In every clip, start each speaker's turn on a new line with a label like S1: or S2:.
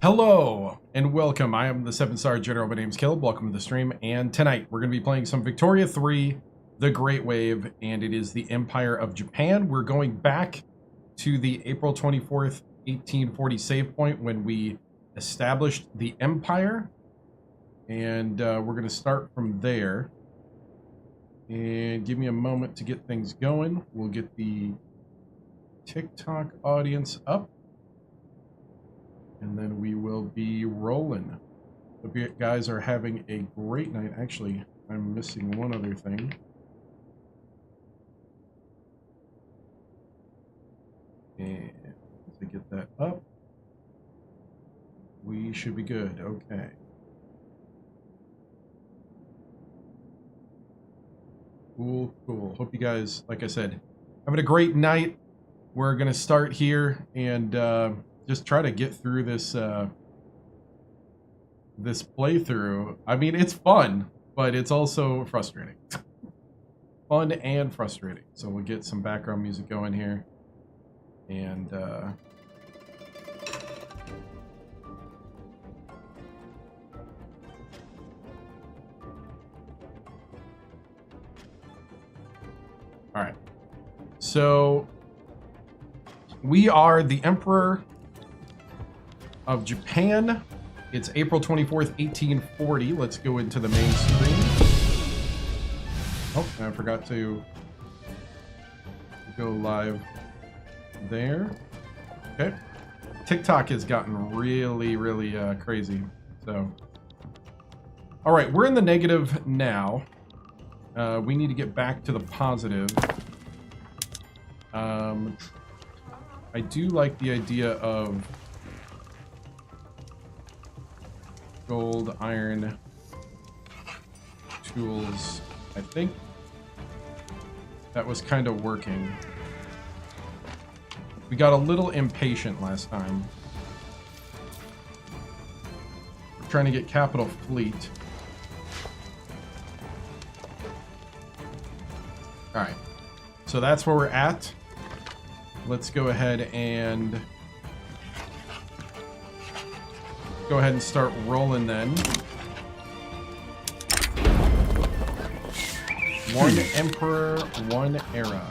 S1: Hello and welcome. I am the 7-star general. My name's Caleb. Welcome to the stream. And tonight we're going to be playing some Victoria 3, The Great Wave, and it is the Empire of Japan. We're going back to the April 24th, 1840 save point when we established the Empire. And we're going to start from there. And give me a moment to get things going. We'll get the TikTok audience up. And then we will be rolling. Hope you guys are having a great night. Actually, I'm missing one other thing. And to get that up, we should be good. Okay. Cool, cool. Hope you guys, like I said, having a great night. We're going to start here and just try to get through this this playthrough. I mean, it's fun, but it's also frustrating. Fun and frustrating. So we'll get some background music going here. And all right. So we are the Emperor of Japan. It's April 24th, 1840. Let's go into the main screen. Oh, I forgot to go live there. Okay. TikTok has gotten really crazy. So, all right, we're in the negative now. We need to get back to the positive. I do like the idea of gold, iron, tools. I think that was kind of working. We got a little impatient last time. We're trying to get capital fleet. All right, so that's where we're at. Let's go ahead and start rolling then. One emperor, one era.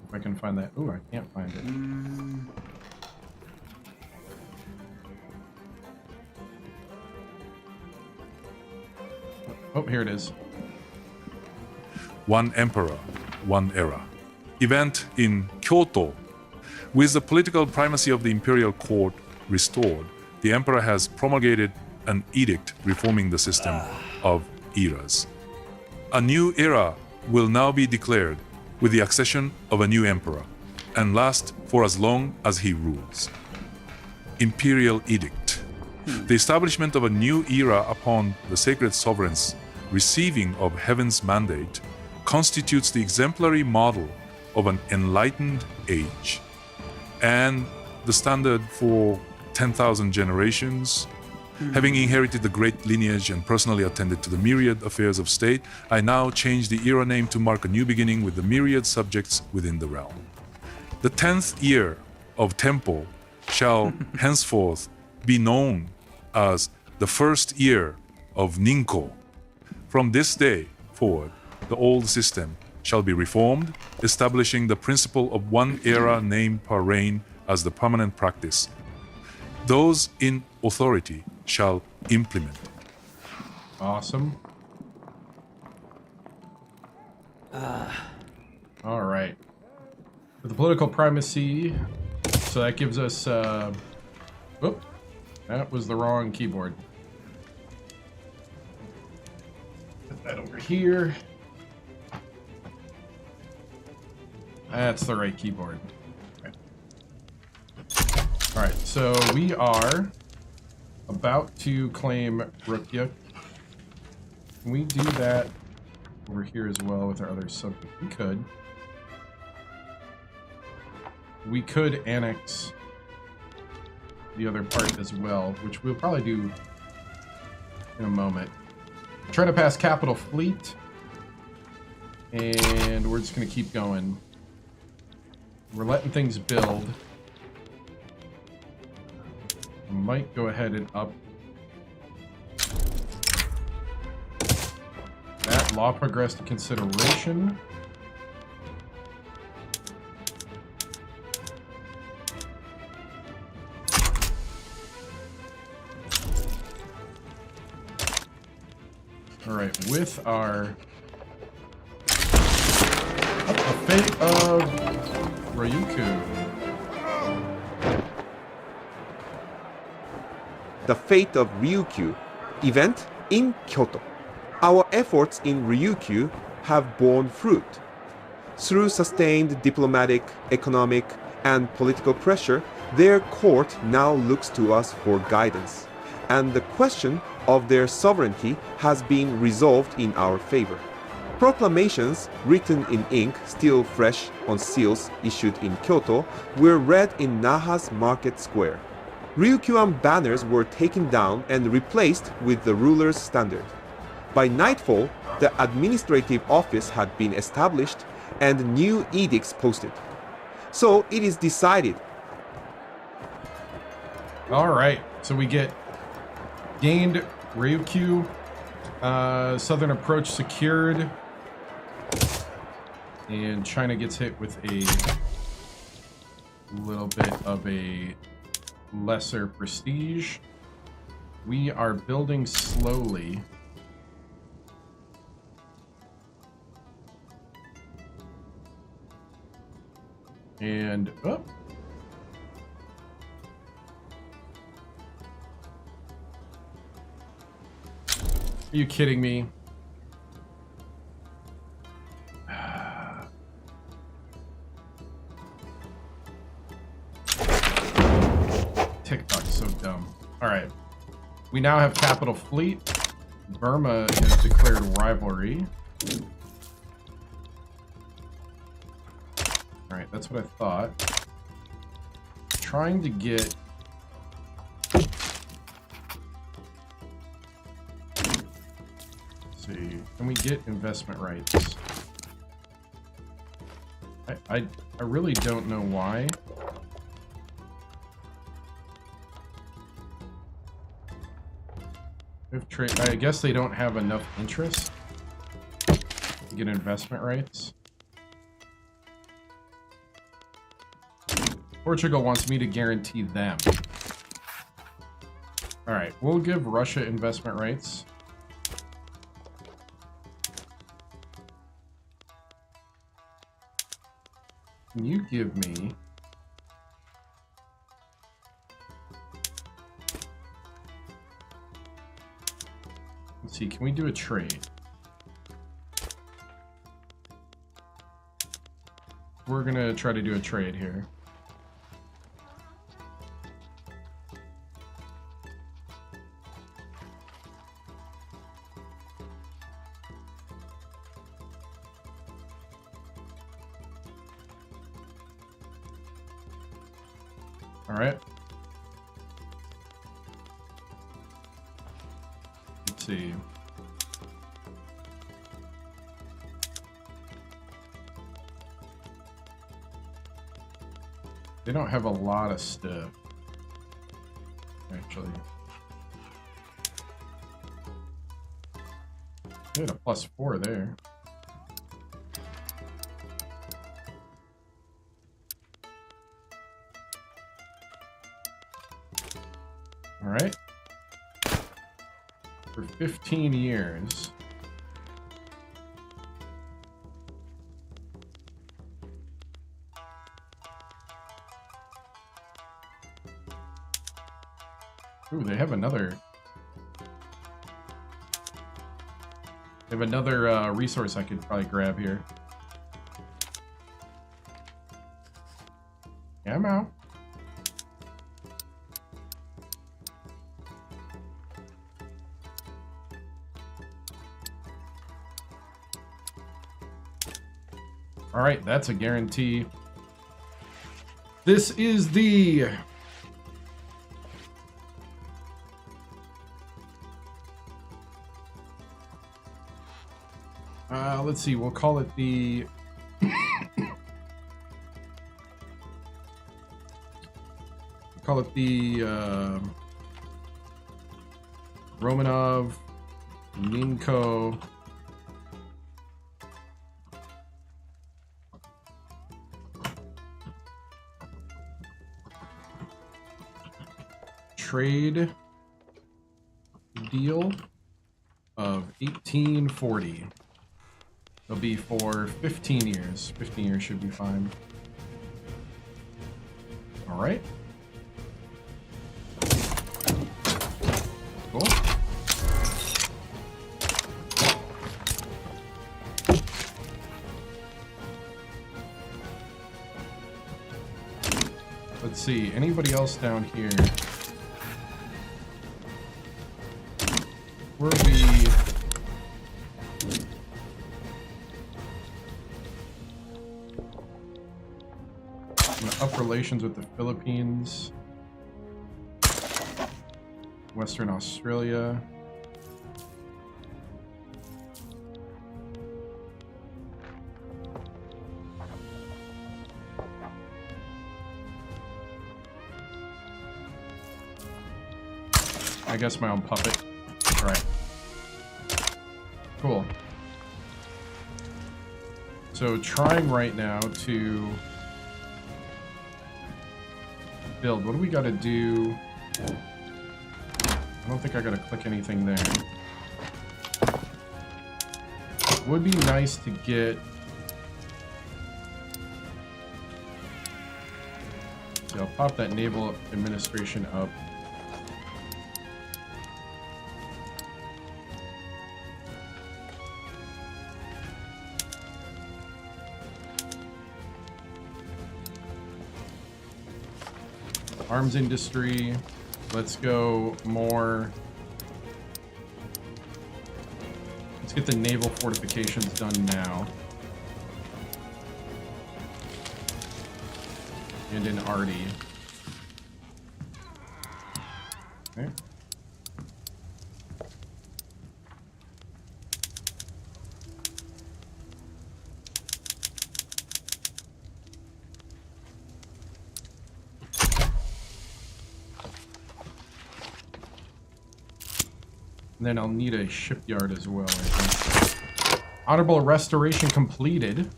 S1: If I can find that. Ooh, I can't find it. Oh, here it is.
S2: One emperor, one era. Event in Kyoto. With the political primacy of the imperial court restored, the emperor has promulgated an edict reforming the system of eras. A new era will now be declared with the accession of a new emperor and last for as long as he rules. Imperial edict. The establishment of a new era upon the sacred sovereign's receiving of heaven's mandate constitutes the exemplary model of an enlightened age and the standard for 10,000 generations. Having inherited the great lineage and personally attended to the myriad affairs of state, I now change the era name to mark a new beginning with the myriad subjects within the realm. The 10th year of Tempo shall henceforth be known as the first year of Ninko. From this day forward, the old system shall be reformed, establishing the principle of one era name per reign as the permanent practice. Those in authority shall implement.
S1: Awesome. All right. With the political primacy, so that gives us, whoop, that was the wrong keyboard. Put that over here. That's the right keyboard. Okay. All right, so we are about to claim Rukya. Can we do that over here as well with our other subject? We could annex the other part as well, which we'll probably do in a moment. Try to pass Capital Fleet. And we're just going to keep going. We're letting things build. I might go ahead and up that law progress to consideration. All right, with our the fate of Ryukyu.
S3: The fate of Ryukyu event in Kyoto. Our efforts in Ryukyu have borne fruit. Through sustained diplomatic, economic, and political pressure, their court now looks to us for guidance, and the question of their sovereignty has been resolved in our favor. Proclamations written in ink, still fresh on seals issued in Kyoto, were read in Naha's market square. Ryukyuan banners were taken down and replaced with the ruler's standard. By nightfall, the administrative office had been established and new edicts posted. So it is decided.
S1: All right, so we gained Ryukyu, southern approach secured, and China gets hit with a little bit of a lesser prestige. We are building slowly. And oh. Are you kidding me? TikTok's so dumb. Alright. We now have Capital Fleet. Burma has declared rivalry. Alright, that's what I thought. Trying to get... Let's see. Can we get investment rights? I really don't know why. If trade, I guess they don't have enough interest to get investment rights. Portugal wants me to guarantee them. All right, we'll give Russia investment rights. Can you give me... Let's see, can we do a trade? We're gonna try to do a trade here. All right. Let's see. They don't have a lot of stuff, actually. They had a +4 there. All right. For 15 years. Ooh, they have another. They have another resource I could probably grab here. Yeah, I'm out. All right, that's a guarantee. This is the Let's see, we'll call it the... call it the Romanov Ninko trade deal of 1840. It'll be for 15 years. 15 years should be fine. All right. Cool. Let's see, anybody else down here? Where are we? I'm gonna up relations with the Philippines. Western Australia. I guess my own puppet. All right. Cool. So trying right now to build. What do we got to do? I don't think I gotta click anything there. Would be nice to get... So I'll pop that naval administration up. Arms industry. Let's go more. Let's get the naval fortifications done now. And in Artie. Okay. And then I'll need a shipyard as well, I think. Honorable restoration completed.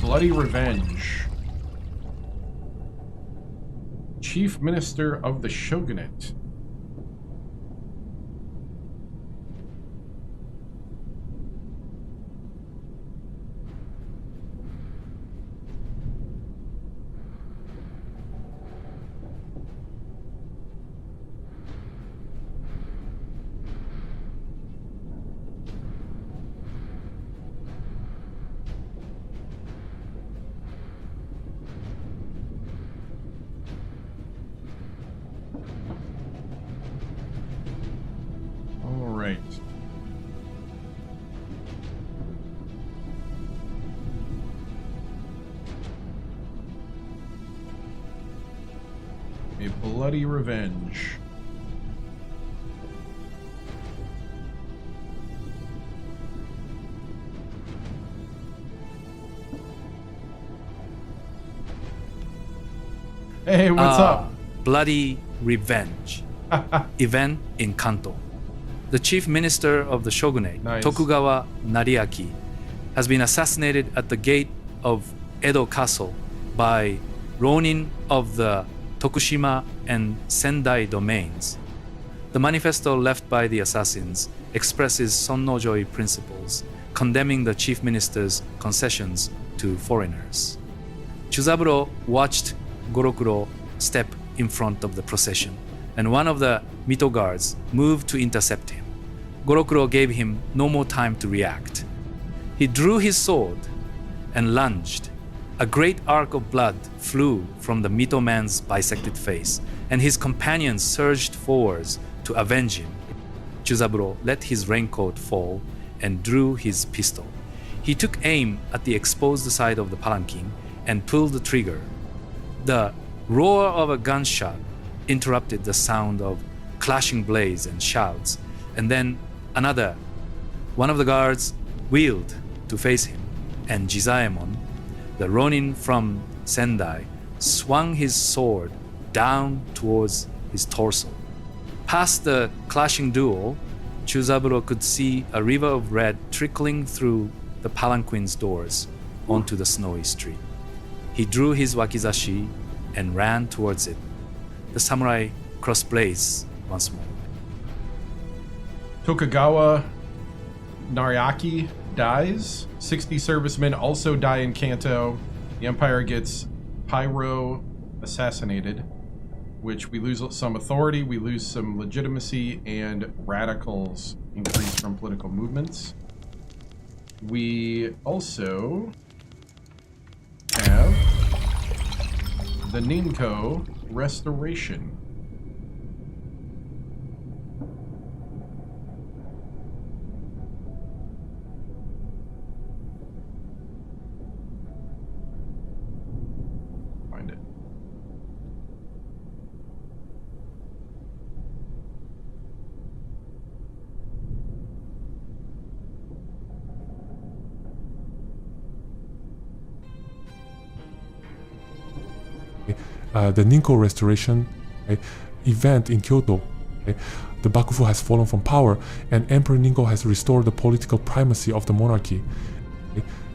S1: Bloody revenge. Chief Minister of the Shogunate. A bloody revenge. Hey, what's up?
S4: Bloody revenge. Event in Kanto. The chief minister of the shogunate,
S1: Nice.
S4: Tokugawa Nariaki, has been assassinated at the gate of Edo Castle by Ronin of the Tokushima and Sendai domains. The manifesto left by the assassins expresses Sonnojoi principles, condemning the chief minister's concessions to foreigners. Chuzaburo watched Gorokuro step in front of the procession, and one of the Mito guards moved to intercept him. Gorokuro gave him no more time to react. He drew his sword and lunged. A great arc of blood flew from the Mito man's bisected face, and his companions surged forwards to avenge him. Chuzaburo let his raincoat fall and drew his pistol. He took aim at the exposed side of the palanquin and pulled the trigger. The roar of a gunshot interrupted the sound of clashing blades and shouts, and then another. One of the guards wheeled to face him, and Jizaemon, the Ronin from Sendai, swung his sword down towards his torso. Past the clashing duel, Chuzaburo could see a river of red trickling through the palanquin's doors onto the snowy street. He drew his wakizashi and ran towards it. The samurai crossed blades once more.
S1: Tokugawa Nariaki dies. 60 servicemen also die in Kanto. The Empire gets Pyro assassinated, which we lose some authority, we lose some legitimacy, and radicals increase from political movements. We also have the Ninko Restoration. Find it.
S5: The Ninko Restoration event in Kyoto. The Bakufu has fallen from power, and Emperor Ninko has restored the political primacy of the monarchy.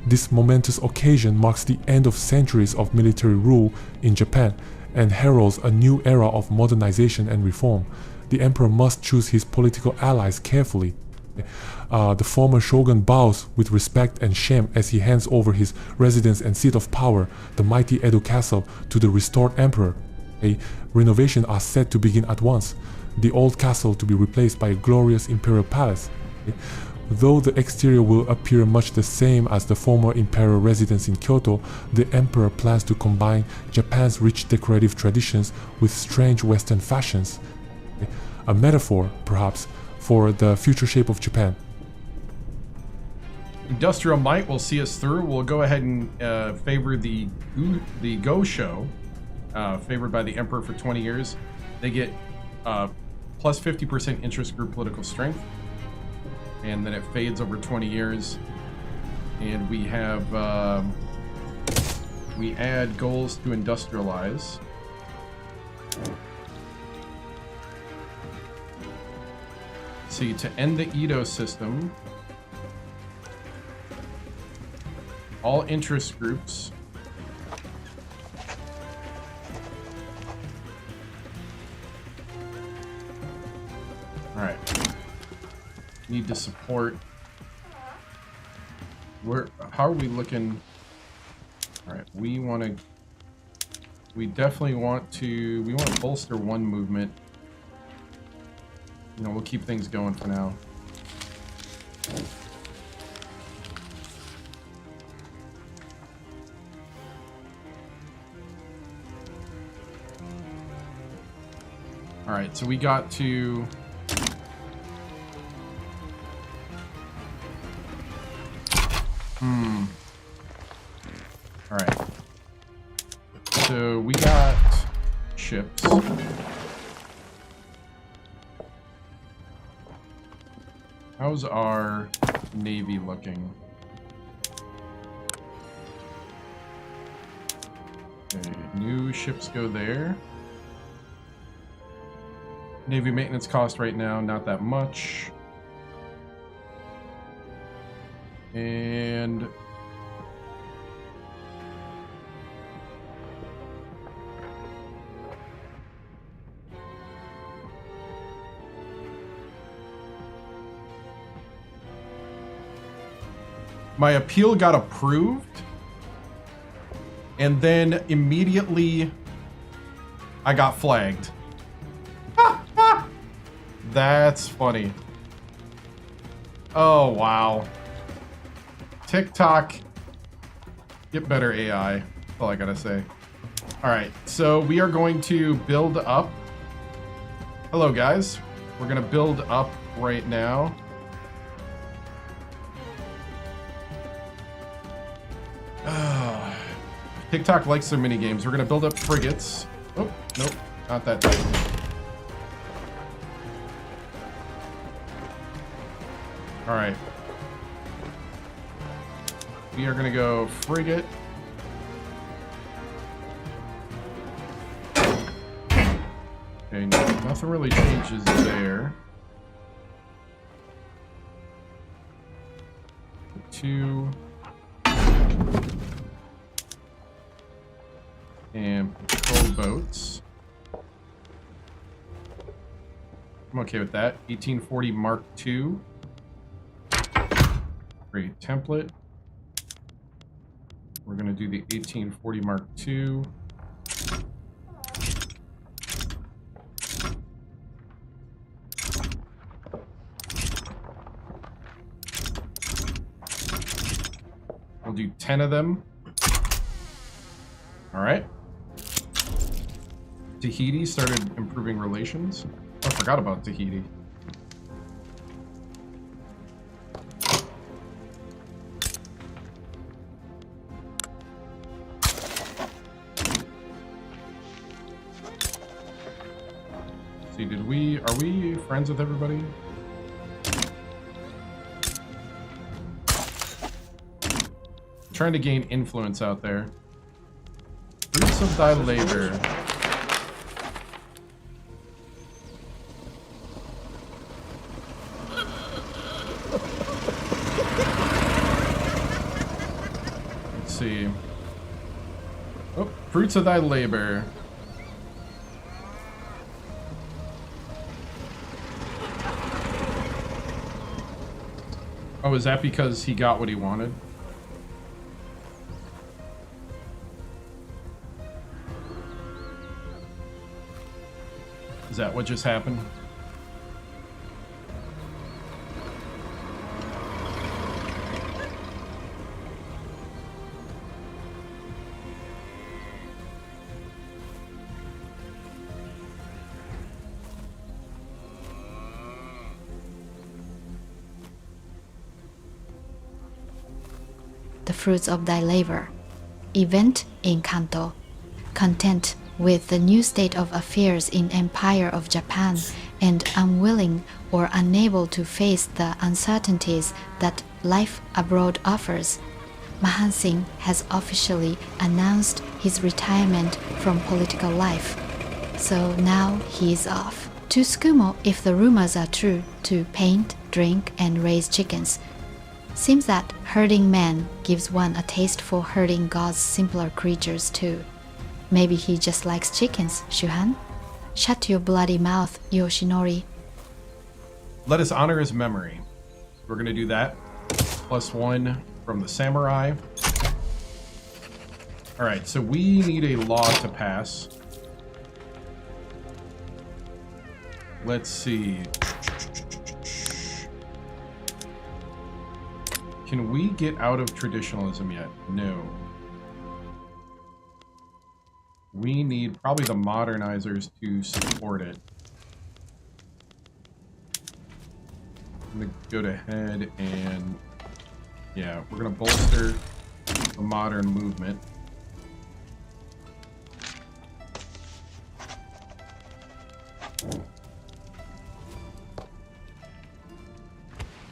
S5: This momentous occasion marks the end of centuries of military rule in Japan and heralds a new era of modernization and reform. The emperor must choose his political allies carefully. The former shogun bows with respect and shame as he hands over his residence and seat of power, the mighty Edo castle, to the restored emperor. Renovations are set to begin at once, the old castle to be replaced by a glorious imperial palace. Though the exterior will appear much the same as the former imperial residence in Kyoto, the emperor plans to combine Japan's rich decorative traditions with strange Western fashions. A metaphor, perhaps, for the future shape of Japan.
S1: Industrial might will see us through. We'll go ahead and favor the Go show, favored by the Emperor for 20 years. They get plus 50% interest group political strength, and then it fades over 20 years. And we have we add goals to industrialize. See, to end the Edo system, all interest groups alright, need to support. How are we looking? Alright, we definitely want to bolster one movement. You know, we'll keep things going for now. All right, so we got to... All right. So we got ships. How's our navy looking? Okay, new ships go there. Navy maintenance cost right now, not that much. And my appeal got approved, and then immediately I got flagged. That's funny. Oh, wow. TikTok, get better AI. That's all I gotta say. All right, so we are going to build up. Hello, guys. We're gonna build up right now. TikTok likes their mini games. We're gonna build up frigates. Oh, nope, not that type. All right. We are going to go frigate. Okay, nothing really changes there. 2. And patrol boats. I'm okay with that. 1840 Mark II. Great template. We're going to do the 1840 Mark II. We'll do 10 of them. All right. Tahiti started improving relations. Oh, I forgot about Tahiti. See, are we friends with everybody? I'm trying to gain influence out there. Fruits of thy labor. Let's see. Oh, fruits of thy labor. Oh, is that because he got what he wanted? Is that what just happened?
S6: The fruits of thy labor. Event in Kanto. Content with the new state of affairs in Empire of Japan and unwilling or unable to face the uncertainties that life abroad offers, Mahan Singh has officially announced his retirement from political life. So now he is off to Tsukumo, if the rumors are true, to paint, drink, and raise chickens. Seems that herding men gives one a taste for herding God's simpler creatures too. Maybe he just likes chickens, Shuhan? Shut your bloody mouth, Yoshinori.
S1: Let us honor his memory. We're gonna do that. +1 from the samurai. Alright, so we need a law to pass. Let's see. Can we get out of traditionalism yet? No. We need probably the modernizers to support it. I'm gonna go ahead and, yeah, we're gonna bolster the modern movement.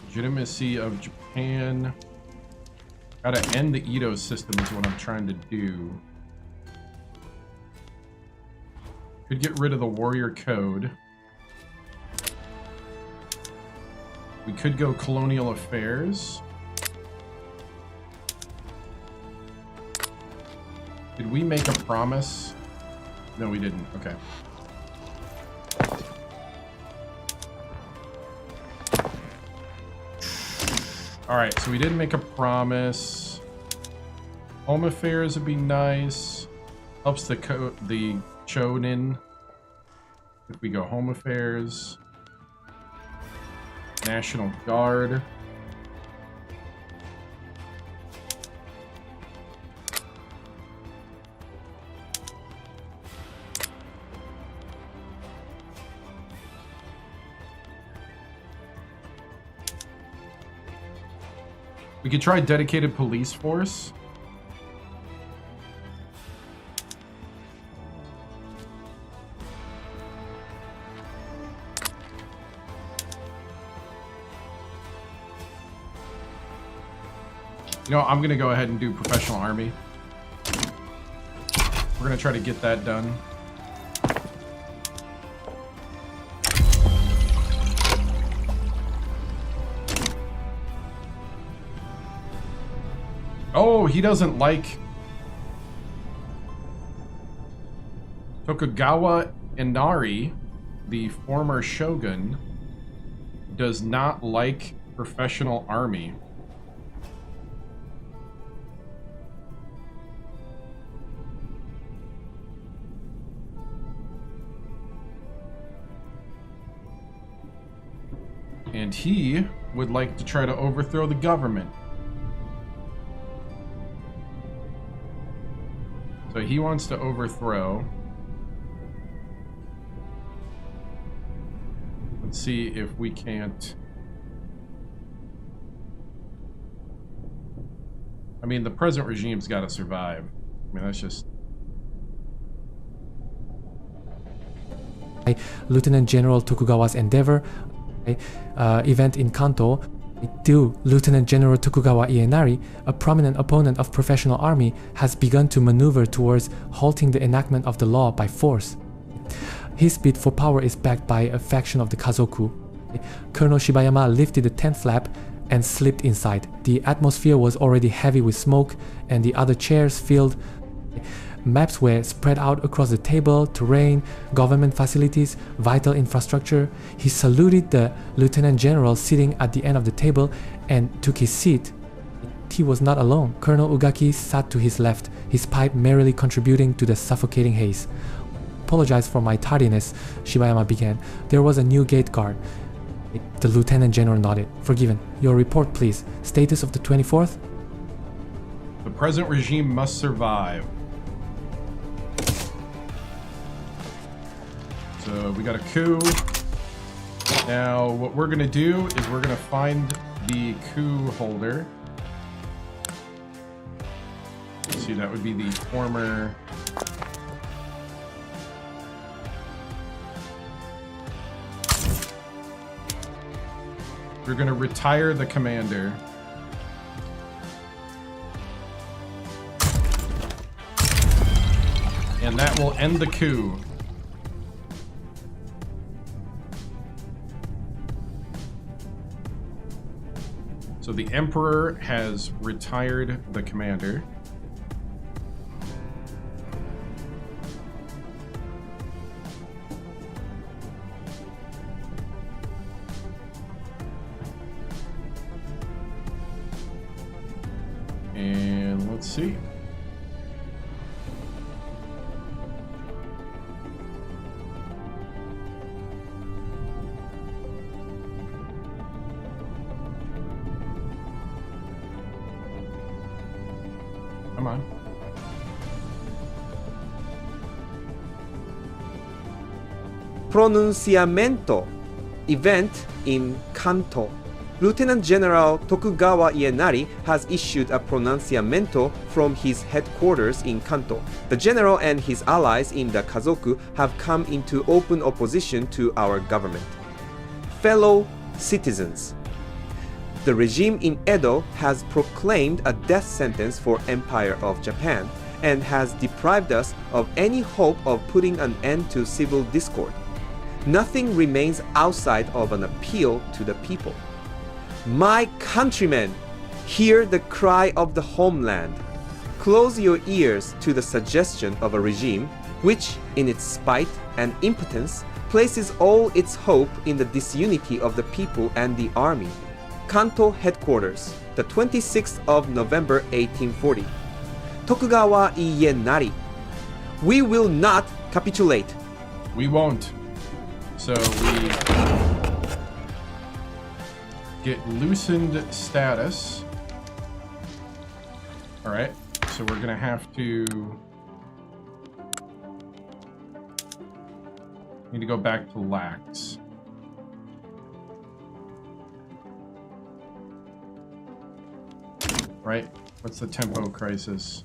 S1: Legitimacy of Japan. Gotta end the Edo system is what I'm trying to do. Could get rid of the warrior code. We could go colonial affairs. Did we make a promise? No, we didn't. Okay. All right, so we didn't make a promise. Home affairs would be nice. Helps the Shonen. If we go home affairs. National Guard. We could try dedicated police force. You know, I'm gonna go ahead and do professional army. We're gonna try to get that done. Oh, he doesn't like Tokugawa Inari, the former shogun, does not like professional army. And he would like to try to overthrow the government. So he wants to overthrow. Let's see if we can't. I mean, the present regime's got to survive. I mean, that's just.
S7: Lieutenant General Tokugawa's endeavor event in Kanto. Do Lieutenant General Tokugawa Ienari, a prominent opponent of professional army, has begun to maneuver towards halting the enactment of the law by force. His bid for power is backed by a faction of the Kazoku. Colonel Shibayama lifted the tent flap and slipped inside. The atmosphere was already heavy with smoke, and the other chairs filled. Maps were spread out across the table, terrain, government facilities, vital infrastructure. He saluted the Lieutenant General sitting at the end of the table and took his seat. He was not alone. Colonel Ugaki sat to his left, his pipe merrily contributing to the suffocating haze. Apologize for my tardiness, Shibayama began. There was a new gate guard. The Lieutenant General nodded. Forgiven. Your report, please. Status of the 24th?
S1: The present regime must survive. So we got a coup. Now what we're gonna do is we're gonna find the coup holder. Let's see, that would be the former. We're gonna retire the commander. And that will end the coup. So the Emperor has retired the commander. And let's see. Come on.
S3: Pronunciamento event in Kanto. Lieutenant General Tokugawa Ienari has issued a pronunciamento from his headquarters in Kanto. The general and his allies in the Kazoku have come into open opposition to our government. Fellow citizens, the regime in Edo has proclaimed a death sentence for Empire of Japan and has deprived us of any hope of putting an end to civil discord. Nothing remains outside of an appeal to the people. My countrymen, hear the cry of the homeland. Close your ears to the suggestion of a regime which, in its spite and impotence, places all its hope in the disunity of the people and the army. Kanto headquarters, the 26th of November 1840. Tokugawa Ienari. We will not capitulate.
S1: We won't. So we get loosened status. All right. So we're gonna have to need to go back to lax. Right? What's the tempo crisis?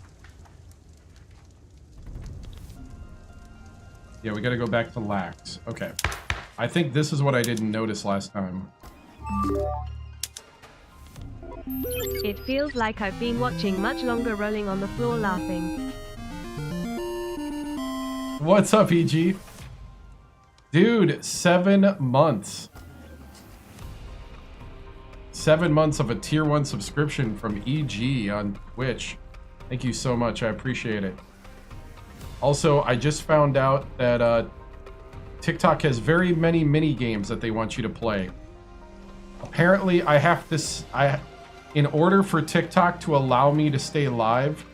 S1: Yeah, we gotta go back to lax. Okay. I think this is what I didn't notice last time.
S8: It feels like I've been watching much longer, rolling on the floor laughing.
S1: What's up, EG? Dude, 7 months. 7 months of a tier 1 subscription from EG on Twitch. Thank you so much. I appreciate it. Also, I just found out that TikTok has very many mini games that they want you to play. Apparently, I have this. In order for TikTok to allow me to stay live,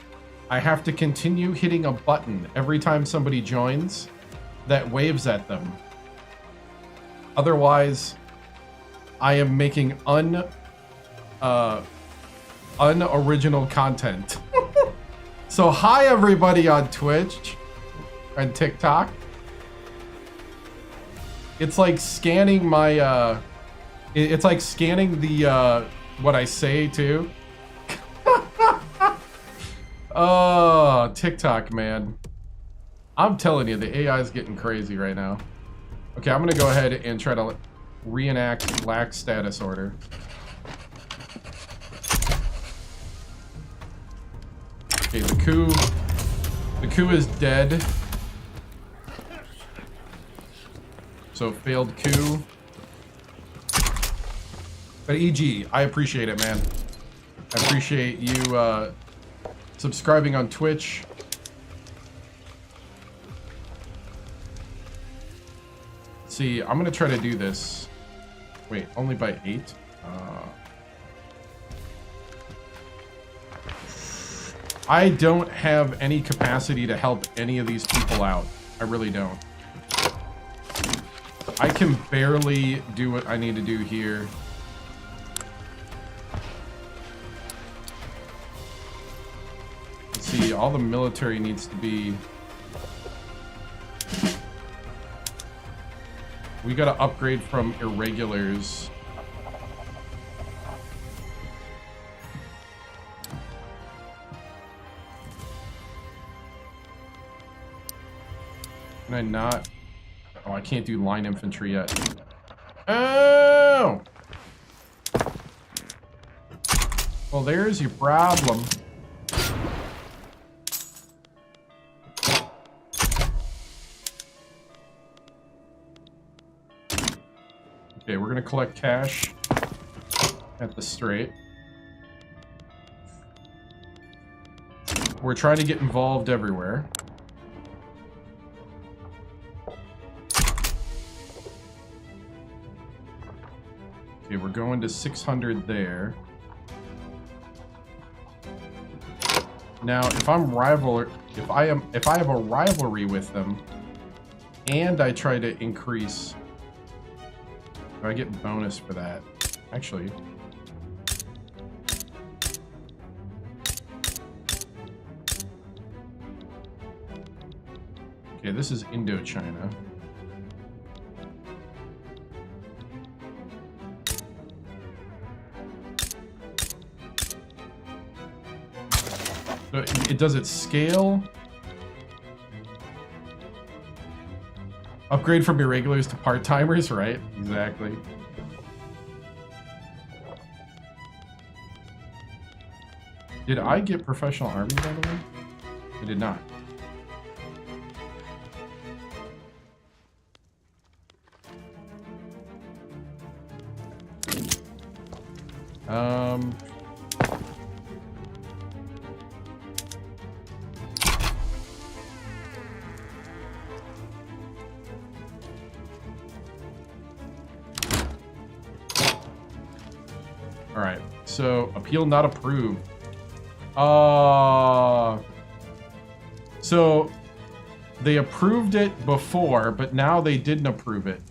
S1: I have to continue hitting a button every time somebody joins that waves at them. Otherwise, I am making unoriginal content. So hi everybody on Twitch and TikTok. It's like scanning my it's like scanning the what I say too. Oh, TikTok, man. I'm telling you, the AI is getting crazy right now. Okay, I'm gonna go ahead and try to reenact lax status order. Okay, the coup is dead. So failed coup. But EG, I appreciate it, man. I appreciate you subscribing on Twitch. See, I'm gonna try to do this. Wait, only by 8? I don't have any capacity to help any of these people out. I really don't. I can barely do what I need to do here. Let's see, all the military needs to be... We gotta upgrade from irregulars. Can I not? Oh, I can't do line infantry yet. Oh! Well, there's your problem. Okay, we're gonna collect cash at the strait. We're trying to get involved everywhere. Okay, we're going to 600 there. Now, if I have a rivalry with them, and I try to increase, do I get bonus for that? Actually, okay, this is Indochina. Does it scale? Upgrade from irregulars to part-timers, right? Exactly. Did I get professional army, by the way? I did not. Alright, so appeal not approved. So they approved it before, but now they didn't approve it.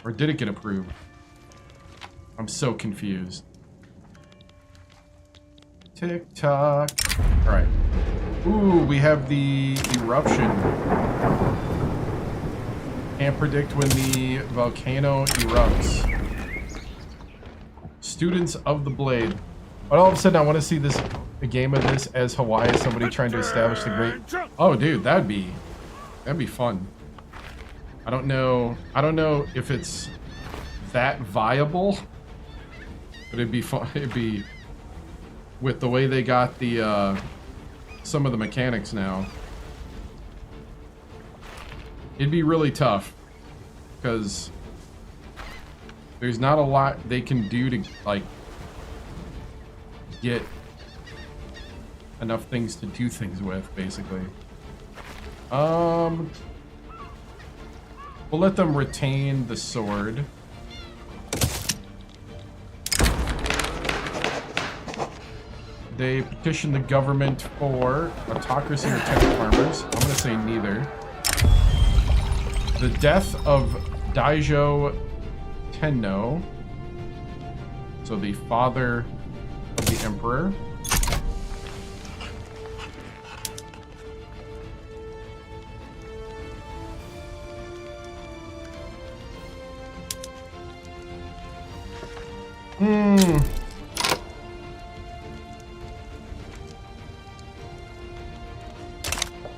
S1: Or did it get approved? I'm so confused. TikTok. Alright. Ooh, we have the eruption. Can't predict when the volcano erupts. Students of the Blade. But all of a sudden I want to see a game of this as Hawaii, somebody trying to establish the great... Oh, dude, that'd be fun. I don't know if it's that viable, but it'd be fun. It'd be, with the way they got the some of the mechanics now, it'd be really tough because there's not a lot they can do to like get enough things to do things with, basically. We'll let them retain the sword. They petition the government for autocracy or tenant farmers. I'm gonna say neither. The death of Daijo Tenno, so the father of the emperor.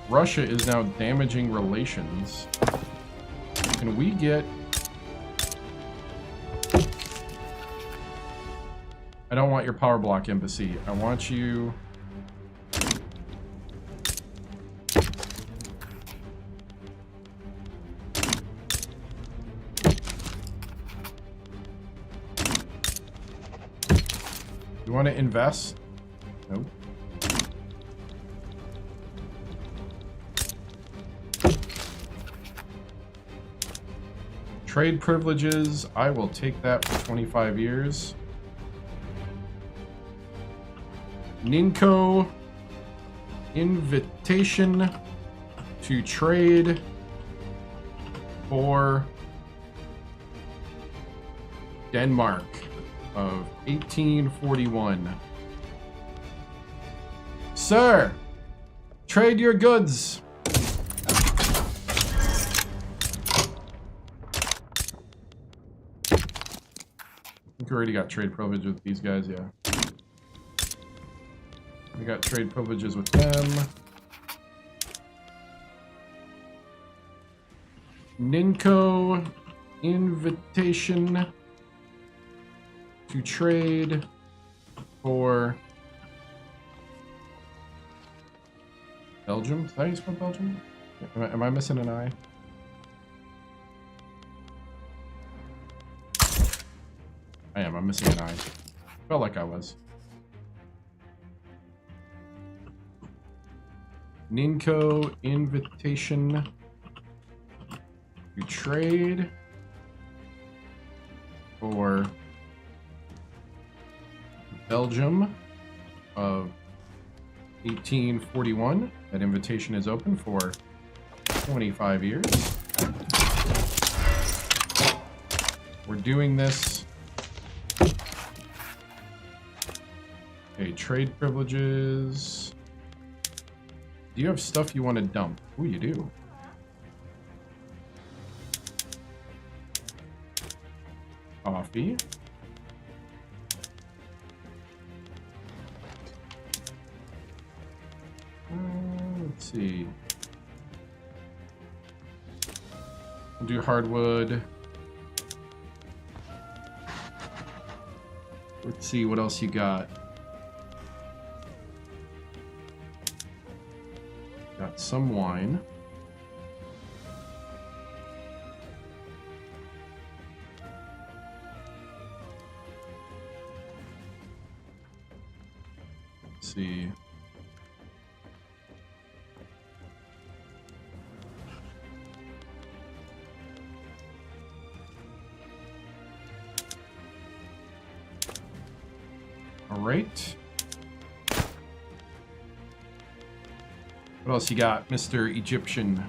S1: Russia is now damaging relations. Can we get... I don't want your power block embassy. I want you... You want to invest? Nope. Trade privileges, I will take that for 25 years. Ninko, invitation to trade for Denmark of 1841. Sir, trade your goods. I think we already got trade privileges with these guys, yeah. We got trade privileges with them. Ninko, invitation to trade for Belgium. Is that how you spell Belgium? Am I missing an I? I am. I'm missing an I. Felt like I was. Ninko, invitation to trade for Belgium of 1841. That invitation is open for 25 years. We're doing this. Okay, trade privileges. Do you have stuff you want to dump? Ooh, you do. Coffee. Let's see. We'll do hardwood. Let's see what else you got. Got some wine. Let's see. All right. What else you got, Mr. Egyptian?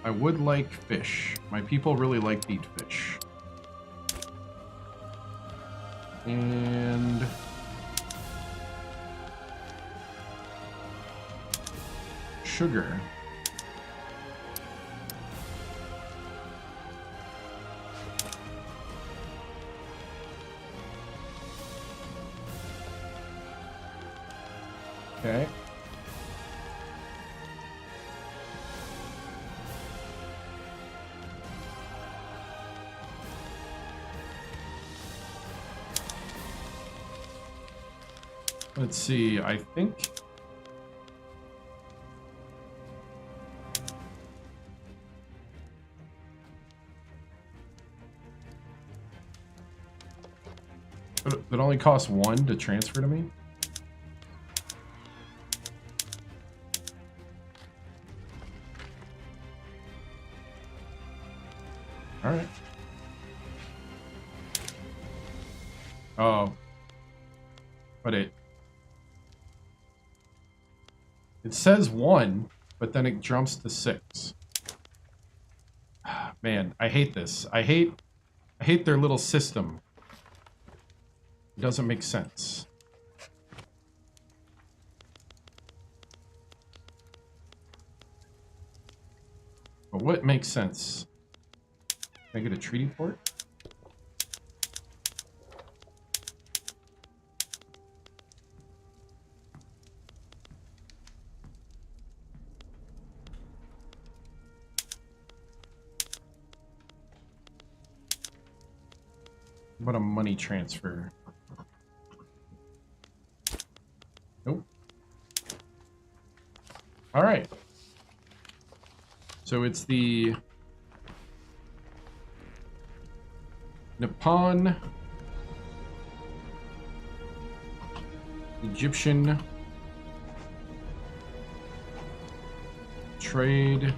S1: I would like fish. My people really like to eat fish. And sugar. Okay. Let's see, I think... It only costs 1 to transfer to me? Alright. Oh. But it says 1, but then it jumps to 6. Man, I hate this. I hate their little system. It doesn't make sense. But what makes sense? Can I get a treaty port? What about a money transfer? Nope. All right. So it's the Nippon, Egyptian Trade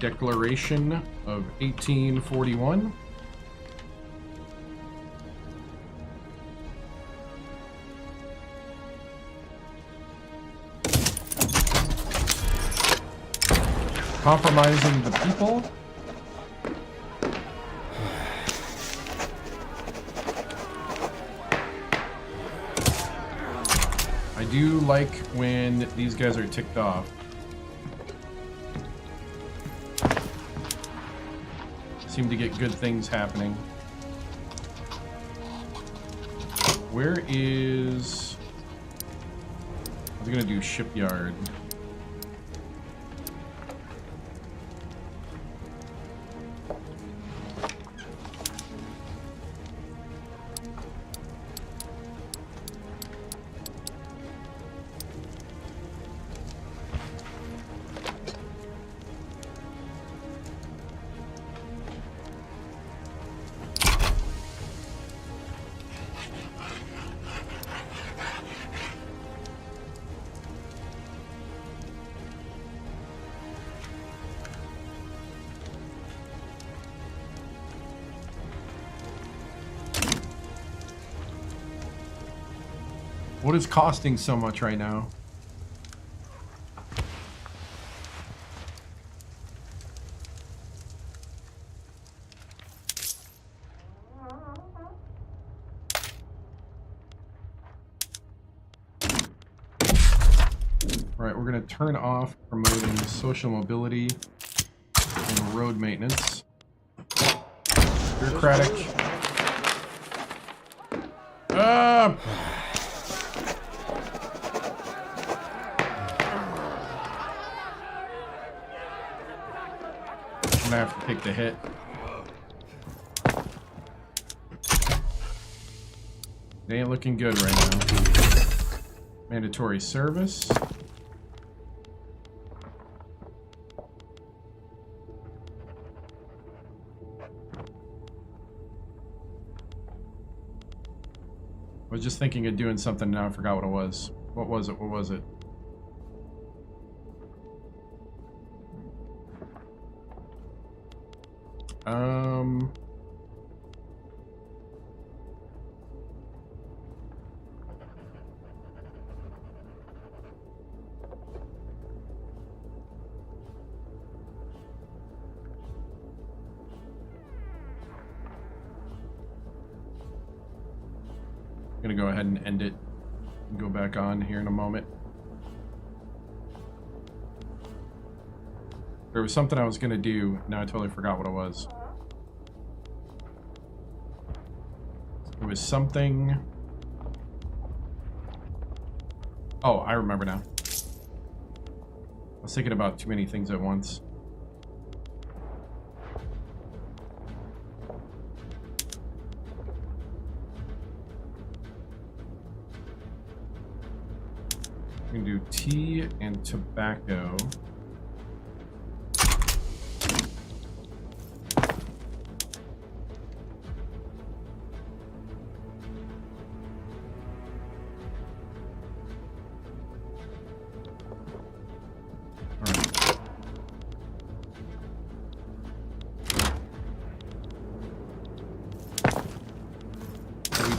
S1: Declaration of 1841. Compromising the people. I do like when these guys are ticked off. Seem to get good things happening. Where is... I was gonna do shipyard. What is costing so much right now? All right, we're going to turn off promoting social mobility and road maintenance. Bureaucratic. I'm gonna have to take the hit. They ain't looking good right now. Mandatory service. I was just thinking of doing something, now I forgot what it was. What was it? What was it? I'm gonna go ahead and end it and go back on here in a moment. There was something I was gonna do, now I totally forgot what it was. It was something... Oh, I remember now. I was thinking about too many things at once. can do tea and tobacco.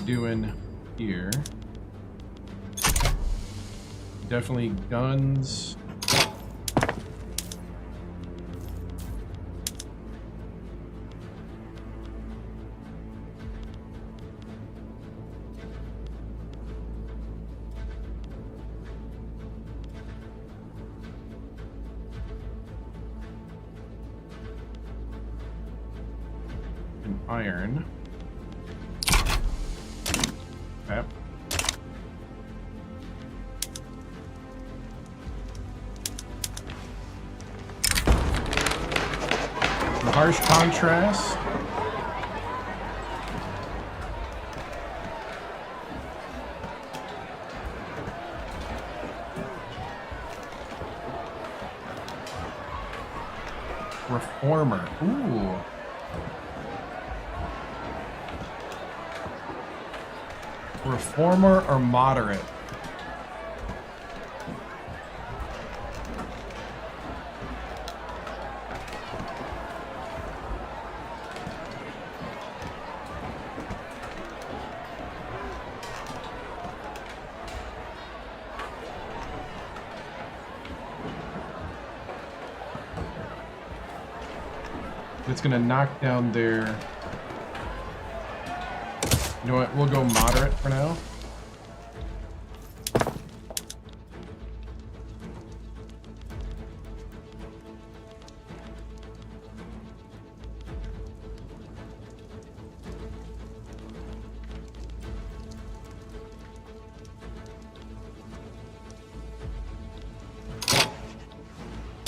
S1: Doing here. Definitely guns. And iron. Okay. The harsh contrast. Reformer. Ooh. Reformer or moderate? It's gonna knock down their... You know what? We'll go moderate for now.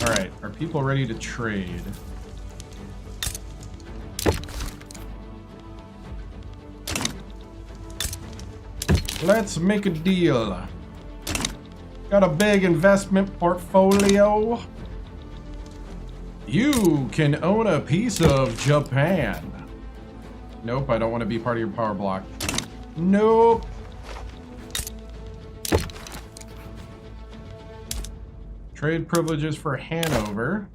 S1: All right, are people ready to trade? Let's make a deal. Got a big investment portfolio. You can own a piece of Japan. Nope, I don't want to be part of your power block. Nope. Trade privileges for Hanover.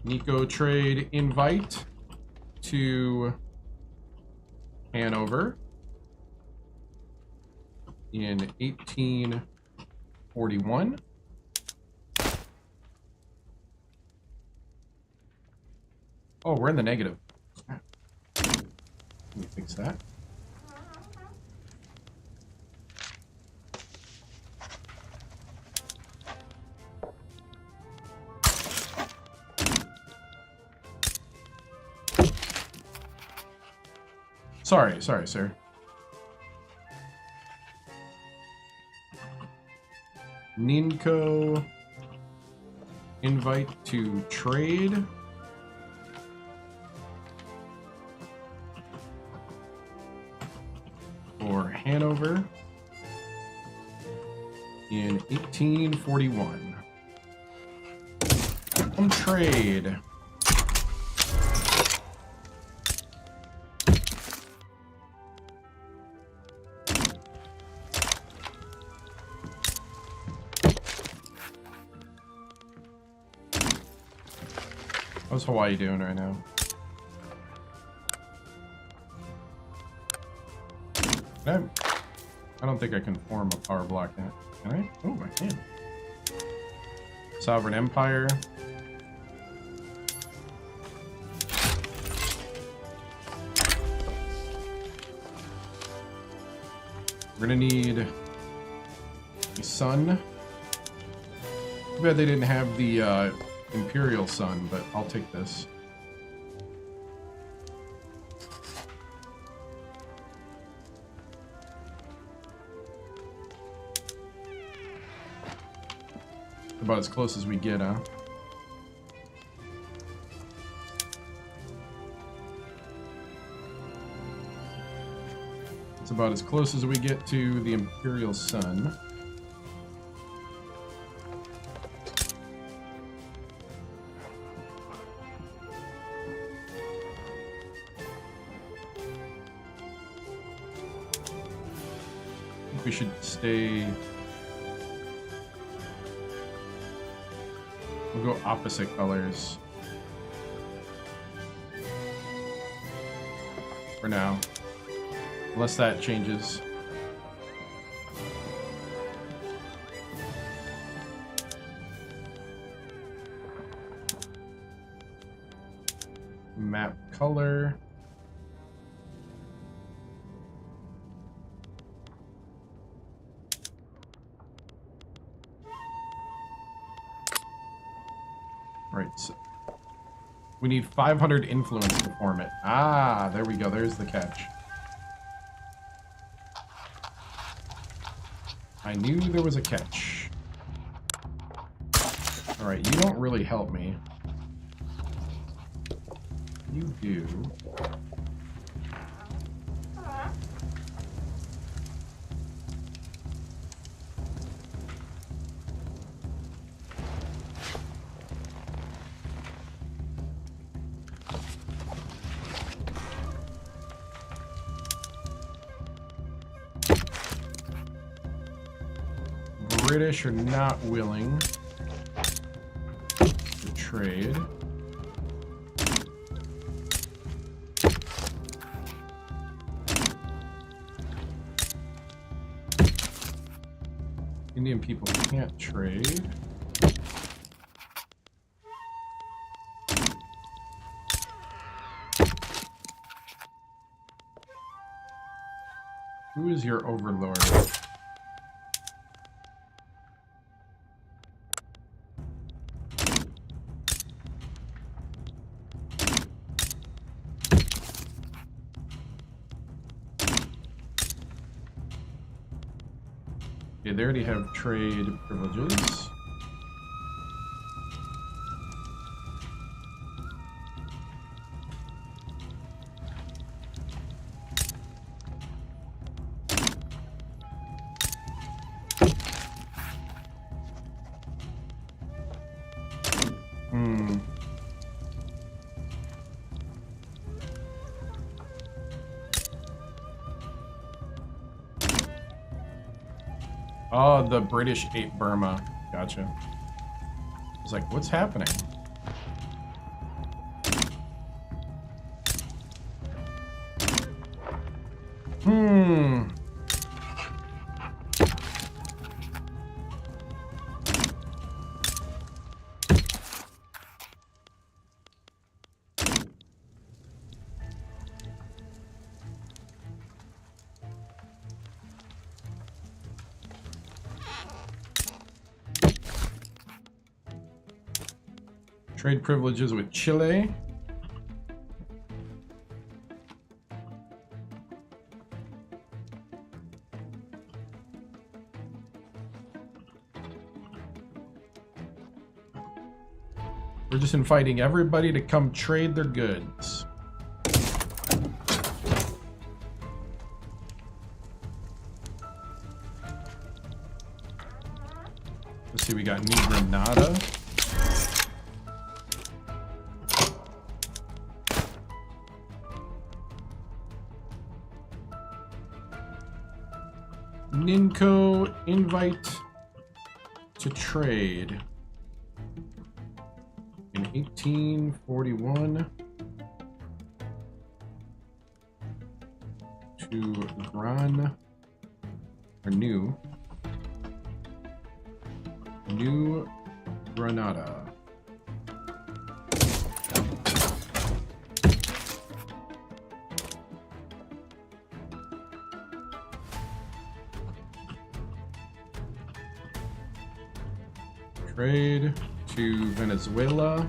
S1: Nico trade invite to Hanover in 1841. Oh, we're in the negative. Can you fix that? Sorry, sir. Ninko invite to trade. For Hanover in 1841. Trade. How's Hawaii doing right now? I don't think I can form a power block yet. Can I? Oh, I can. Sovereign Empire. We're gonna need a sun. Too bad they didn't have the imperial sun, but I'll take this. About as close as we get, huh? It's about as close as we get to the imperial sun. I think we should stay... We'll go opposite colors. For now. Unless that changes. Map color. Right, so we need 500 influence to form it. Ah, there we go. There's the catch. I knew there was a catch. Alright, you don't really help me. You do. British are not willing to trade. Indian people can't trade. Who is your overlord? Okay, they already have trade privileges. Oh, the British ate Burma. Gotcha. I was like, what's happening? Trade privileges with Chile. We're just inviting everybody to come trade their goods. Let's see, we got New Granada. Ninko invite to trade in 1841 to New Granada. Trade to Venezuela.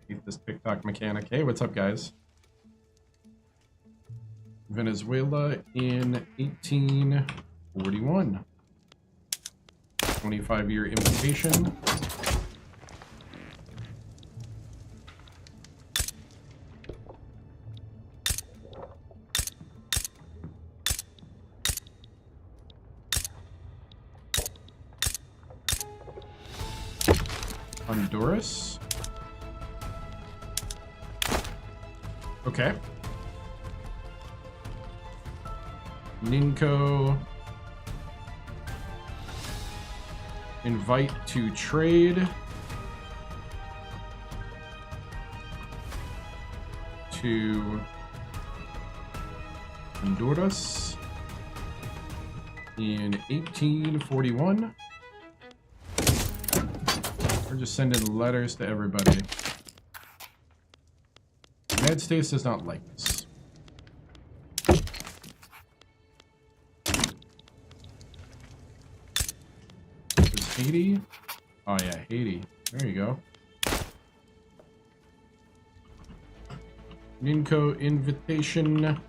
S1: Hate this TikTok mechanic. Hey, what's up, guys? Venezuela in 1841. 25-year invitation. Honduras. Okay. Ninko. Invite to trade. To Honduras in 1841. We're just sending letters to everybody. The United States does not like this. There's Haiti. Oh yeah, Haiti. There you go. Ninko invitation.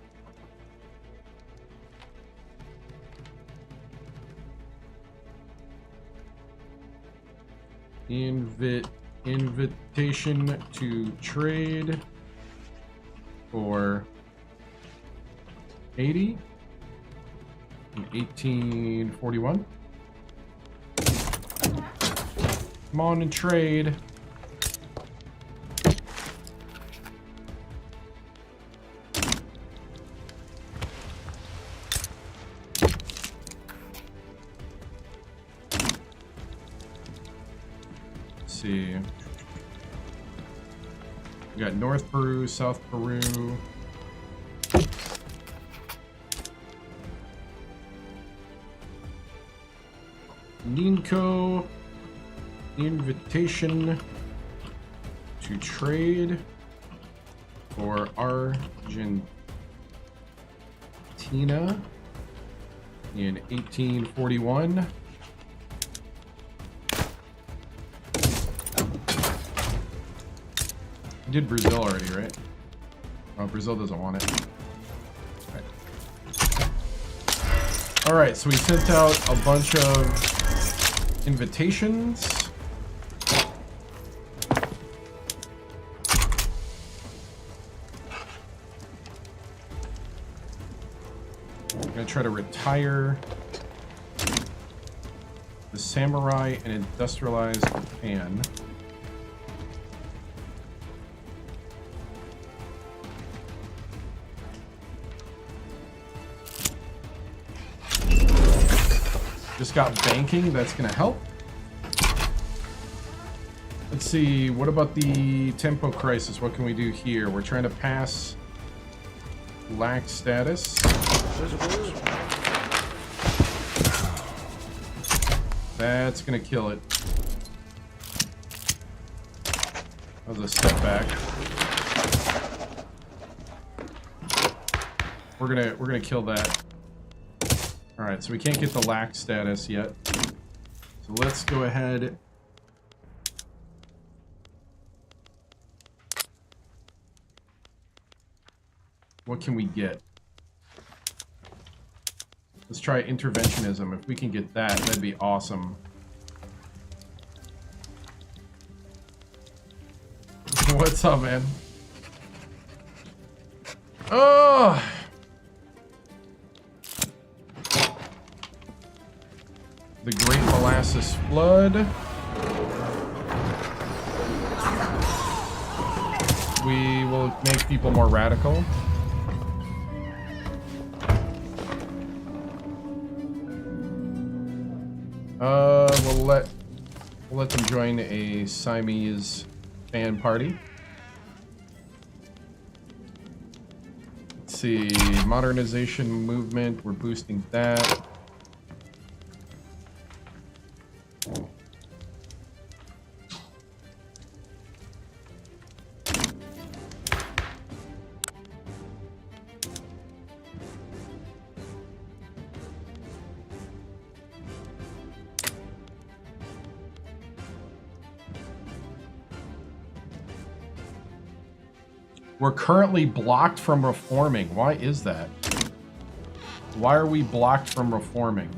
S1: Invitation to trade for Haiti in 1841. Come on and trade. See. We got North Peru, South Peru. Ninko invitation to trade for Argentina in 1841. We did Brazil already, right? Oh, Brazil doesn't want it. All right, so we sent out a bunch of invitations. I'm gonna try to retire the samurai and industrialize Japan. Just got banking, that's gonna help. Let's see, what about the tempo crisis? What can we do here? We're trying to pass lax status. That's gonna kill it. That was a step back. We're gonna kill that. Alright, so we can't get the lax status yet. So let's go ahead. What can we get? Let's try interventionism. If we can get that, that'd be awesome. What's up, man? Oh! The Great Molasses Flood. We will make people more radical. We'll let them join a Siamese fan party. Let's see, modernization movement, we're boosting that. We're currently blocked from reforming. Why is that? Why are we blocked from reforming?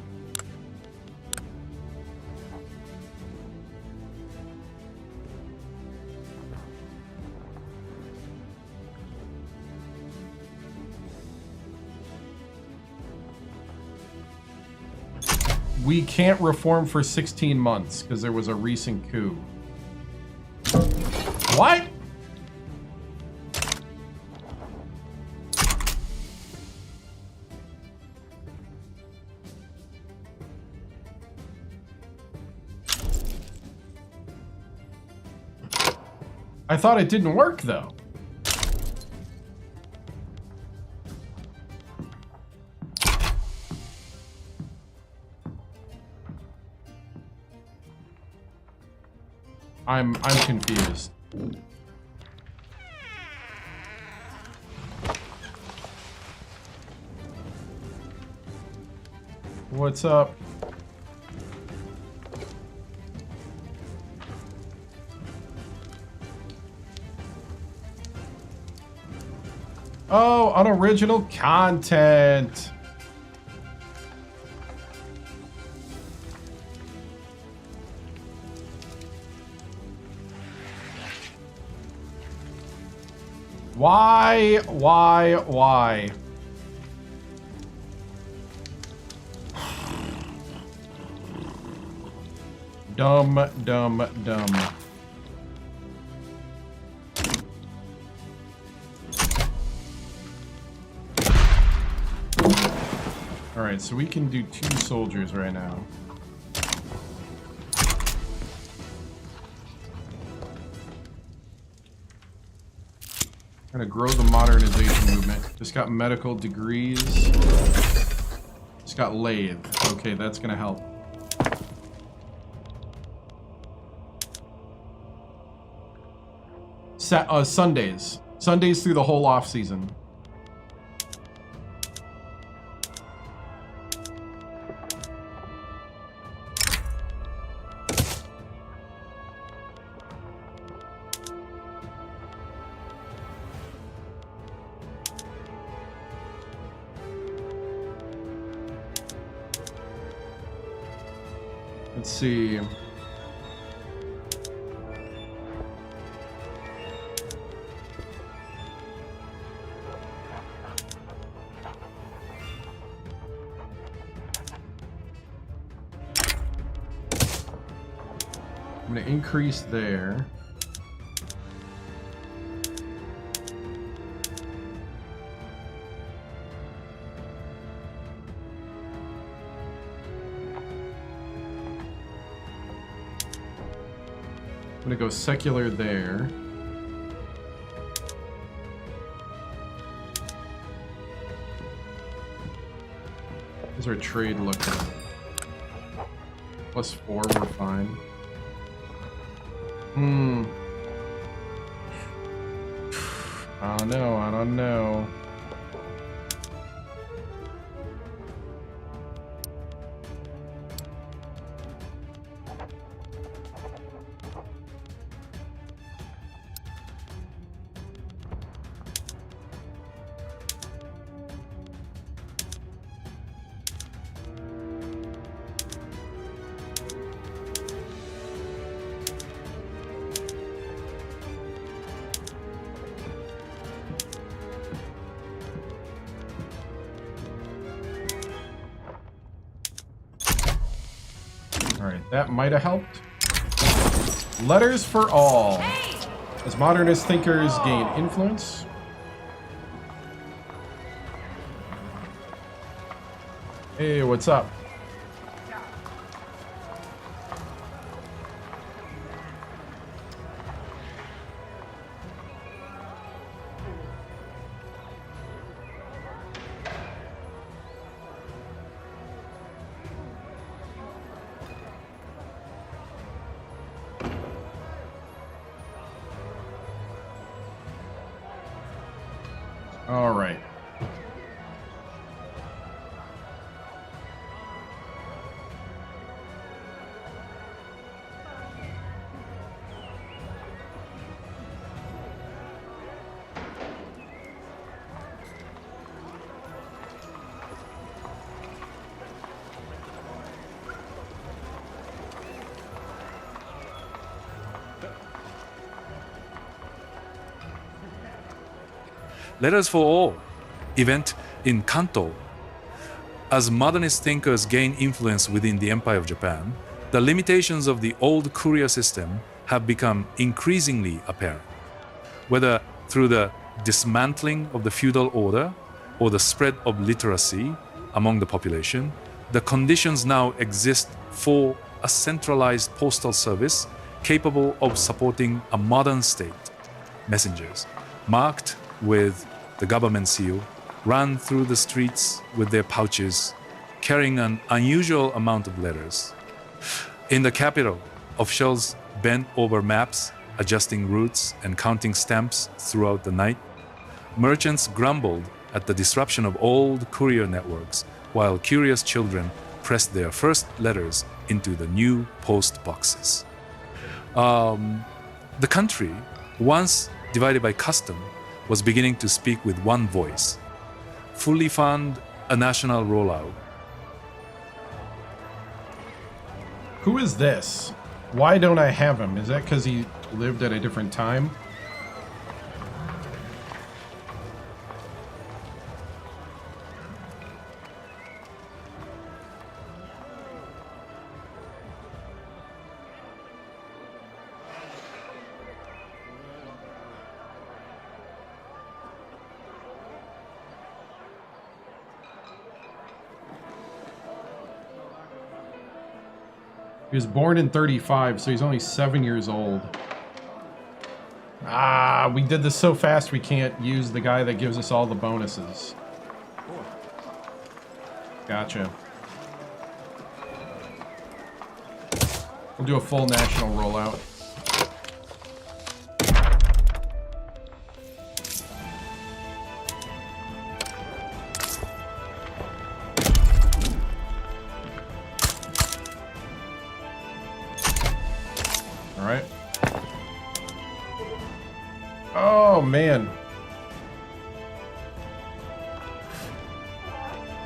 S1: We can't reform for 16 months because there was a recent coup. What? I thought it didn't work, though. I'm confused. What's up? Oh, unoriginal content. Why? Dumb. Alright, so we can do 2 soldiers right now. Gonna grow the modernization movement. Just got medical degrees. Just got lathe. Okay, that's gonna help. Sundays. Sundays through the whole off season. Let's see. I'm going to increase there. I'm going to go secular there. How's our trade looking? +4, we're fine. I don't know. Alright, that might have helped. Letters for all. As modernist thinkers gain influence. Hey, what's up? All right.
S2: Letters for All event in Kanto. As modernist thinkers gain influence within the Empire of Japan, the limitations of the old courier system have become increasingly apparent. Whether through the dismantling of the feudal order or the spread of literacy among the population, the conditions now exist for a centralized postal service capable of supporting a modern state. Messengers, marked with the government seal, ran through the streets with their pouches, carrying an unusual amount of letters. In the capital, officials bent over maps, adjusting routes and counting stamps throughout the night. Merchants grumbled at the disruption of old courier networks, while curious children pressed their first letters into the new post boxes. The country, once divided by custom, was beginning to speak with one voice. Fully fund a national rollout.
S1: Who is this? Why don't I have him? Is that because he lived at a different time? He was born in 35, so he's only 7 years old. Ah, we did this so fast we can't use the guy that gives us all the bonuses. Gotcha. We'll do a full national rollout. Alright. Oh, man.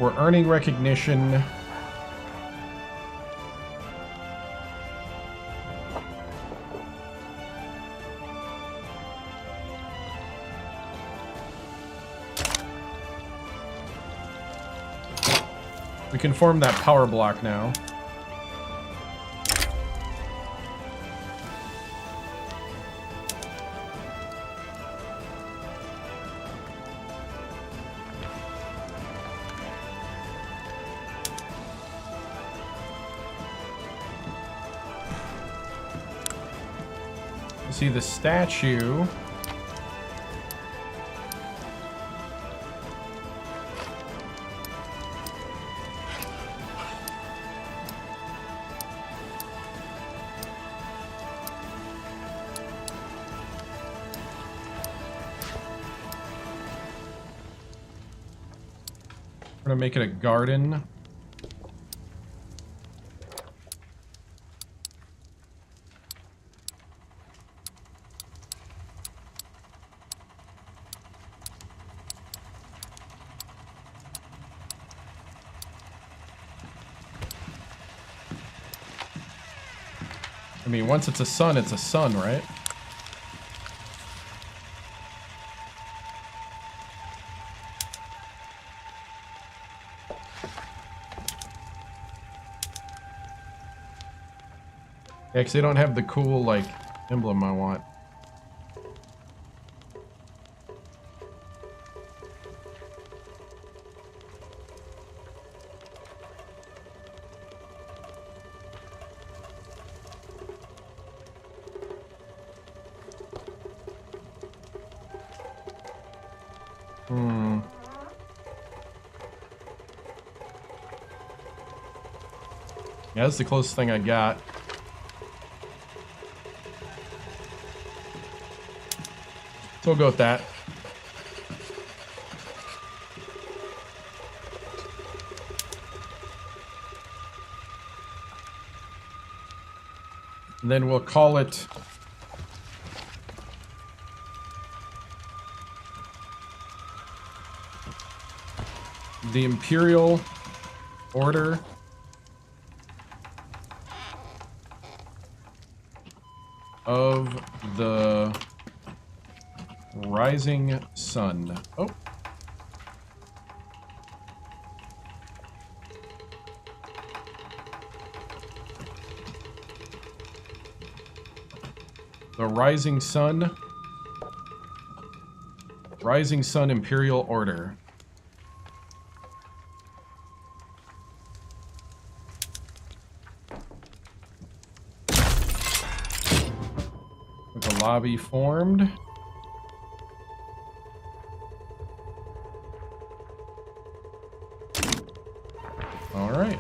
S1: We're earning recognition. We can form that power block now. See the statue. We're gonna make it a garden. I mean, once it's a sun, right? Yeah, 'cause they don't have the cool, like, emblem I want. Yeah, that's the closest thing I got. So we'll go with that. And then we'll call it the Imperial Order of the Rising Sun. Oh. The Rising Sun. Rising Sun Imperial Order. With a lobby formed. All right.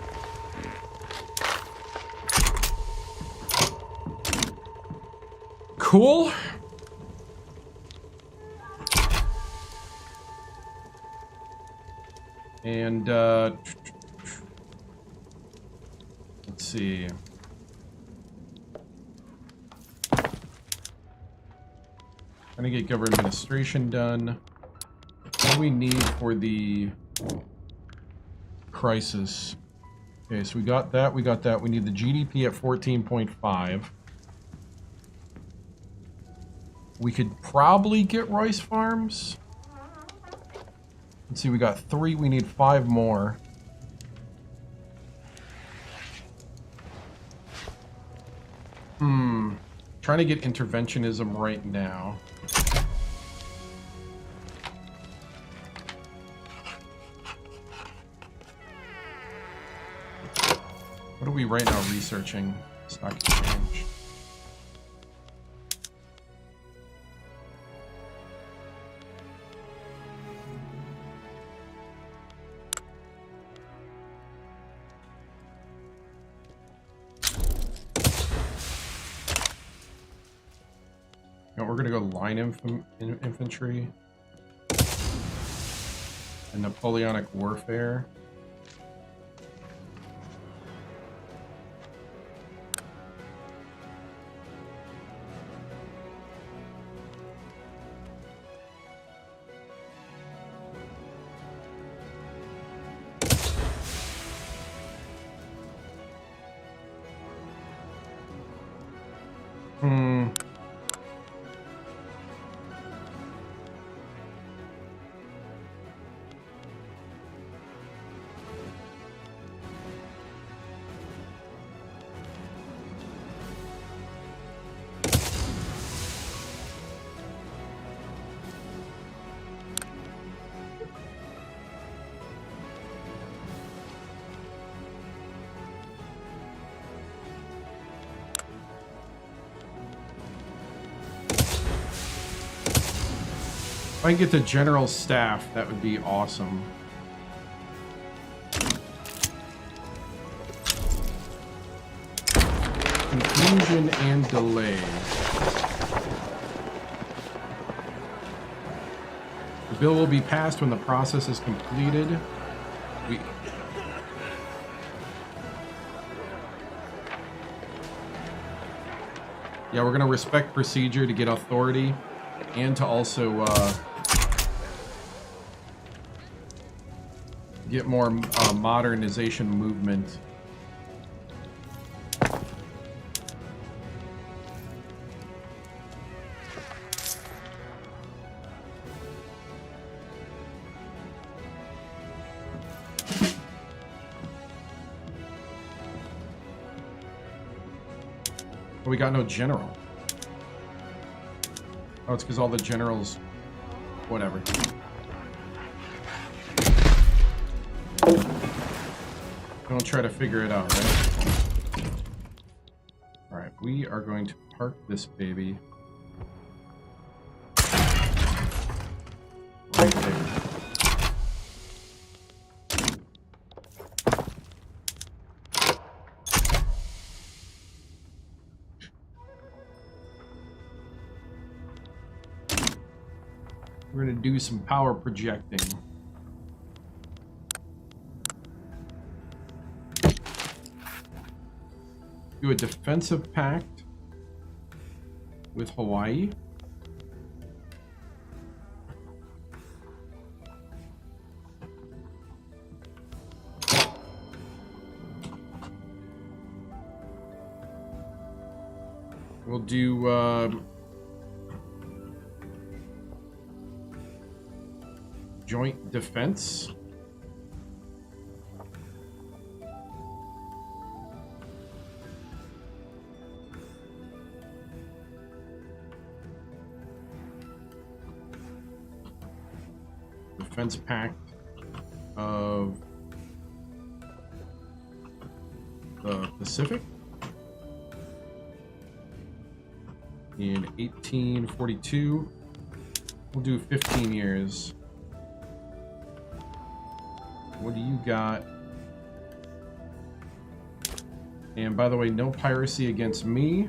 S1: Cool. And let's see. Trying to get government administration done. What do we need for the crisis? Okay, so we got that, we got that. We need the GDP at 14.5. We could probably get rice farms. Let's see, we got 3, we need 5 more. Trying to get interventionism right now. What are we right now researching? Stock exchange. No, we're gonna go line infantry and Napoleonic warfare. If I can get the general staff, that would be awesome. Confusion and delay. The bill will be passed when the process is completed. Yeah, we're gonna respect procedure to get authority and to also get more modernization movement. But we got no general. Oh, it's because all the generals... Whatever. Don't try to figure it out, right? Alright, we are going to park this baby right there. We're going to do some power projecting. Do a defensive pact with Hawaii. We'll do joint defense. Defense Pact of the Pacific in 1842. We'll do 15 years. What do you got? And by the way, no piracy against me.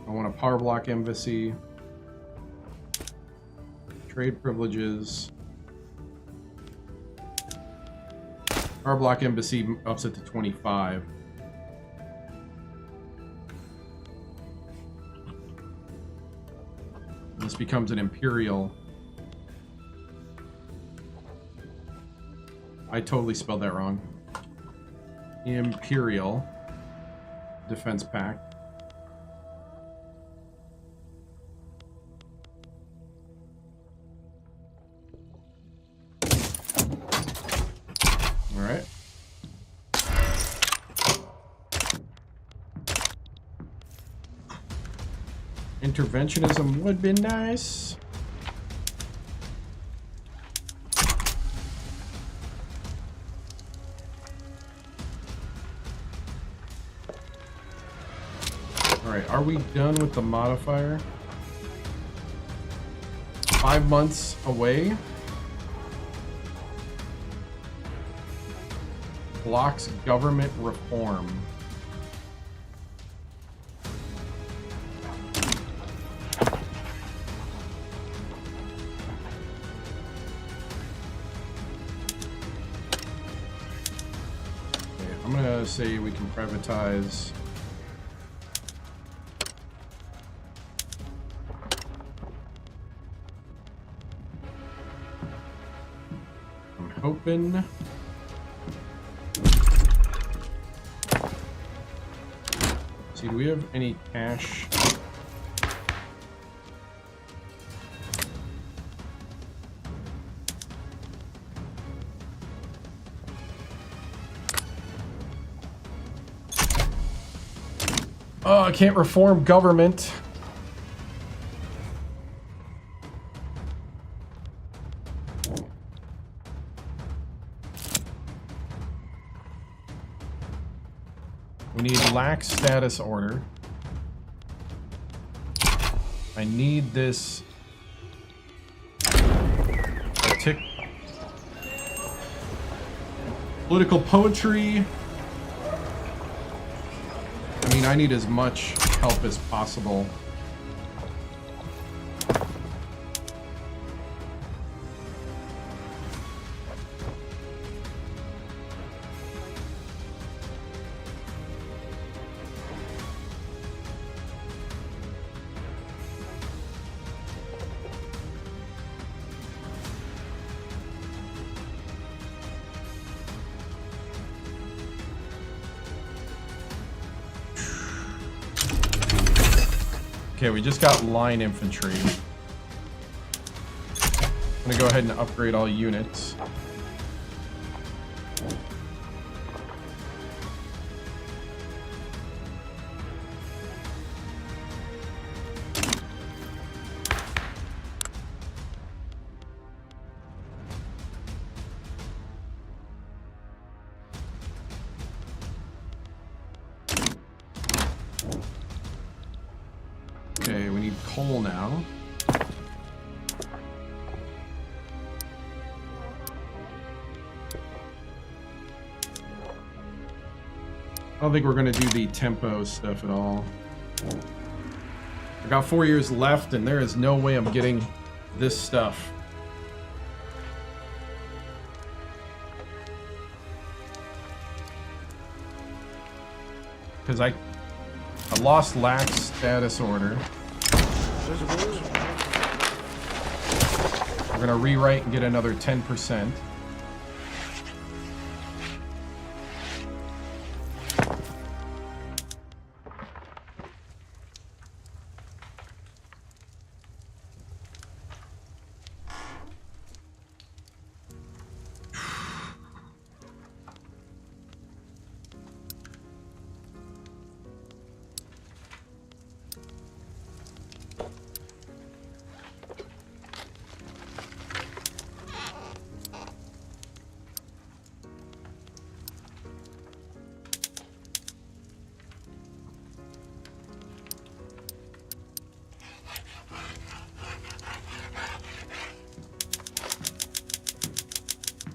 S1: I want a power block embassy. Trade privileges. Power block embassy ups it to 25. This becomes an imperial. I totally spelled that wrong. Imperial Defense Pact. All right. Interventionism would be nice. Alright, are we done with the modifier? 5 months away. Blocks government reform. Okay, I'm gonna say we can privatize. Open. See, do we have any cash? Oh, I can't reform government. We need lax status order. I need this political poetry. I mean, I need as much help as possible. Okay, we just got line infantry. I'm gonna go ahead and upgrade all units. Okay, we need coal now. I don't think we're gonna do the tempo stuff at all. I got 4 years left and there is no way I'm getting this stuff. Because I lost lax status order. We're gonna rewrite and get another 10%.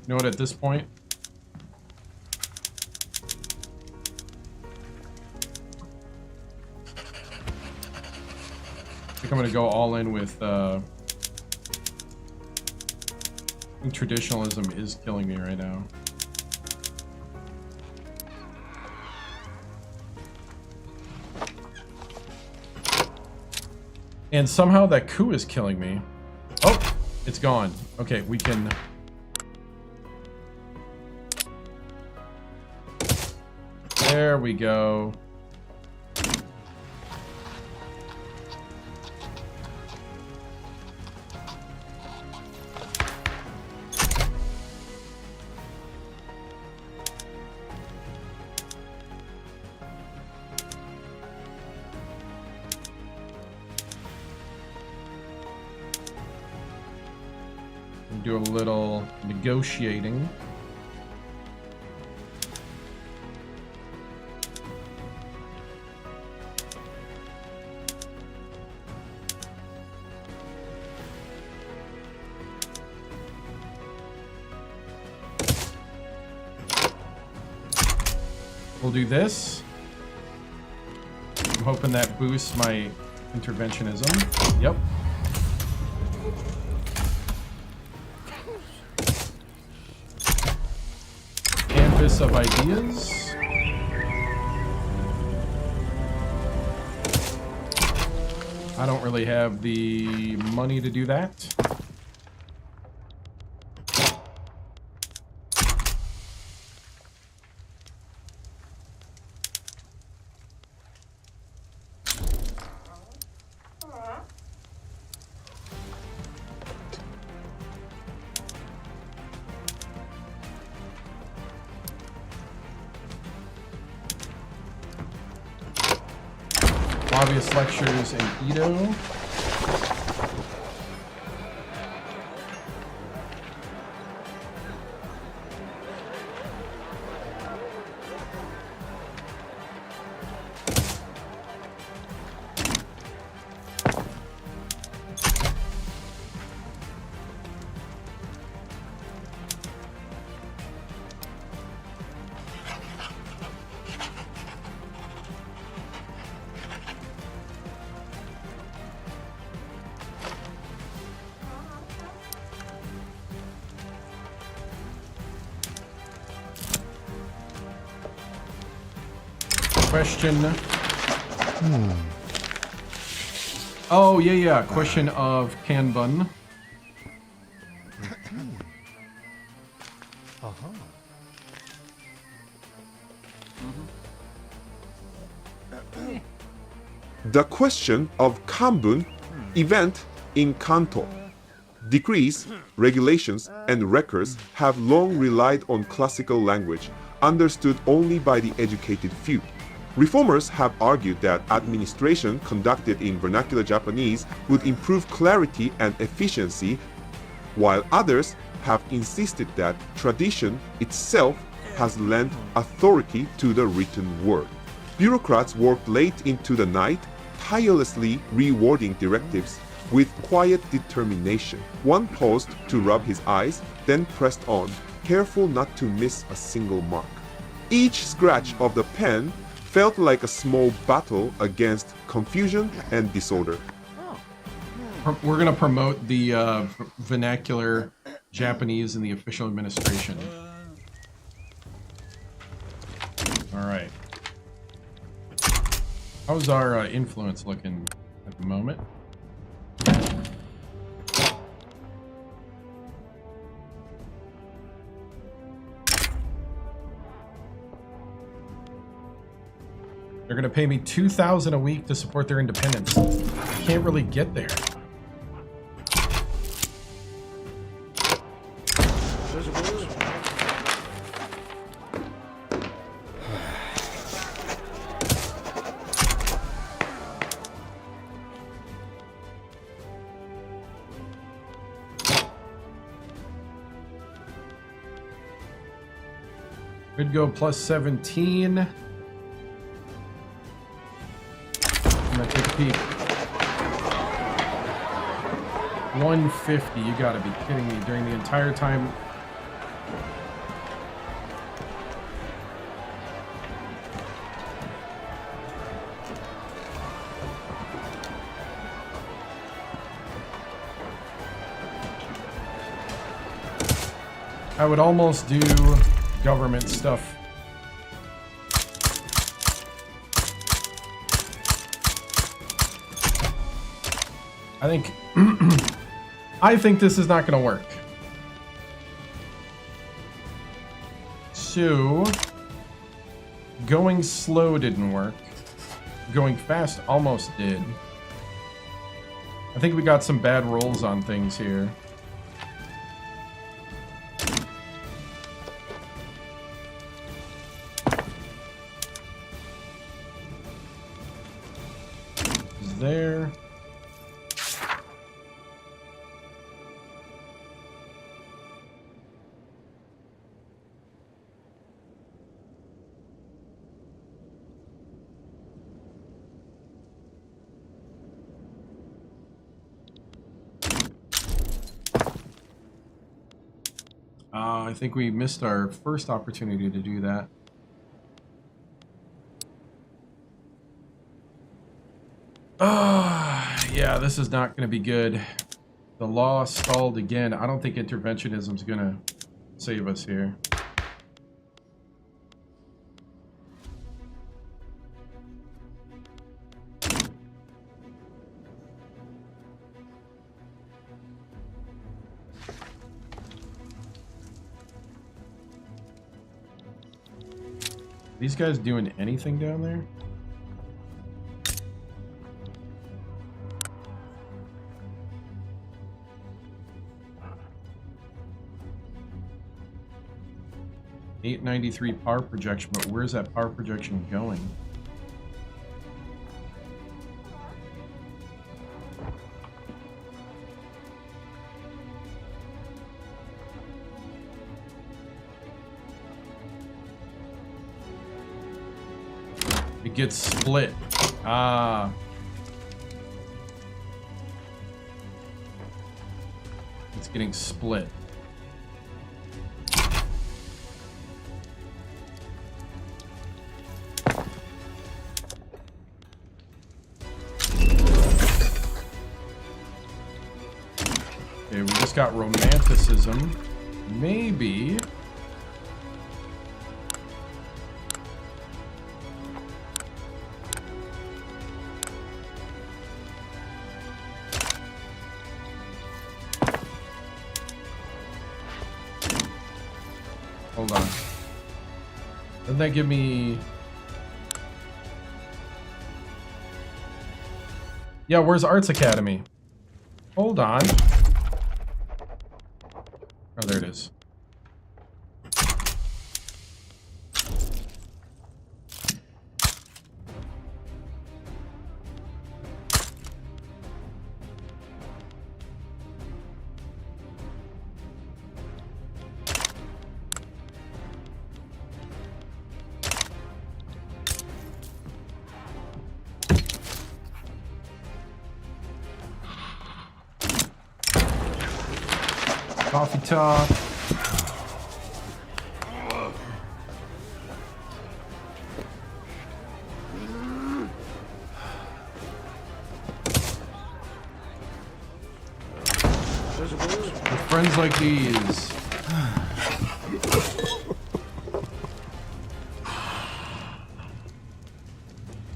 S1: You know what, at this point, I think I'm going to go all in with, I think traditionalism is killing me right now. And somehow that coup is killing me. Oh, it's gone. Okay, we can... There we go. Do a little negotiating. We'll do this. I'm hoping that boosts my interventionism. Yep. Canvas of ideas. I don't really have the money to do that. Obvious lectures in Edo. Question. Oh, yeah. Question of Kanban.
S3: The question of Kanbun, event in Kanto. Decrees, regulations, and records have long relied on classical language, understood only by the educated few. Reformers have argued that administration conducted in vernacular Japanese would improve clarity and efficiency, while others have insisted that tradition itself has lent authority to the written word. Bureaucrats worked late into the night, tirelessly rewording directives with quiet determination. One paused to rub his eyes, then pressed on, careful not to miss a single mark. Each scratch of the pen felt like a small battle against confusion and disorder.
S1: We're going to promote the vernacular Japanese in the official administration. All right. How's our influence looking at the moment? They're gonna pay me $2,000 a week to support their independence. I can't really get there. Could go plus 17. I'm gonna take a peek. 150, you gotta be kidding me. During the entire time I would almost do government stuff. I think this is not going to work. So, going slow didn't work. Going fast almost did. I think we got some bad rolls on things here. There. I think we missed our first opportunity to do that. Yeah, this is not going to be good. The law stalled again. I don't think interventionism is going to save us here. These guys doing anything down there? .893 power projection, but where's that power projection going? It gets split. Ah. It's getting split. Okay, we just got romanticism. Maybe. Hold on. Doesn't that give me... Yeah, where's Arts Academy? Hold on. Oh, there it is. Coffee talk. With friends like these.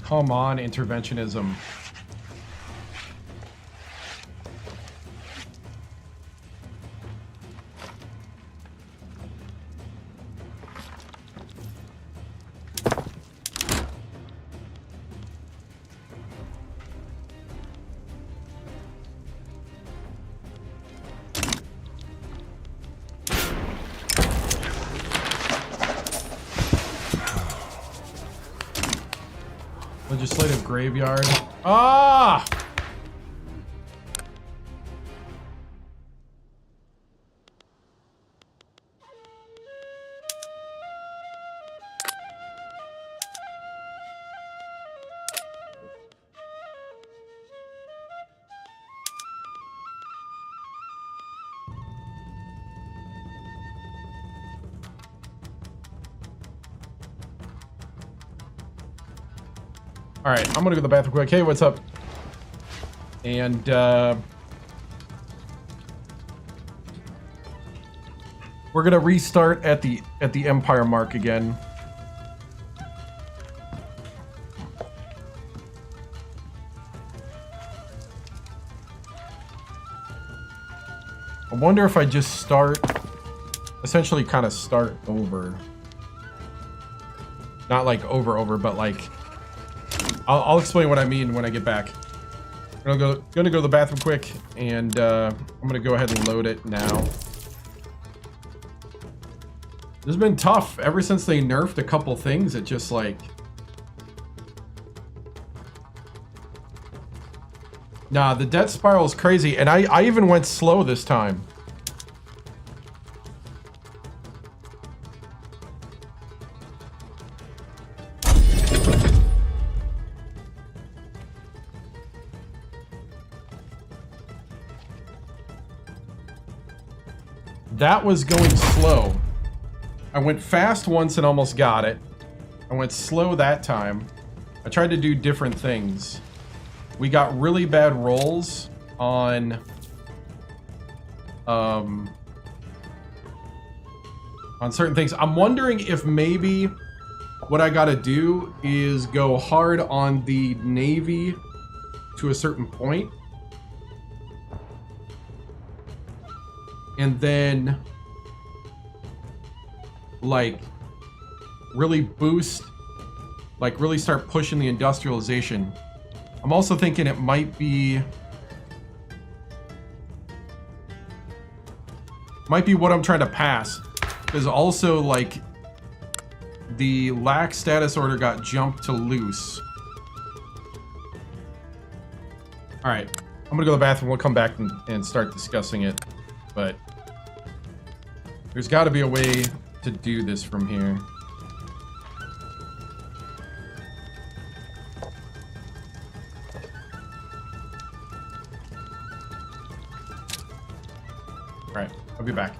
S1: Come on, interventionism. Legislative graveyard. Ah! All right, I'm gonna go to the bathroom quick. Hey, what's up? And we're gonna restart at the Empire mark again. I wonder if I just start, essentially kind of start over. Not like over, but like, I'll explain what I mean when I get back. I'm gonna go to the bathroom quick, and I'm gonna go ahead and load it now. This has been tough ever since they nerfed a couple things. It just like, nah, the death spiral is crazy, and I even went slow this time. That was going slow. I went fast once and almost got it. I went slow that time. I tried to do different things. We got really bad rolls on certain things. I'm wondering if maybe what I gotta do is go hard on the Navy to a certain point. And then, like, really boost, like, really start pushing the industrialization. I'm also thinking it might be what I'm trying to pass. Because also, like, the lax status order got jumped to loose. Alright, I'm gonna go to the bathroom. We'll come back and start discussing it. But there's got to be a way to do this from here. All right, I'll be back.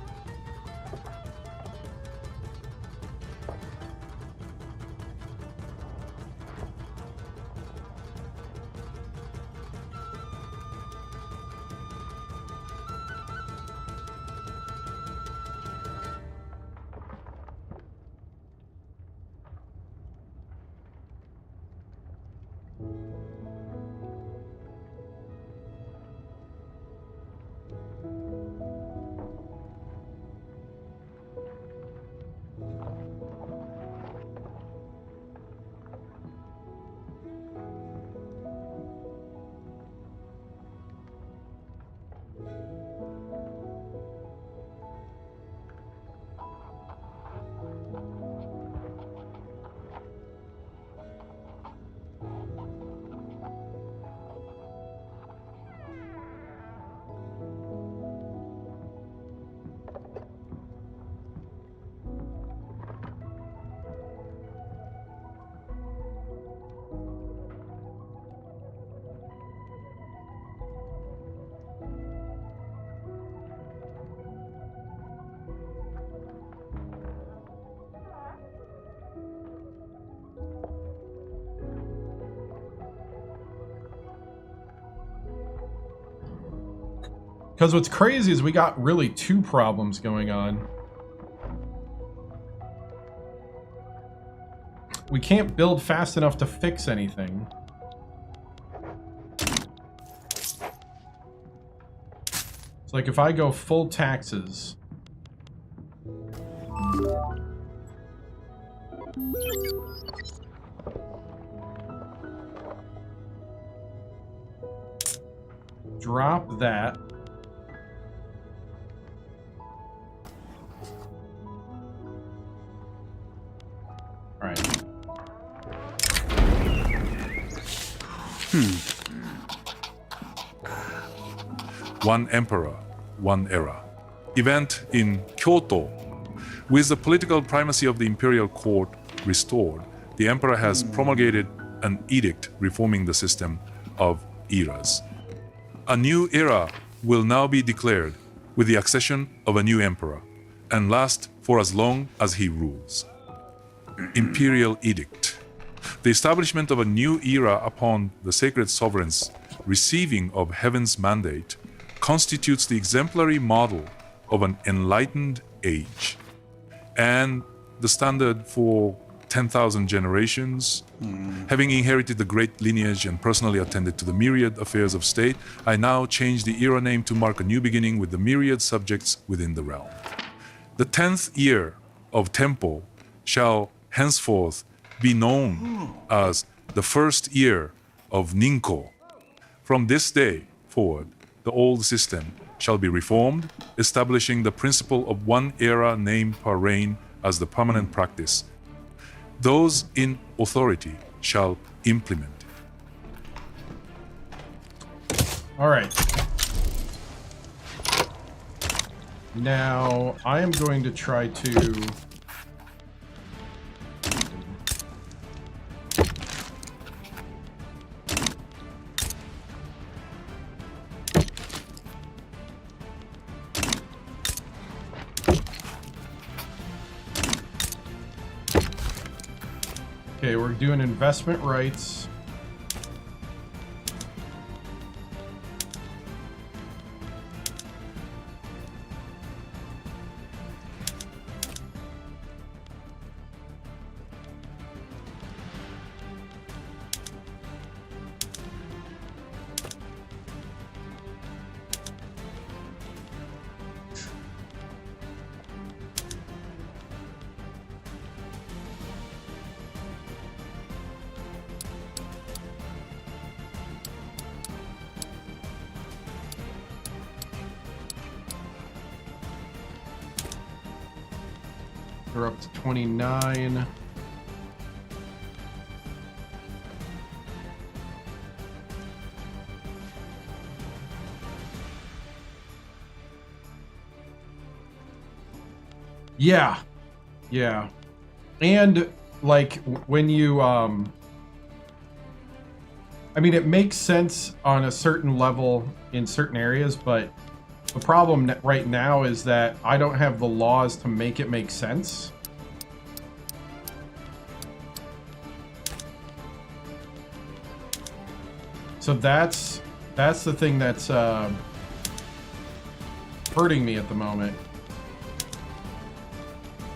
S1: Because what's crazy is we got really two problems going on. We can't build fast enough to fix anything. It's like if I go full taxes. Drop that.
S2: One emperor, one era. Event in Kyoto. With the political primacy of the imperial court restored, the emperor has promulgated an edict reforming the system of eras. A new era will now be declared with the accession of a new emperor and last for as long as he rules. Imperial edict. The establishment of a new era upon the sacred sovereign's receiving of heaven's mandate constitutes the exemplary model of an enlightened age and the standard for 10,000 generations. Having inherited the great lineage and personally attended to the myriad affairs of state, I now change the era name to mark a new beginning with the myriad subjects within the realm. The 10th year of Tempo shall henceforth be known as the first year of Ninko. From this day forward, the old system shall be reformed, establishing the principle of one era name per reign as the permanent practice. Those in authority shall implement it.
S1: All right. Now, I am going to try to... Okay, we're doing investment rights. We're up to 29. Yeah. Yeah. And like when you I mean, it makes sense on a certain level in certain areas, but the problem right now is that I don't have the laws to make it make sense. So that's the thing that's hurting me at the moment.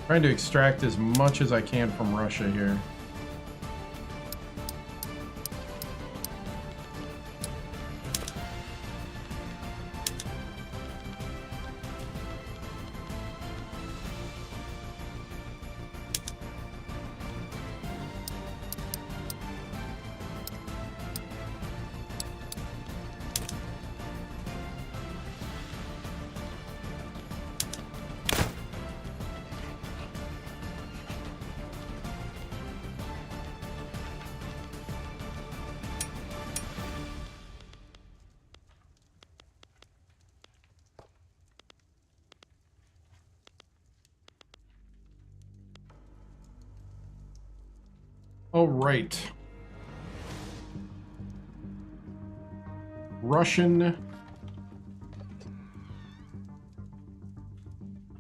S1: Trying to extract as much as I can from Russia here. All right. Russian,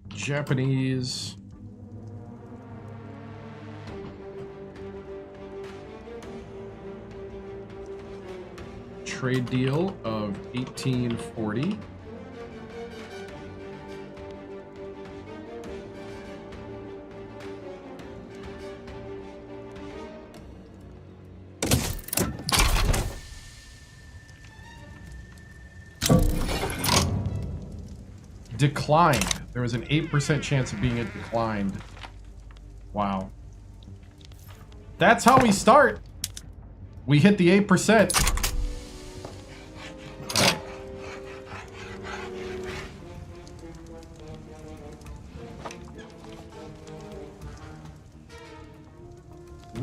S1: Japanese, trade deal of 1840. Declined. There was an 8% chance of being declined. Wow. That's how we start. We hit the 8%. Right.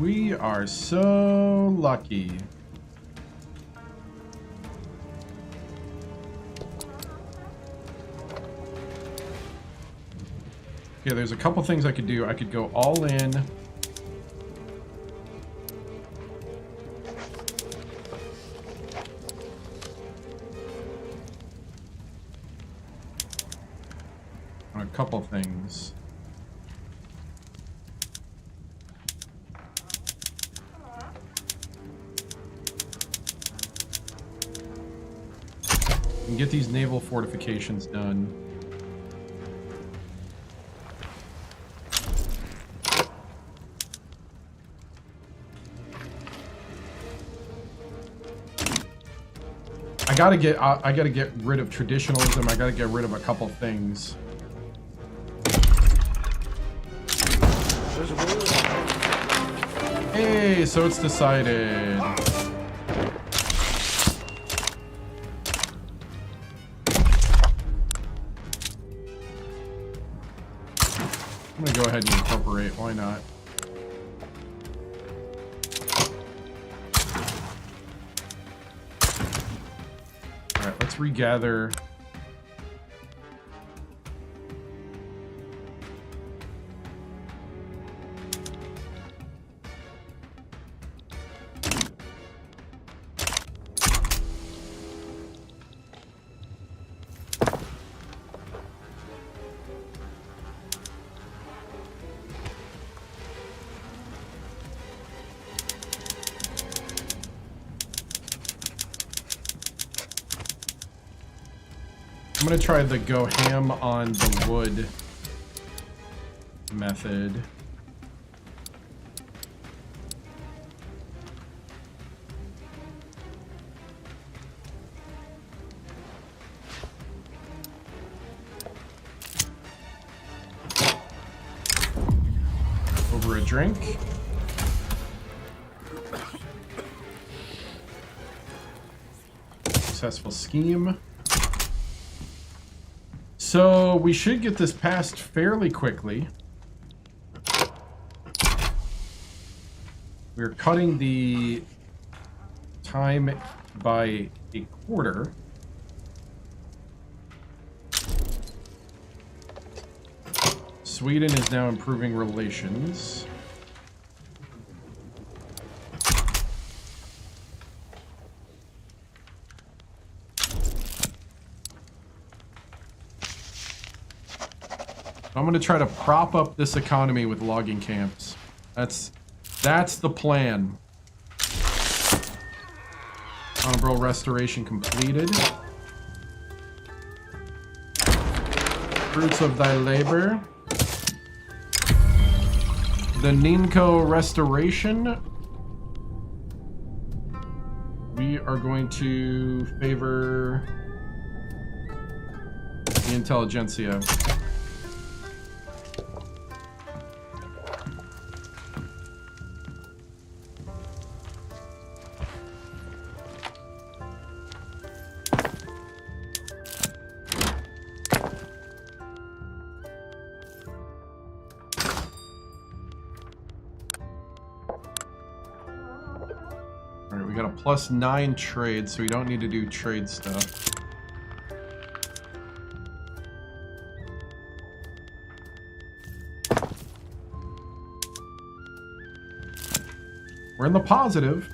S1: We are so lucky. Okay, there's a couple things I could do. I could go all in. On a couple things. get these naval fortifications done. I gotta get rid of traditionalism. I gotta get rid of a couple things. Hey, so it's decided. I'm gonna go ahead and incorporate. Why not? Alright, let's regather. I'm gonna try the go ham on the wood method. Over a drink. Successful scheme. So we should get this passed fairly quickly. We're cutting the time by a quarter. Sweden is now improving relations. I'm going to try to prop up this economy with logging camps. That's the plan. Honorable restoration completed. Fruits of thy labor. The Ninko restoration. We are going to favor the intelligentsia. Alright, we got a +9 trade, so we don't need to do trade stuff. We're in the positive.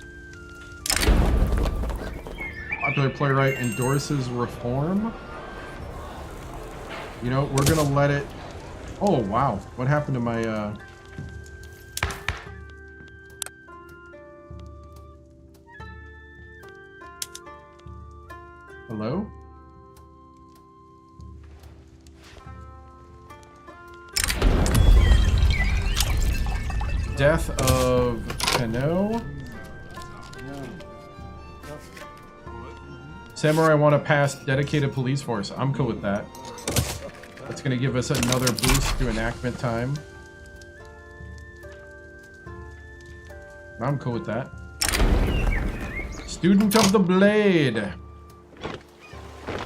S1: Popular playwright endorses reform. You know, we're gonna let it... Oh, wow. What happened to my, Hello? Death of Kano. Samurai want to pass dedicated police force. I'm cool with that. That's going to give us another boost to enactment time. I'm cool with that. Student of the Blade.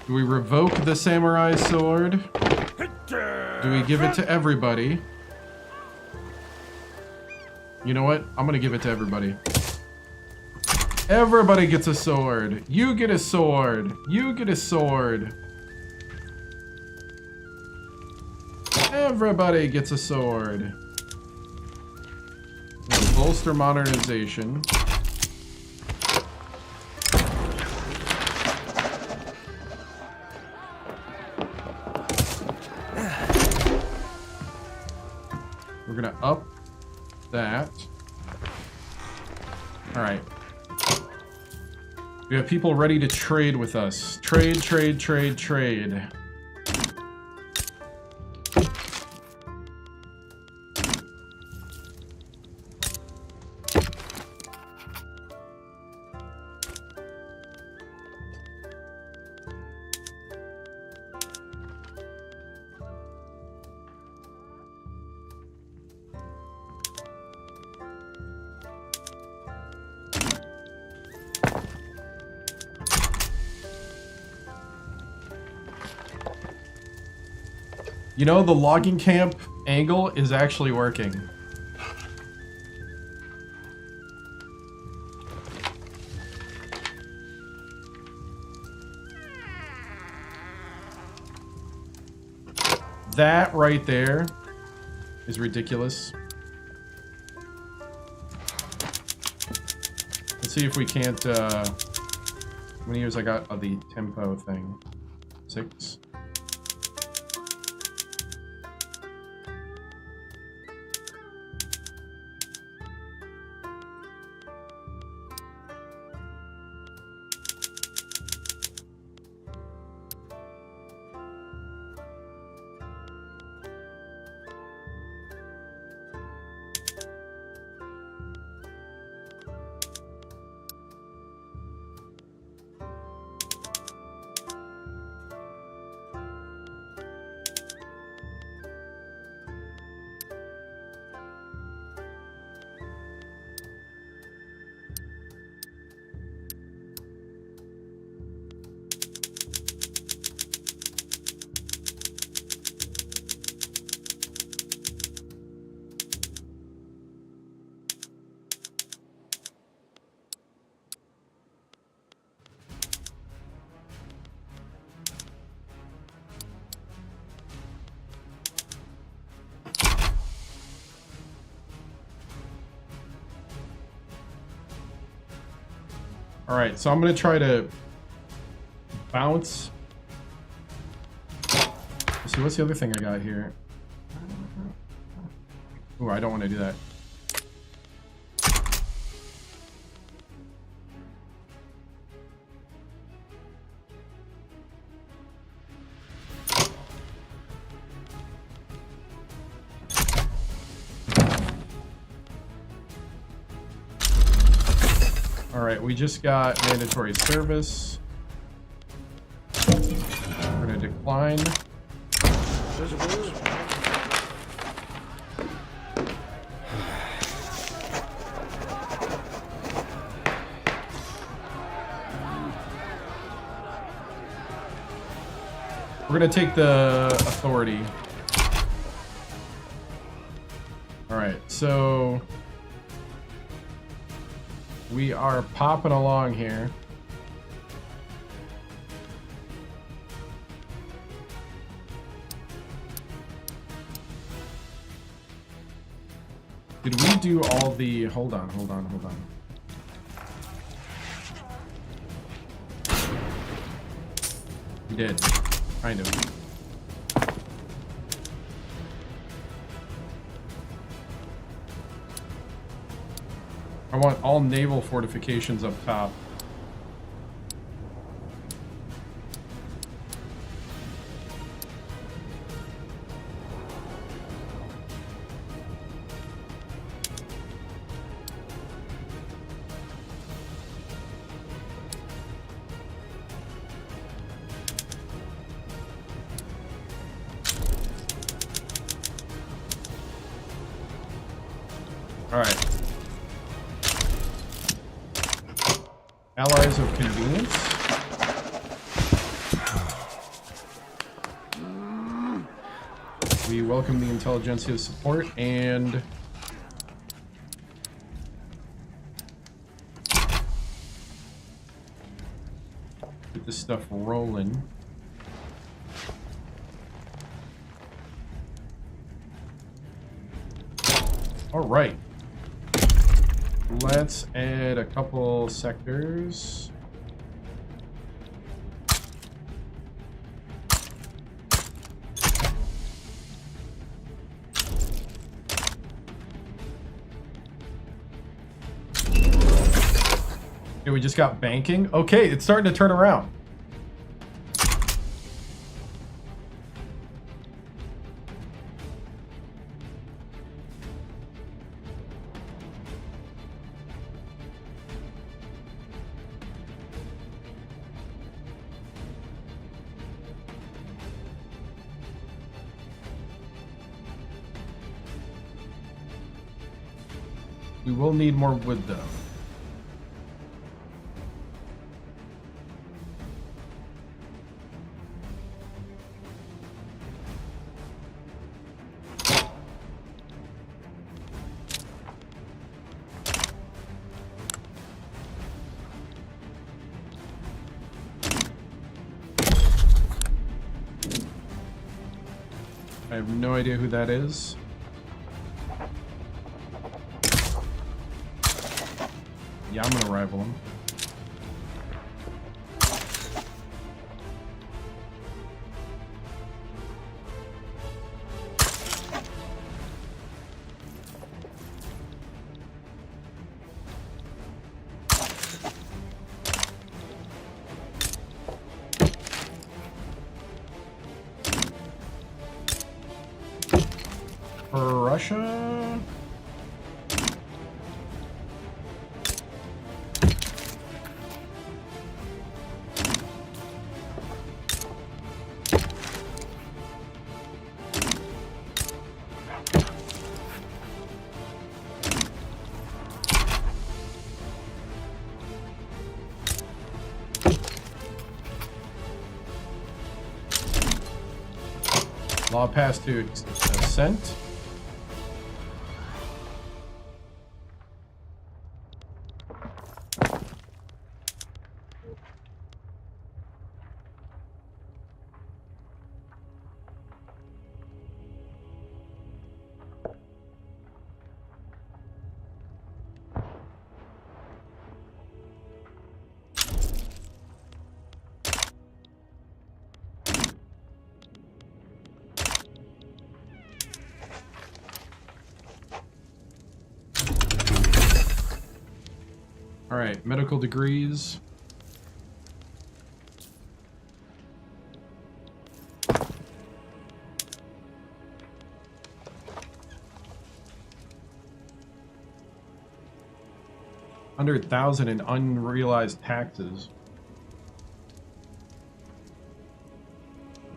S1: Do we revoke the samurai sword? Do we give it to everybody? You know what? I'm gonna give it to everybody. Everybody gets a sword. You get a sword. You get a sword. Everybody gets a sword. We'll bolster modernization. We're gonna up that. All right. We have people ready to trade with us. Trade, trade, trade, trade. You know, the logging camp angle is actually working. That right there is ridiculous. Let's see if we can't, how many years I got of the tempo thing? 6. All right, so I'm gonna try to bounce. Let's see, what's the other thing I got here? Ooh, I don't want to do that. Alright, we just got mandatory service. We're gonna decline. We're gonna take the authority. Alright, so we are popping along here. Did we do all the... Hold on. We did. Kind of. I want all naval fortifications up top. All right. Allies of convenience. We welcome the intelligentsia support and get this stuff rolling. All right. Let's add a couple sectors. Okay, we just got banking. Okay, it's starting to turn around. We will need more wood, though. I have no idea who that is. Yeah, I'm gonna rival him. For Russia? Law passed to assent. All right, medical degrees. $100,000 in unrealized taxes.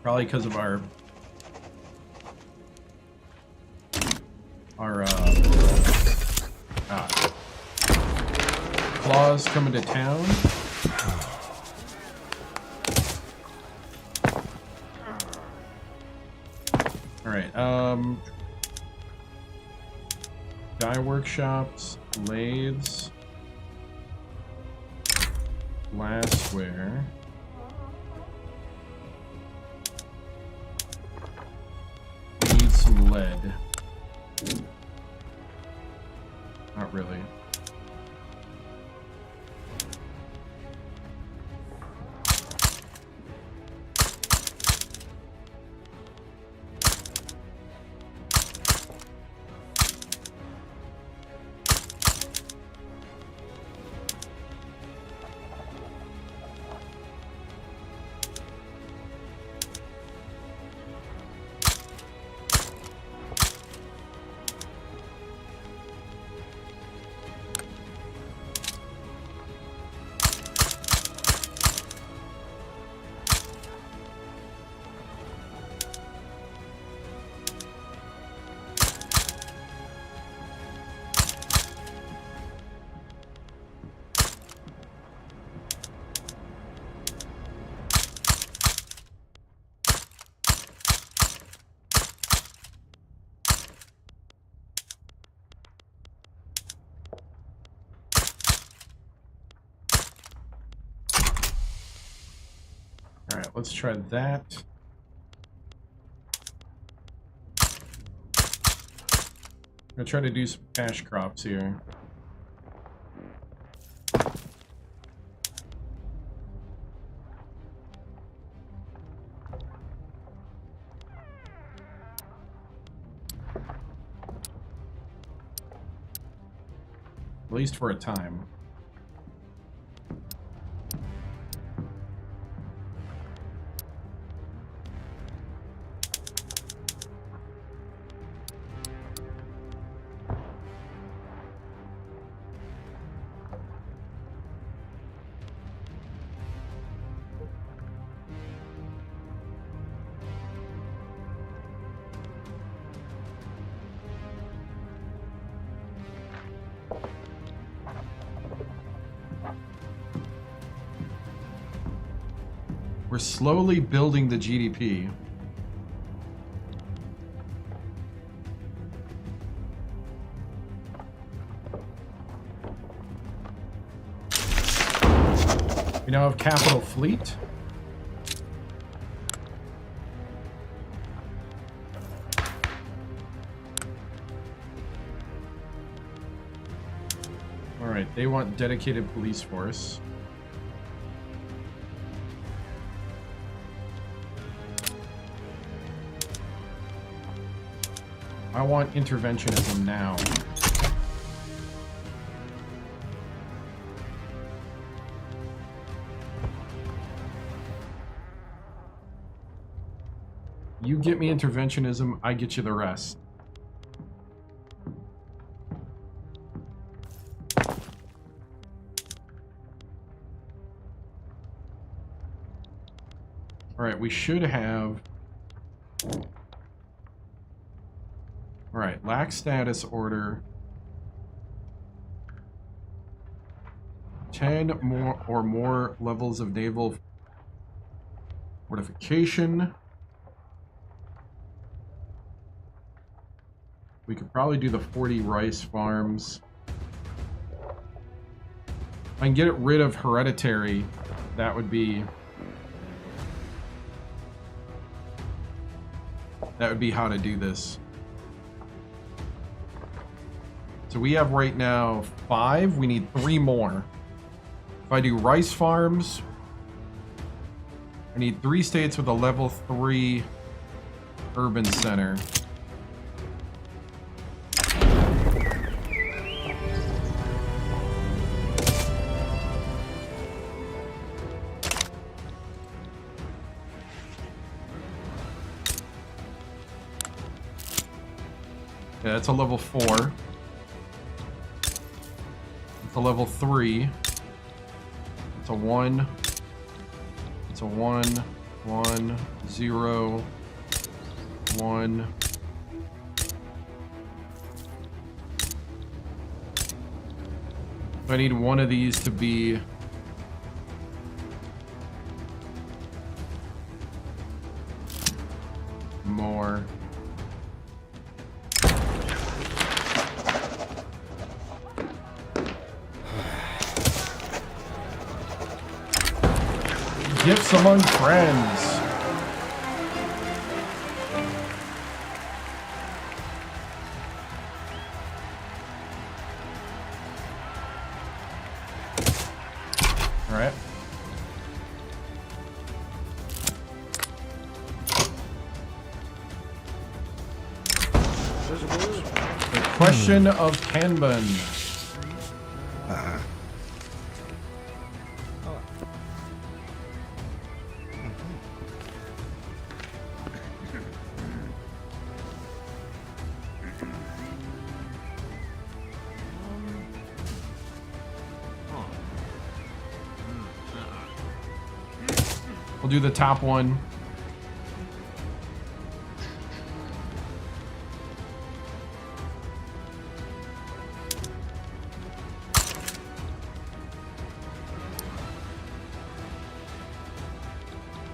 S1: Probably because of our claws coming to town. All right, dye workshops, lathes, glassware. Need some lead. Not really. All right, let's try that. I'm gonna try to do some cash crops here. At least for a time. We're slowly building the GDP. We now have capital fleet. All right, they want dedicated police force. I want interventionism now. You get me interventionism, I get you the rest. All right, we should have... All right, lax status order. 10 more or more levels of naval fortification. We could probably do the 40 rice farms. If I can get rid of hereditary, that would be... That would be how to do this. So we have right now 5. We need 3 more. If I do rice farms, I need 3 states with a level 3 urban center. Yeah, that's a level 4. It's a level 3. It's a 1. It's a 1, 1, 0, 1. I need one of these to be more. Gifts among friends. All right. The question of Kanban. We'll do the top one.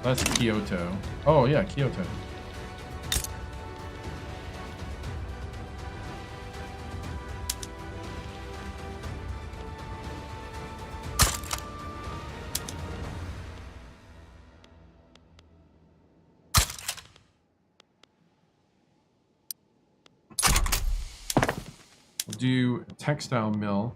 S1: That's Kyoto. Oh yeah, Kyoto. Do textile mill.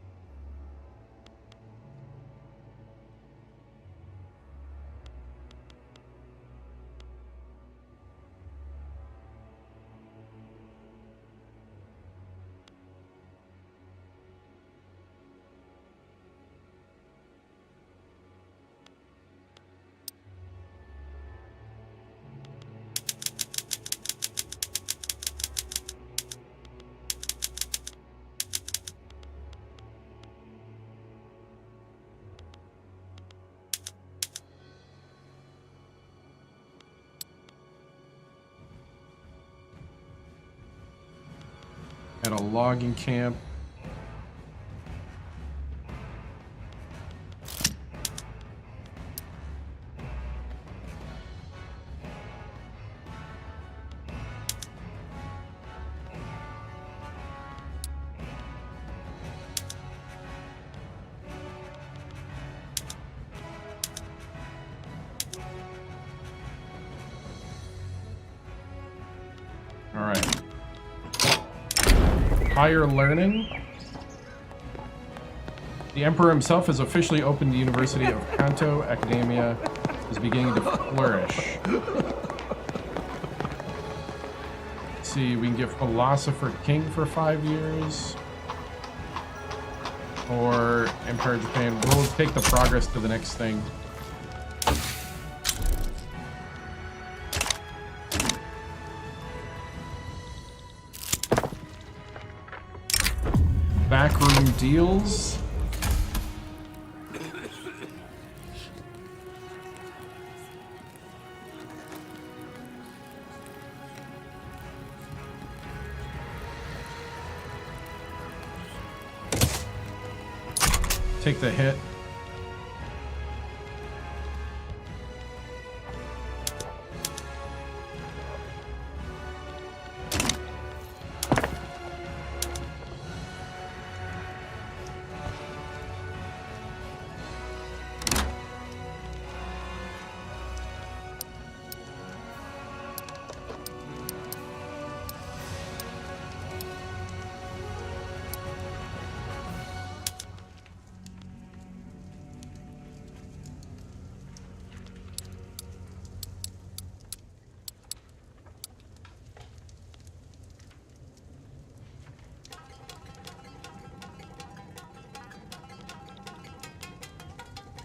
S1: At a logging camp. Higher learning. The Emperor himself has officially opened the University of Kanto. Academia is beginning to flourish. Let's see, we can get Philosopher King for 5 years. Or Empire Japan. We'll take the progress to the next thing. Backroom deals. Take the hit.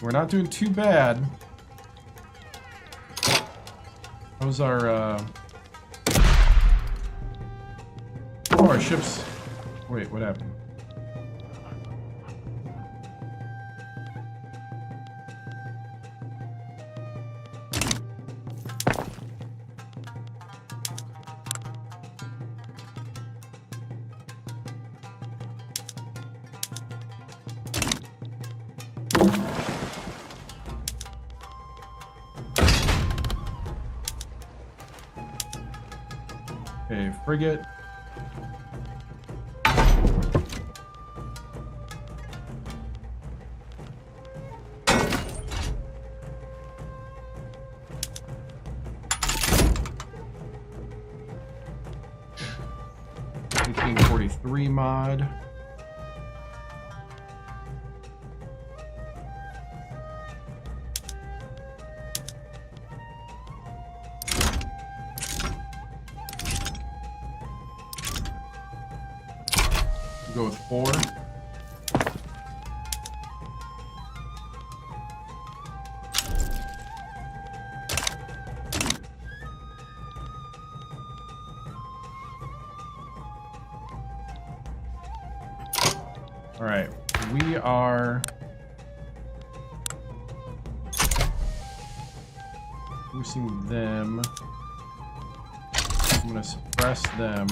S1: We're not doing too bad. How's our, Oh, our ships... Wait, what happened? Okay, frigate. .1843 mod. Go with 4. All right, we are boosting them. I'm gonna suppress them.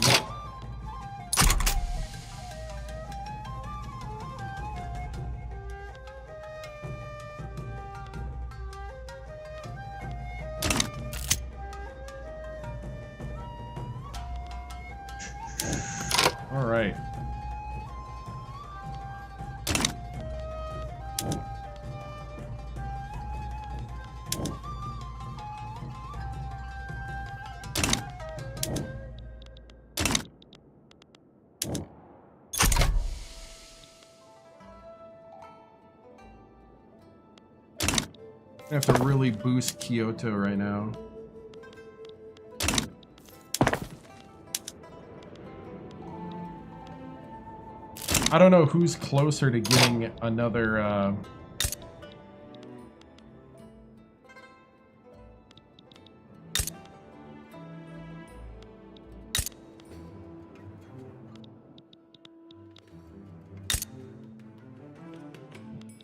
S1: All right. I have to really boost Kyoto right now. I don't know who's closer to getting another,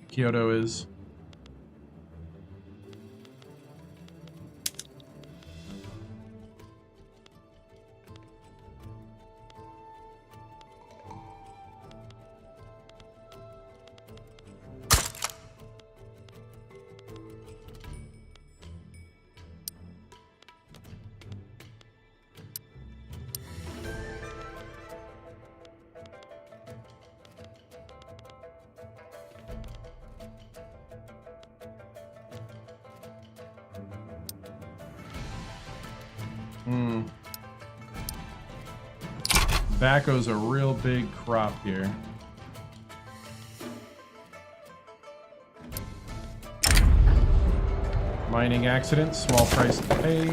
S1: Kyoto is. Tobacco's a real big crop here. Mining accidents, small price to pay.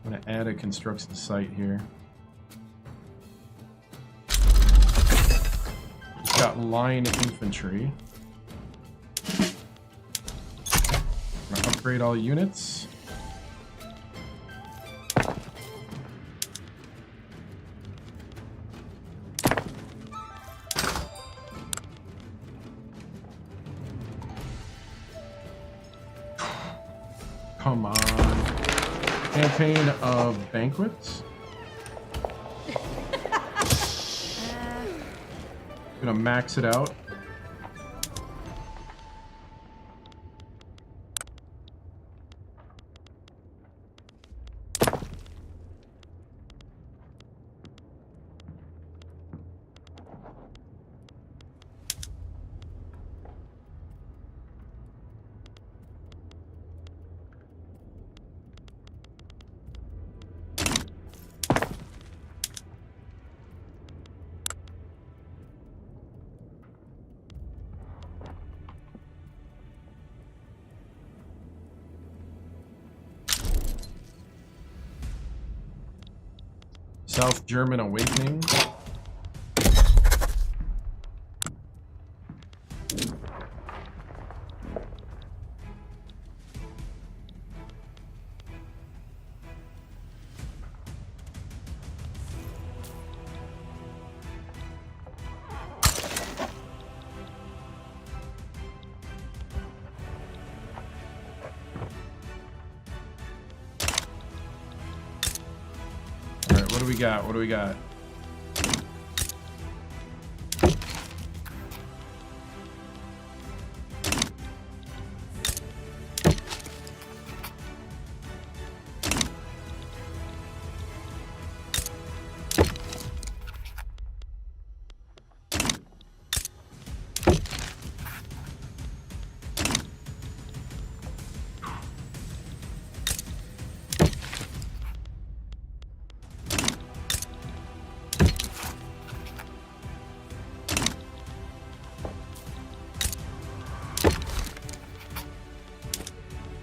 S1: I'm gonna add a construction site here. We've got line infantry. I'm gonna upgrade all units. Come on. Campaign of banquets. Gonna max it out. South German Awakening. What do we got? What do we got?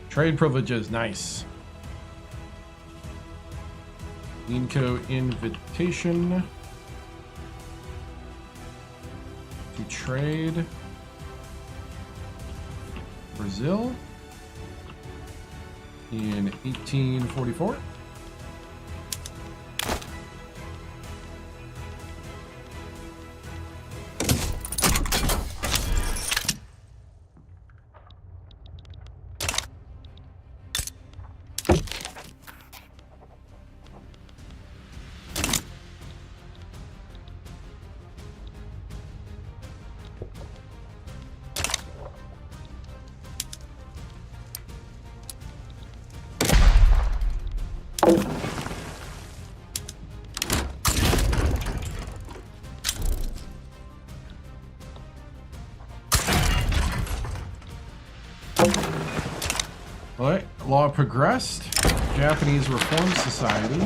S1: Trade privileges, nice. Inco invitation to trade. Brazil in 1844. Alright, law progressed. Japanese Reform Society.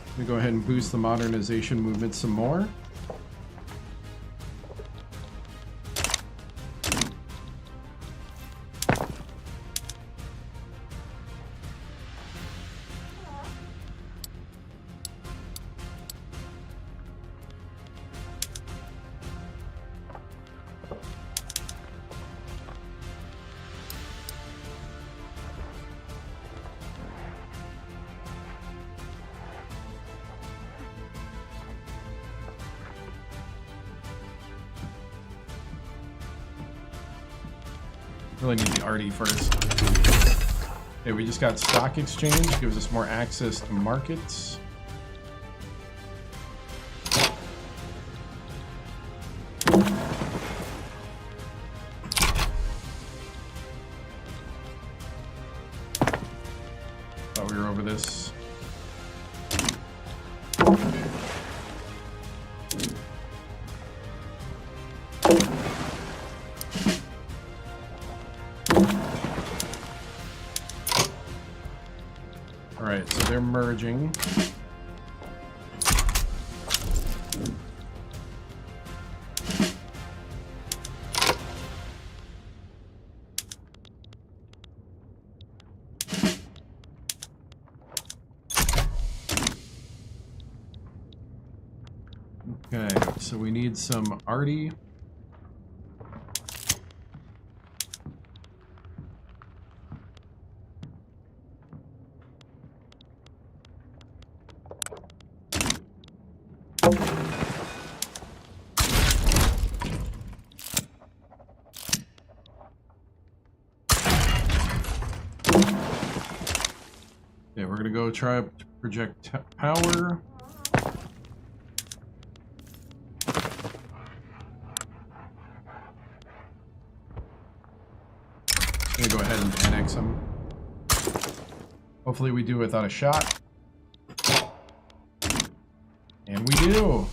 S1: Let me go ahead and boost the modernization movement some more. Really need the RD first. Okay, we just got stock exchange, gives us more access to markets. Thought we were over this. they're merging. Okay, so we need some arty. Okay, we're gonna go try to project power. I'm gonna go ahead and annex them. Hopefully we do without a shot. And we do!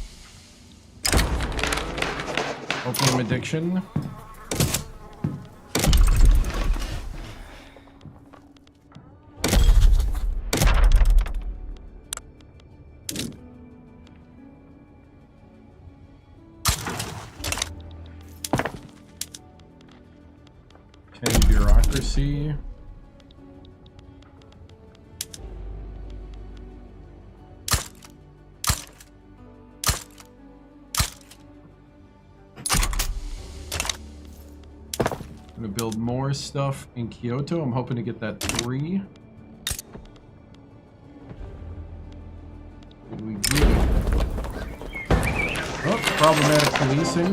S1: Opium addiction. Bureaucracy. I'm gonna build more stuff in Kyoto. I'm hoping to get that 3. Did we get it? Oh, problematic policing.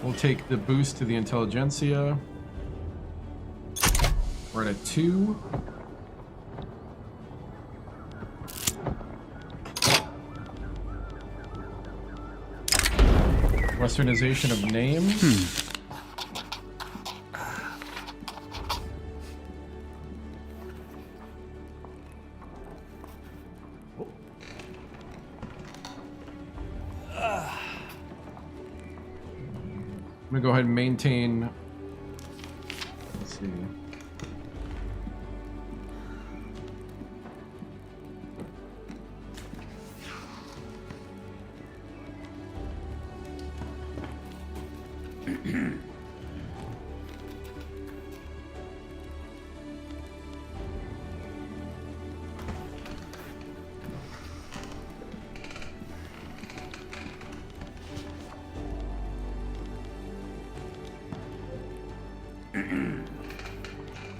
S1: We'll take the boost to the intelligentsia. We're at a 2. Westernization of names. I'm gonna go ahead and maintain. Let's see.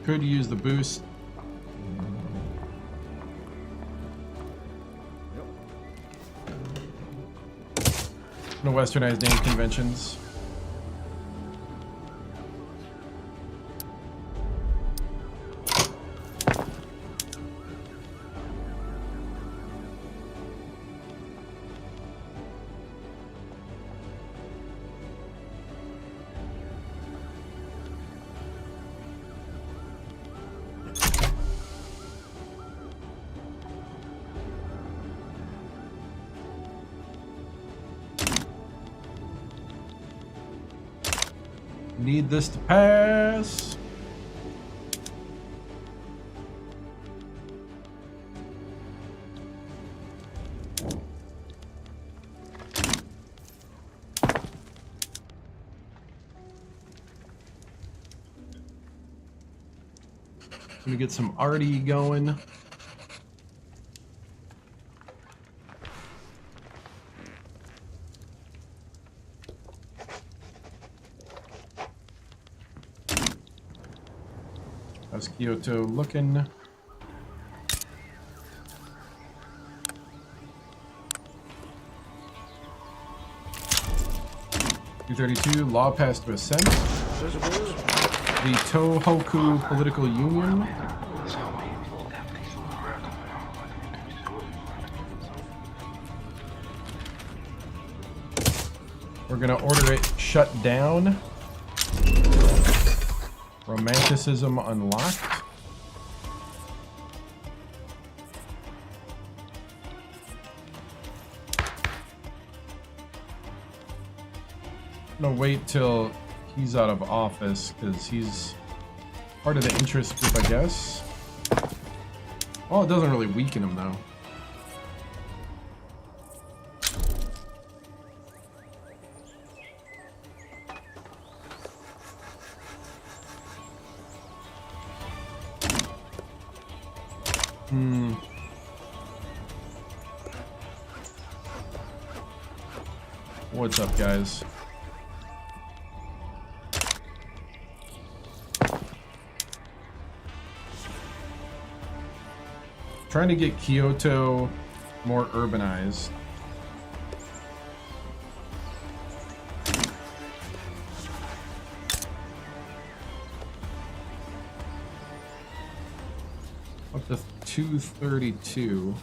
S1: Could use the boost. No westernized name conventions. Need this to pass. Gonna get some arty going. How's Kyoto looking? $232, law passed to assent. The Tohoku Political Union. We're gonna order it shut down. Romanticism unlocked. I'm gonna wait till he's out of office because he's part of the interest group, I guess. Oh, it doesn't really weaken him though. What's up, guys? Trying to get Kyoto more urbanized. Up to 232.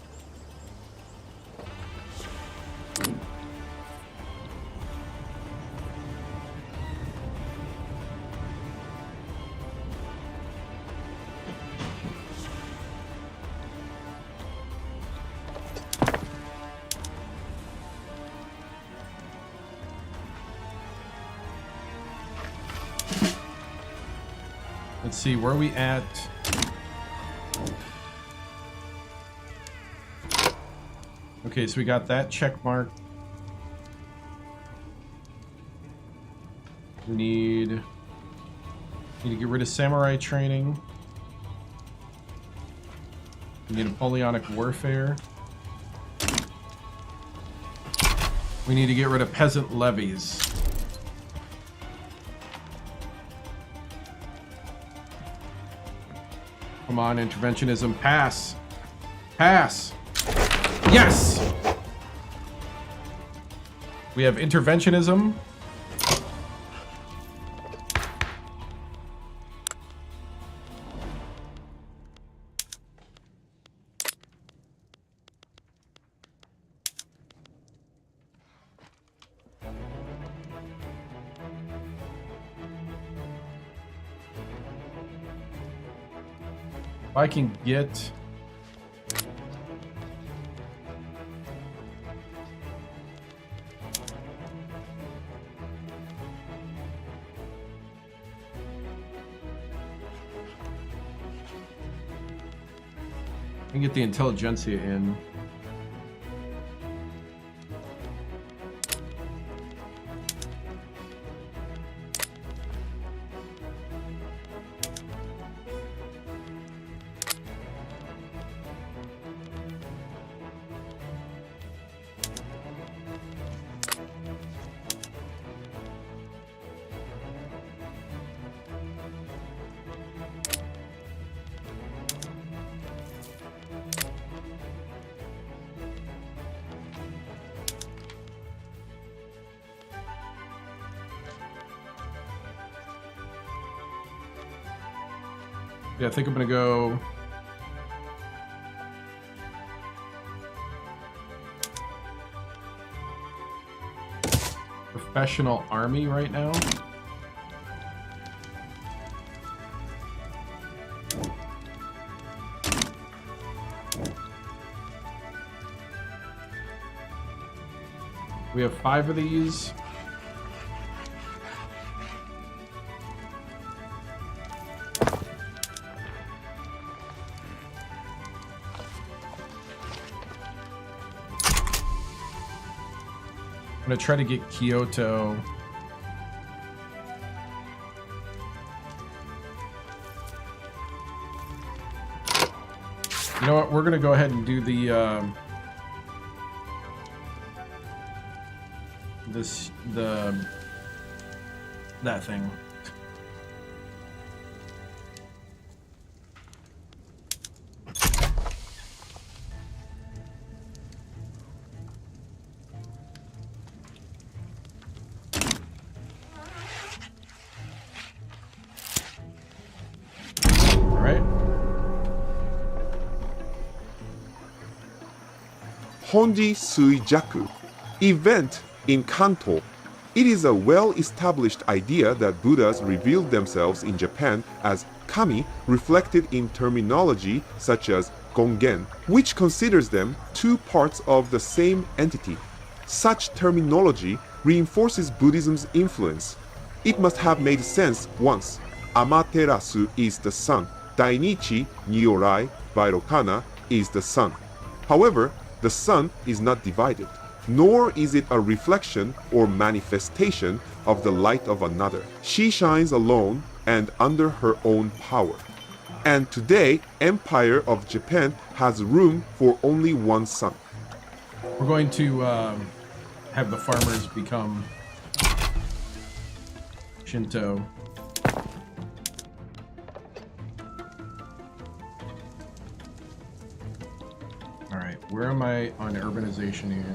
S1: Let's see, where are we at? Okay, so we got that check mark. We need to get rid of samurai training. We need Napoleonic warfare. We need to get rid of peasant levies. Come on, interventionism, pass. Pass. Yes! We have interventionism. If I can get... I can get the intelligentsia in. Yeah, I think I'm gonna go... professional army right now. We have 5 of these. I'm gonna try to get Kyoto. You know what? We're gonna go ahead and do the that thing.
S3: Honji Suijaku, event in Kanto. It is a well-established idea that Buddhas revealed themselves in Japan as kami, reflected in terminology such as gongen, which considers them two parts of the same entity. Such terminology reinforces Buddhism's influence. It must have made sense once. Amaterasu is the sun. Dainichi Nyorai Vairokana is the sun. However, the sun is not divided, nor is it a reflection or manifestation of the light of another. She shines alone and under her own power. And today, Empire of Japan has room for only one sun.
S1: We're going to have the farmers become Shinto. Alright, where am I on urbanization here?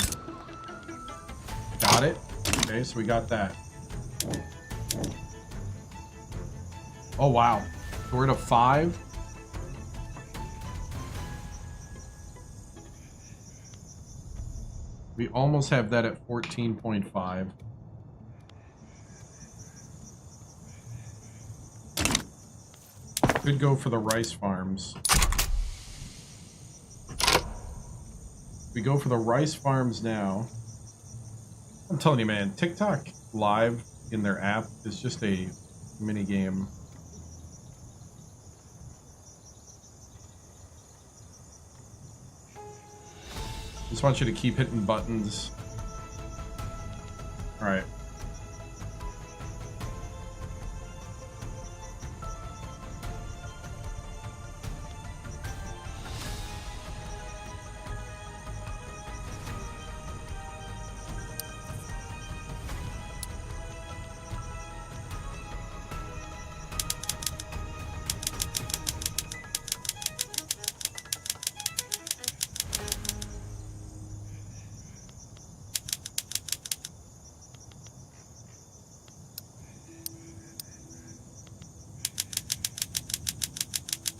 S1: Got it. Okay, so we got that. Oh wow. So we're at a 5. We almost have that at 14.5. Could go for the rice farms. We go for the rice farms now. I'm telling you, man, TikTok Live in their app is just a mini game. Just want you to keep hitting buttons. All right.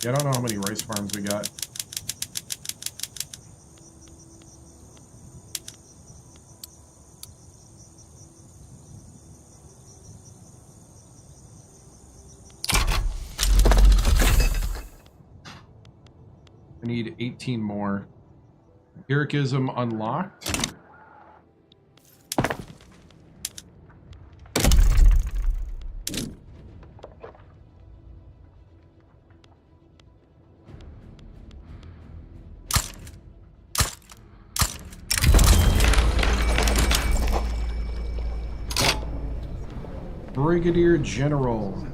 S1: Yeah, I don't know how many rice farms we got. I need 18 more. Empiricism unlocked. Brigadier General.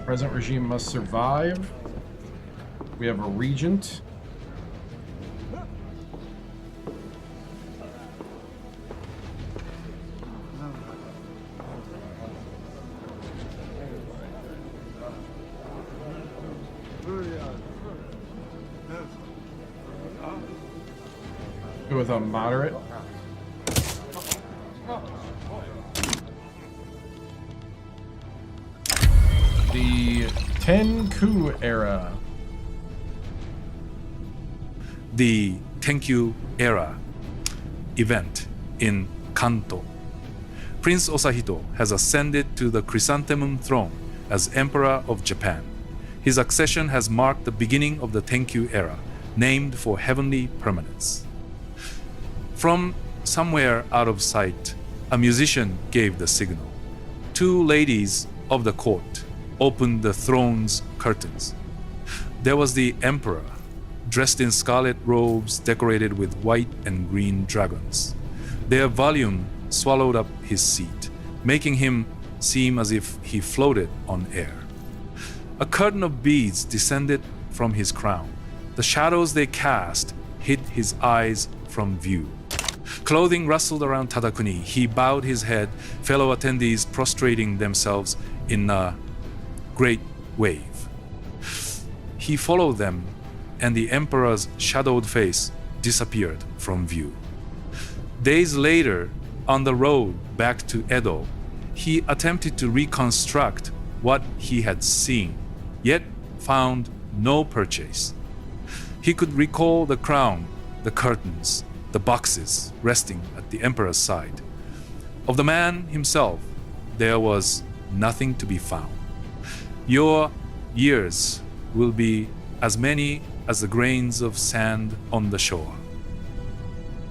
S1: Present regime must survive. We have a regent. Go with a moderate. The Tenku era.
S2: The Tenkyu era event in Kanto. Prince Osahito has ascended to the chrysanthemum throne as Emperor of Japan. His accession has marked the beginning of the Tenkyu era, named for heavenly permanence. From somewhere out of sight, a musician gave the signal. 2 ladies of the court opened the throne's curtains. There was the emperor, dressed in scarlet robes decorated with white and green dragons. Their volume swallowed up his seat, making him seem as if he floated on air. A curtain of beads descended from his crown. The shadows they cast hid his eyes from view. Clothing rustled around Tadakuni. He bowed his head, fellow attendees prostrating themselves in a great wave. He followed them, and the emperor's shadowed face disappeared from view. Days later, on the road back to Edo, he attempted to reconstruct what he had seen, yet found no purchase. He could recall the crown, the curtains, the boxes resting at the emperor's side. Of the man himself, there was nothing to be found. Your years will be as many as the grains of sand on the shore.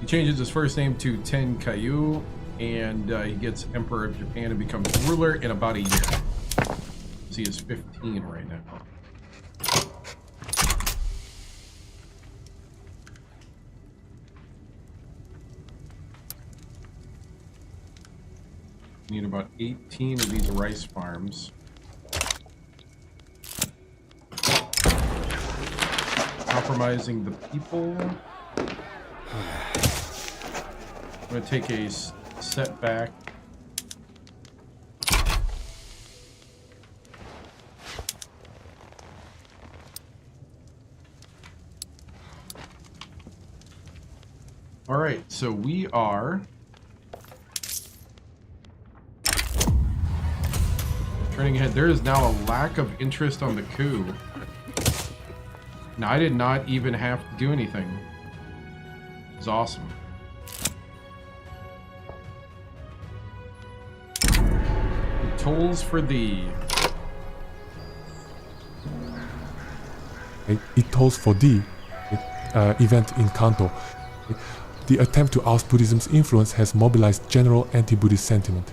S1: He changes his first name to Tenkaiyu, and he gets Emperor of Japan and becomes ruler in about a year. So he is 15 right now. Need about 18 of these rice farms. Compromising the people. I'm going to take a setback. All right, so we are turning ahead. There is now a lack of interest on the coup. Now, I did not even have to do anything. It's awesome. The tolls for thee.
S5: It tolls for the event in Kanto. The attempt to oust Buddhism's influence has mobilized general anti-Buddhist sentiment.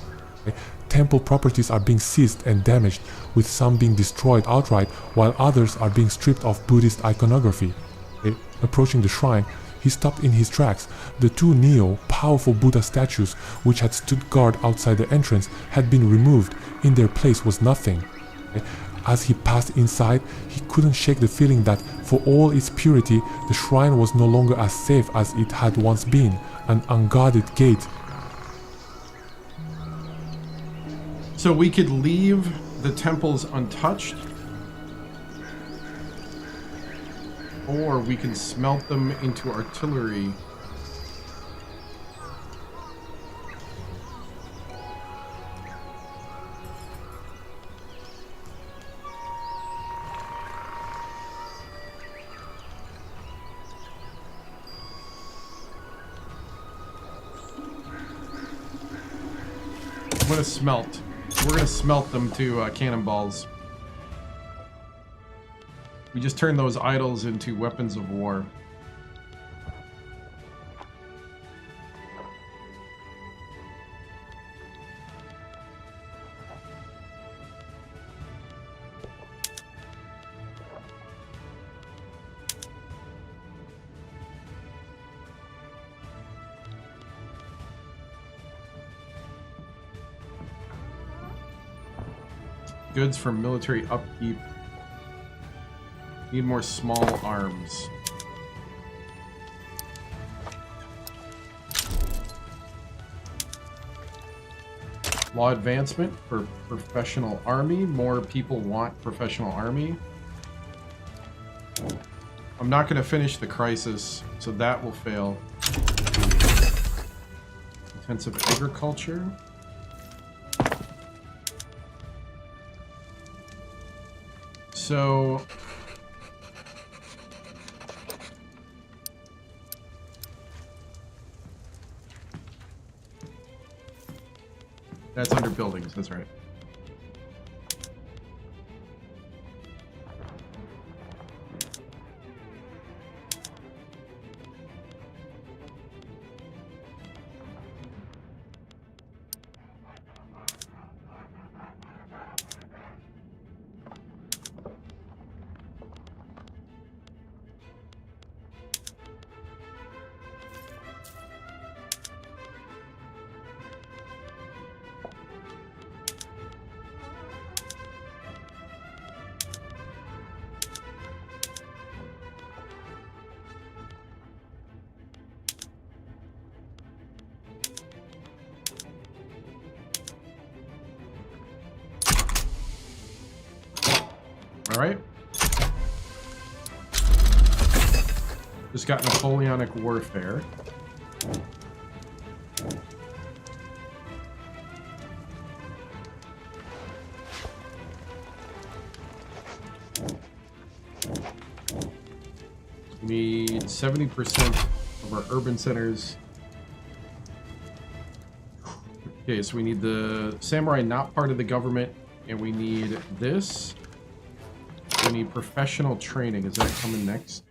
S5: Temple properties are being seized and damaged, with some being destroyed outright, while others are being stripped of Buddhist iconography. Approaching the shrine, he stopped in his tracks. The two powerful Buddha statues, which had stood guard outside the entrance, had been removed. In their place was nothing. As he passed inside, he couldn't shake the feeling that, for all its purity, the shrine was no longer as safe as it had once been, an unguarded gate.
S1: So we could leave the temples untouched, or we can smelt them into artillery. I'm gonna smelt. We're gonna smelt them to cannonballs. We just turn those idols into weapons of war. Goods for military upkeep. Need more small arms. Law advancement for professional army. More people want professional army. I'm not going to finish the crisis, so that will fail. Intensive agriculture. So that's under buildings, that's right. All right. Just got Napoleonic warfare. We need 70% of our urban centers. Okay, so we need the samurai not part of the government, and we need this. We need professional training. Is that coming next?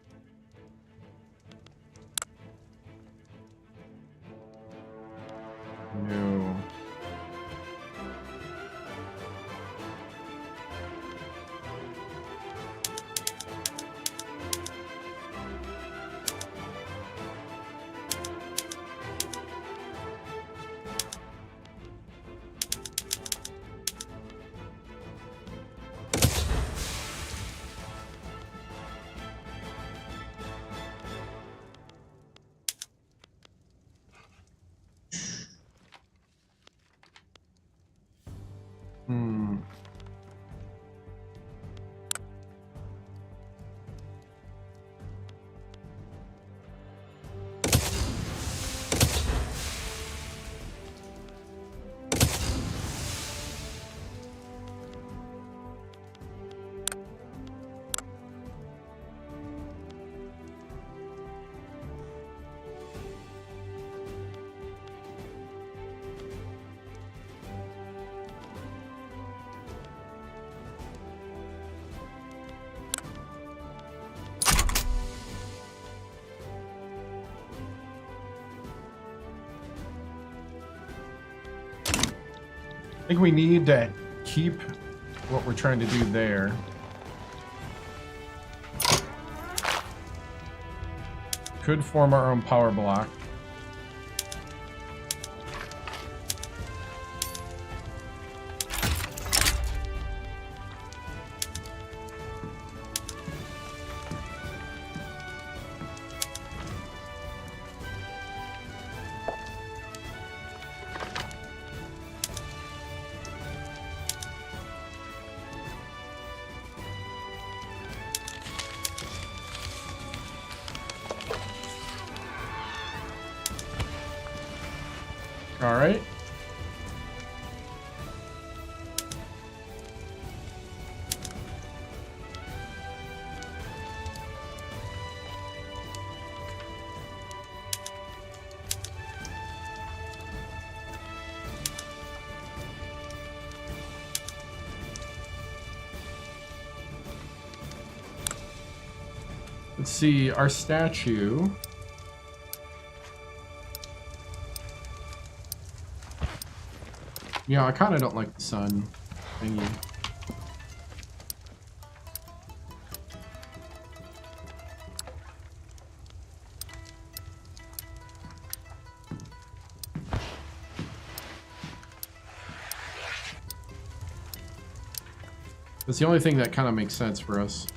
S1: I think we need to keep what we're trying to do there. Could form our own power block. All right. Let's see, our statue. Yeah, I kind of don't like the sun thingy. That's the only thing that kind of makes sense for us.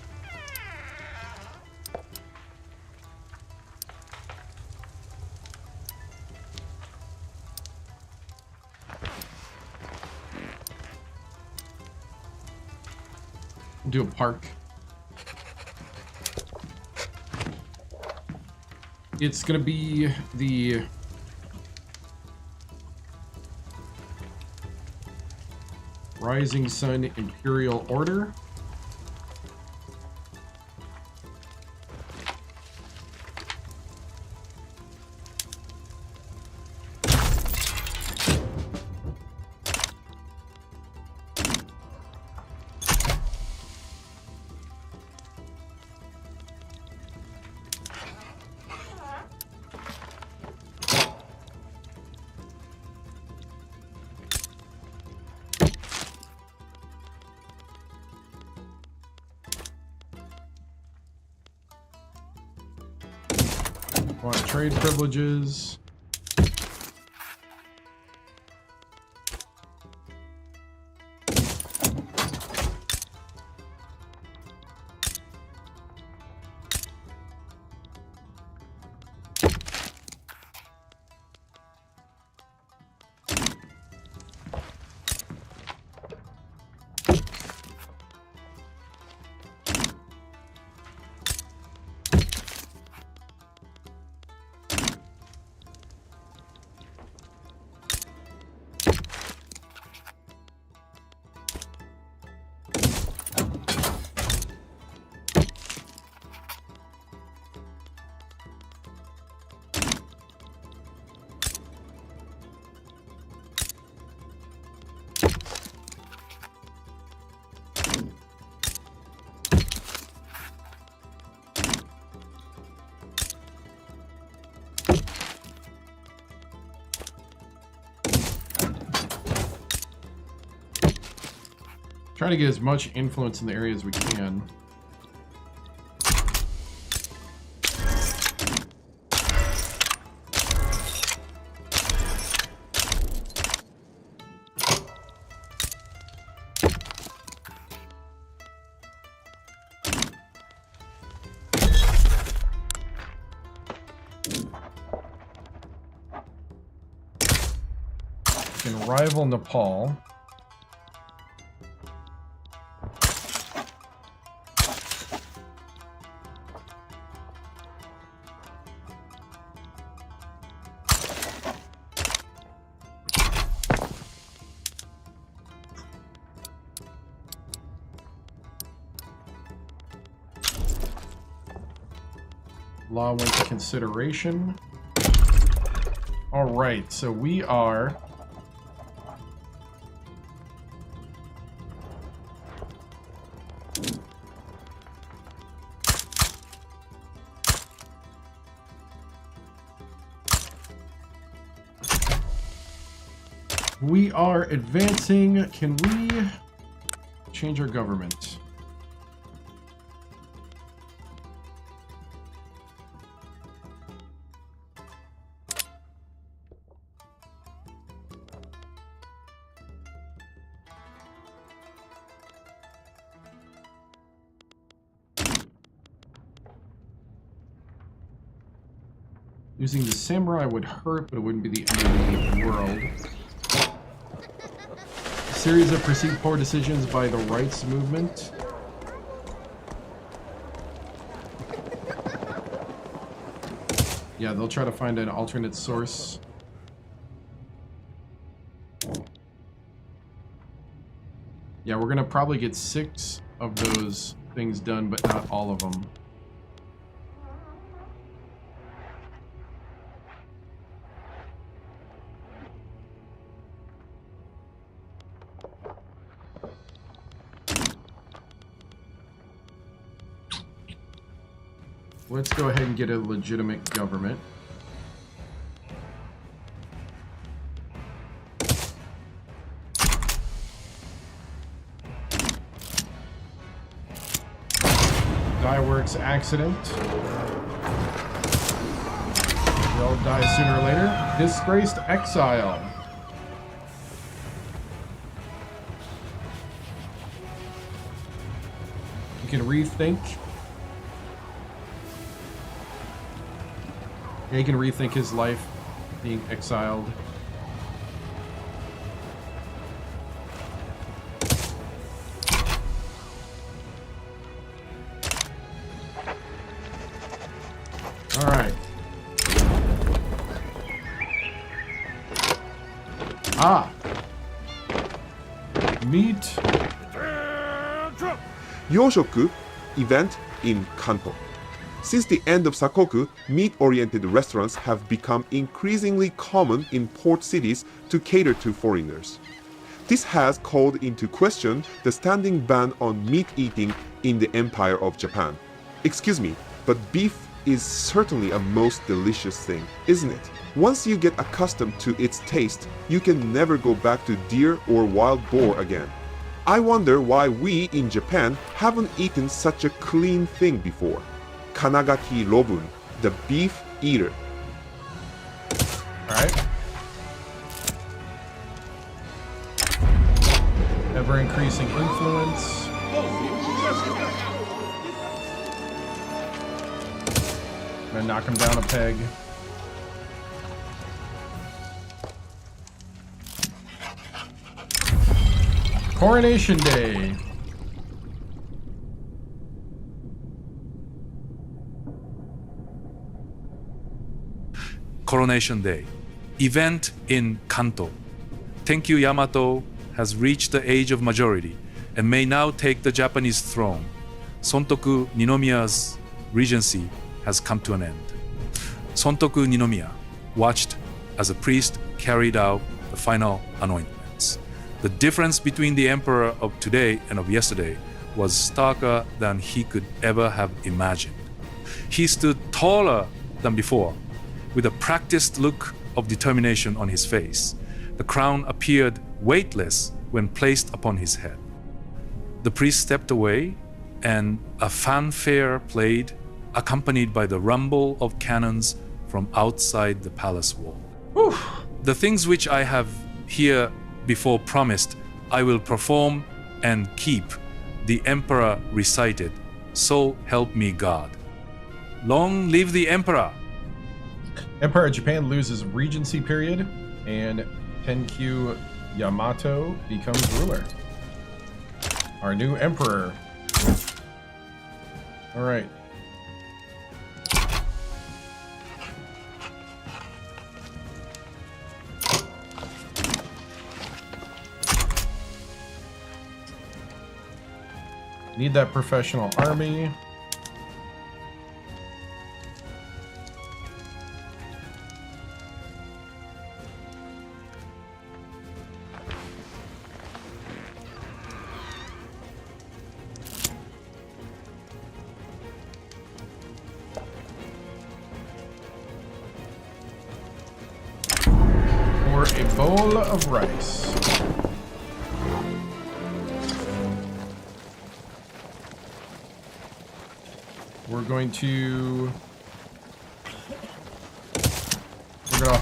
S1: Do a park. It's gonna be the Rising Sun Imperial Order. Want trade privileges. Trying to get as much influence in the area as we can. We can rival Nepal. Law went to consideration. All right, so we are We are advancing. Can we change our government? Using the samurai would hurt, but it wouldn't be the end of the world. A series of perceived poor decisions by the rights movement. Yeah, they'll try to find an alternate source. Yeah, we're gonna probably get 6 of those things done, but not all of them. Let's go ahead and get a legitimate government. Dye works accident. They'll die sooner or later. Disgraced exile. You can rethink. Yeah, he can rethink his life being exiled. All right. Ah. Meat.
S3: Yoshoku event in Kanto. Since the end of Sakoku, meat-oriented restaurants have become increasingly common in port cities to cater to foreigners. This has called into question the standing ban on meat eating in the Empire of Japan. Excuse me, but beef is certainly a most delicious thing, isn't it? Once you get accustomed to its taste, you can never go back to deer or wild boar again. I wonder why we in Japan haven't eaten such a clean thing before. Kanagaki Robun, the beef eater.
S1: Alright. Ever increasing influence. I'm gonna knock him down a peg. Coronation Day.
S2: Coronation Day. Event in Kanto. Tenkyu Yamato has reached the age of majority and may now take the Japanese throne. Sontoku Ninomiya's regency has come to an end. Sontoku Ninomiya watched as a priest carried out the final anointments. The difference between the emperor of today and of yesterday was starker than he could ever have imagined. He stood taller than before, with a practiced look of determination on his face. The crown appeared weightless when placed upon his head. The priest stepped away, and a fanfare played, accompanied by the rumble of cannons from outside the palace wall. Whew. The things which I have here before promised, I will perform and keep, the emperor recited, so help me God. Long live the emperor!
S1: Empire of Japan loses regency period, and Tenkyu Yamato becomes ruler. Our new emperor. All right. Need that professional army. bowl of rice. We're going to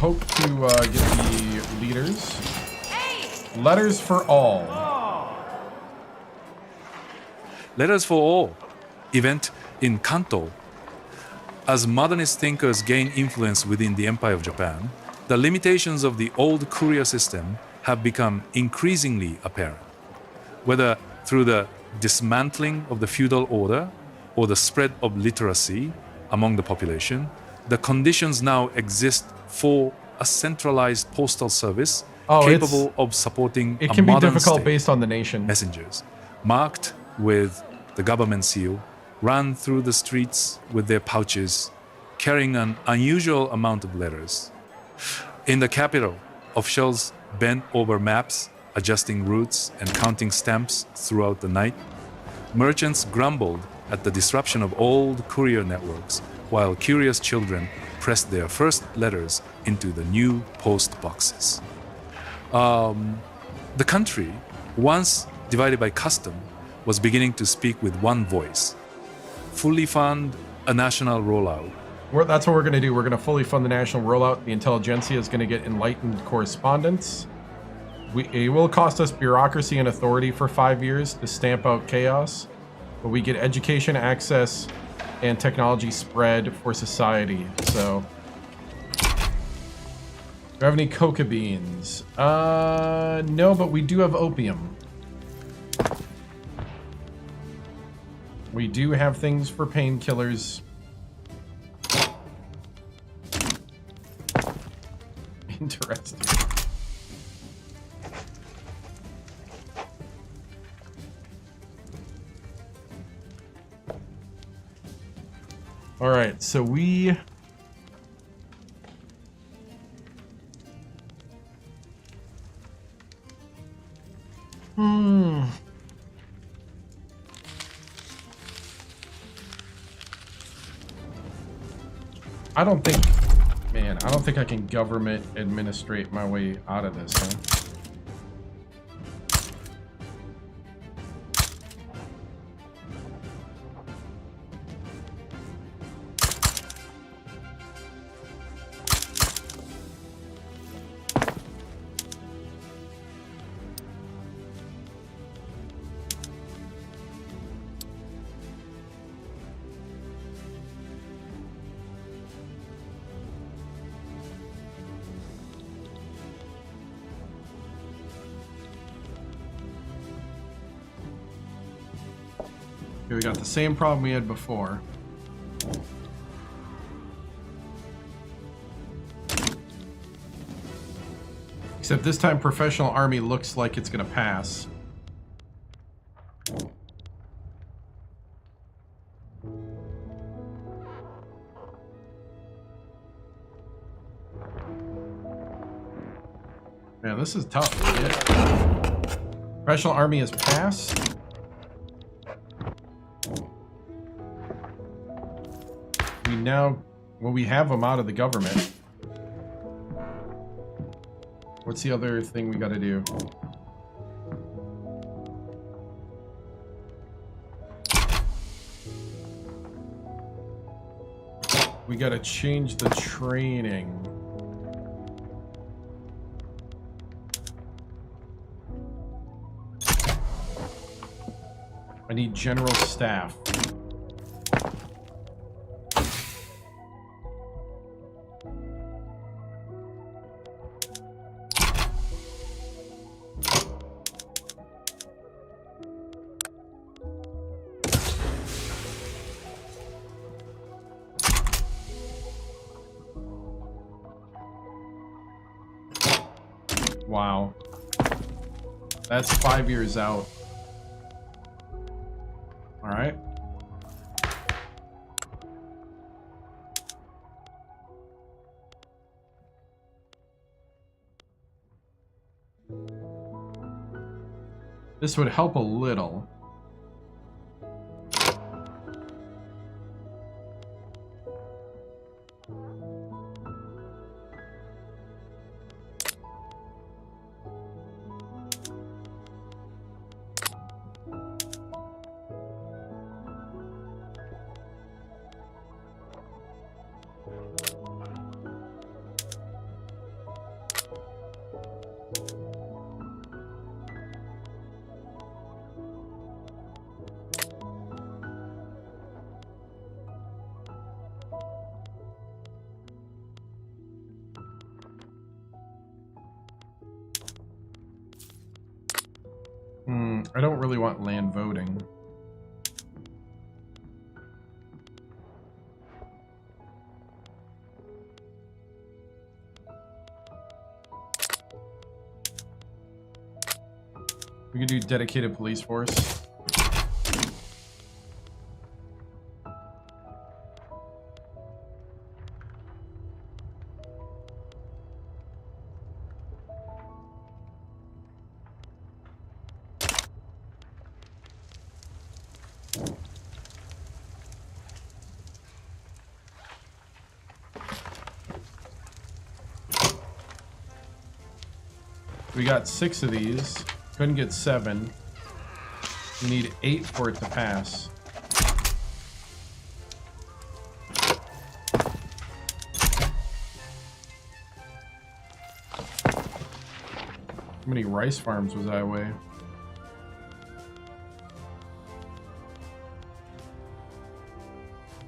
S1: hope to get the leaders. Letters for all.
S2: Letters for All event in Kanto. As modernist thinkers gain influence within the Empire of Japan, the limitations of the old courier system have become increasingly apparent. Whether through the dismantling of the feudal order or the spread of literacy among the population, the conditions now exist for a centralized postal service capable of supporting
S1: it
S2: a
S1: can be
S2: modern
S1: difficult
S2: state.
S1: based on the nation.
S2: Messengers, marked with the government seal, run through the streets with their pouches, carrying an unusual amount of letters. In the capital, officials bent over maps, adjusting routes and counting stamps throughout the night. Merchants grumbled at the disruption of old courier networks, while curious children pressed their first letters into the new post boxes. The country, once divided by custom, was beginning to speak with one voice. Fully fund a national rollout.
S1: That's what we're going to do. We're going to fully fund the national rollout. The intelligentsia is going to get enlightened correspondence. It will cost us bureaucracy and authority for 5 years to stamp out chaos, but we get education access and technology spread for society. So, do we have any coca beans? No, but we do have opium. We do have things for painkillers. Interesting. All right, so we I don't think I can government administrate my way out of this, huh? Okay, we got the same problem we had before. Except this time professional army looks like it's gonna pass. Man, this is tough. Yeah. Professional army has passed. We have them out of the government. What's the other thing we got to do? We got to change the training. I need general staff. Wow. That's 5 years out. All right. This would help a little. I don't really want land voting. We could do dedicated police force. We got 6 of these. Couldn't get 7. We need 8 for it to pass. How many rice farms was I away?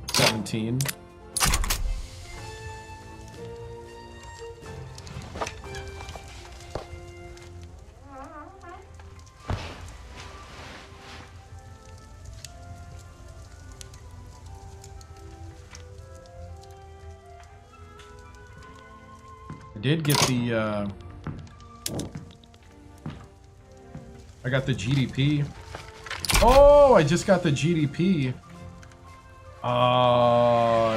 S1: $17. I did get the, I got the GDP. Oh, I just got the GDP.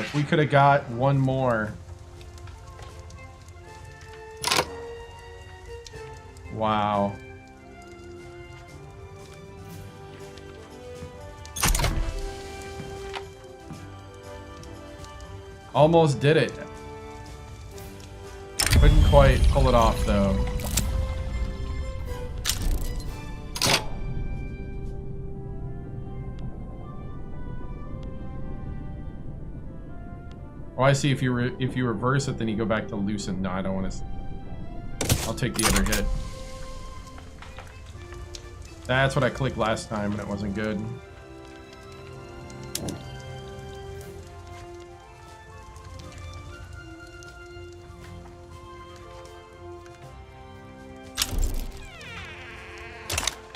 S1: If we could have got one more. Wow. Almost did it. Couldn't quite pull it off though. Oh, I see. If you reverse it, then you go back to loosen. No, I don't want to. I'll take the other hit. That's what I clicked last time, and it wasn't good.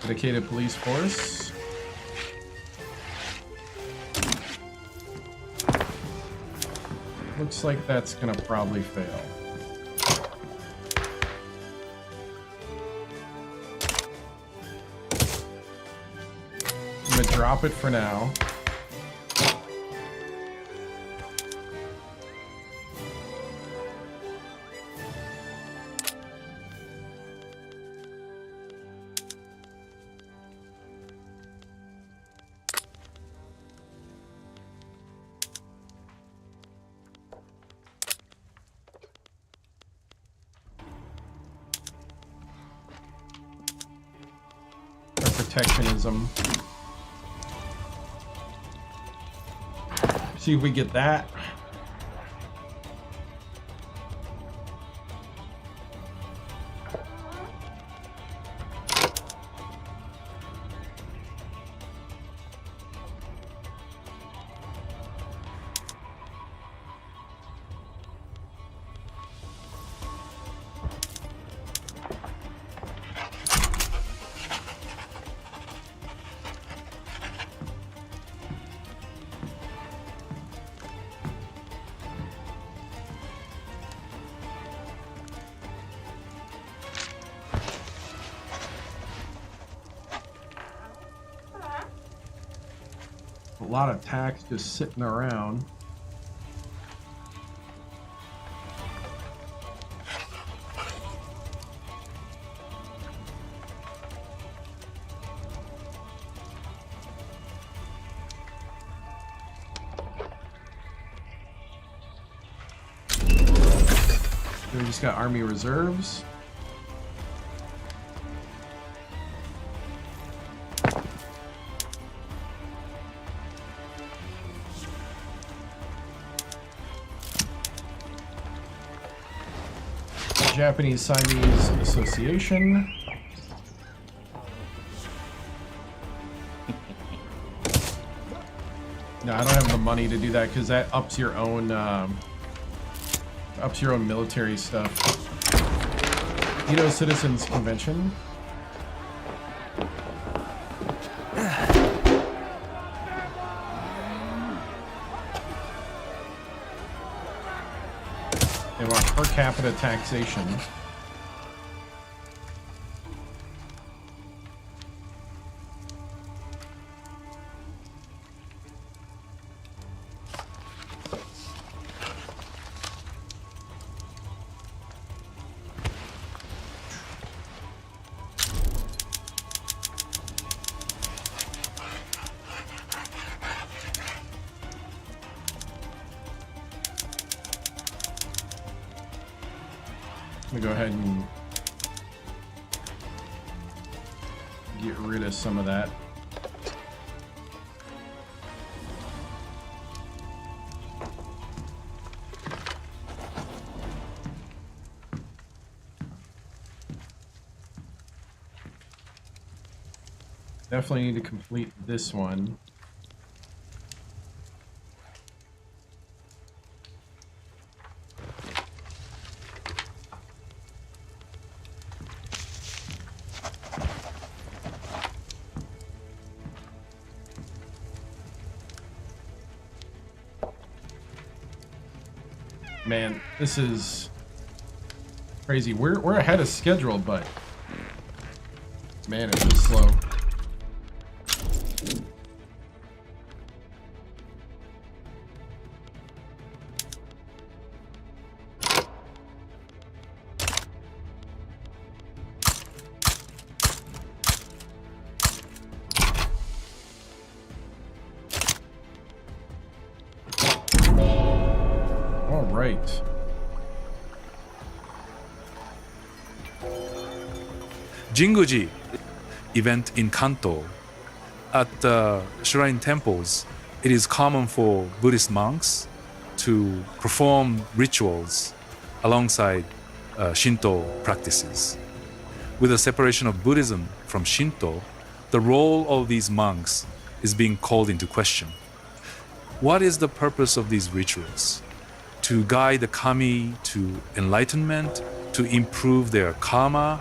S1: Dedicated police force. Looks like that's gonna probably fail. I'm gonna drop it for now. Protectionism. See if we get that. A lot of tax just sitting around. We just got army reserves. Japanese Siamese Association. No, I don't have the money to do that because that ups your own military stuff. Edo Citizens Convention. They want per capita taxation. I'm gonna go ahead and get rid of some of that. Definitely need to complete this one. Man, this is crazy. We're ahead of schedule, but man, it's just slow. All right.
S2: Jinguji event in Kanto. At shrine temples, it is common for Buddhist monks to perform rituals alongside Shinto practices. With the separation of Buddhism from Shinto, the role of these monks is being called into question. What is the purpose of these rituals? To guide the kami to enlightenment, to improve their karma?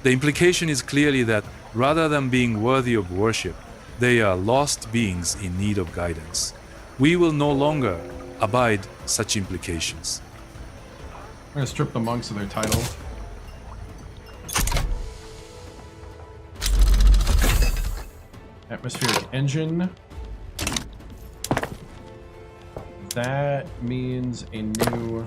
S2: The implication is clearly that rather than being worthy of worship, they are lost beings in need of guidance. We will no longer abide such implications.
S1: I'm gonna strip the monks of their title. Atmospheric engine. That means a new...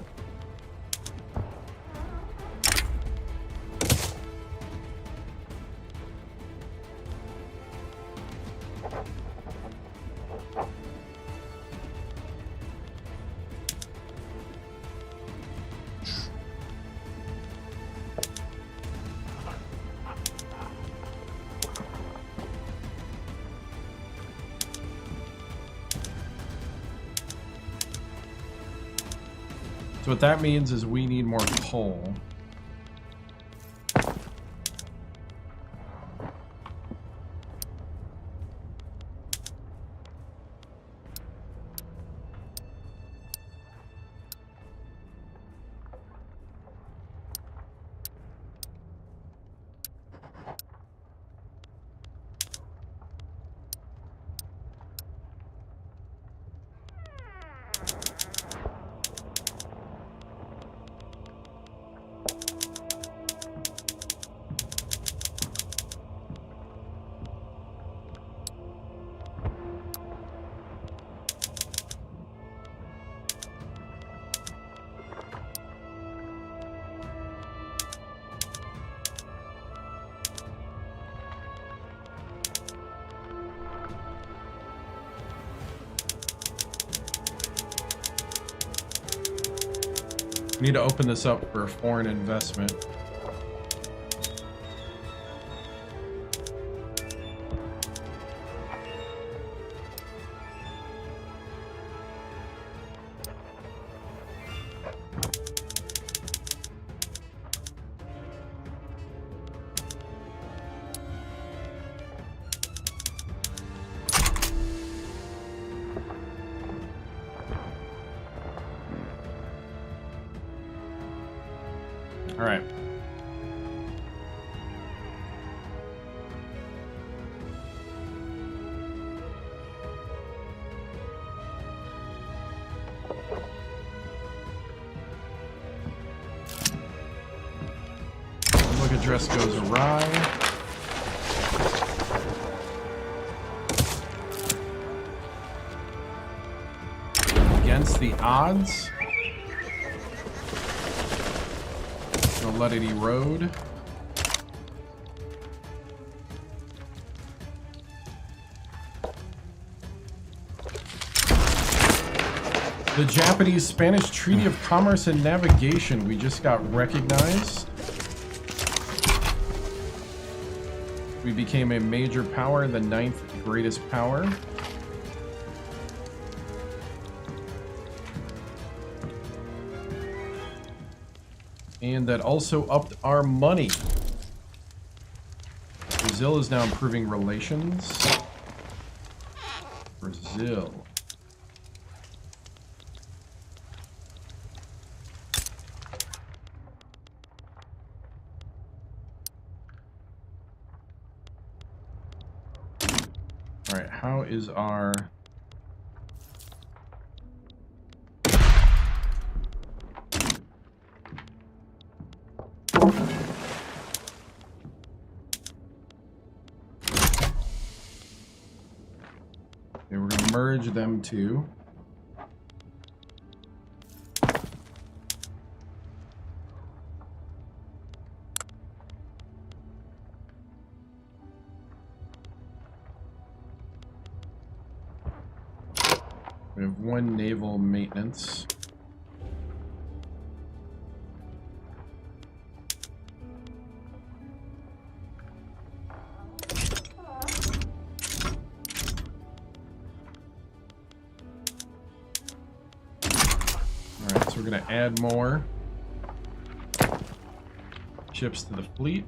S1: So what that means is we need more coal. We need to open this up for foreign investment. All right. dress goes awry. Against the odds. Gonna let it erode. The Japanese-Spanish Treaty of Commerce and Navigation. We just got recognized. We became a major power, the 9th greatest power. And that also upped our money. Brazil is now improving relations. Brazil. All right, how is our... Okay, we're gonna merge them two. We have one naval maintenance. Alright, so we're going to add more ships to the fleet.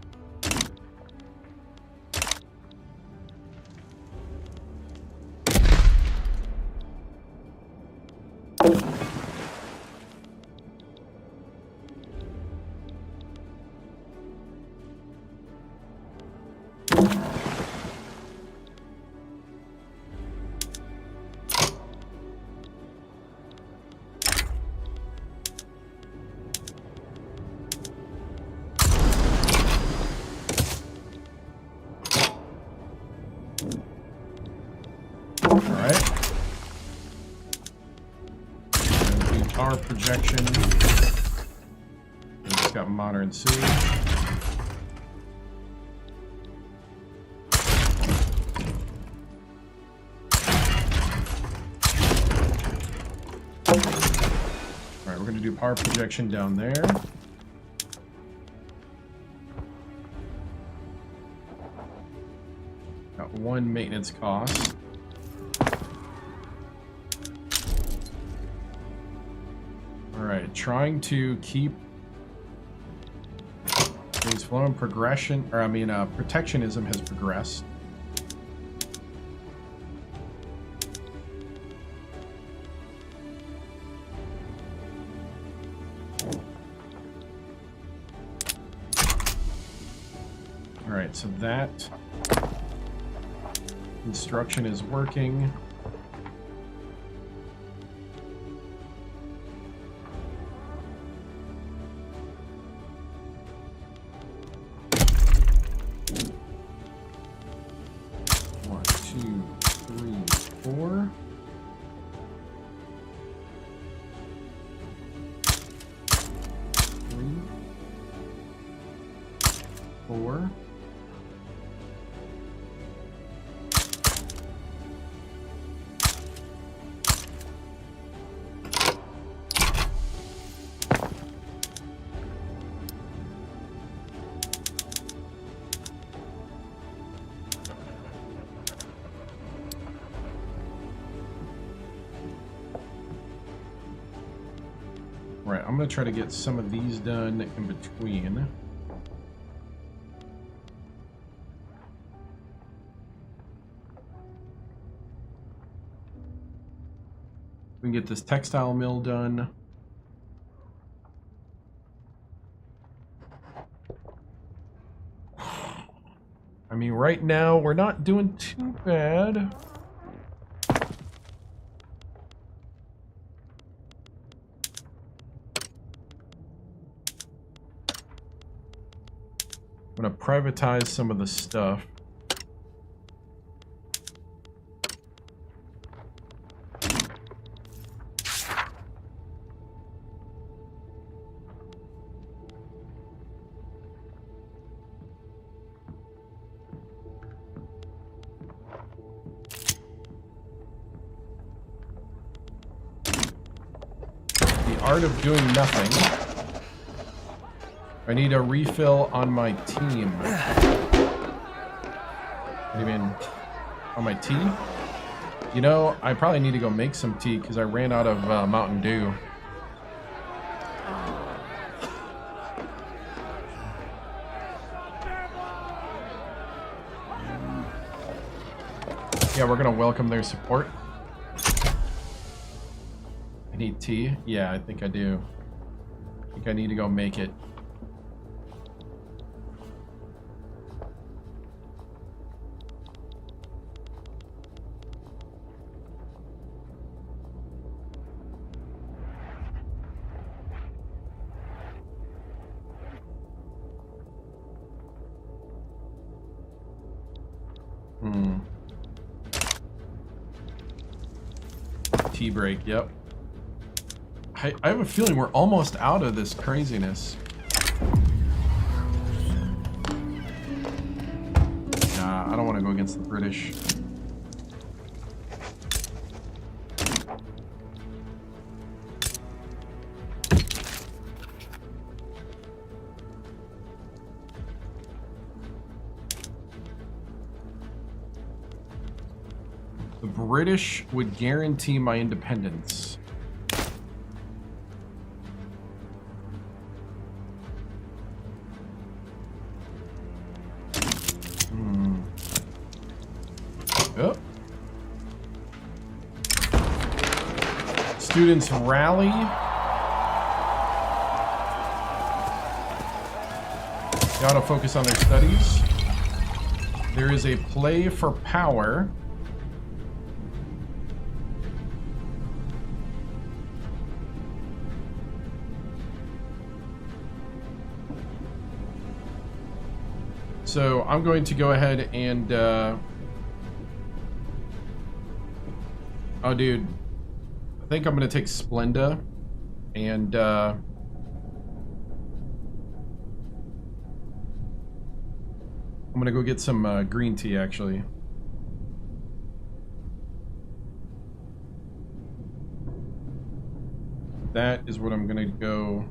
S1: Power projection. It's got modern siege. Alright, we're going to do power projection down there. Got one maintenance cost. Alright, trying to keep things flowing. Progression, or I mean, protectionism has progressed. Alright, so that construction is working. Right, I'm going to try to get some of these done in between. We can get this textile mill done. I mean, right now, we're not doing too bad. I'm gonna privatize some of the stuff. Art of doing nothing. I need a refill on my team. What do you mean? On my tea? You know, I probably need to go make some tea because I ran out of Mountain Dew. Yeah, we're gonna welcome their support. I need tea? Yeah, I think I do. I think I need to go make it. Tea break, yep. I have a feeling we're almost out of this craziness. Nah, I don't want to go against the British. The British would guarantee my independence. Oh. Students rally. They ought to focus on their studies. There is a play for power. So I'm going to go ahead and oh, dude. I think I'm going to take Splenda and I'm going to go get some green tea, actually. That is what I'm going to go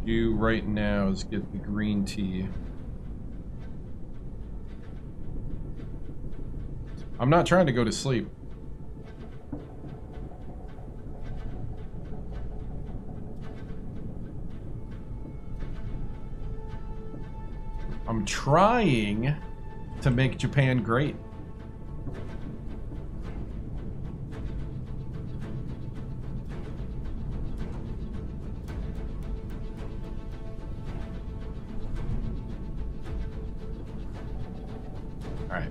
S1: do right now, is get the green tea. I'm not trying to go to sleep. I'm trying to make Japan great. Alright.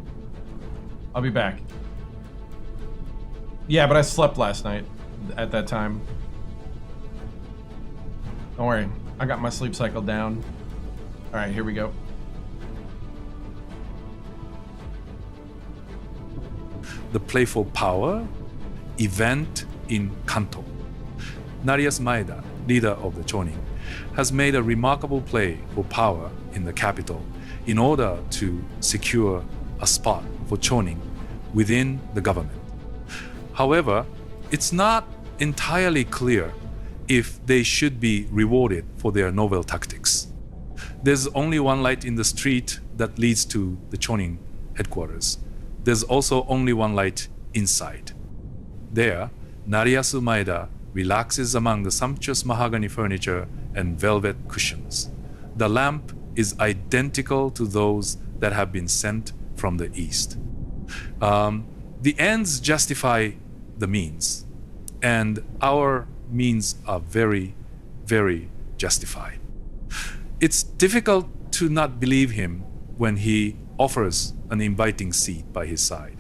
S1: I'll be back. Yeah, but I slept last night at that time. Don't worry. I got my sleep cycle down. Alright, here we go.
S2: The Playful Power event in Kanto. Narias Maeda, leader of the Chonin, has made a remarkable play for power in the capital in order to secure a spot for Chonin within the government. However, it's not entirely clear if they should be rewarded for their novel tactics. There's only one light in the street that leads to the Chonin headquarters. There's also only one light inside. There, Nariyasu Maeda relaxes among the sumptuous mahogany furniture and velvet cushions. The lamp is identical to those that have been sent from the east. The ends justify the means, and our means are very, very justified. It's difficult to not believe him when he offers an inviting seat by his side.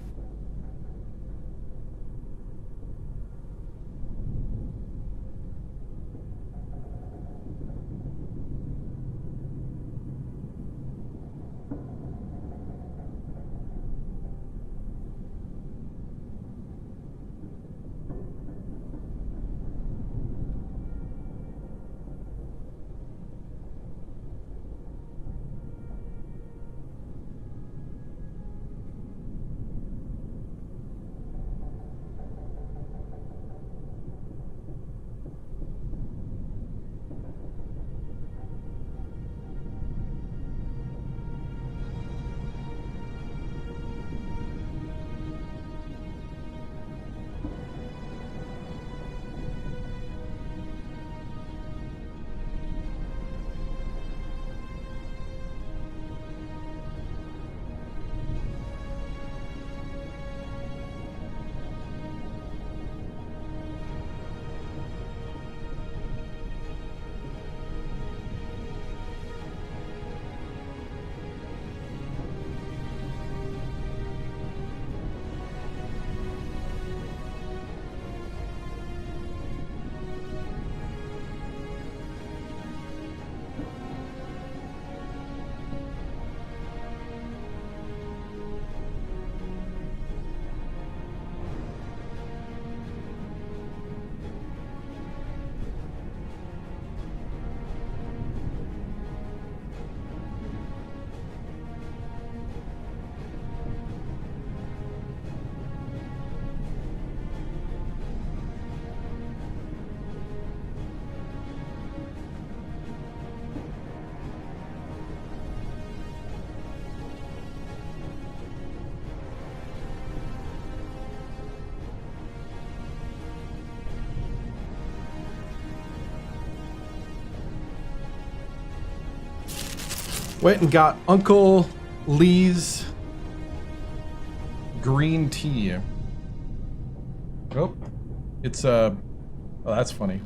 S1: Went and got Uncle Lee's green tea. Oh, it's oh, that's funny.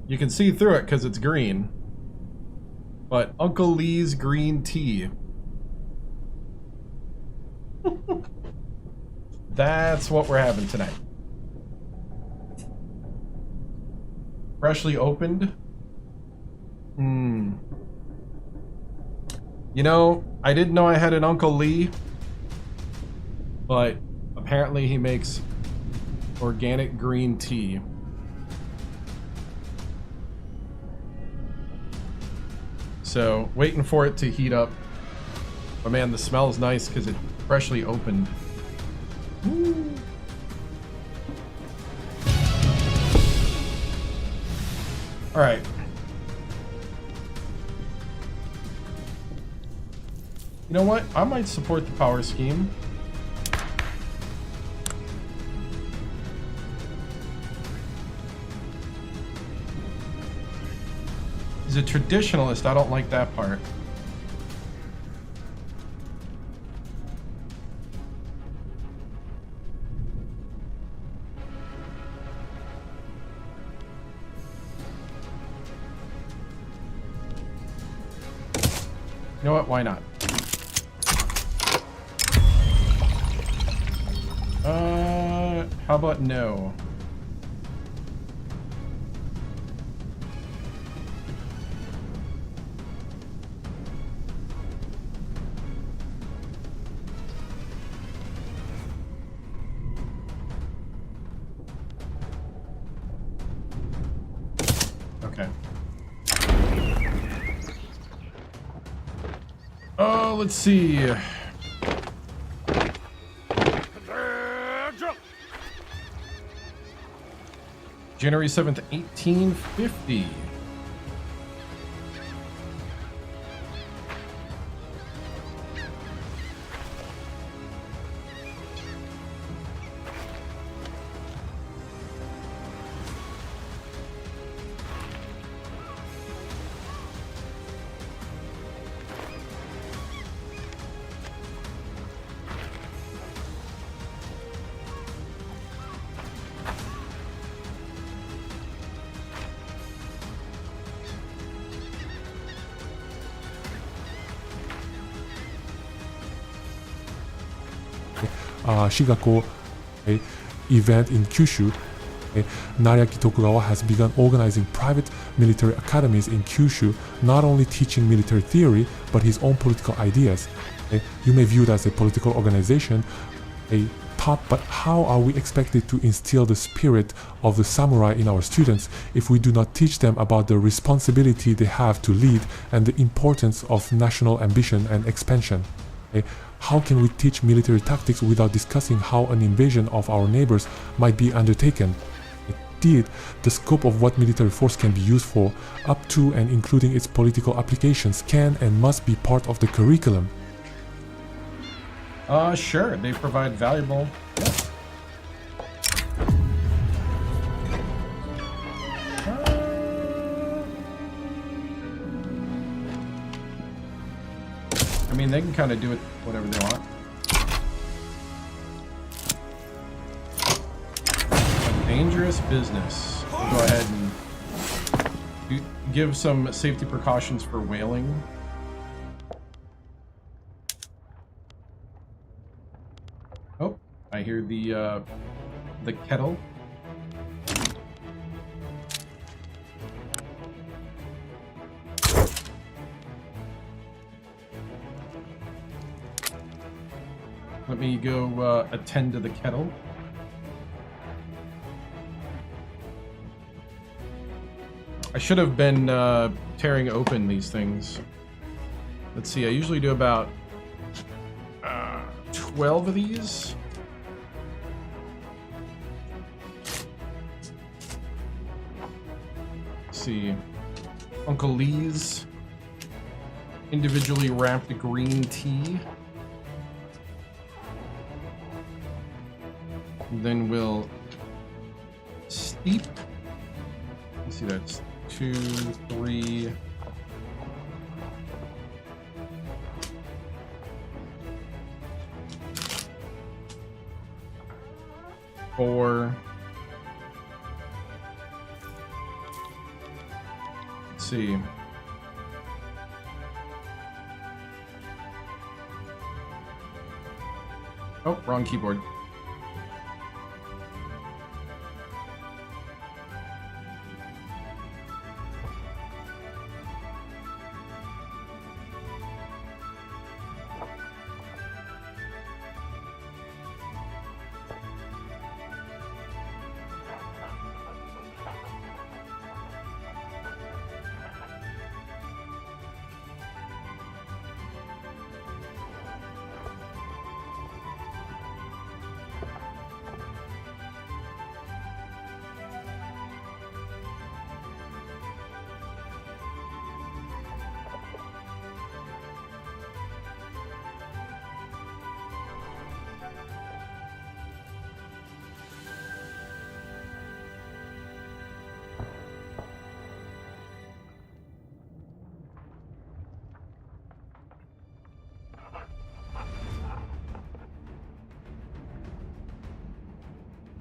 S1: You can see through it because it's green. But Uncle Lee's green tea. That's what we're having tonight. Freshly opened. You know, I didn't know I had an Uncle Lee, but apparently he makes organic green tea. So, waiting for it to heat up. But man, the smell is nice because it freshly opened. Woo. All right. You know what? I might support the power scheme. As a traditionalist, I don't like that part. You know what? Why not? How about no? Okay. Oh, let's see. January 7th, 1850.
S5: Shigako event in Kyushu, Nariaki Tokugawa has begun organizing private military academies in Kyushu, not only teaching military theory, but his own political ideas. You may view it as a political organization, but how are we expected to instill the spirit of the samurai in our students if we do not teach them about the responsibility they have to lead and the importance of national ambition and expansion? How can we teach military tactics without discussing how an invasion of our neighbors might be undertaken? Indeed, the scope of what military force can be used for, up to and including its political applications, can and must be part of the curriculum.
S1: Sure, they provide valuable. Yeah. I mean, they can kind of do it whatever they want. A dangerous business. We'll go ahead and give some safety precautions for whaling. Oh, I hear the kettle. Let me go attend to the kettle. I should have been tearing open these things. Let's see, I usually do about 12 of these. Let's see. Uncle Lee's individually wrapped green tea. And then we'll steep. Let's see, that's 2, 3. Four. Let's see. Oh, wrong keyboard.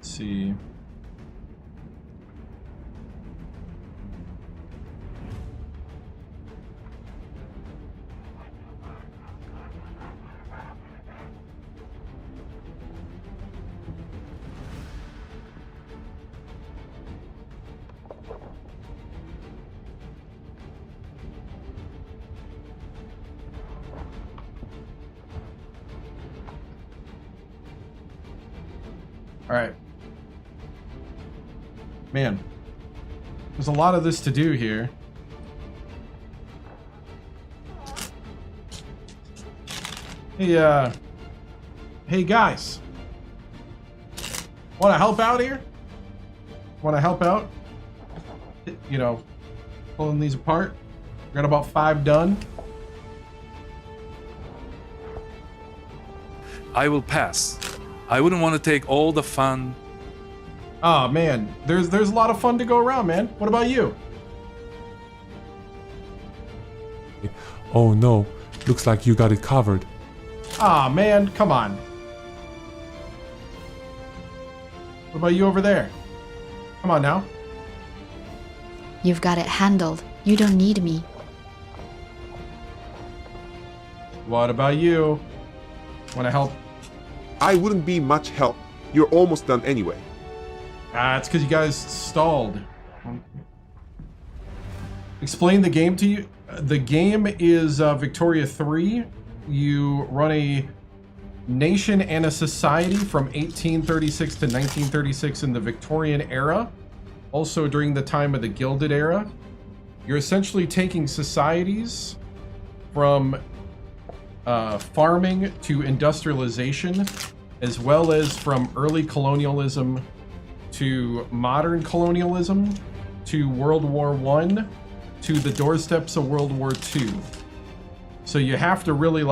S1: See. All right. Man, there's a lot of this to do here. Hey guys. Want to help out here? Want to help out? You know, pulling these apart. Got about 5 done.
S2: I will pass. I wouldn't want to take all the fun.
S1: Oh man, there's a lot of fun to go around, man. What about you?
S5: Oh no, looks like you got it covered.
S1: Ah man, come on. What about you over there? Come on now.
S6: You've got it handled. You don't need me.
S1: What about you? Want to help?
S3: I wouldn't be much help. You're almost done anyway.
S1: It's because you guys stalled. Explain the game to you. The game is Victoria 3. You run a nation and a society from 1836 to 1936 in the Victorian era. Also during the time of the Gilded Era. You're essentially taking societies from farming to industrialization, as well as from early colonialism to modern colonialism, to World War I, to the doorsteps of World War II. So you have to really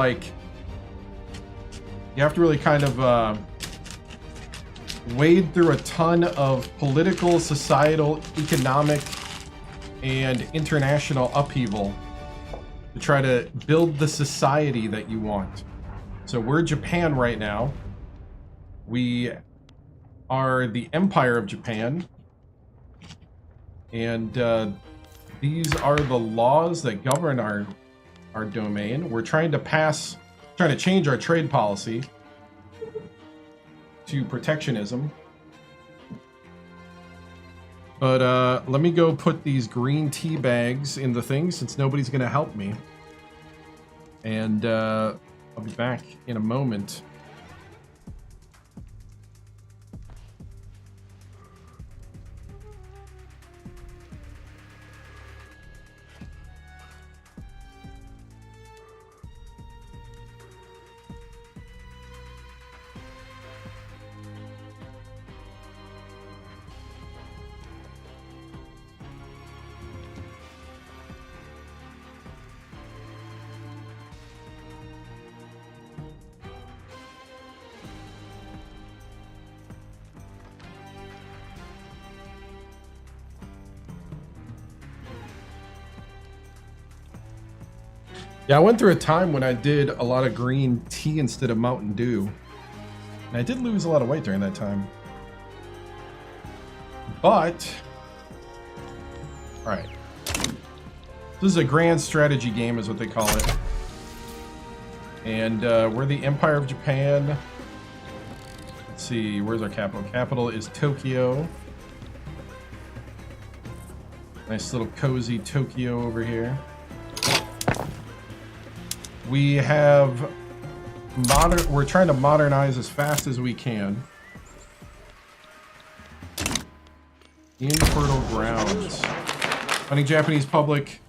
S1: kind of wade through a ton of political, societal, economic, and international upheaval to try to build the society that you want. So we're Japan right now. We are the Empire of Japan, and these are the laws that govern our domain. We're trying to change our trade policy to protectionism. But let me go put these green tea bags in the thing, since nobody's gonna help me. And I'll be back in a moment. Yeah, I went through a time when I did a lot of green tea instead of Mountain Dew. And I did lose a lot of weight during that time. But, alright. This is a grand strategy game is what they call it. And we're the Empire of Japan. Let's see, where's our capital? Capital is Tokyo. Nice little cozy Tokyo over here. We have we're trying to modernize as fast as we can. Infertile grounds. Hunting Japanese public.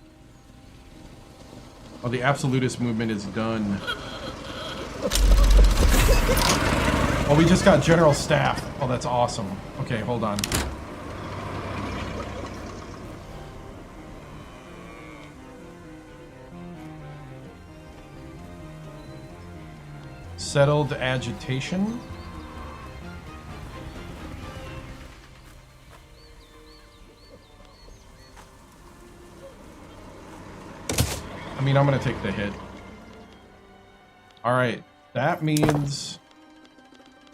S1: Oh, the absolutist movement is done. Oh, we just got general staff. Oh, that's awesome. Okay, hold on. Settled agitation. I mean, I'm gonna take the hit. All right, that means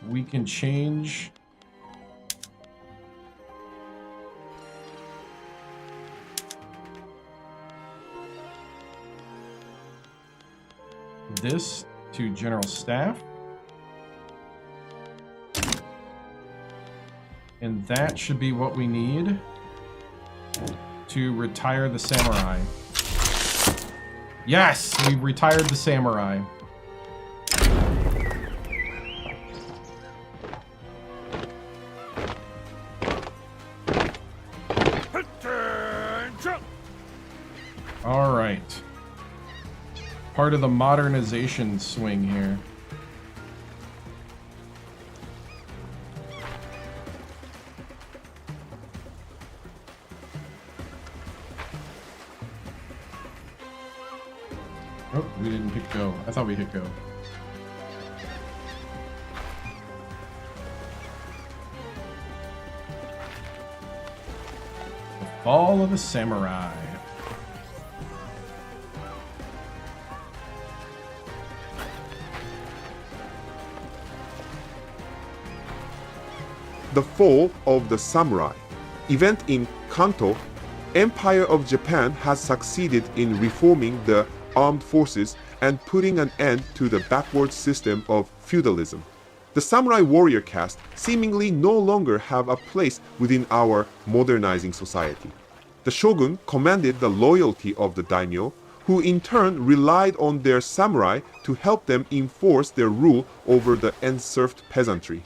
S1: we can change this to general staff. And that should be what we need to retire the samurai. Yes, we retired the samurai. All right. Part of the modernization swing here. Oh, we didn't hit go. I thought we hit go. The Fall of the Samurai.
S3: The Fall of the Samurai. Event in Kanto, Empire of Japan has succeeded in reforming the armed forces and putting an end to the backward system of feudalism. The samurai warrior caste seemingly no longer have a place within our modernizing society. The shogun commanded the loyalty of the daimyo, who in turn relied on their samurai to help them enforce their rule over the enserfed peasantry.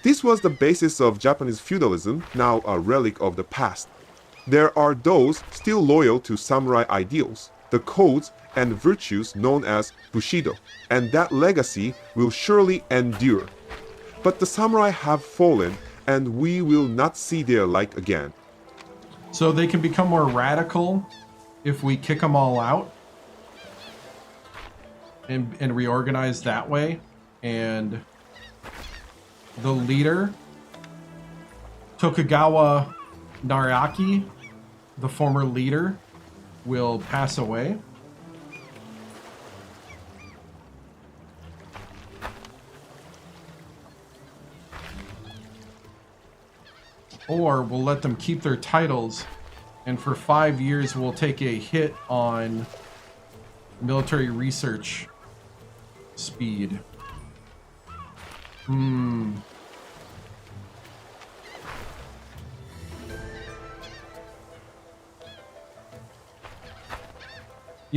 S3: This was the basis of Japanese feudalism, now a relic of the past. There are those still loyal to samurai ideals, the codes and virtues known as Bushido, and that legacy will surely endure. But the samurai have fallen, and we will not see their like again.
S1: So they can become more radical if we kick them all out and reorganize that way. And the leader, Tokugawa Nariaki, the former leader, will pass away. Or we'll let them keep their titles, and for 5 years we'll take a hit on military research speed. You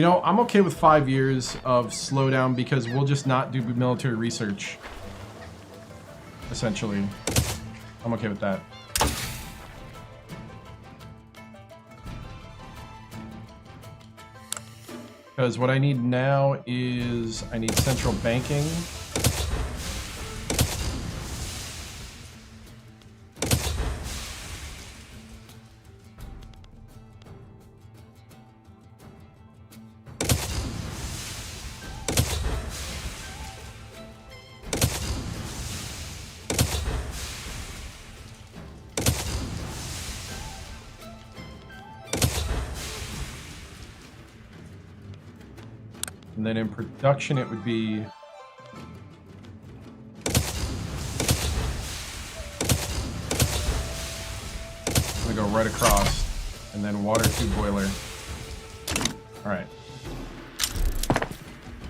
S1: know, I'm okay with 5 years of slowdown because we'll just not do military research. Essentially. I'm okay with that. Because what I need now is I need central banking. then in production, it would be... I'm gonna go right across, and then water tube boiler. All right.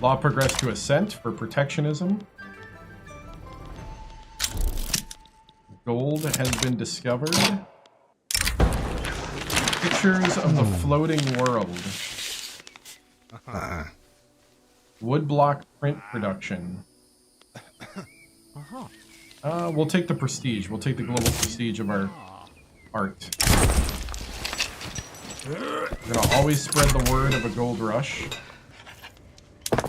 S1: Law progressed to assent for protectionism. Gold has been discovered. Pictures of the floating world. Woodblock print production. We'll take the prestige. We'll take the global prestige of our art. We're gonna always spread the word of a gold rush. I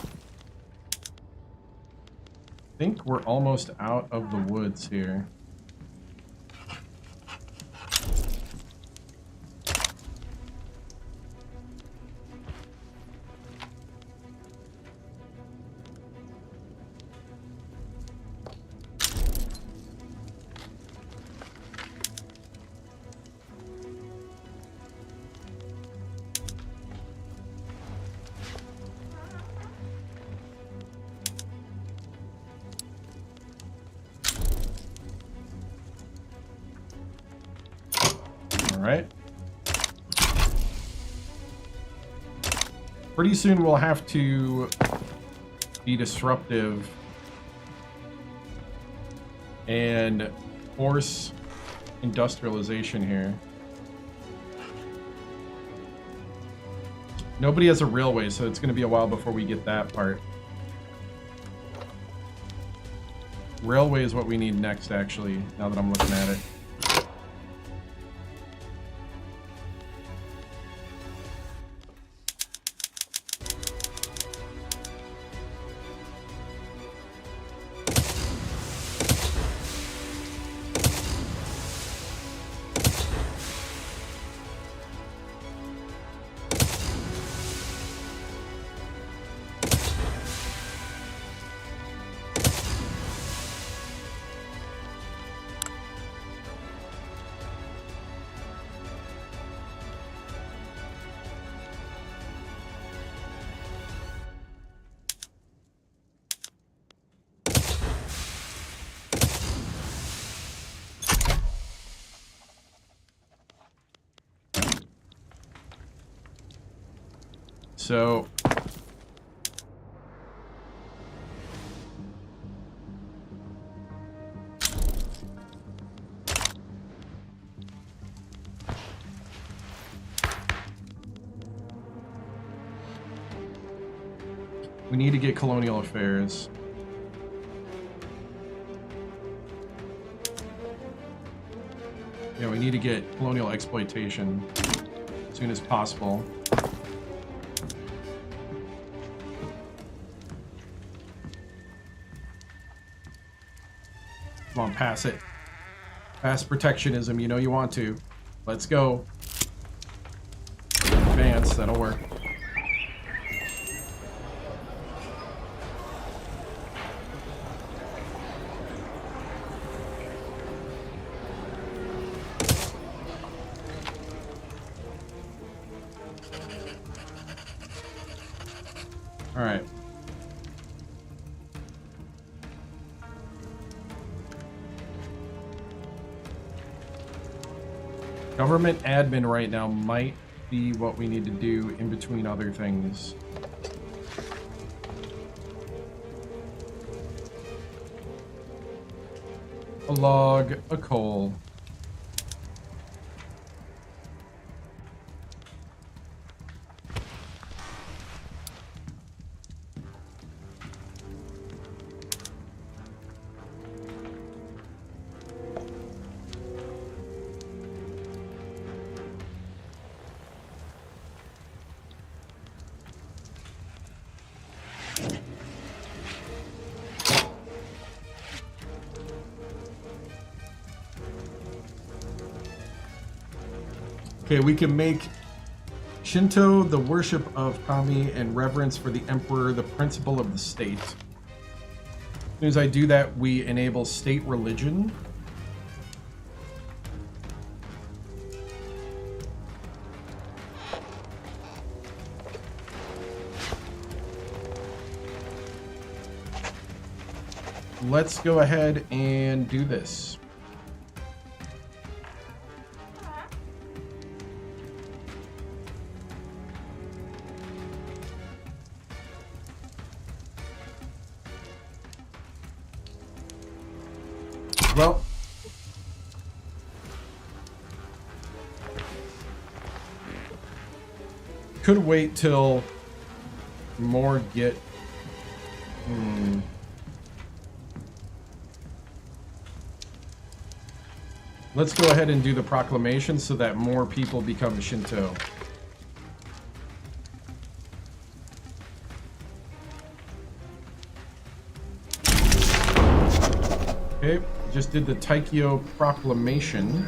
S1: think we're almost out of the woods here. Alright. Pretty soon we'll have to be disruptive and force industrialization here. Nobody has a railway, so it's going to be a while before we get that part. Railway is what we need next, actually, now that I'm looking at it. So we need to get colonial affairs. Yeah, we need to get colonial exploitation as soon as possible. Come on, pass it. Pass protectionism, you know you want to. Let's go. Advance, that'll work. All right. Government admin right now might be what we need to do in between other things. A log, a coal. Okay, we can make Shinto the worship of Kami and reverence for the emperor the principle of the state. As soon as I do that, we enable state religion. let's go ahead and do this. Well, could wait till more get Let's go ahead and do the proclamation so that more people become Shinto. Okay, just did the Taikyo proclamation.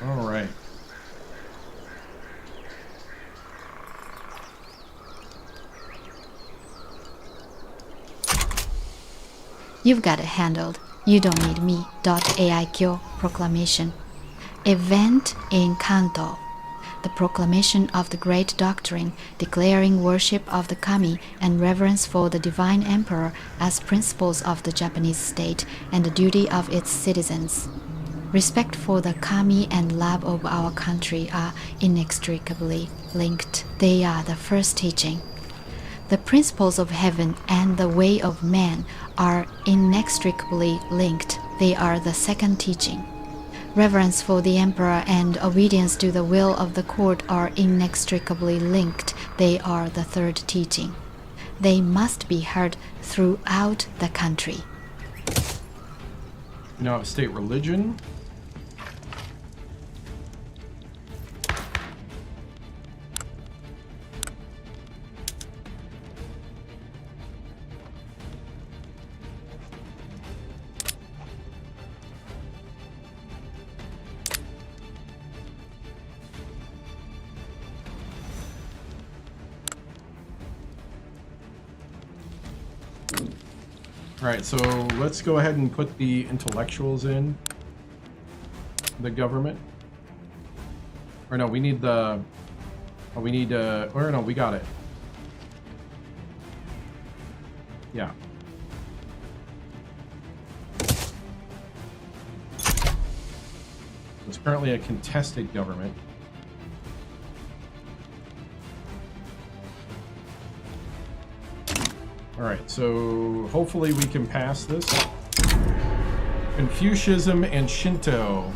S1: All right.
S6: You've got it handled. You don't need me. .aikyo proclamation. Event in Kanto. The proclamation of the great doctrine declaring worship of the kami and reverence for the divine emperor as principles of the Japanese state and the duty of its citizens. Respect for the kami and love of our country are inextricably linked. They are the first teaching. The principles of heaven and the way of man are inextricably linked. They are the second teaching. Reverence for the emperor and obedience to the will of the court are inextricably linked. They are the third teaching. They must be heard throughout the country.
S1: We now have state religion. Alright, so let's go ahead and put the intellectuals in the government. Or no, we need the... Oh, we need... or no, we got it. Yeah. It's currently a contested government. Alright, so hopefully we can pass this. Confucianism and Shinto.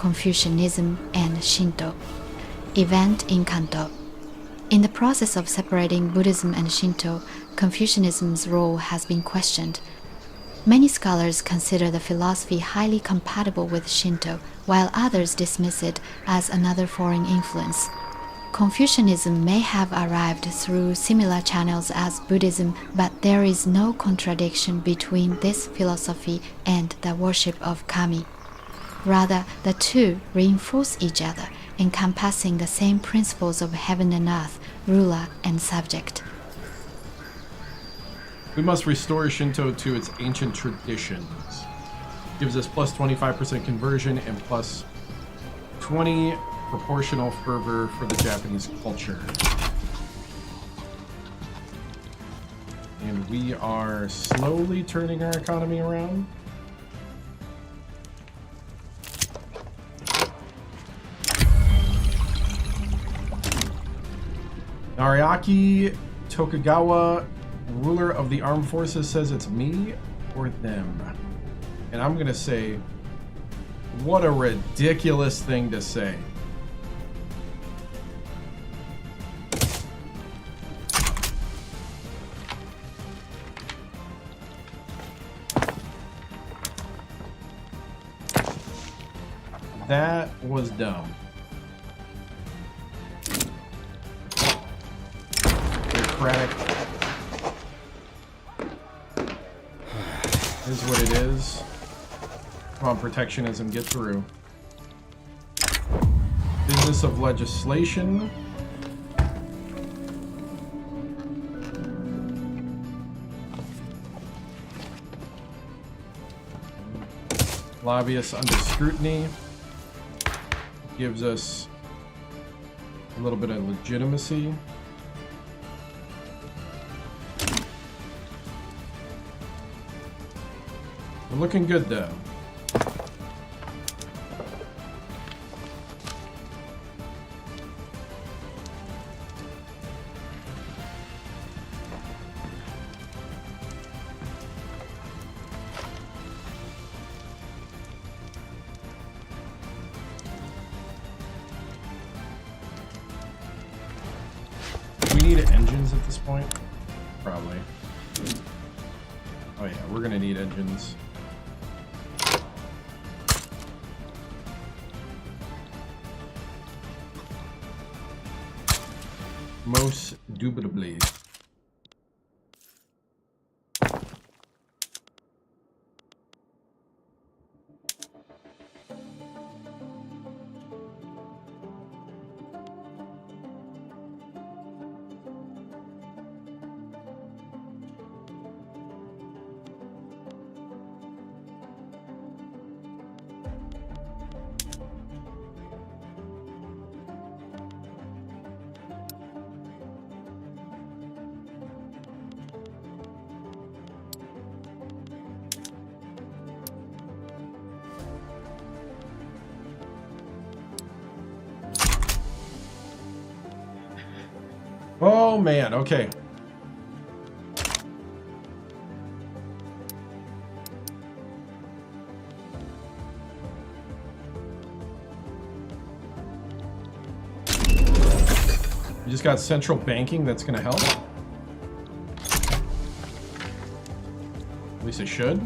S6: Confucianism and Shinto. Event in Kanto. In the process of separating Buddhism and Shinto, Confucianism's role has been questioned. Many scholars consider the philosophy highly compatible with Shinto, while others dismiss it as another foreign influence. Confucianism may have arrived through similar channels as Buddhism, but there is no contradiction between this philosophy and the worship of kami. Rather, the two reinforce each other, encompassing the same principles of heaven and earth, ruler and subject.
S1: We must restore Shinto to its ancient traditions. Gives us plus 25% conversion and plus 20 proportional fervor for the Japanese culture. And we are slowly turning our economy around. Nariaki Tokugawa, ruler of the armed forces, says it's me or them. And I'm gonna say, what a ridiculous thing to say. That was dumb. Bureaucratic is what it is. Come on, protectionism, get through. Business of legislation. Lobbyists under scrutiny. Gives us a little bit of legitimacy. We're looking good though. We need engines at this point? Probably. Oh yeah, we're gonna need engines. Most indubitably. Oh man, okay. We just got central banking that's gonna help. At least it should.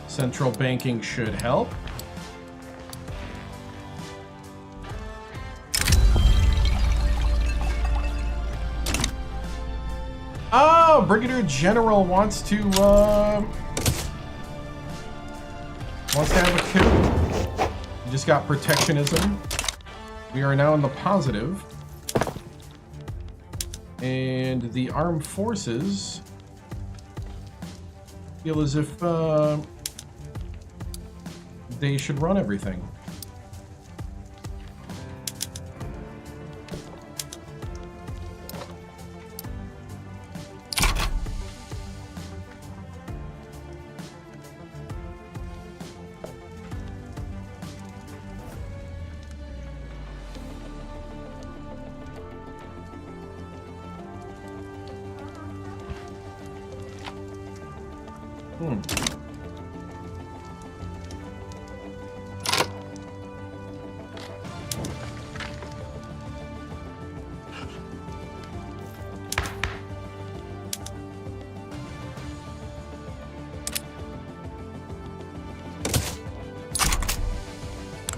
S1: Central banking should help. Oh, Brigadier General wants to have a coup. We just got protectionism. We are now in the positive. And the armed forces feel as if they should run everything.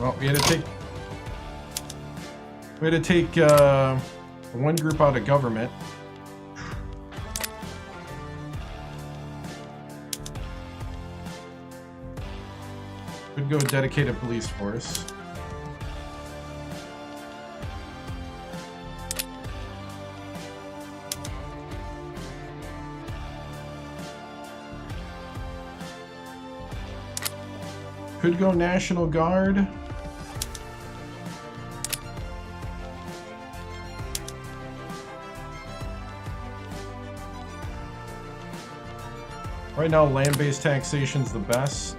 S1: Well, we had to take one group out of government. Could go dedicated police force. Could go National Guard. Right now, land-based taxation's the best.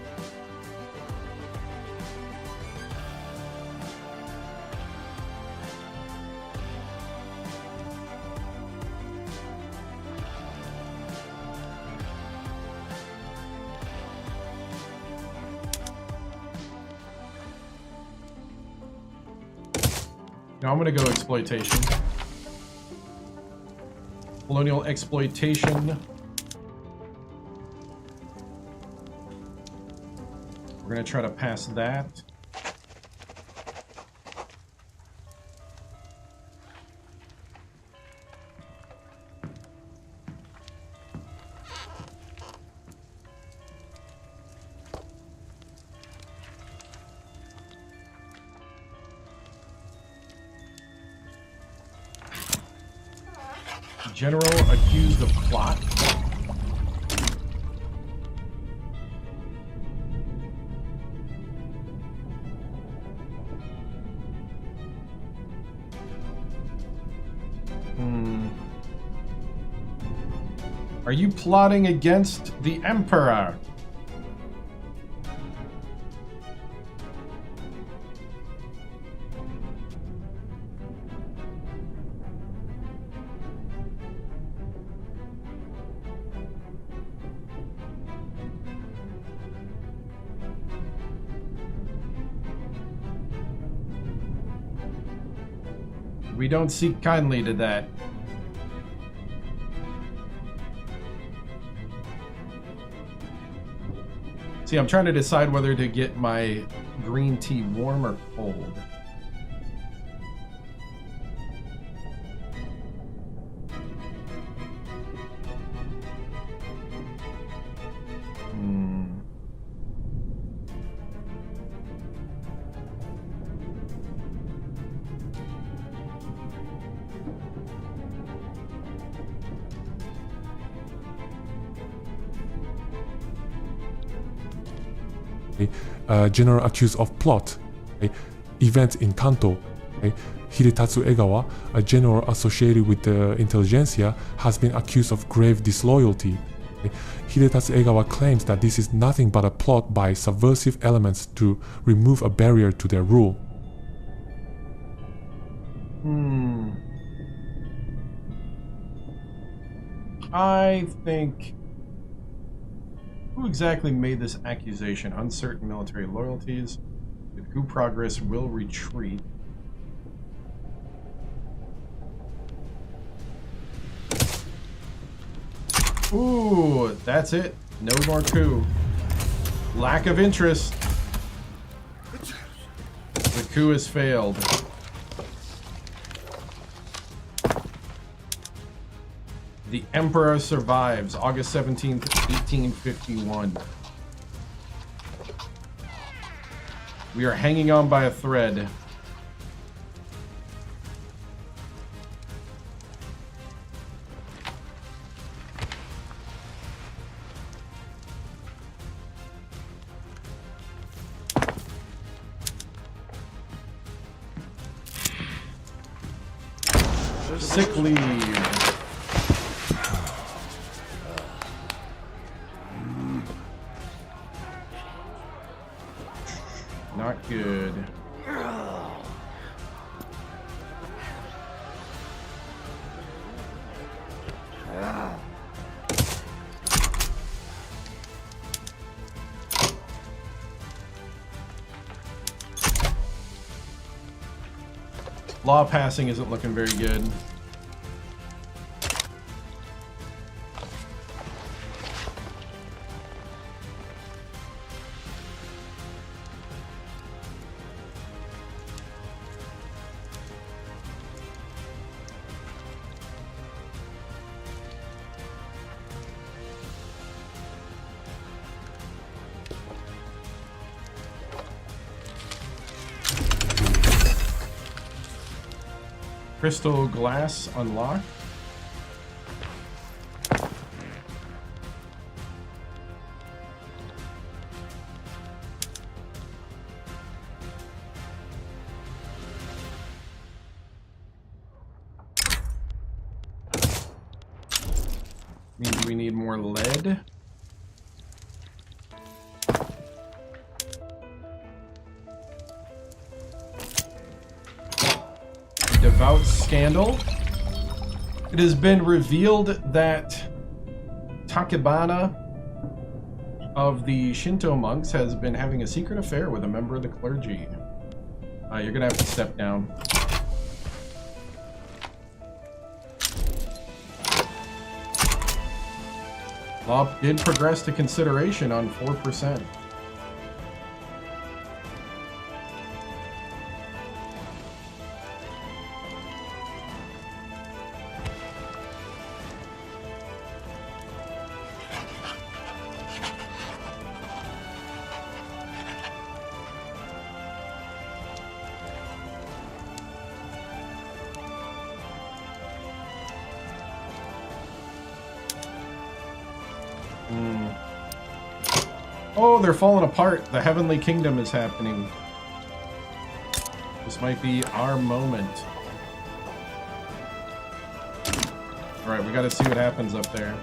S1: Now I'm going to go exploitation. Colonial exploitation. We're going to try to pass that. General accused of plot. Are you plotting against the Emperor? We don't see kindly to that. See, I'm trying to decide whether to get my green tea warm or cold.
S5: General accused of plot. Events in Kanto. Hidetatsu Egawa, a general associated with the intelligentsia, has been accused of grave disloyalty. Hidetatsu Egawa claims that this is nothing but a plot by subversive elements to remove a barrier to their rule.
S1: I think... Who exactly made this accusation? Uncertain military loyalties. With coup progress will retreat. Ooh, that's it. No more coup. Lack of interest. The coup has failed. The Emperor survives, August 17th, 1851. We are hanging on by a thread. Sick leave. Not good. Law passing isn't looking very good. Crystal glass unlocked. Means we need more lead. Devout scandal. It has been revealed that Takebana of the Shinto monks has been having a secret affair with a member of the clergy. You're gonna have to step down. Law did progress to consideration on 4%. Oh, they're falling apart. The Heavenly Kingdom is happening. This might be our moment. Alright, we gotta see what happens up there.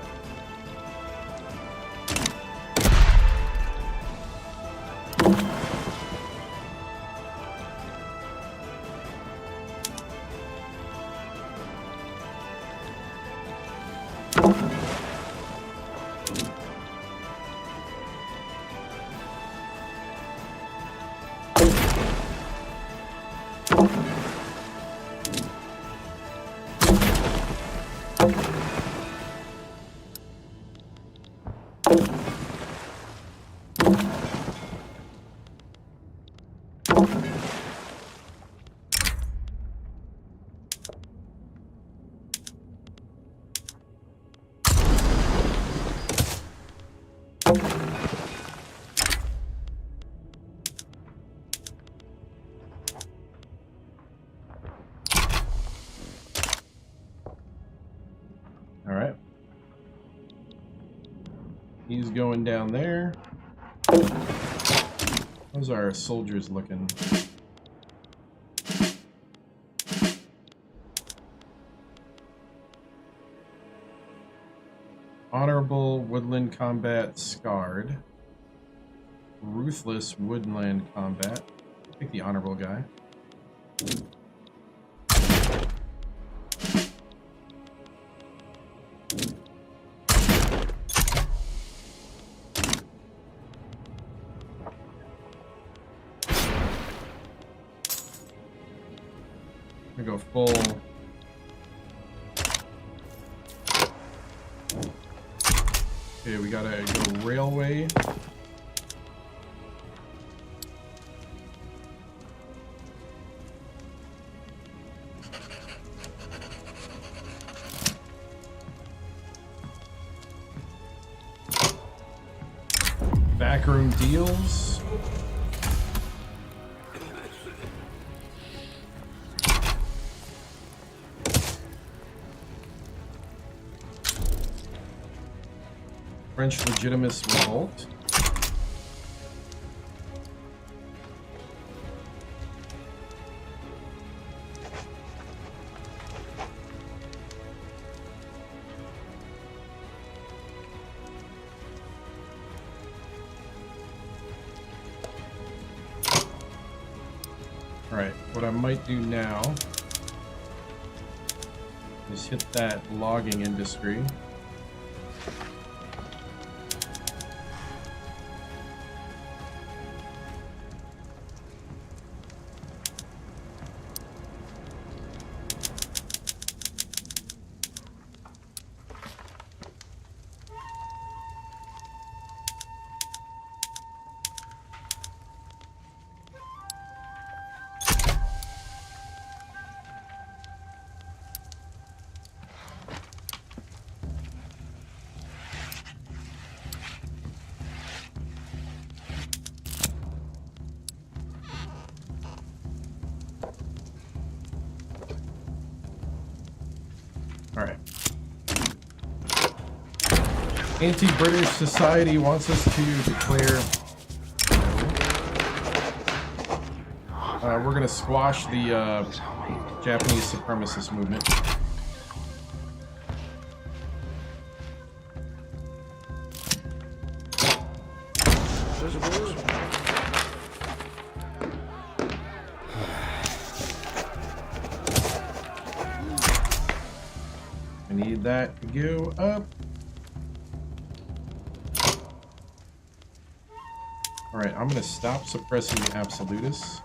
S1: Alright. He's going down there. How's our soldiers looking? Honorable Woodland Combat Scarred. Ruthless Woodland Combat. Pick the honorable guy. We go full. Okay, we gotta go railway. Backroom deals. French Legitimist Revolt. Alright, what I might do now is hit that logging industry. Alright. Anti-British society wants us to declare... we're gonna squash the Japanese supremacist movement. I need that to go up. Alright, I'm gonna stop suppressing the absolutists.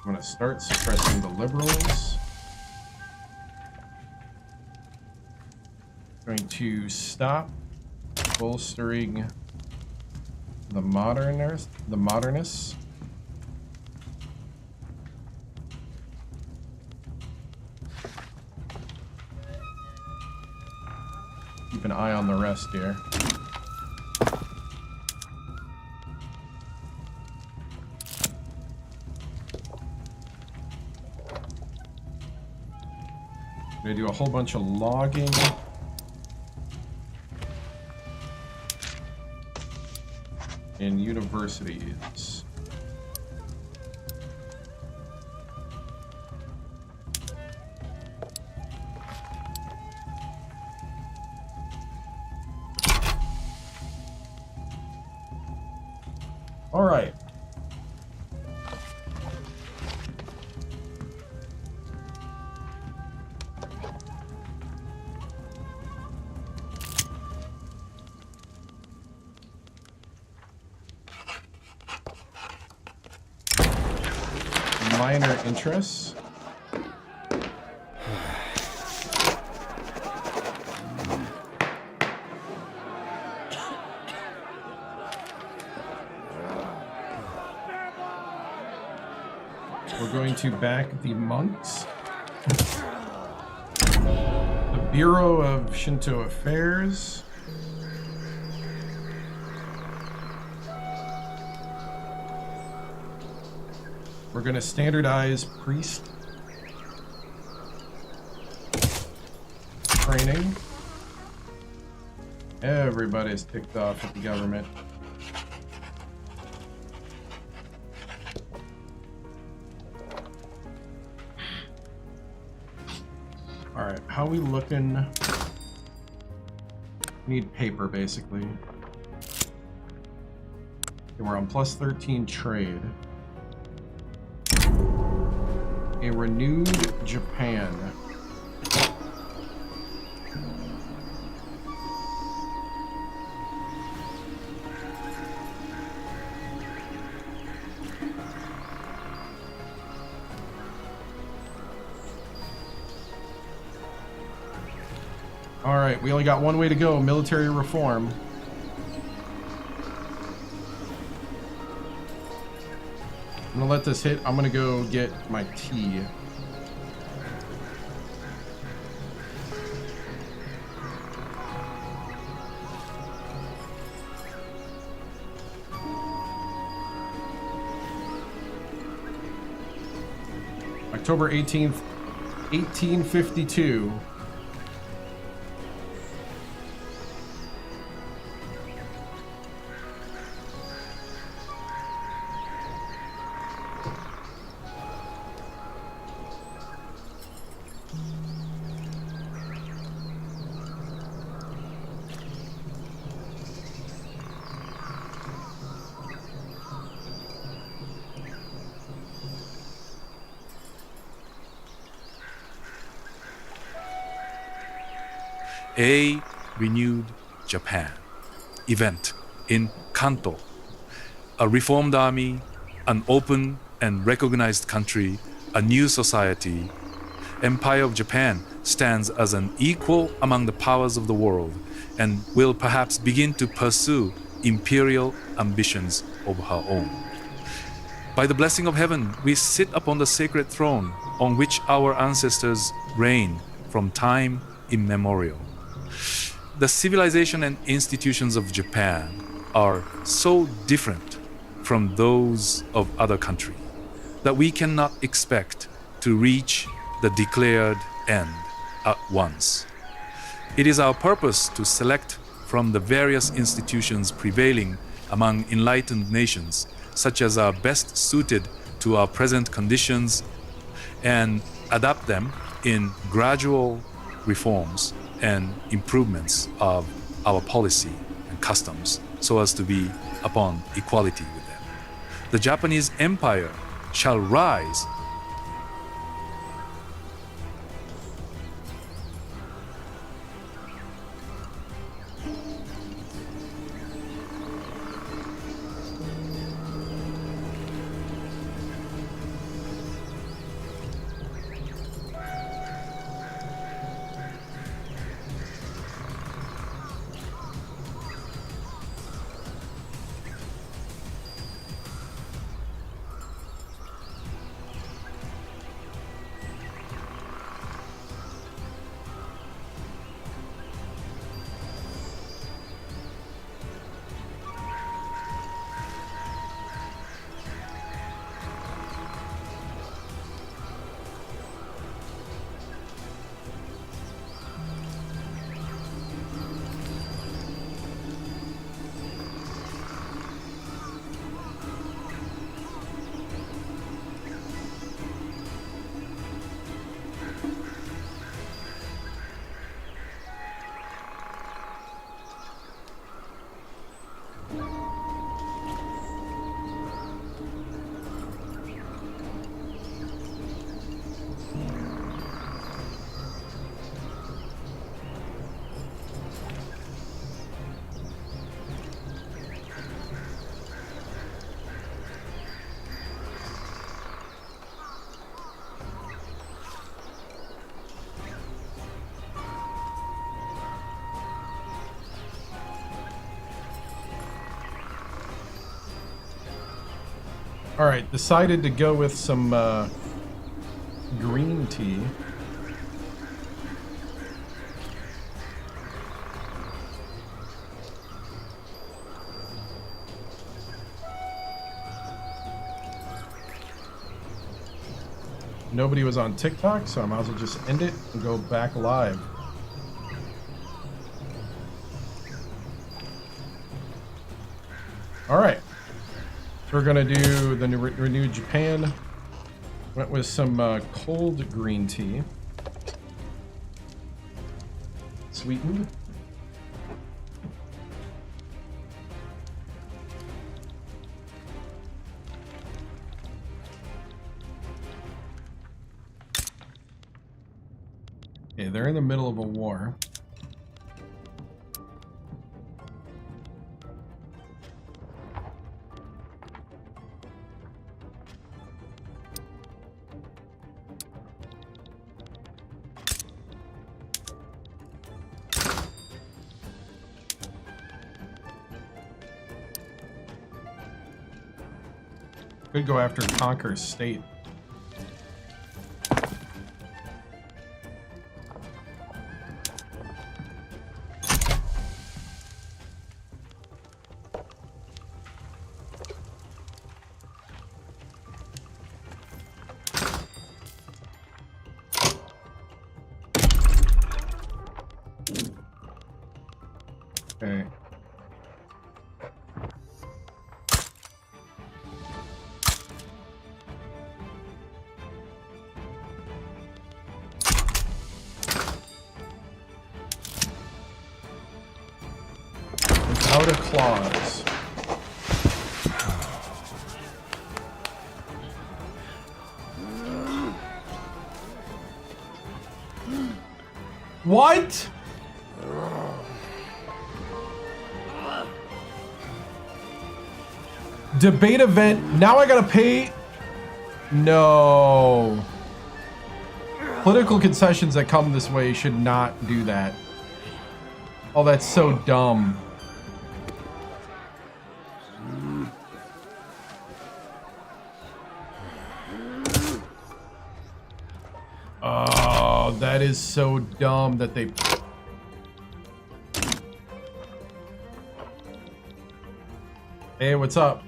S1: I'm gonna start suppressing the liberals. Going to stop bolstering the modernists. Keep an eye on the rest here. I'm gonna do a whole bunch of logging. In universities. All right. Minor interests. We're going to back the monks. The Bureau of Shinto Affairs. We're going to standardize priest training. Everybody's ticked off at the government. All right, how we looking? Need paper, basically. Okay, we're on plus 13 trade. A renewed Japan. All right, we only got one way to go, military reform. I'm gonna let this hit. I'm gonna go get my tea. October 18th, 1852.
S2: A renewed Japan event in Kanto, a reformed army, an open and recognized country, a new society. Empire of Japan stands as an equal among the powers of the world and will perhaps begin to pursue imperial ambitions of her own. By the blessing of heaven, we sit upon the sacred throne on which our ancestors reigned from time immemorial. The civilization and institutions of Japan are so different from those of other countries that we cannot expect to reach the declared end at once. It is our purpose to select from the various institutions prevailing among enlightened nations, such as are best suited to our present conditions, and adapt them in gradual reforms and improvements of our policy and customs so as to be upon equality with them. The Japanese empire shall rise
S1: All right, decided to go with some green tea. Nobody was on TikTok, so I might as well just end it and go back live. All right. So we're gonna do the new renewed Japan. Went with some cold green tea, sweetened. Okay, they're in the middle of a war. Could go after Conquer State. Okay. Without a clause. What? Debate event. Now I gotta pay. No. Political concessions that come this way should not do that. Oh, that's so dumb. Oh, that is so dumb that they... Hey, what's up?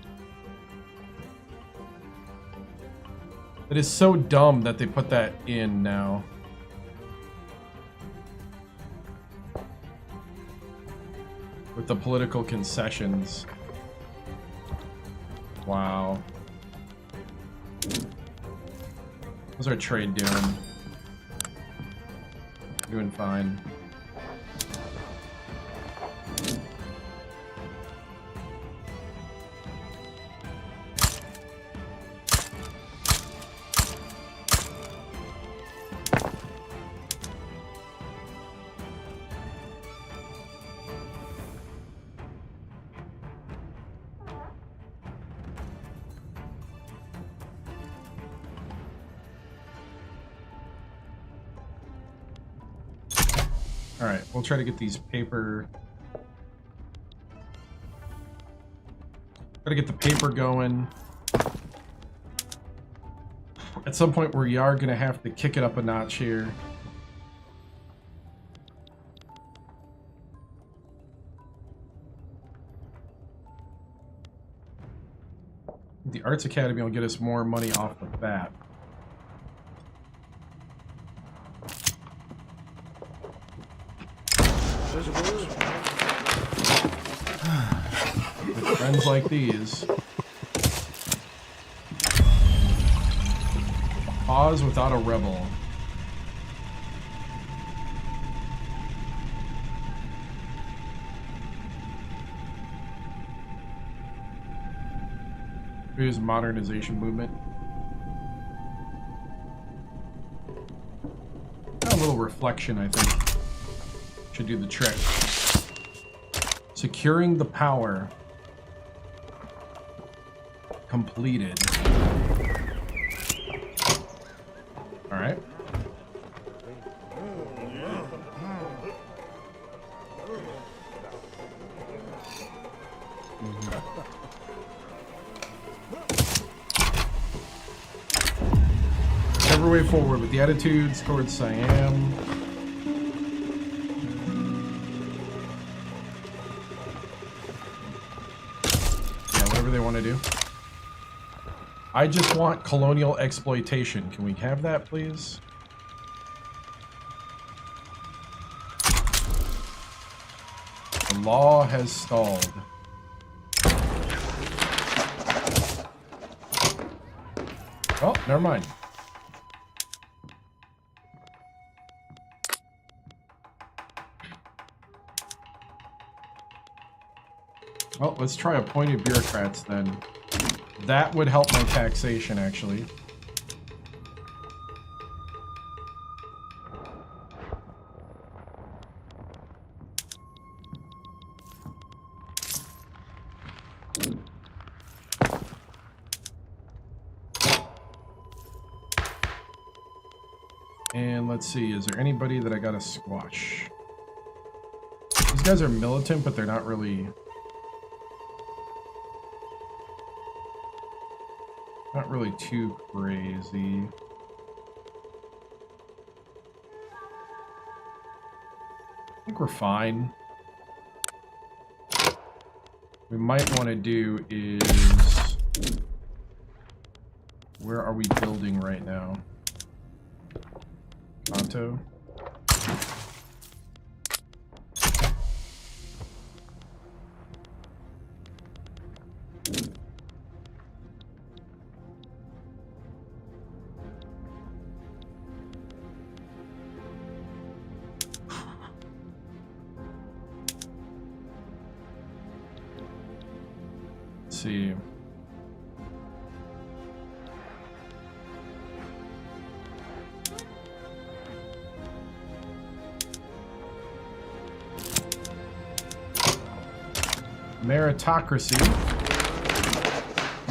S1: It is so dumb that they put that in now. With the political concessions. Wow. How's our trade doing? Doing fine. Alright, we'll try to get these paper... Try to get the paper going. At some point we are going to have to kick it up a notch here. The Arts Academy will get us more money off the bat. With friends like these. Pause without a rebel. Here's modernization movement. A little reflection, I think, should do the trick. Securing the power. Completed. All right. Every way forward with the attitudes towards Siam. Yeah, whatever they want to do. I just want colonial exploitation. Can we have that, please? The law has stalled. Oh, never mind. Well, let's try appointed bureaucrats then. That would help my taxation, actually. And let's see, is there anybody that I gotta squash? These guys are militant, but they're not really... Not really too crazy. I think we're fine. What we might want to do is... Where are we building right now? Kanto? See. Meritocracy.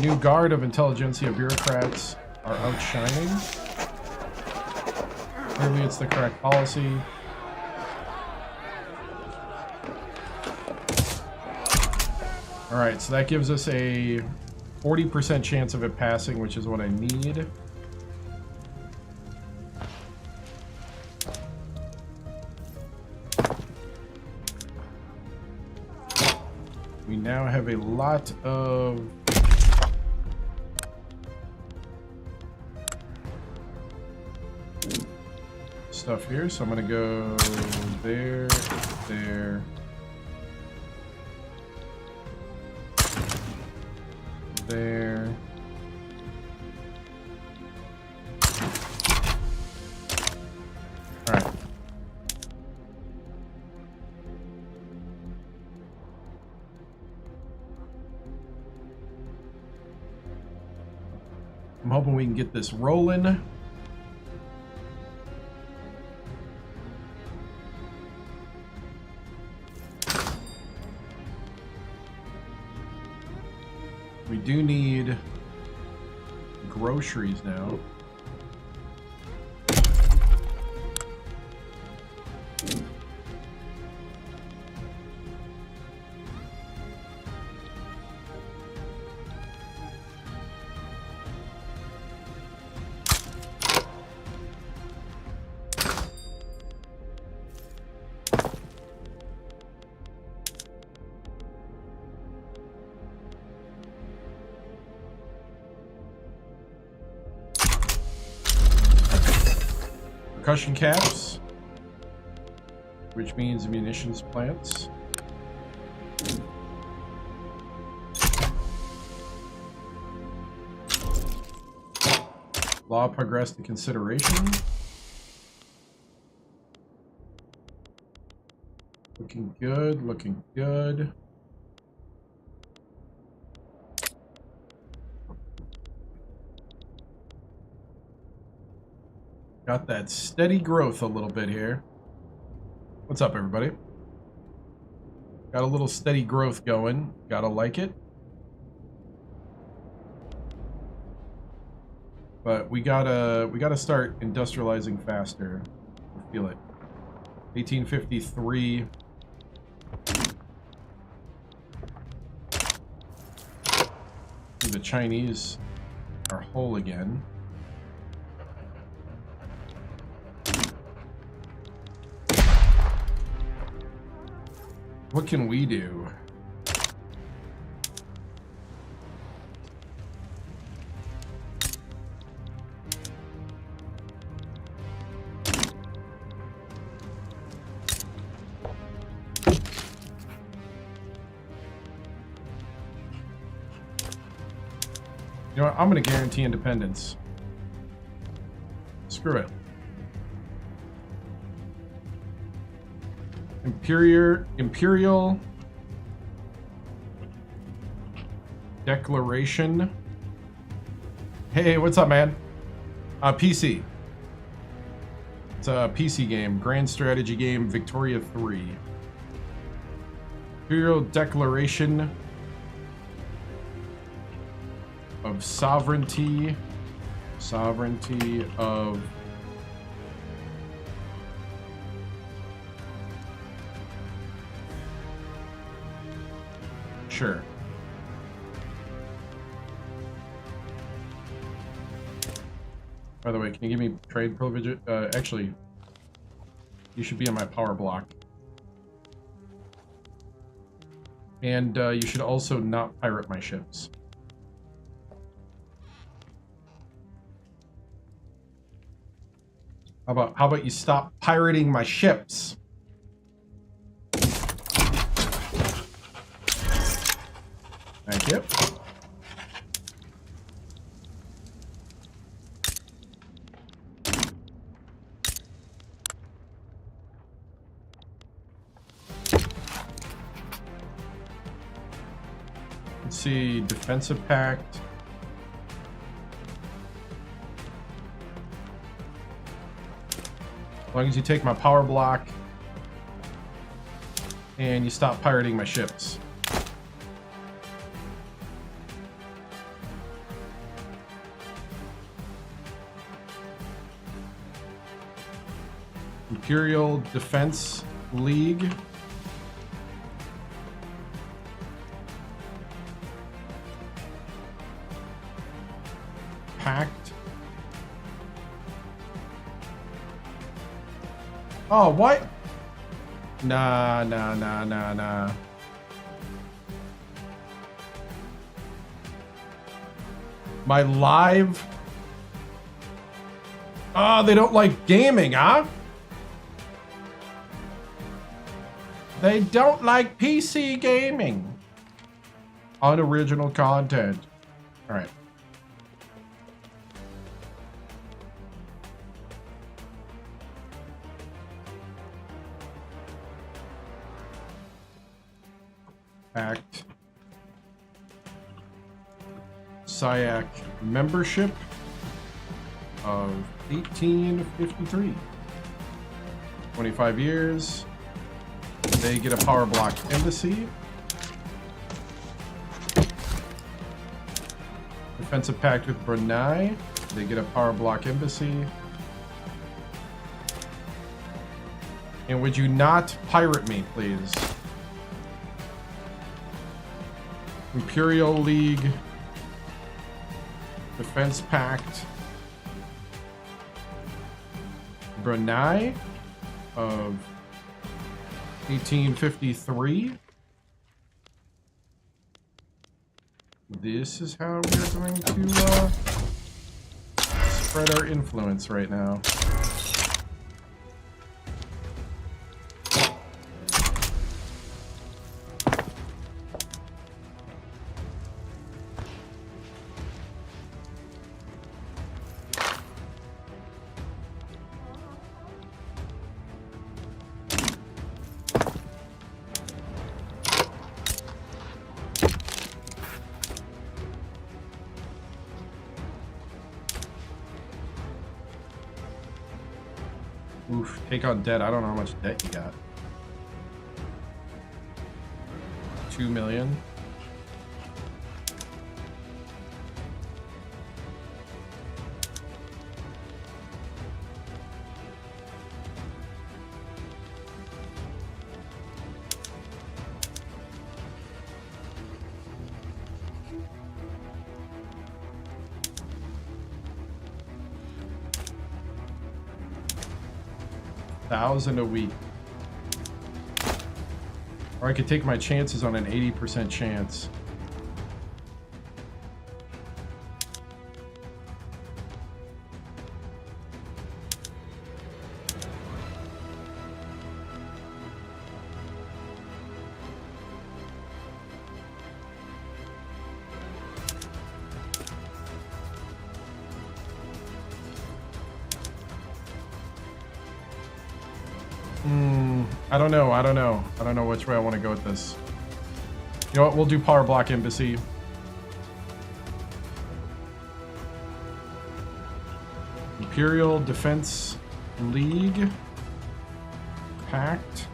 S1: New guard of intelligentsia bureaucrats are outshining. Clearly it's the correct policy. Alright, so that gives us a 40% chance of it passing, which is what I need. We now have a lot of stuff here, so I'm gonna go there, there. There. All right. I'm hoping we can get this rolling. We do need groceries now. percussion caps, which means munitions plants. Law progress to consideration. Looking good, looking good. Got that steady growth a little bit here. What's up, everybody? Got a little steady growth going. Gotta like it. But we gotta start industrializing faster. I feel it. 1853. The Chinese are whole again. What can we do? You know what? I'm going to guarantee independence. Screw it. Imperial Declaration. Hey, what's up, man? PC. It's a PC game. Grand strategy game. Victoria 3. Imperial Declaration of Sovereignty. Sovereignty of... Sure. By the way, can you give me trade privilege? Actually, you should be on my power block. And you should also not pirate my ships. How about you stop pirating my ships? Thank you. Let's see, defensive pact. As long as you take my power block and you stop pirating my ships. Imperial Defense League. Pact. Oh, what? Nah. My live... Oh, they don't like gaming, huh? They don't like PC gaming. Unoriginal content. All right. Act. SIAC membership of 1853. 25 years. They get a power block embassy. Defensive pact with Brunei. They get a power block embassy. And would you not pirate me, please? Imperial League. Defense pact. Brunei of 1853. This is how we're going to spread our influence right now. Oof, take on debt. I don't know how much debt you got. 2 million. $1,000 a week. Or I could take my chances on an 80% chance. I don't know. I don't know which way I want to go with this. You know what? We'll do Power Block Embassy. Imperial Defense League. Pact.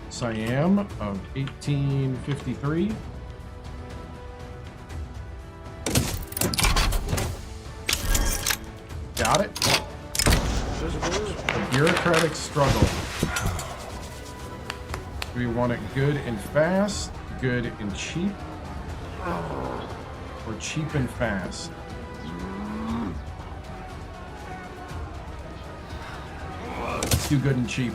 S1: Siam of 1853. Got it. The bureaucratic struggle. Do we want it good and fast, good and cheap, or cheap and fast? Let's do good and cheap.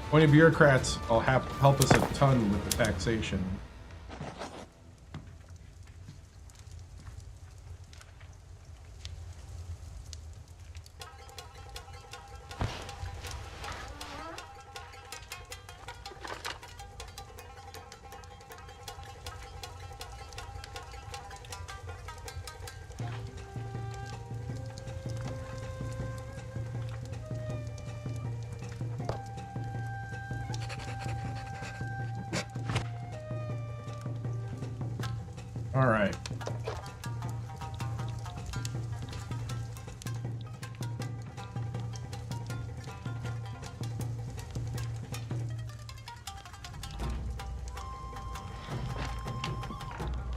S1: Point of bureaucrats will help us a ton with the taxation. All right.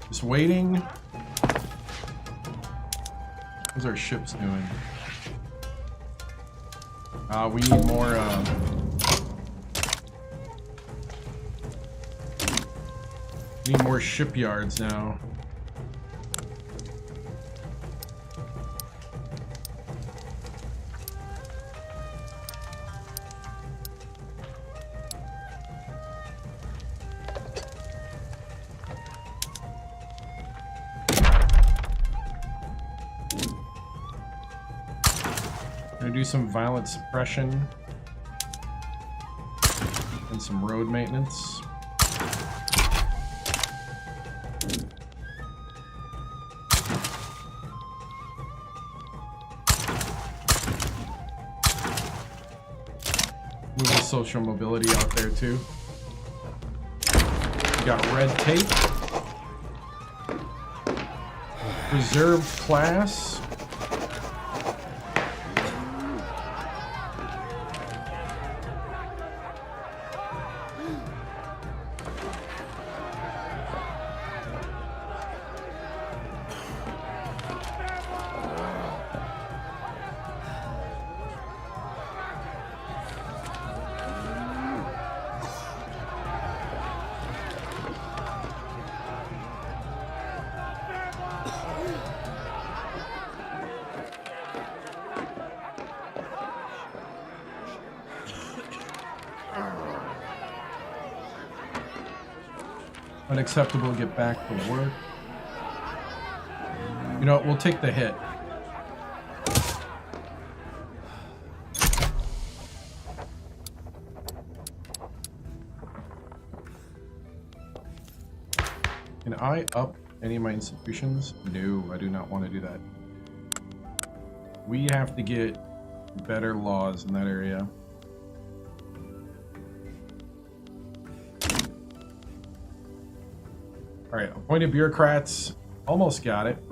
S1: Just waiting. How's our ships doing? We need more, need more shipyards now. Gonna do some violent suppression and some road maintenance. Move the social mobility out there too. We got red tape. Reserved class. Unacceptable, get back to work. You know what, we'll take the hit. Can I up any of my institutions? No, I do not want to do that. We have to get better laws in that area. All right, appointed bureaucrats. Almost got it.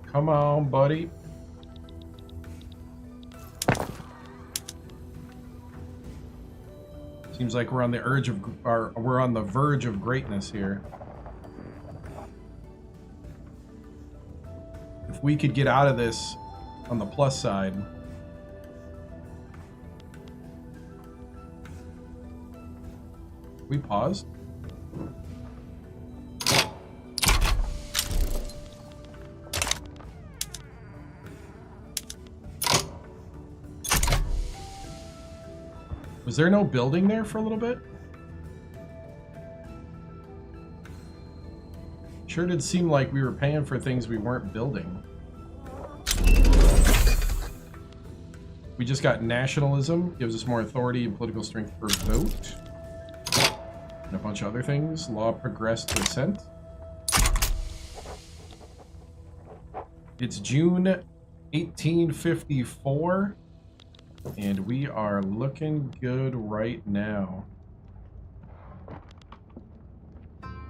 S1: Come on, buddy. Seems like we're on the verge of greatness here. If we could get out of this on the plus side. We paused. Was there no building there for a little bit? Sure did seem like we were paying for things we weren't building. We just got nationalism, gives us more authority and political strength per vote. And a bunch of other things. Law progressed to assent. It's June 1854. And we are looking good right now.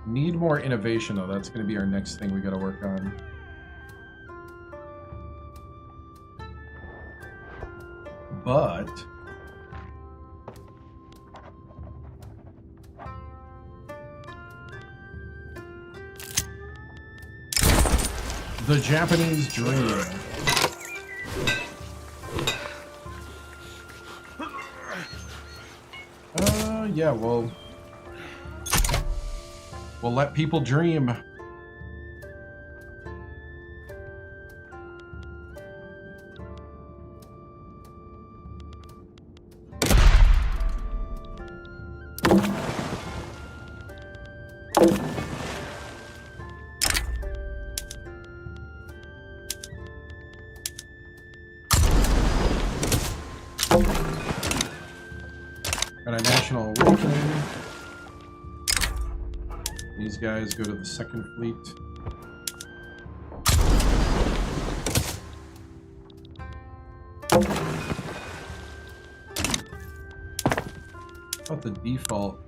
S1: Need more innovation, though. That's going to be our next thing we got to work on. But the Japanese dream. Yeah, we'll let people dream. Got a national awakening. These guys go to the second fleet. I thought the default.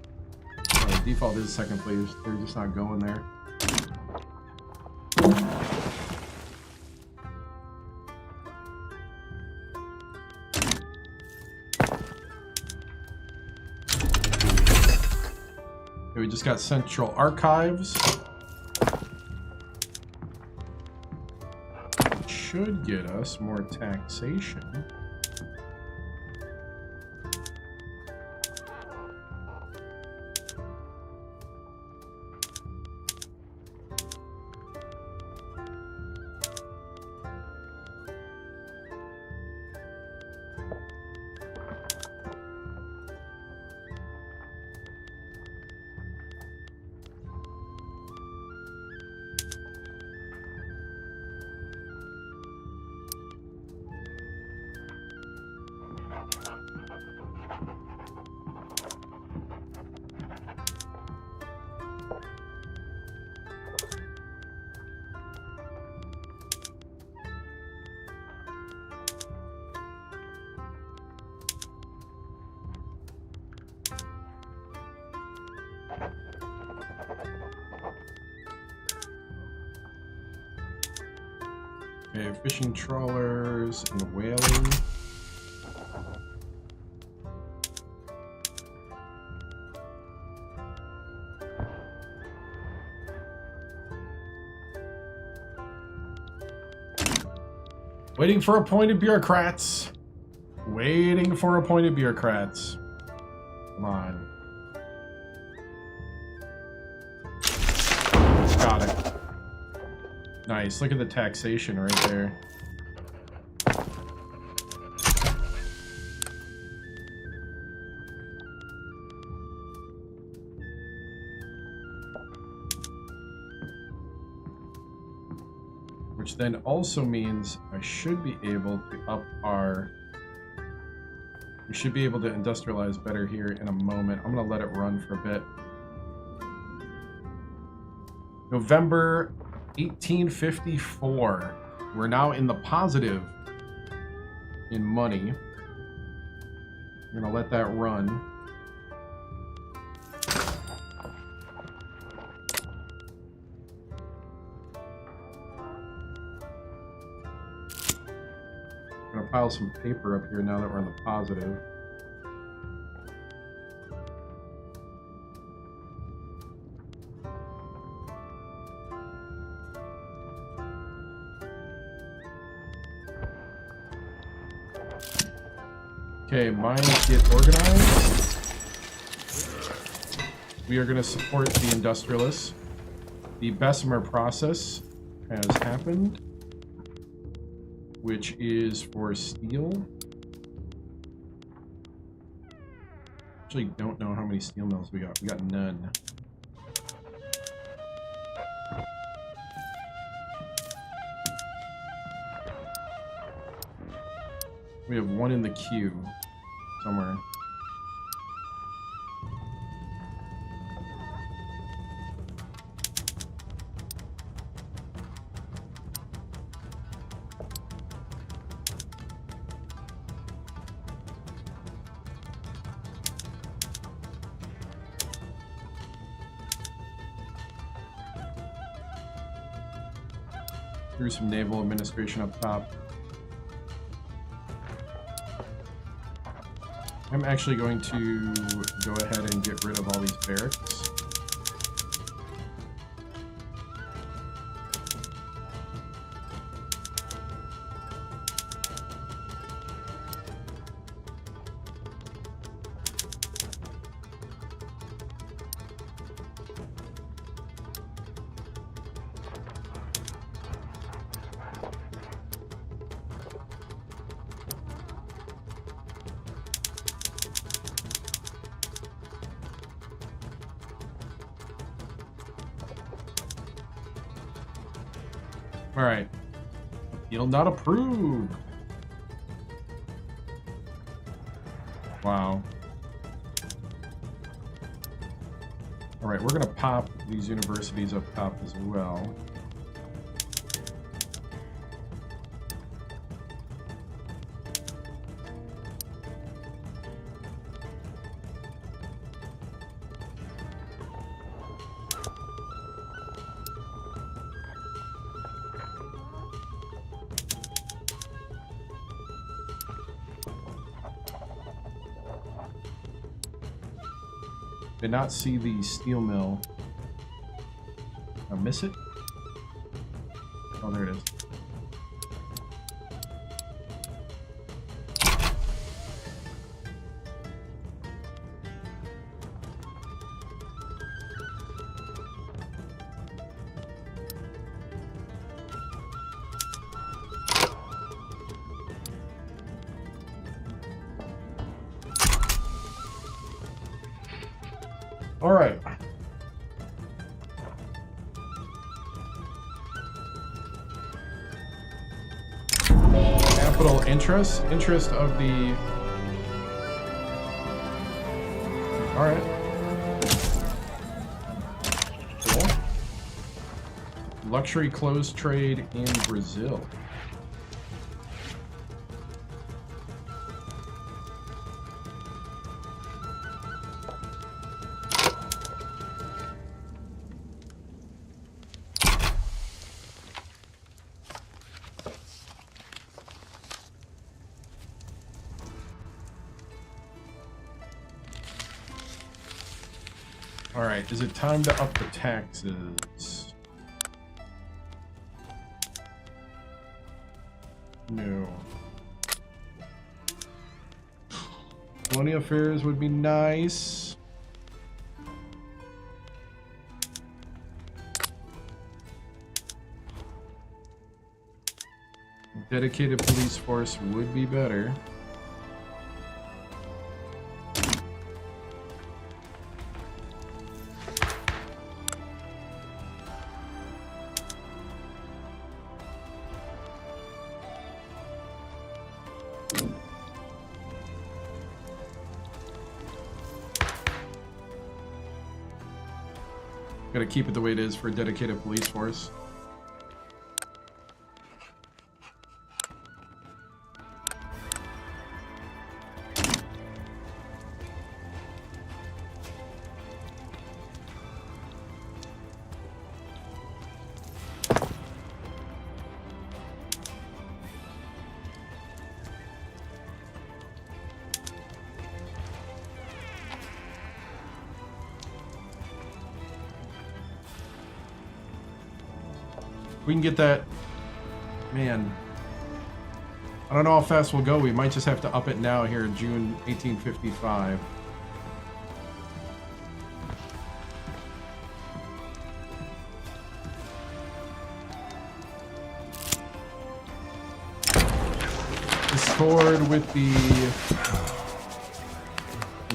S1: Oh, the default is second fleet. They're just not going there. We just got Central Archives. Which should get us more taxation. Okay, fishing trawlers and whaling. Waiting for appointed bureaucrats. Waiting for appointed bureaucrats. Come on. Got it. Nice. Look at the taxation right there. Which then also means I should be able to up our... We should be able to industrialize better here in a moment. I'm going to let it run for a bit. November 1854. We're now in the positive in money. We're gonna let that run. I'm gonna pile some paper up here now that we're in the positive. Okay, mines get organized. We are going to support the industrialists. The Bessemer process has happened, which is for steel. Actually, don't know how many steel mills we got. We got none. We have one in the queue somewhere. Through some naval administration up top. I'm actually going to go ahead and get rid of all these barracks. All right. Appeal not approved. Wow. All right, we're going to pop these universities up top as well. Did not see the steel mill. I miss it? Oh, there it is. All right. Capital interest of the... All right. Cool. Luxury clothes trade in Brazil. All right, is it time to up the taxes? No. Colonial affairs would be nice. Dedicated police force would be better. Gotta keep it the way it is for a dedicated police force. We can get that. Man. I don't know how fast we'll go. We might just have to up it now here in June 1855. Discord with the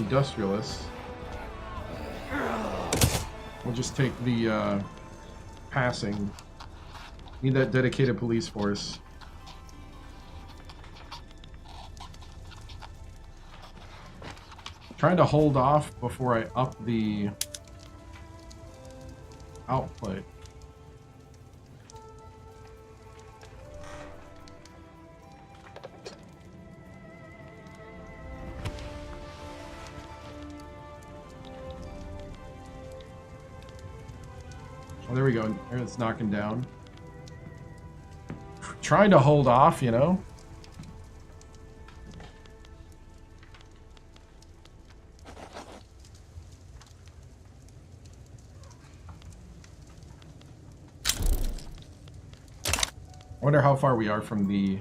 S1: industrialists. We'll just take the passing. Need that dedicated police force. Trying to hold off before I up the output. Oh, there we go. There, it's knocking down. Trying to hold off, you know. I wonder how far we are from the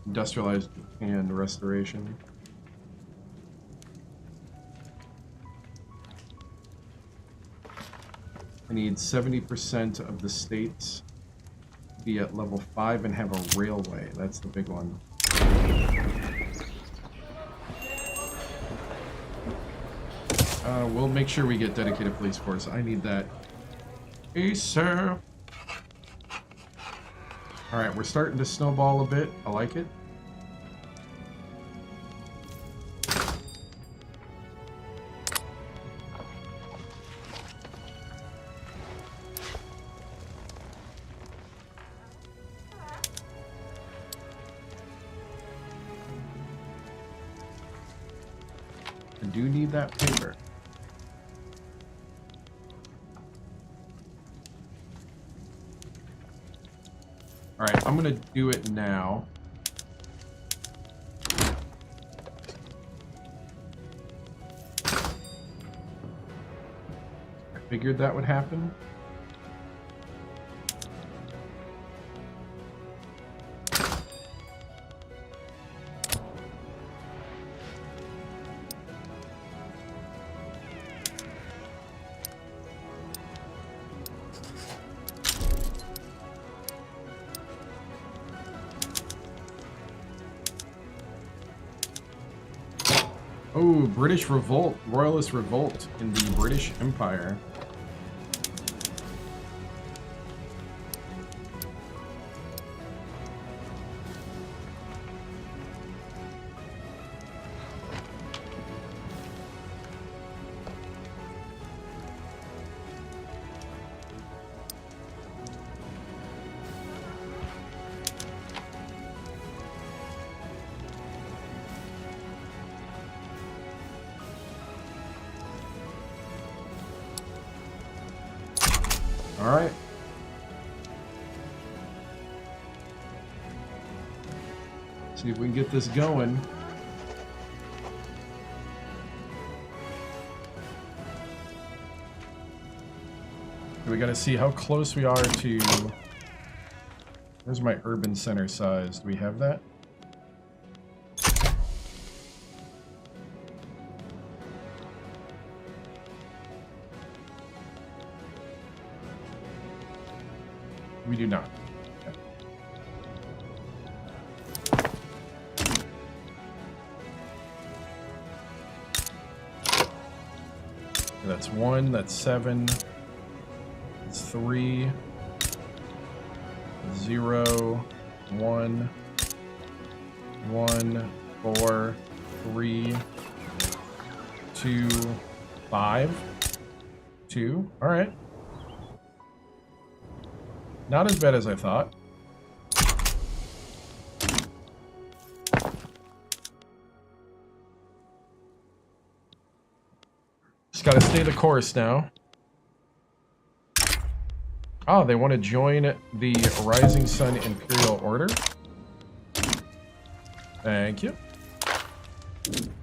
S1: industrialized Japan restoration. I need 70% of the states to be at level 5 and have a railway. That's the big one. We'll make sure we get dedicated police force. I need that. Hey, sir. Alright, we're starting to snowball a bit. I like it. I do need that paper. Alright, I'm gonna do it now. I figured that would happen. Oh, British revolt, royalist revolt in the British Empire. All right. See if we can get this going. We got to see how close we are to... Where's my urban center size? Do we have that? We do not. Okay. That's 1, that's 7, that's 3, 0, 1, 1, 4, 3, 2, 5, 2. All right. Not as bad as I thought. Just gotta stay the course now. Oh, they want to join the Rising Sun Imperial Order. Thank you.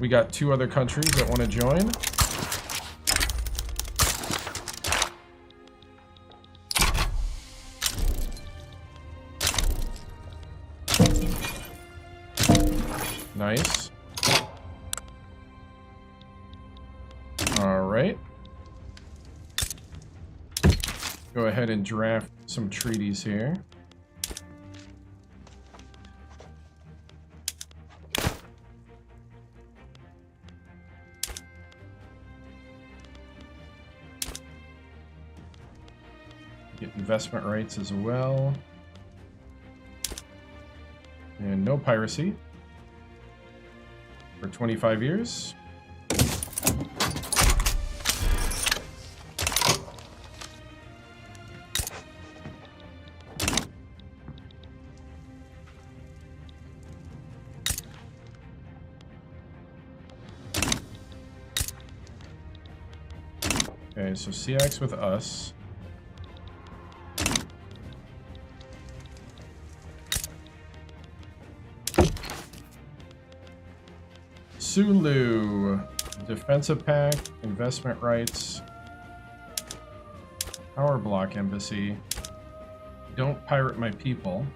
S1: We got 2 other countries that want to join. Nice. All right. Go ahead and draft some treaties here. Get investment rights as well. And no piracy for 25 years. Okay, so CX with us. Sulu, defensive pact, investment rights, power block embassy, don't pirate my people,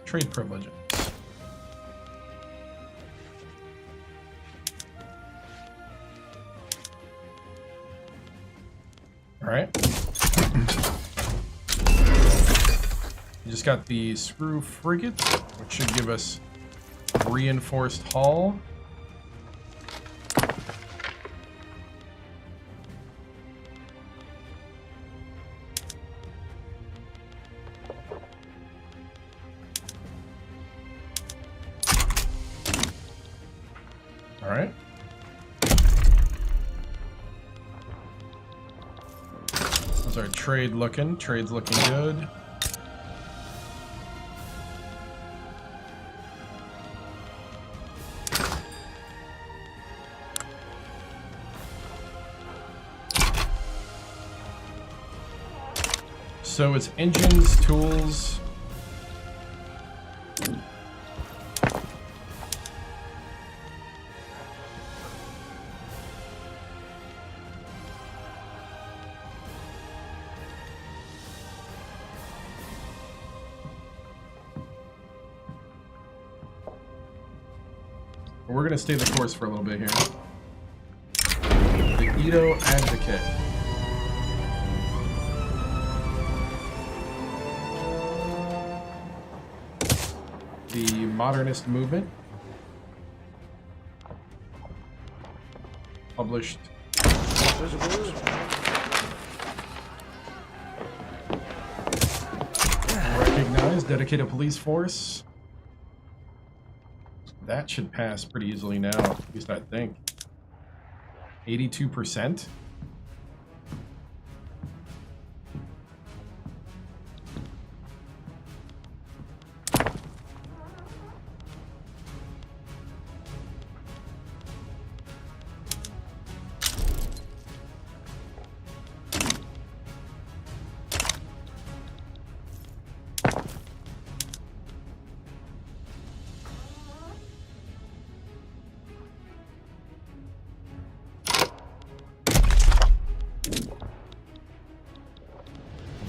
S1: trade privileges. All right. You just got the screw frigate, which should give us reinforced hull. All right. How's our trade looking? Trade's looking good. So it's engines, tools. We're gonna stay the course for a little bit here. The Edo Advocate. The modernist movement, published. Recognized, dedicated police force. That should pass pretty easily now, at least I think. 82%.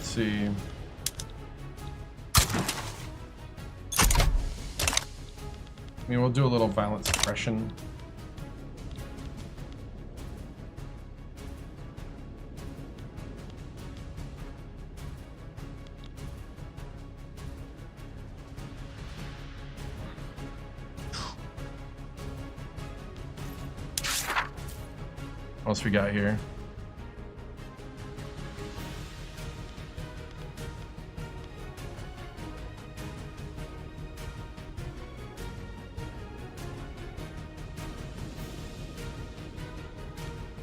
S1: See. I mean, we'll do a little violent suppression. What else we got here?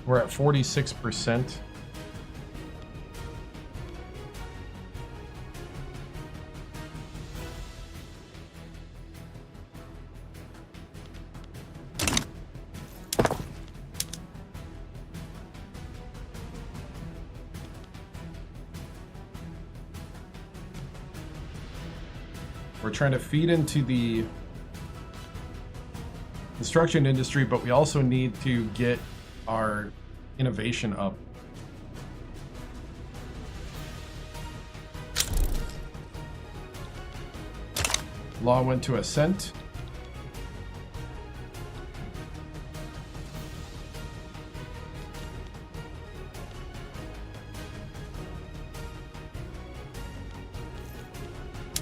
S1: We're at 46%. We're trying to feed into the construction industry, but we also need to get our innovation up. Law went to Ascent.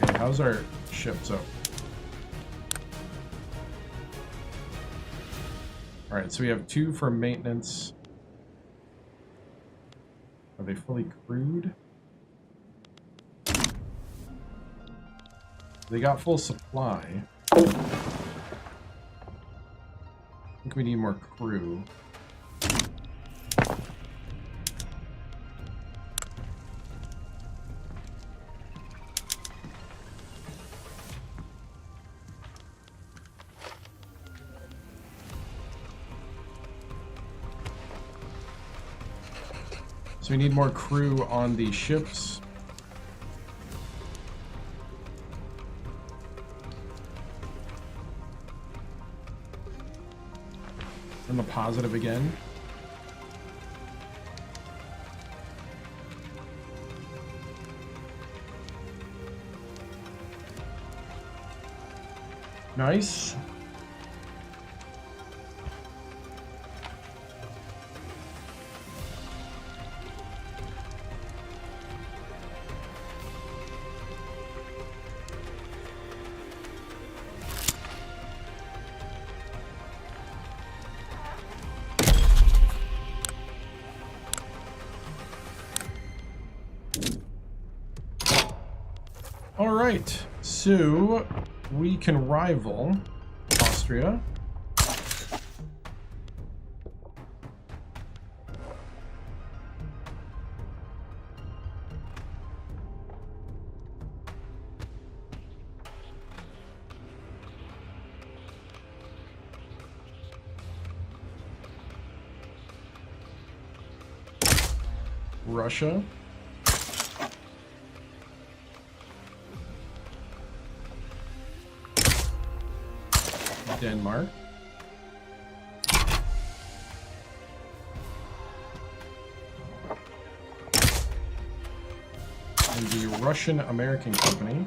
S1: Okay, how's our ships up? Alright, so we have 2 for maintenance. Are they fully crewed? They got full supply. I think we need more crew. So we need more crew on the ships. In the positive again. Nice. All right, so we can rival Austria. Russia. Denmark. And the Russian-American company.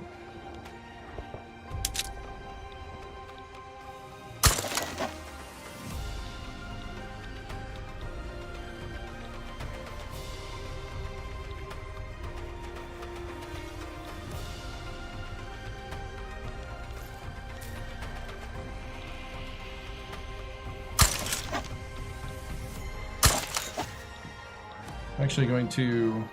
S1: Actually going to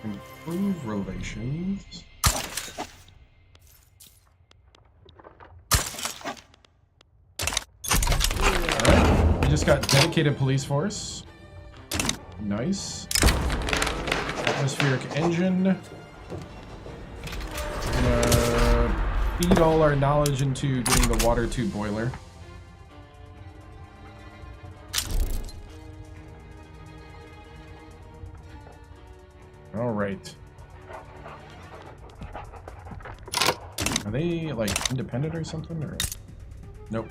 S1: improve relations. Alright, we just got dedicated police force. Nice. Atmospheric engine. Gonna feed all our knowledge into getting the water tube boiler. All right. Are they like independent or something, or nope?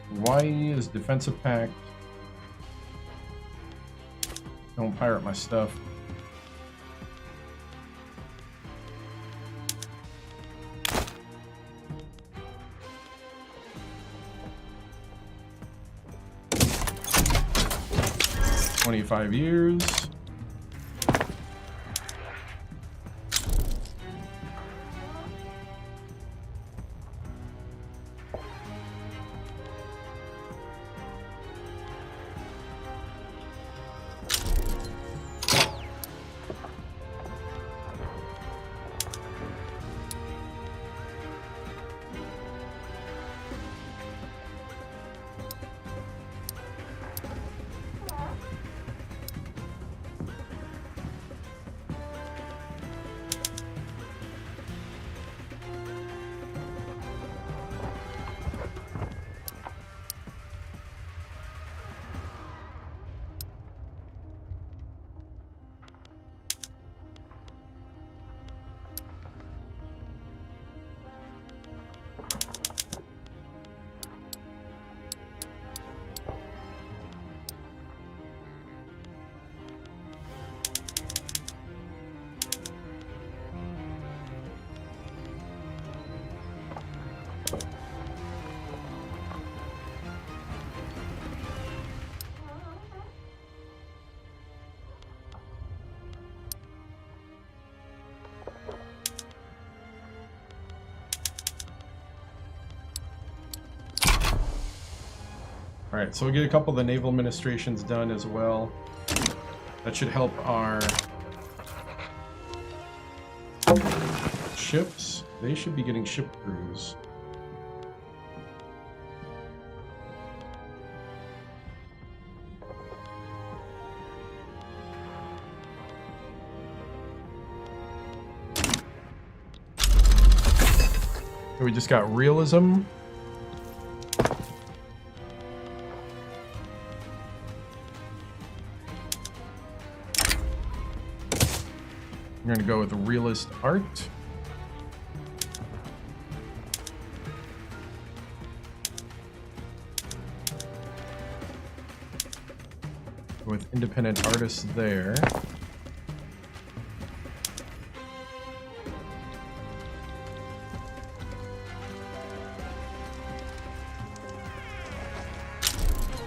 S1: Hawaii is defensive pact. Don't pirate my stuff. $25 years. All right, so we'll get a couple of the naval administrations done as well. That should help our ships. They should be getting ship crews. So we just got realism. We're gonna go with realist art. With independent artists there.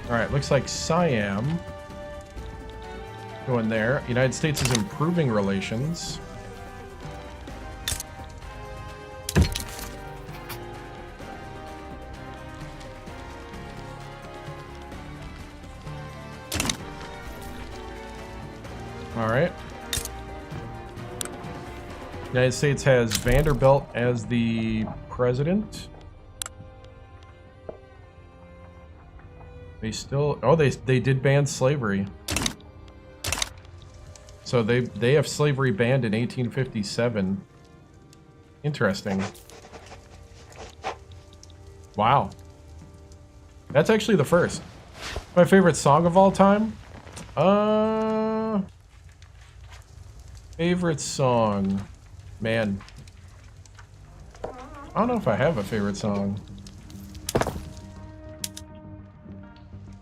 S1: Alright, looks like Siam going there. United States is improving relations. Alright. United States has Vanderbilt as the president. They still... Oh, they did ban slavery. So they have slavery banned in 1857. Interesting. Wow. That's actually the first. My favorite song of all time? Favorite song. Man. I don't know if I have a favorite song.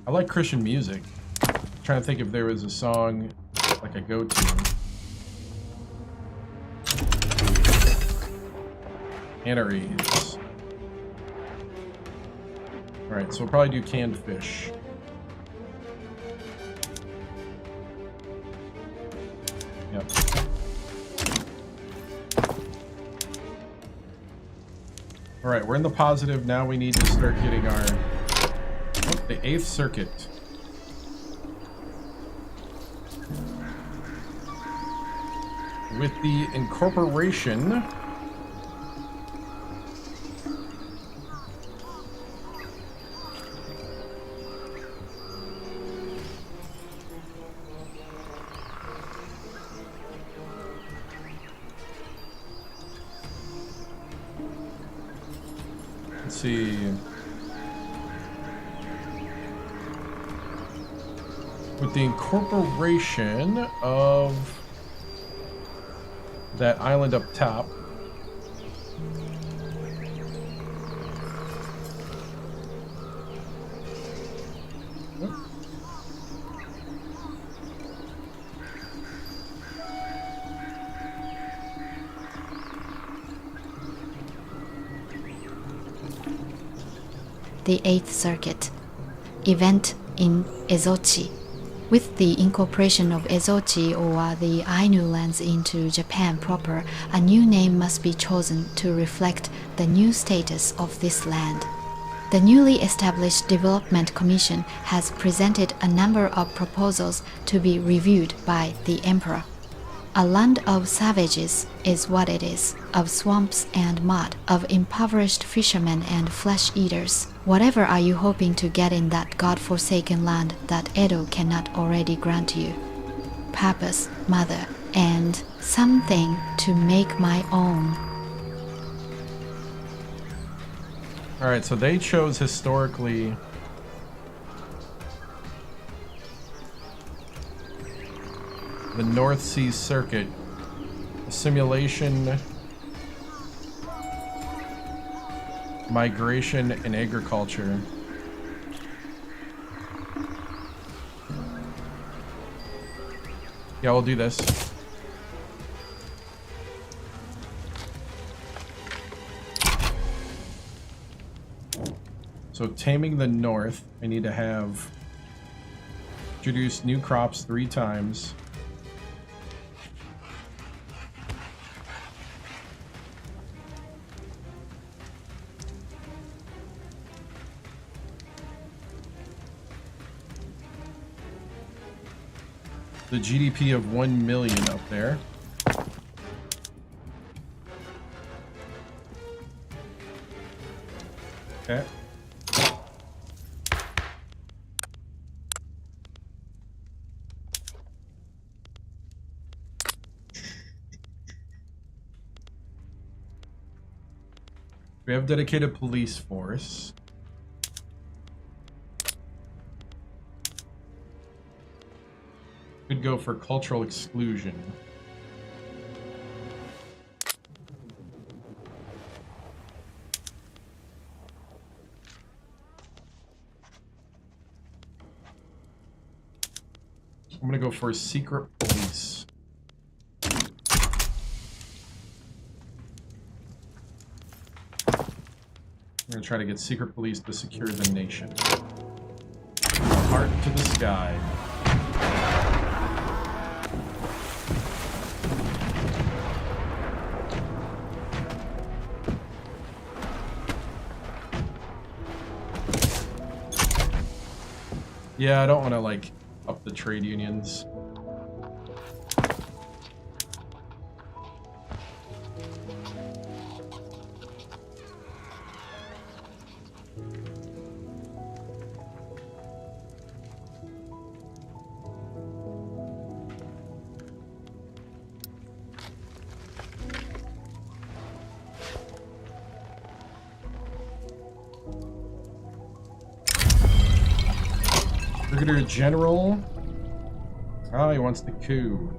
S1: I like Christian music. I'm trying to think if there was a song like a go-to. Anna Reeves. Alright, so we'll probably do canned fish. Yep. Alright, we're in the positive. Now we need to start getting our... Oh, the 8th Circuit. With the incorporation... Let's see... With the incorporation of that island up top.
S6: The 8th Circuit. Event in Ezochi. With the incorporation of Ezochi or the Ainu lands into Japan proper, a new name must be chosen to reflect the new status of this land. The newly established Development Commission has presented a number of proposals to be reviewed by the Emperor. A land of savages is what it is, of swamps and mud, of impoverished fishermen and flesh-eaters. Whatever are you hoping to get in that god-forsaken land that Edo cannot already grant you? Purpose, mother, and something to make my own.
S1: Alright, so they chose historically... the North Sea Circuit. Simulation, migration, and agriculture. Yeah, we'll do this. So taming the north, I need to have introduce new crops 3 times. the GDP of 1 million up there. Okay. We have dedicated police force. Could go for cultural exclusion. I'm gonna go for secret police. I'm gonna try to get secret police to secure the nation. Heart to the sky. Yeah, I don't want to like up the trade unions. Brigadier General. Oh, he wants the coup.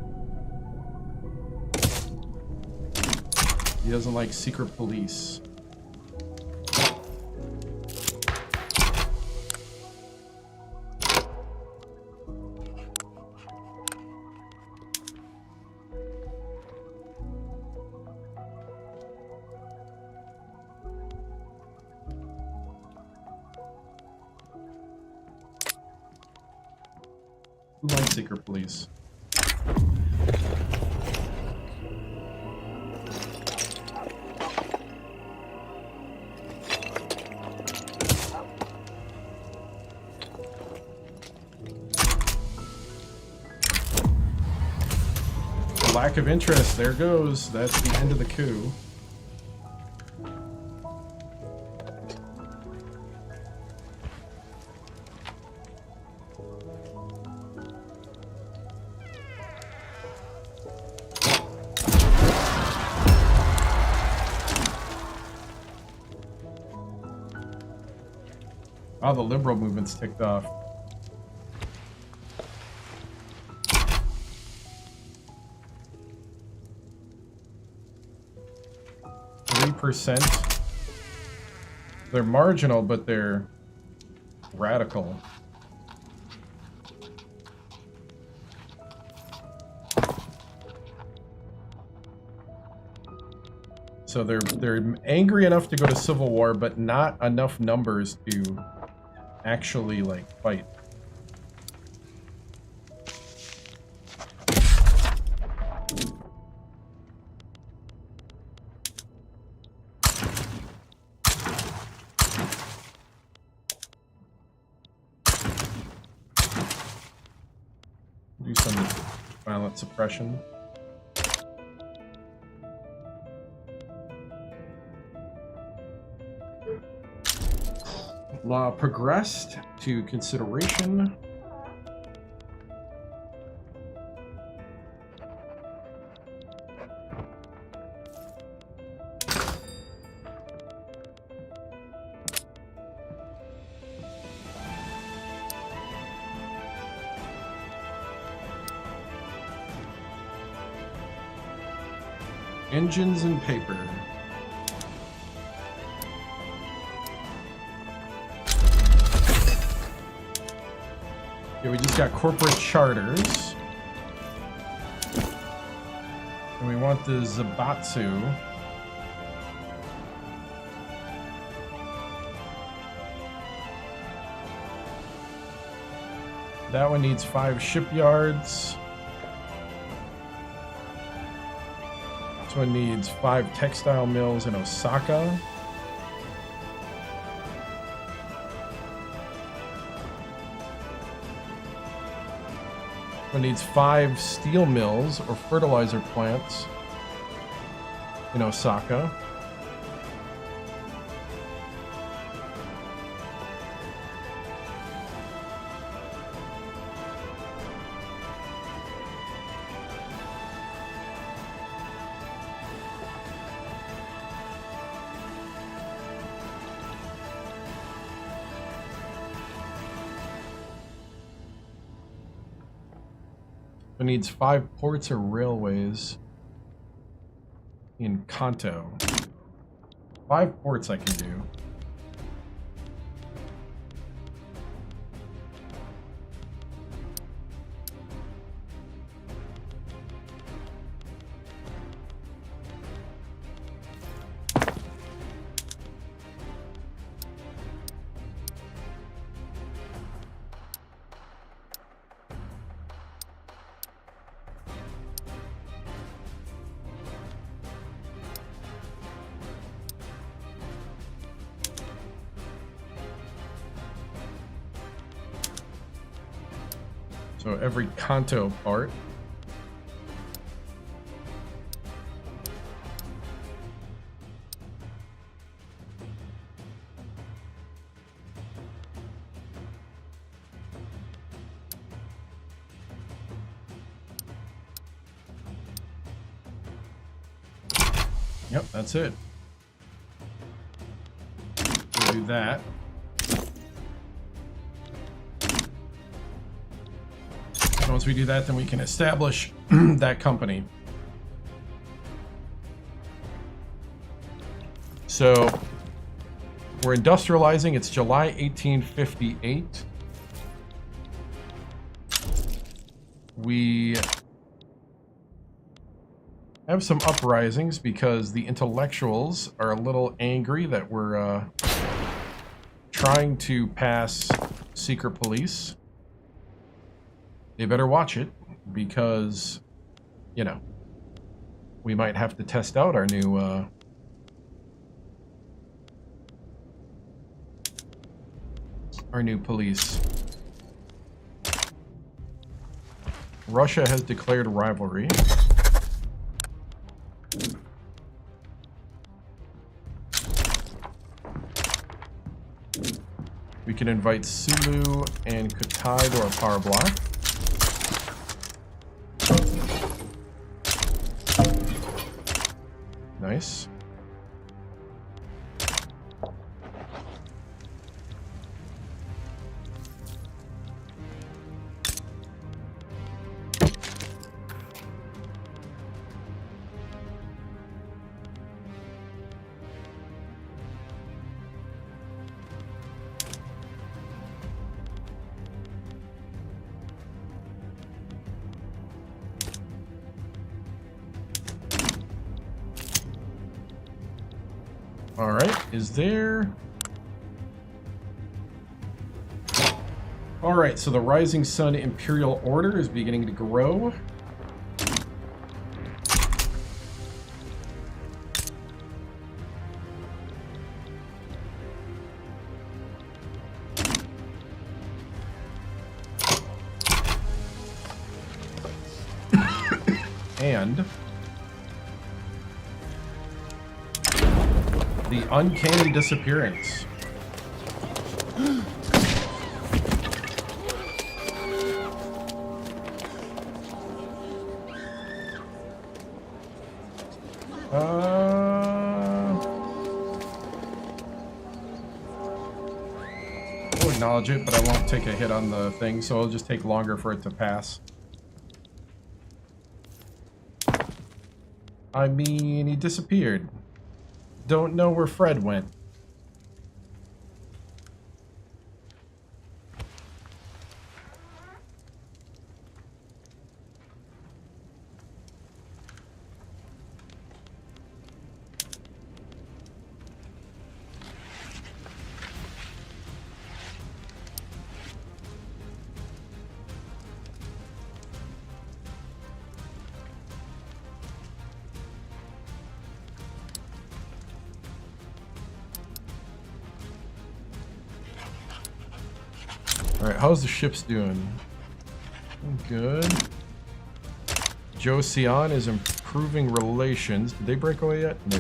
S1: He doesn't like secret police. Who likes secret police? Lack of interest. There goes. That's the end of the coup. Oh, the liberal movement's ticked off. %. They're marginal, but they're radical. So they're angry enough to go to civil war, but not enough numbers to actually like fight. Do some violent suppression. Law progressed to consideration. Engines and paper. Okay, we just got corporate charters. And we want the Zabatsu. That one needs 5 shipyards. This one needs 5 textile mills in Osaka. It needs 5 steel mills or fertilizer plants in Osaka. It needs 5 ports or railways in Kanto. 5 ports I can do. So every Kanto part. Yep, that's it. We'll do that. Once we do that, then we can establish that company. So we're industrializing. It's July 1858. We have some uprisings because the intellectuals are a little angry that we're trying to pass secret police. They better watch it because, you know, we might have to test out our new police. Russia has declared rivalry. We can invite Sulu and Kutai to our power block. Nice. All right, is there... All right, so the Rising Sun Imperial Order is beginning to grow. And the uncanny disappearance. I'll acknowledge it, but I won't take a hit on the thing, so it'll just take longer for it to pass. I mean, he disappeared. Don't know where Fred went. Alright, how's the ships doing? Good. Joseon is improving relations. Did they break away yet? No.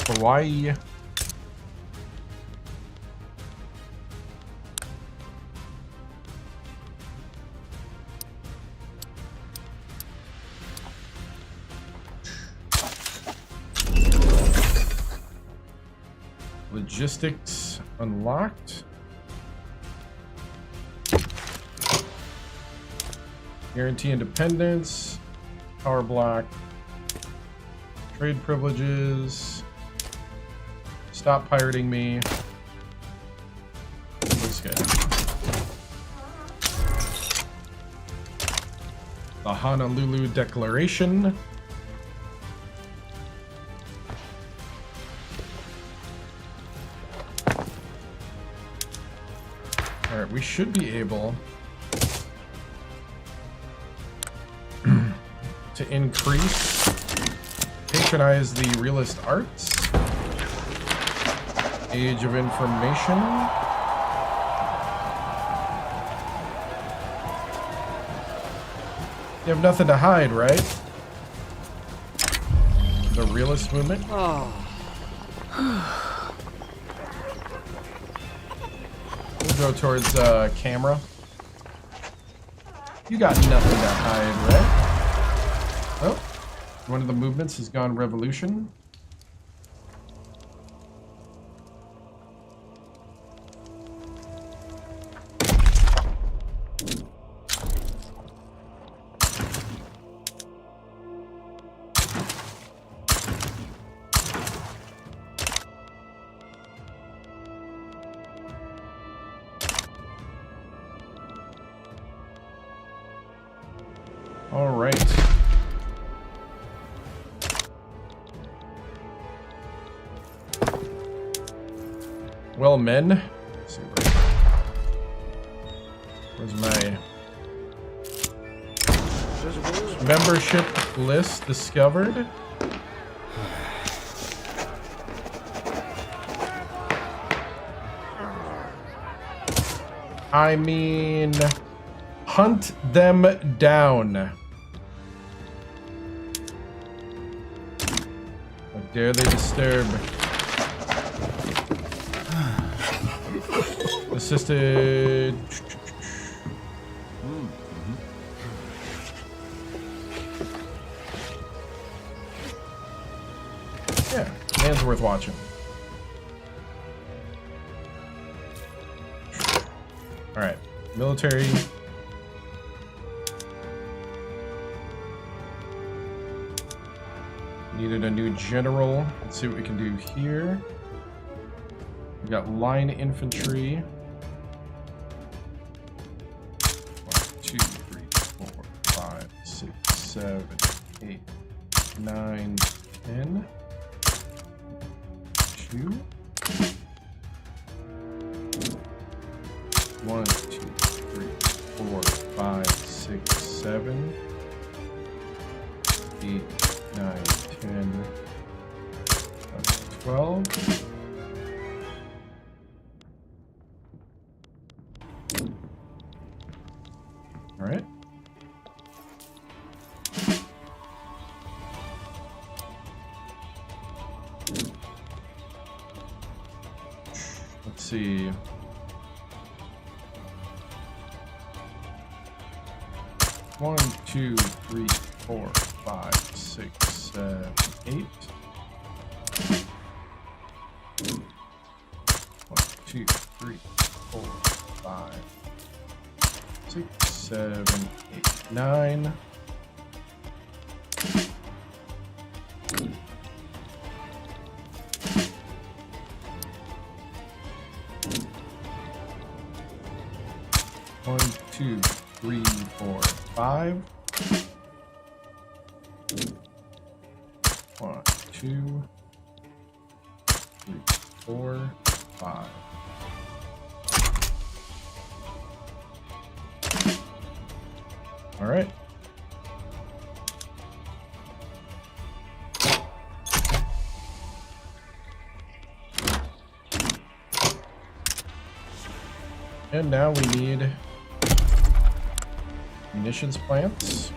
S1: Hawaii. Logistics unlocked. Guarantee independence. Power block. Trade privileges. Stop pirating me. Looks good. The Honolulu Declaration. Alright, we should be able to increase, patronize the realist arts, age of information, you have nothing to hide, right? The realist movement. We'll go towards camera. You got nothing to hide, right? Oh, one of the movements has gone revolution. All right. Well, men. Let's see where's my membership list discovered? I mean, hunt them down. How dare they disturb? Assisted. Yeah, man's worth watching. All right, military. Needed a new general. Let's see what we can do here. We got line infantry. 1, 2, 3, 4, 5, 6, 7, 8, 9, 10. 2. 1, 2, 3, 4, 5, 6, 7, 8, 9, 10, 12. All right. Let's see. One, 2, 3, 4, 5, 6, 7, 8. 1, 2, 3, 4, 5, 6, 7, 8, 9. One, 2, 3, 4, 5. 1, 2, 3, 4, 5. All right. And now we need munitions plants.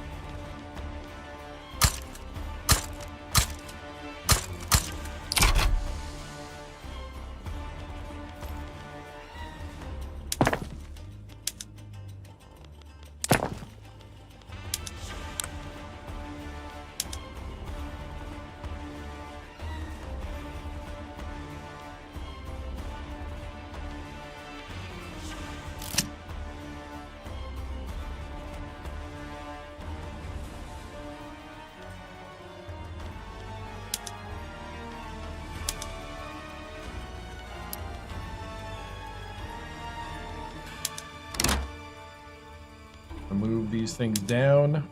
S1: Move these things down.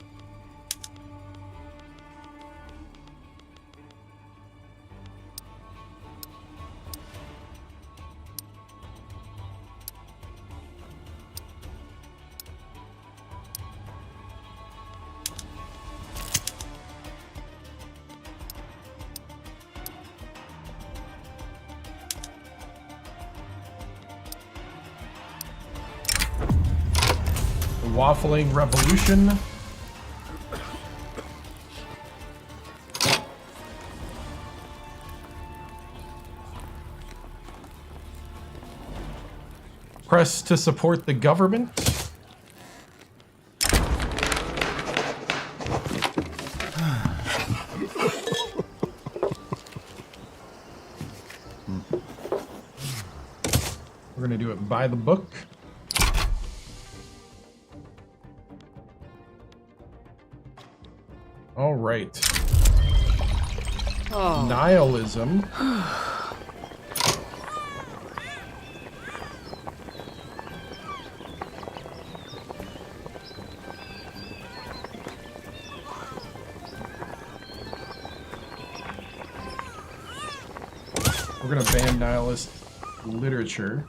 S1: Waffling revolution. Press to support the government. We're gonna do it by the book. All right. Oh. Nihilism. We're gonna ban nihilist literature.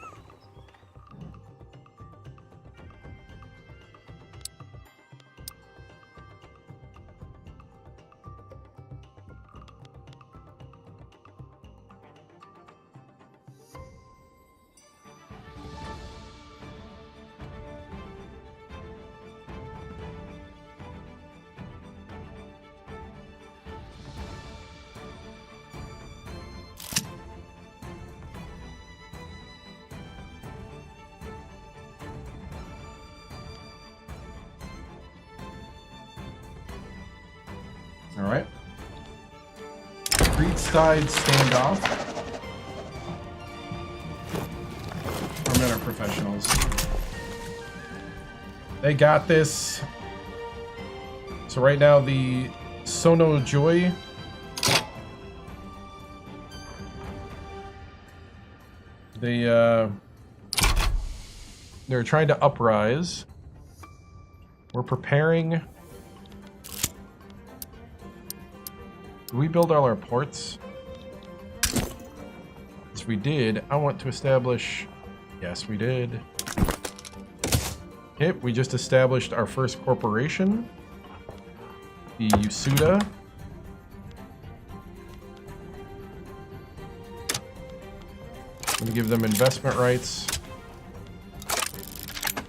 S1: All right. Street side standoff. Our men are professionals. They got this. So right now the Sono Joy they're trying to uprise. We're preparing. Did we build all our ports? Yes, we did. I want to establish... Yes, we did. Okay, we just established our first corporation. The Yasuda. I'm going to give them investment rights.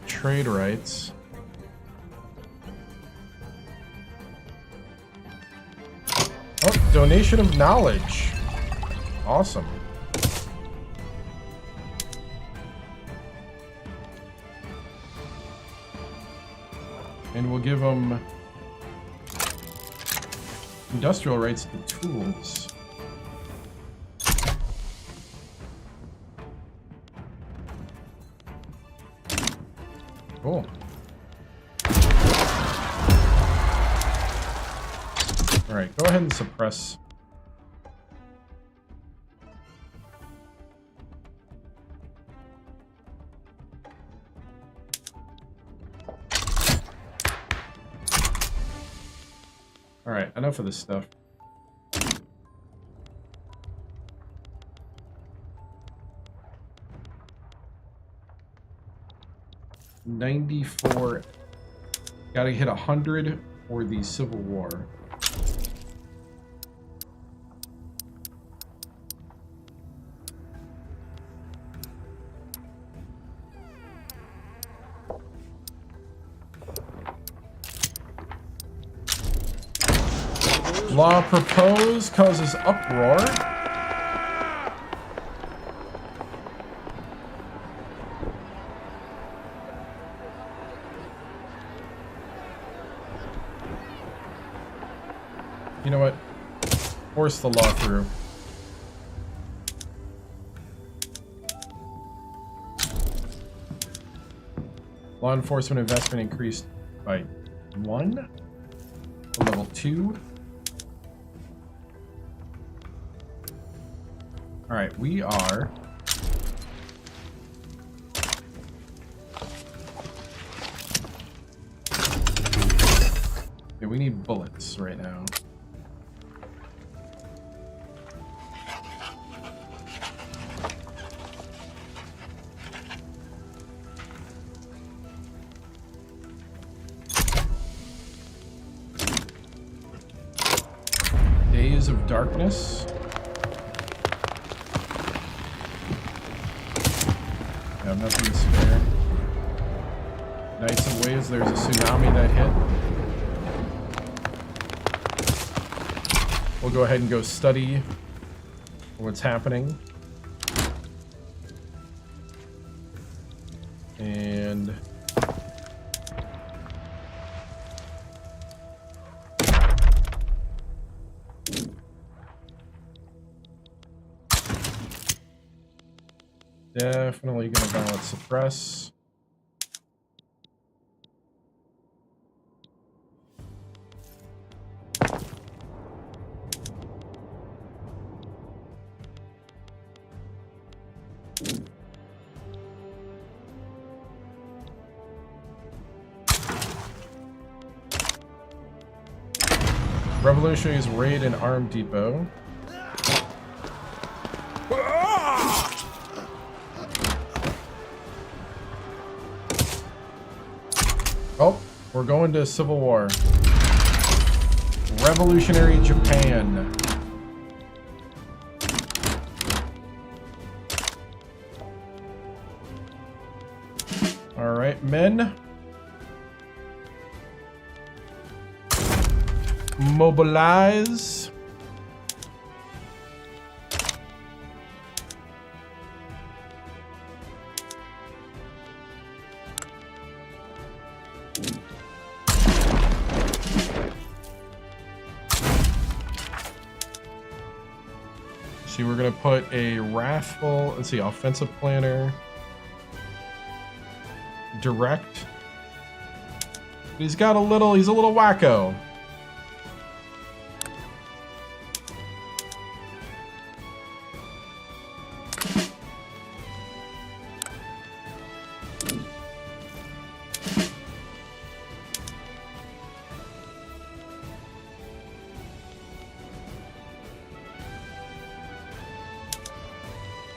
S1: Trade rights. Oh, donation of knowledge. Awesome. And we'll give them industrial rights to tools. Cool. Alright, go ahead and suppress. Alright, enough of this stuff. $94. Gotta hit 100 for the Civil War. Law proposed causes uproar. You know what? Force the law through. Law enforcement investment increased by 1 to level 2. Alright, we are... Okay, we need bullets right now. Days of Darkness. I have nothing to spare. Nights and Waves, there's a tsunami that hit. We'll go ahead and go study what's happening. And... definitely gonna balance suppress. Revolutionaries raid an armed depot. Oh, we're going to Civil War. Revolutionary Japan. All right, men. Mobilize. See, we're gonna put a wrathful, let's see, offensive planner, direct. He's a little wacko.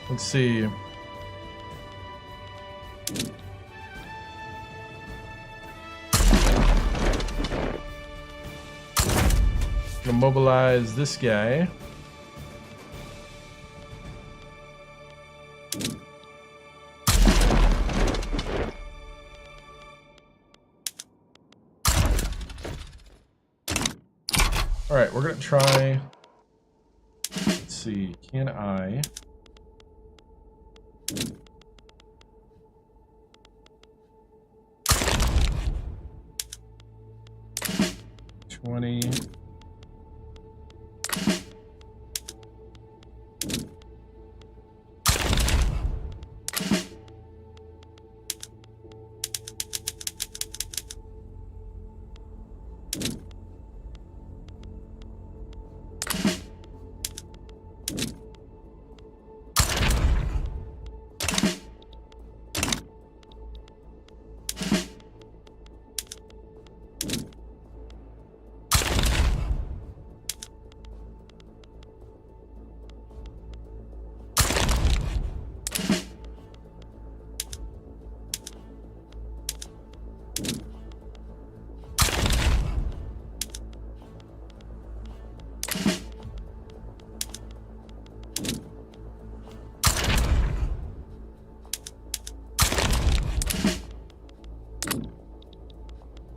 S1: Let's see. Gonna mobilize this guy. All right, we're gonna try. Let's see. Can I?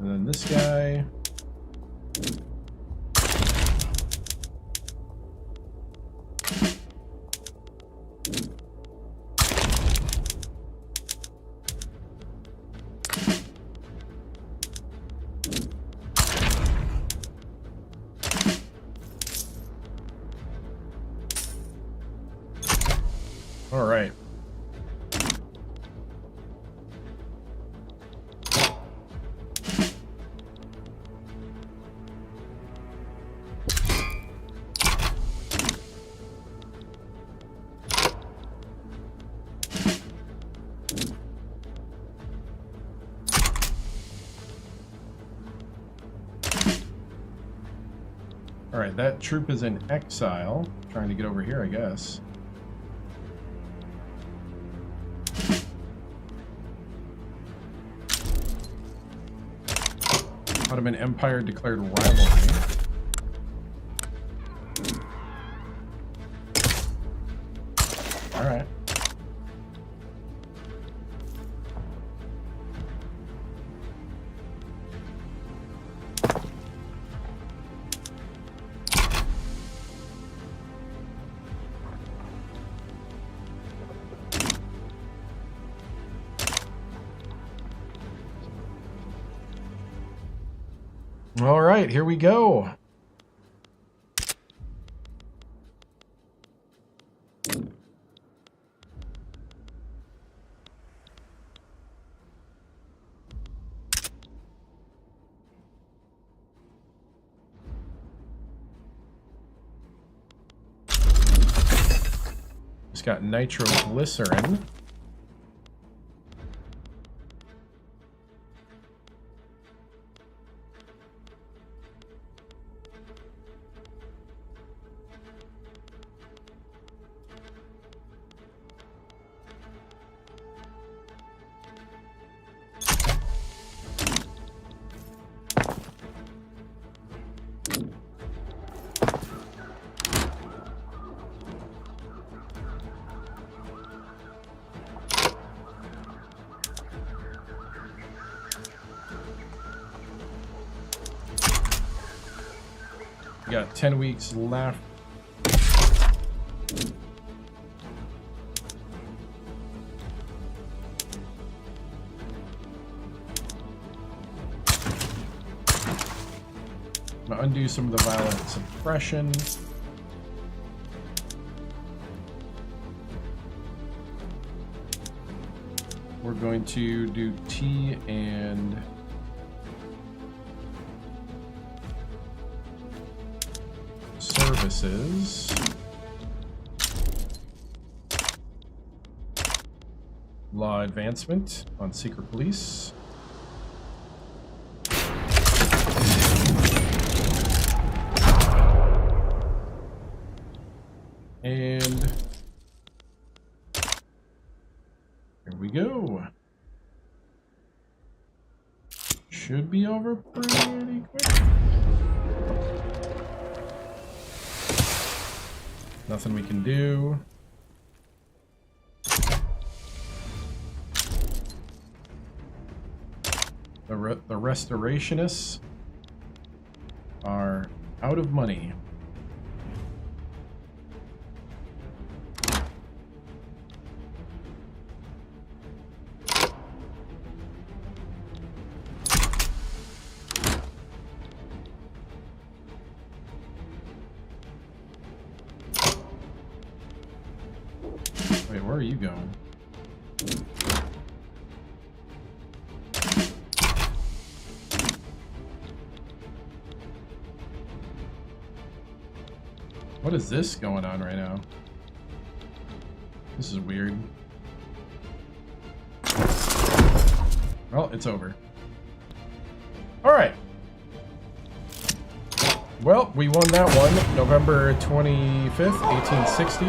S1: And then this guy. All right. All right, that troop is in exile. Trying to get over here, I guess. Ottoman Empire declared rivalry. All right. All right, here we go. It's got nitroglycerin. We got 10 weeks left. I'm gonna undo some of the violent suppression. We're going to do tea and services. Law advancement on secret police. And here we go. Should be over pretty quick. Nothing we can do. The restorationists are out of money. Wait, where are you going? What is this going on right now? This is weird. Well, it's over. Alright. Well, we won that one. November 25th, 1860.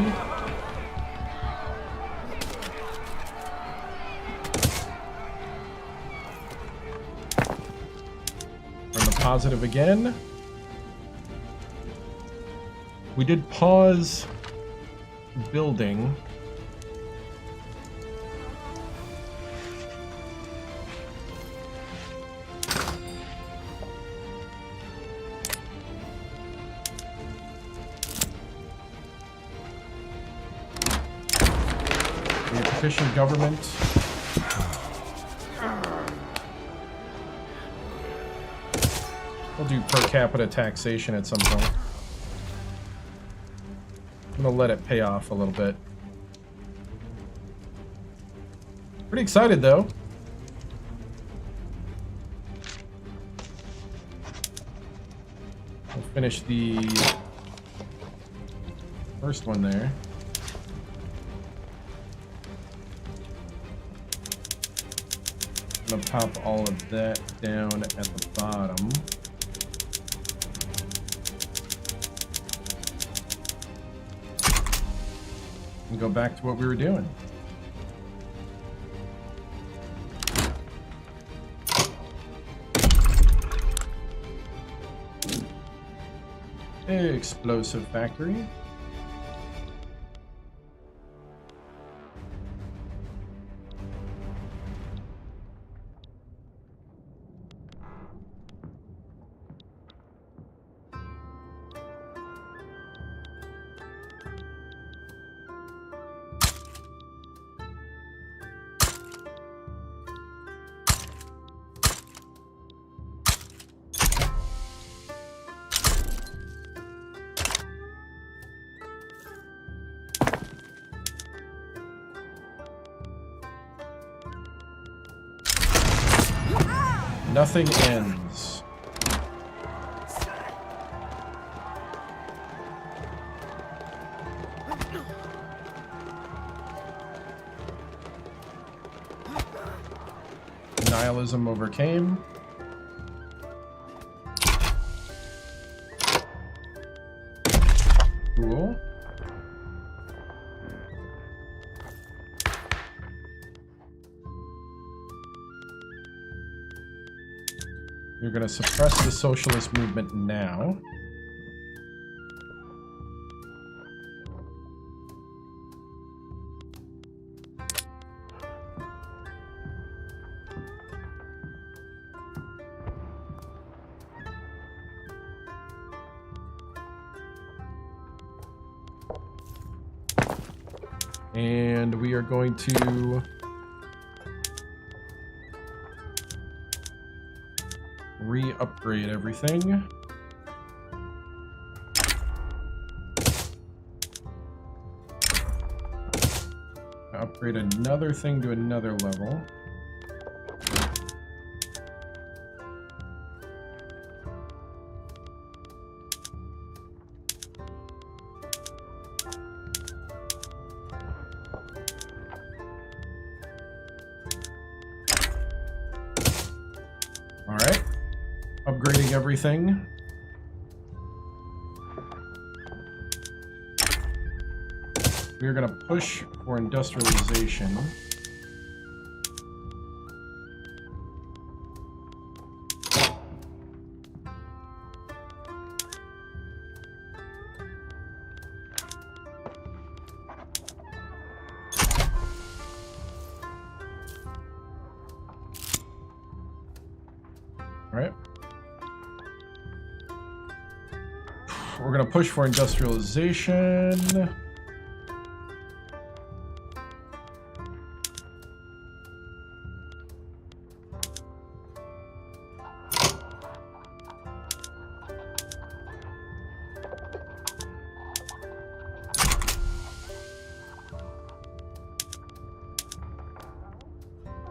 S1: From the positive again. We did pause building. We petition government. We'll do per capita taxation at some point. I'm gonna let it pay off a little bit. Pretty excited though. We'll finish the first one there. I'm gonna pop all of that down at the bottom. And go back to what we were doing. Explosive factory. Nothing ends. Nihilism overcame. Cool. We're going to suppress the socialist movement now. And we are going to re-upgrade everything. Upgrade another thing to another level. All right. Upgrading everything. We're going to push for industrialization. All right. We're going to push for industrialization. Okay,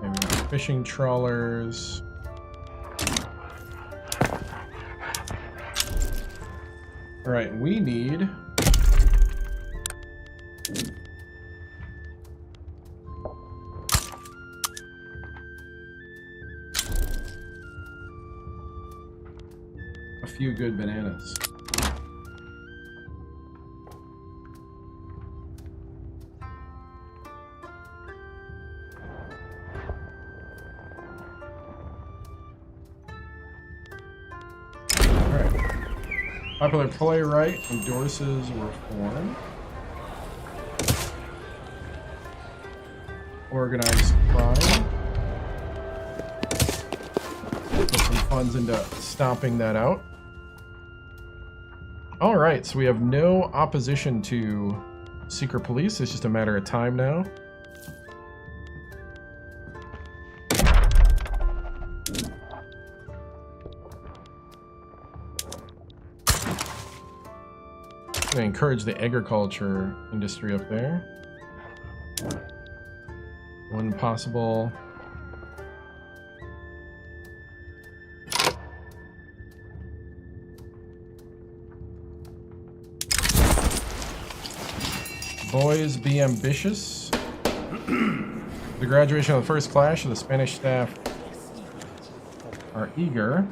S1: we got fishing trawlers. All right, we need a few good bananas. Popular playwright endorses reform. Organized crime. Put some funds into stomping that out. All right, so we have no opposition to secret police. It's just a matter of time now. I'm going to encourage the agriculture industry up there. One impossible. Boys, be ambitious. The graduation of the first class of the Spanish staff are eager.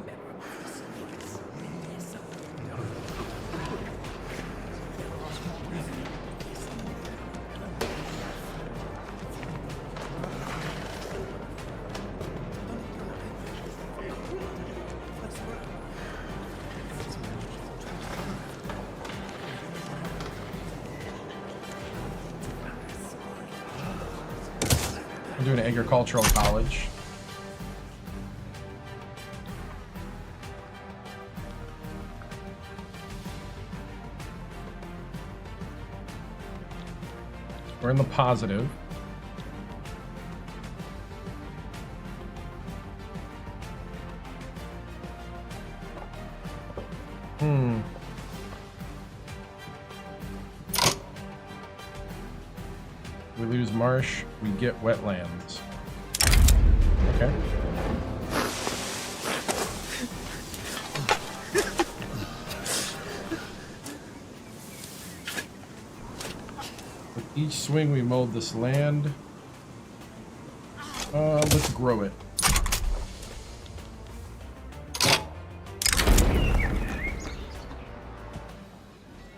S1: I'm doing an agricultural college. We're in the positive. We lose marsh, we get wetlands. Okay. With each swing we mowed this land. Let's grow it.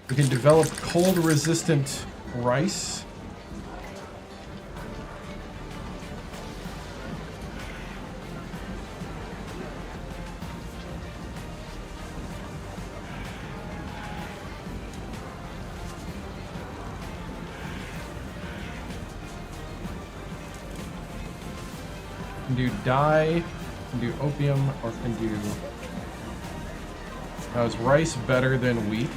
S1: We can develop cold-resistant rice. Can do dye, can do opium, or can do... Now, is rice better than wheat?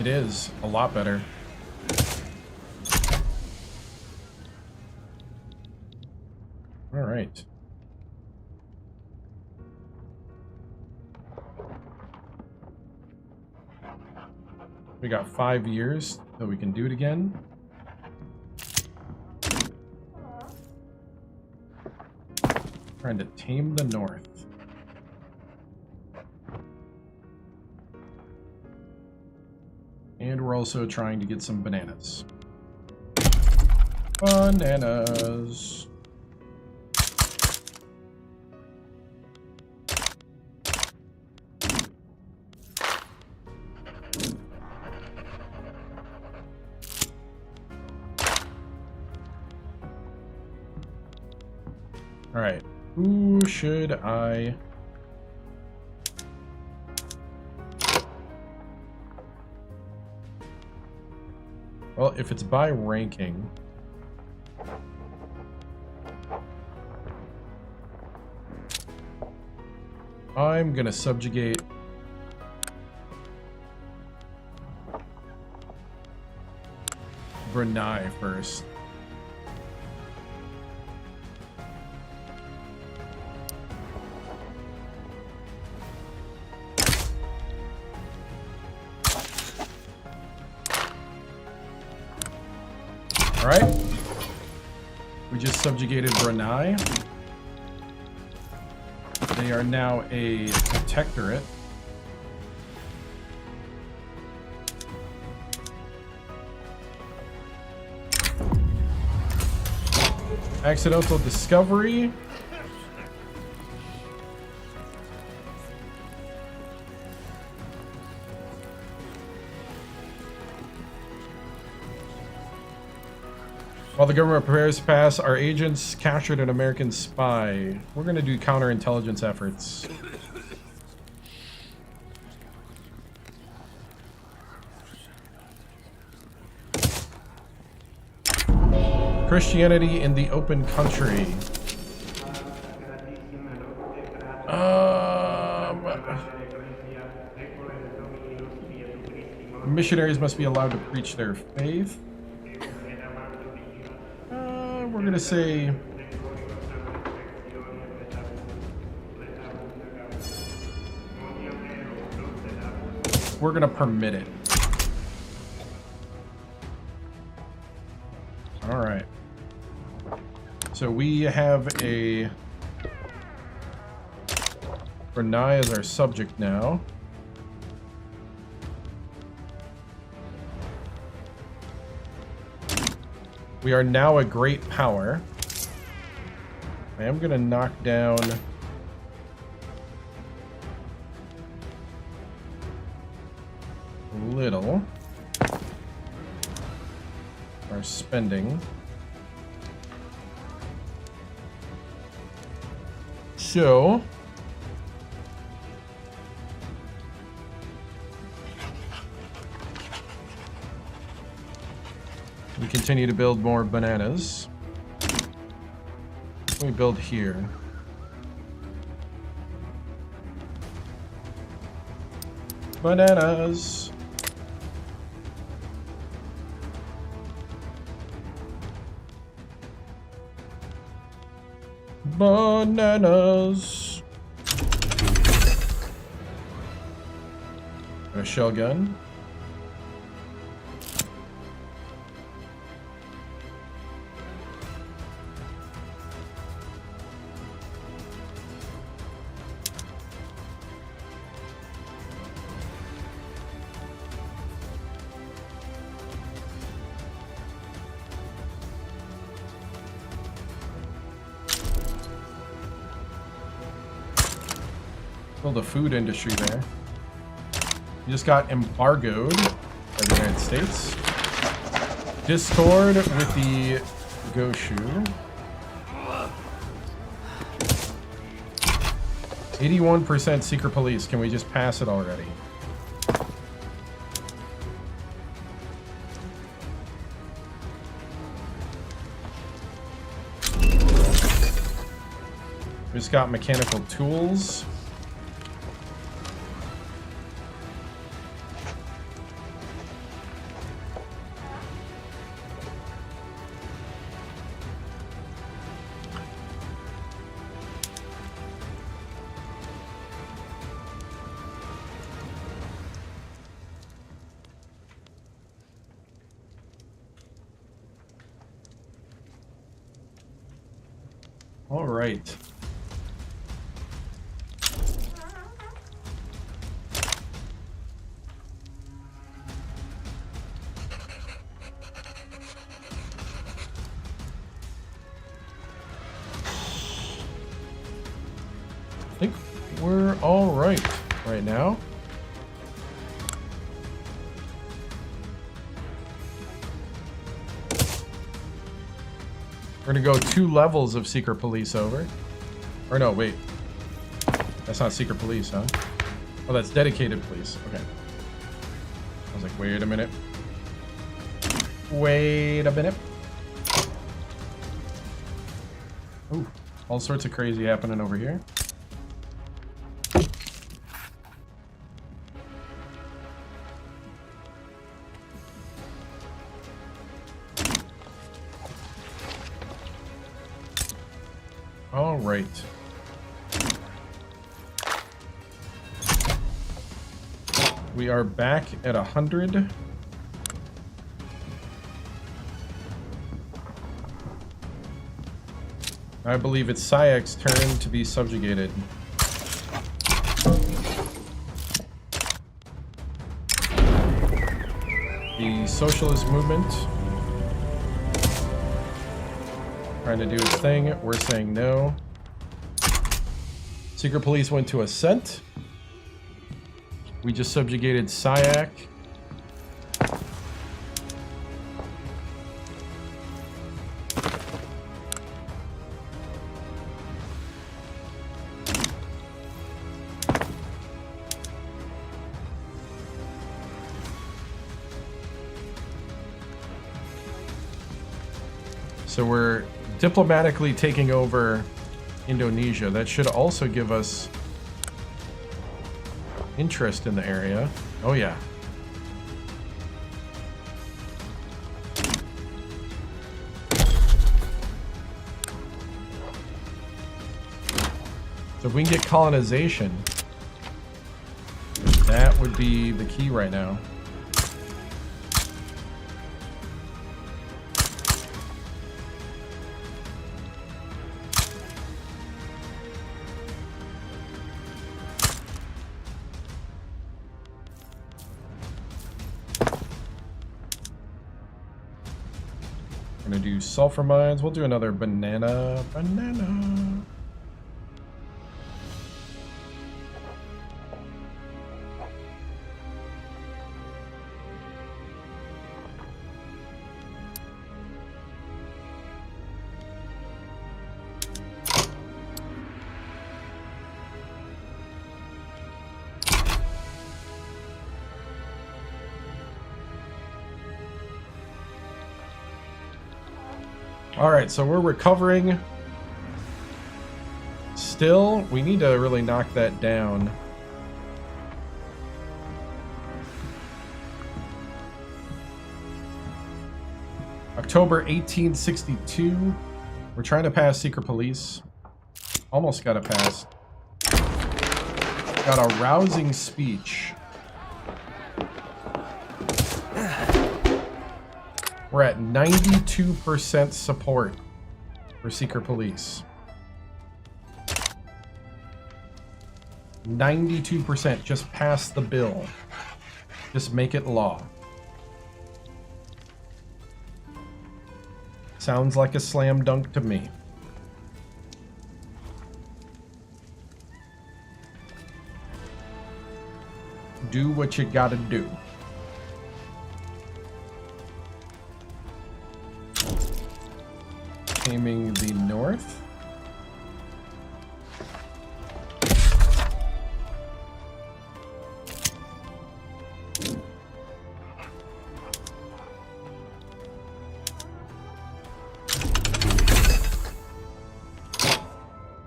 S1: It is a lot better. All right. We got 5 years so we can do it again. Trying to tame the North. And we're also trying to get some bananas. Bananas. All right, who should I... Well, if it's by ranking... I'm gonna subjugate... Brunei first. All right, we just subjugated Brunei. They are now a protectorate. Accidental discovery. While the government prepares to pass, our agents captured an American spy. We're going to do counterintelligence efforts. Christianity in the open country. Missionaries must be allowed to preach their faith. We're gonna say we're gonna permit it. All right. So we have a Brunei as our subject now. We are now a great power. I am gonna knock down a little our spending. So we continue to build more bananas. We build here. Bananas. Bananas. A shell gun. Build a food industry there. You just got embargoed by the United States. Discord with the Goshu. 81% secret police. Can we just pass it already? We just got mechanical tools. All right. I think we're all right now. We're gonna go 2 levels of secret police over. Or no, wait. That's not secret police, huh? Oh, that's dedicated police. Okay. I was like, wait a minute. Wait a minute. Ooh, all sorts of crazy happening over here. All right. We are back at 100. I believe it's Sayek's turn to be subjugated. The socialist movement trying to do its thing. We're saying no. Secret police went to Ascent. We just subjugated Sayek. So we're diplomatically taking over Indonesia. That should also give us interest in the area. Oh yeah. So if we can get colonization, That would be the key right now. Gonna do sulfur mines. We'll do another banana. Alright, so we're recovering. Still, we need to really knock that down. October 1862. We're trying to pass secret police. Almost got it passed. Got a rousing speech. We're at 92% support for secret police. 92%. Just pass the bill. Just make it law. Sounds like a slam dunk to me. Do what you gotta do. Aiming the north.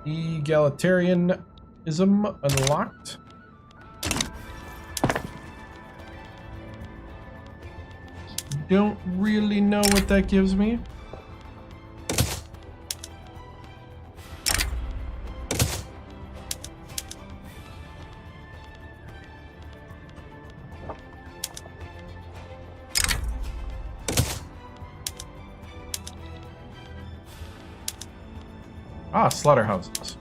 S1: Egalitarianism unlocked. Don't really know what that gives me. Ah, slaughterhouses.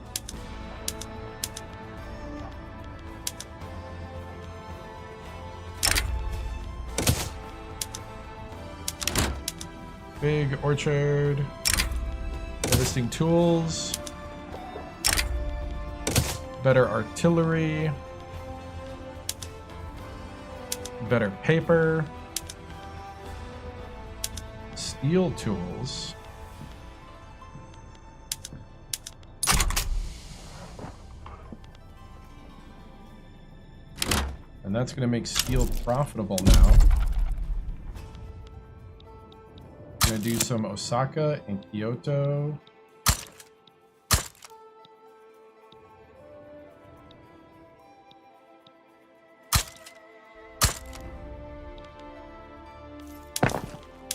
S1: Big orchard. Harvesting tools. Better artillery. Better paper. Steel tools. And that's going to make steel profitable now. I'm going to do some Osaka and Kyoto.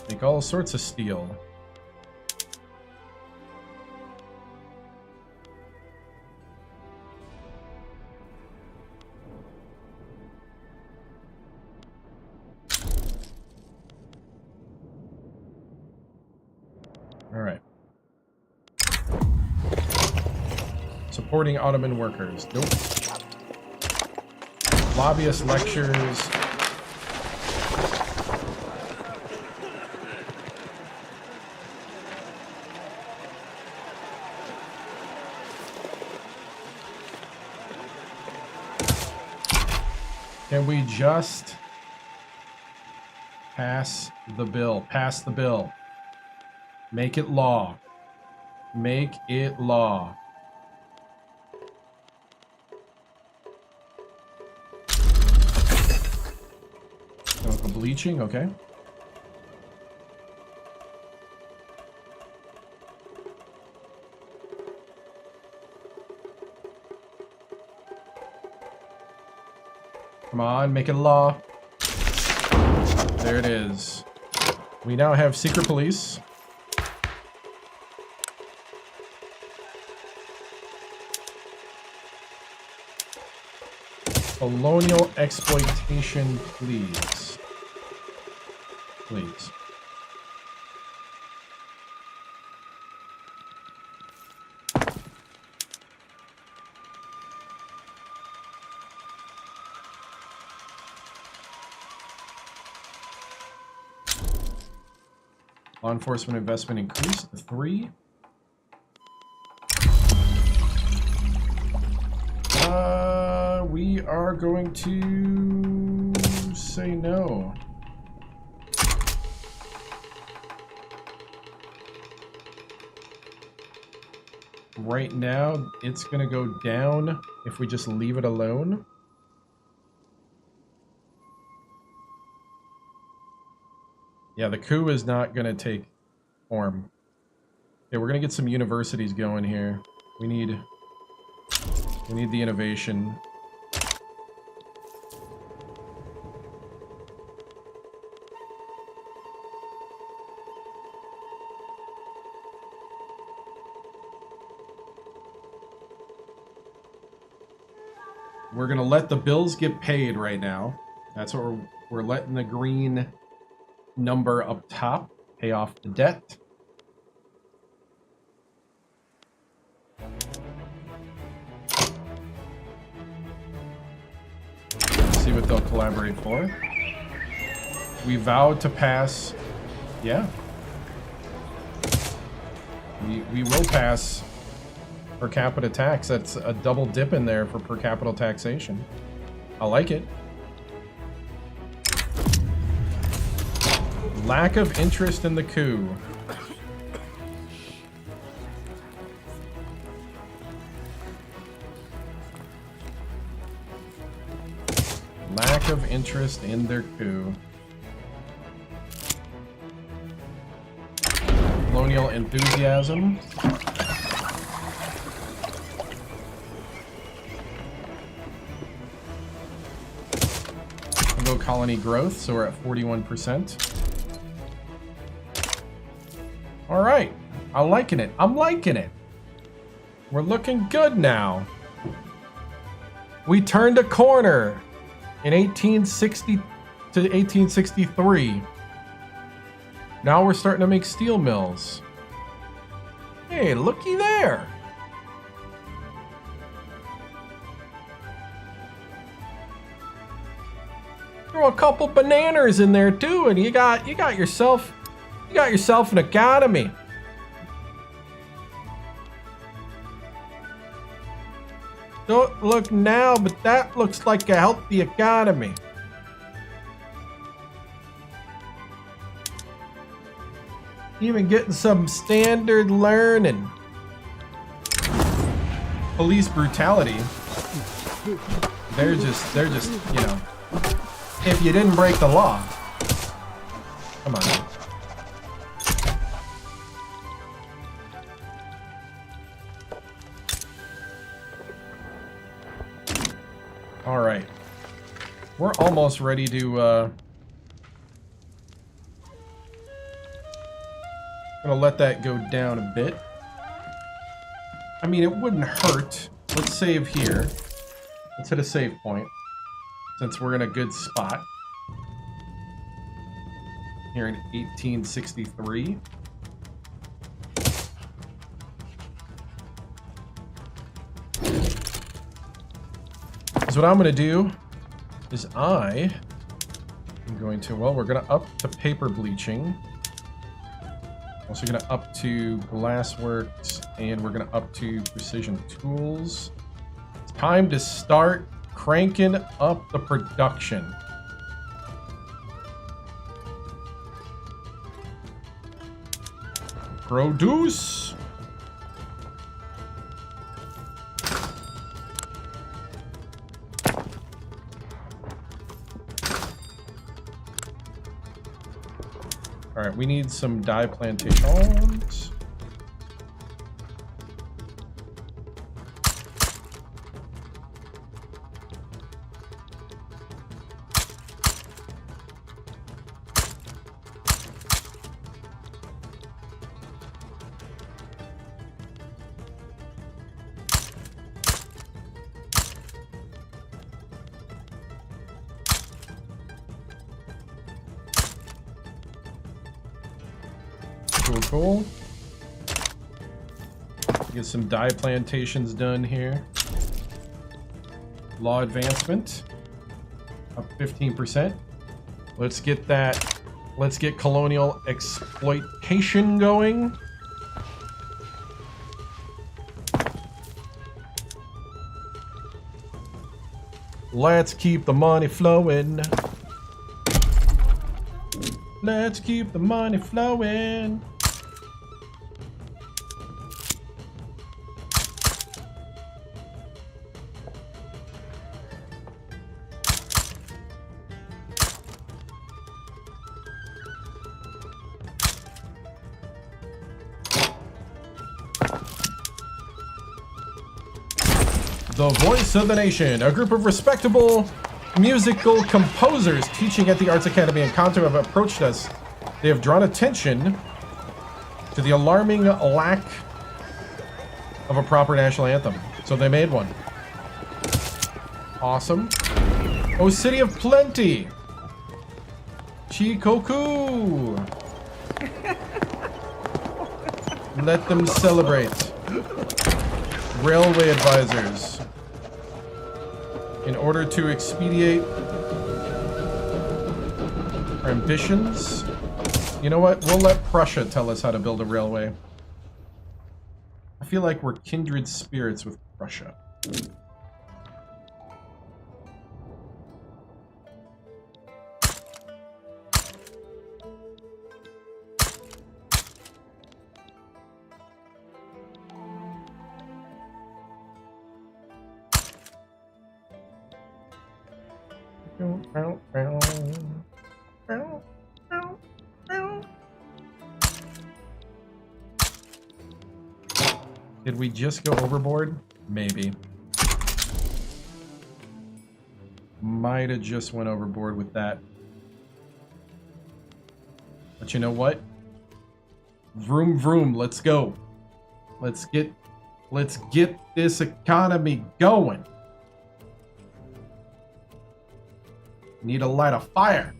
S1: Make all sorts of steel. Alright. Supporting Ottoman workers. Nope. Lobbyist lectures. Can we just pass the bill? Pass the bill. Make it law. Make it law. Chemical bleaching, okay. Come on, make it law. There it is. We now have secret police. Colonial exploitation, please. Please. Law enforcement investment increased to 3. We are going to say no. Right now, it's going to go down if we just leave it alone. Yeah, the coup is not going to take form. Okay, we're going to get some universities going here. We need the innovation. We're going to let the bills get paid right now. That's what we're letting the green number up top pay off the debt. Let's see what they'll collaborate for. We vowed to pass. Yeah. We will pass per capita tax. That's a double dip in there for per capita taxation. I like it. Lack of interest in the coup. Lack of interest in their coup. Colonial enthusiasm. We'll go colony growth, so we're at 41%. All right, I'm liking it. I'm liking it. We're looking good now. We turned a corner in 1860 to 1863. Now we're starting to make steel mills. Hey, looky there. Throw a couple bananas in there too, and you got yourself an economy. Don't look now, but that looks like a healthy economy. Even getting some standard learning. Police brutality. They're just, you know, if you didn't break the law. Come on. All right. We're almost ready to, gonna let that go down a bit. I mean, it wouldn't hurt. Let's save here. Let's hit a save point, since we're in a good spot. Here in 1863. So what I'm gonna do is I'm going to, well, we're gonna up to paper bleaching. Also gonna up to glassworks, and we're gonna up to precision tools. It's time to start cranking up the production. Produce. All right, we need some dye plantations. Cool. Get some dye plantations done here. Law advancement. Up 15%. Let's get that. Let's get colonial exploitation going. Let's keep the money flowing. Let's keep the money flowing. The Voice of the Nation, a group of respectable musical composers teaching at the Arts Academy in Kanto have approached us. They have drawn attention to the alarming lack of a proper national anthem. So they made one. Awesome. Oh, City of Plenty. Chikoku. Let them celebrate. Railway advisors. In order to expedite our ambitions. You know what? We'll let Prussia tell us how to build a railway. I feel like we're kindred spirits with Prussia. Did we just go overboard? Maybe. Might have just went overboard with that. But you know what? Vroom vroom, let's go. Let's get this economy going. Need to light a fire.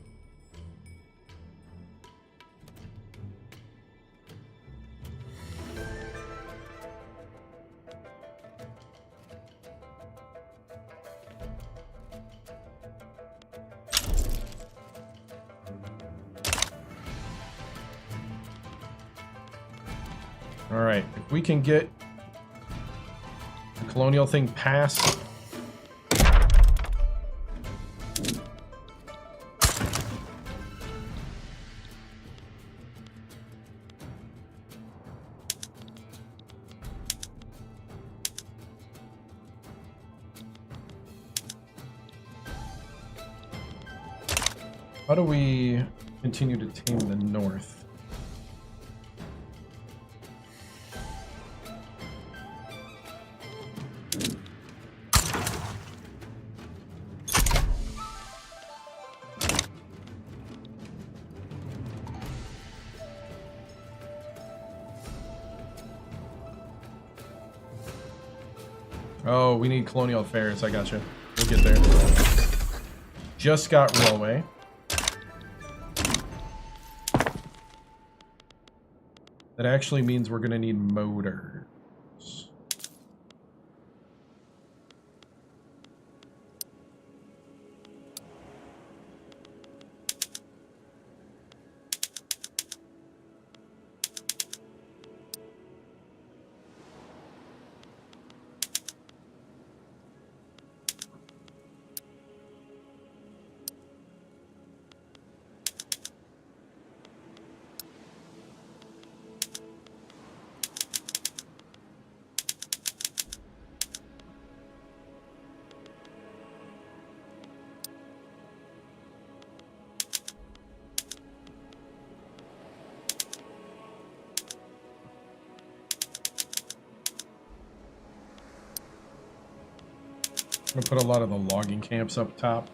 S1: All right, if we can get the colonial thing passed. How do we continue to tame the north? Oh, we need colonial affairs. I gotcha. We'll get there. Just got railway. That actually means we're gonna need motors. I'm gonna put a lot of the logging camps up top.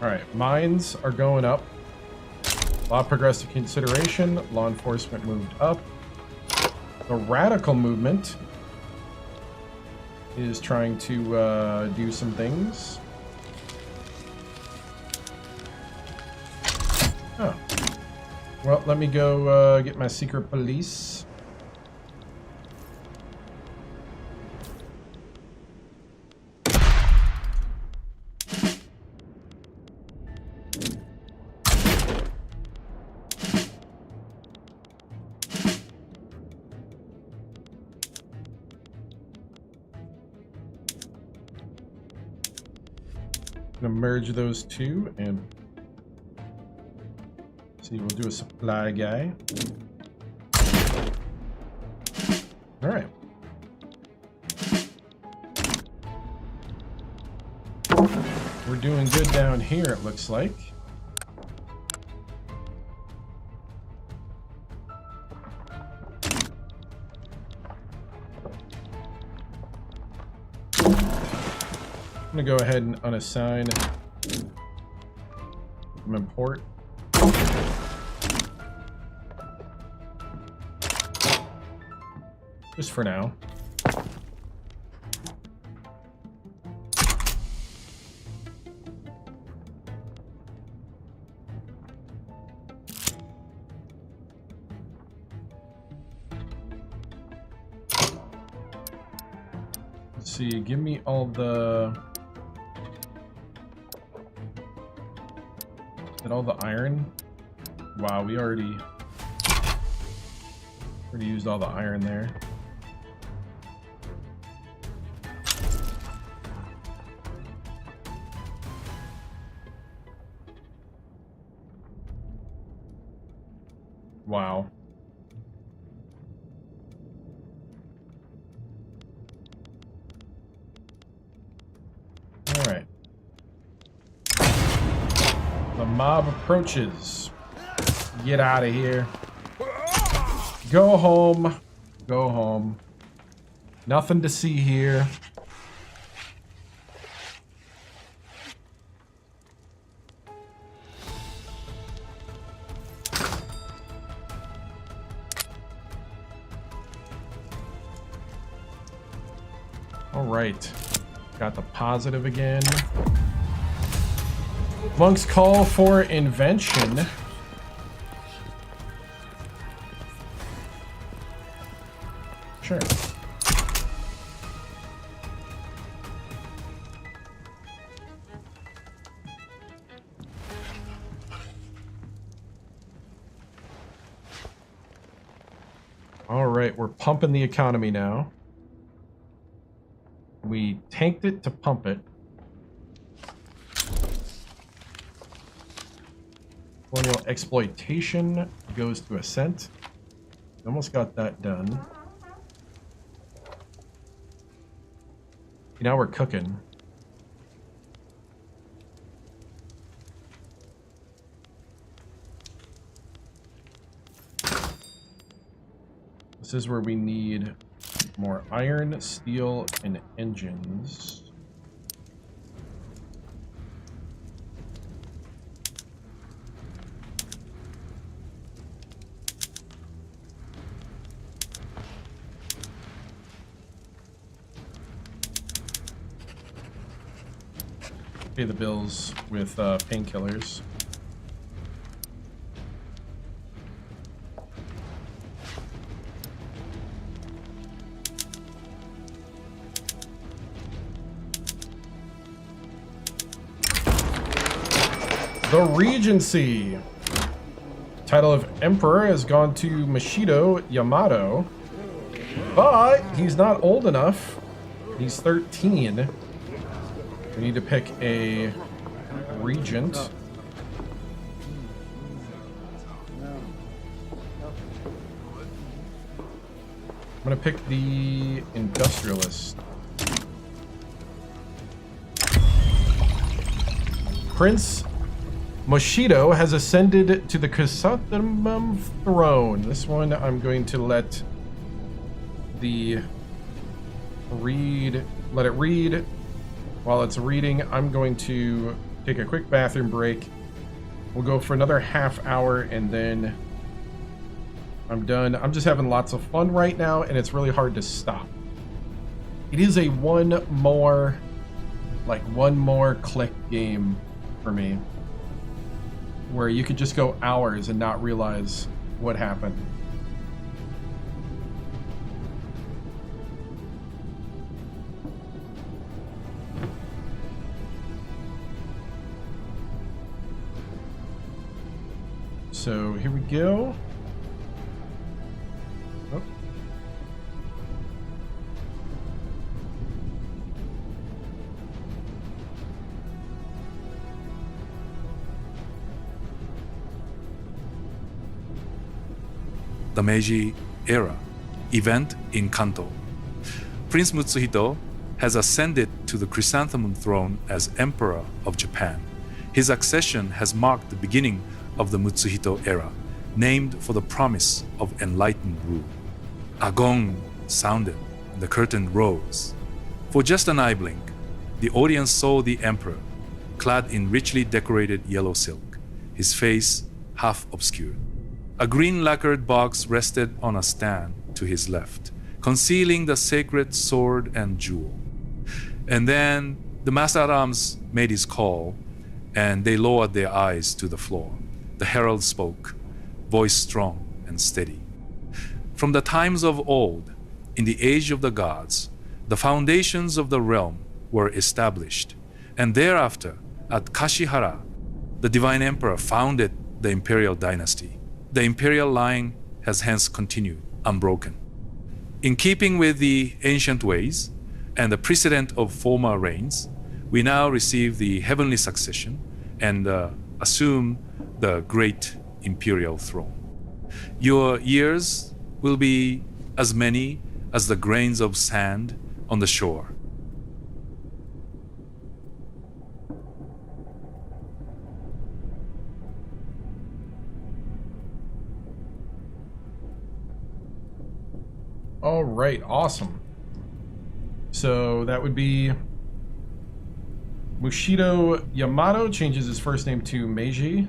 S1: Alright, mines are going up. Law progressed to consideration. Law enforcement moved up. The radical movement is trying to do some things. Oh. Well, let me go get my secret police. Gonna merge those two and see, we'll do a supply guy. All right. We're doing good down here, it looks like. I'm gonna go ahead and unassign from import. Just for now. Let's see, give me all the... Get all the iron. Wow, we already used all the iron there. Wow. All right. The mob approaches. Get out of here. Go home. Go home. Nothing to see here. All right. Got the positive again. Monk's call for invention. Sure. All right, we're pumping the economy now. We tanked it to pump it. Colonial exploitation goes to ascent. Almost got that done. Now we're cooking. This is where we need more iron, steel, and engines. Pay the bills with painkillers. The Regency. Title of Emperor has gone to Mashido Yamato, but he's not old enough. He's 13. We need to pick a regent. I'm gonna pick the industrialist. Prince Moshido has ascended to the Chrysanthemum throne. This one I'm going to let it read. While it's reading, I'm going to take a quick bathroom break. We'll go for another half hour and then I'm done. I'm just having lots of fun right now and it's really hard to stop. It is a one more click game for me where you could just go hours and not realize what happened. So here we go. Oh.
S2: The Meiji era, event in Kanto. Prince Mutsuhito has ascended to the chrysanthemum throne as Emperor of Japan. His accession has marked the beginning of the Mutsuhito era, named for the promise of enlightened rule. A gong sounded, and the curtain rose. For just an eye blink, the audience saw the emperor, clad in richly decorated yellow silk, his face half obscured. A green lacquered box rested on a stand to his left, concealing the sacred sword and jewel. And then the master at arms made his call, and they lowered their eyes to the floor. The herald spoke, voice strong and steady. From the times of old, in the age of the gods, the foundations of the realm were established, and thereafter, at Kashihara, the divine emperor founded the imperial dynasty. The imperial line has hence continued unbroken. In keeping with the ancient ways and the precedent of former reigns, we now receive the heavenly succession and assume the great imperial throne. Your years will be as many as the grains of sand on the shore.
S1: All right, awesome. So that would be Mushido Yamato changes his first name to Meiji,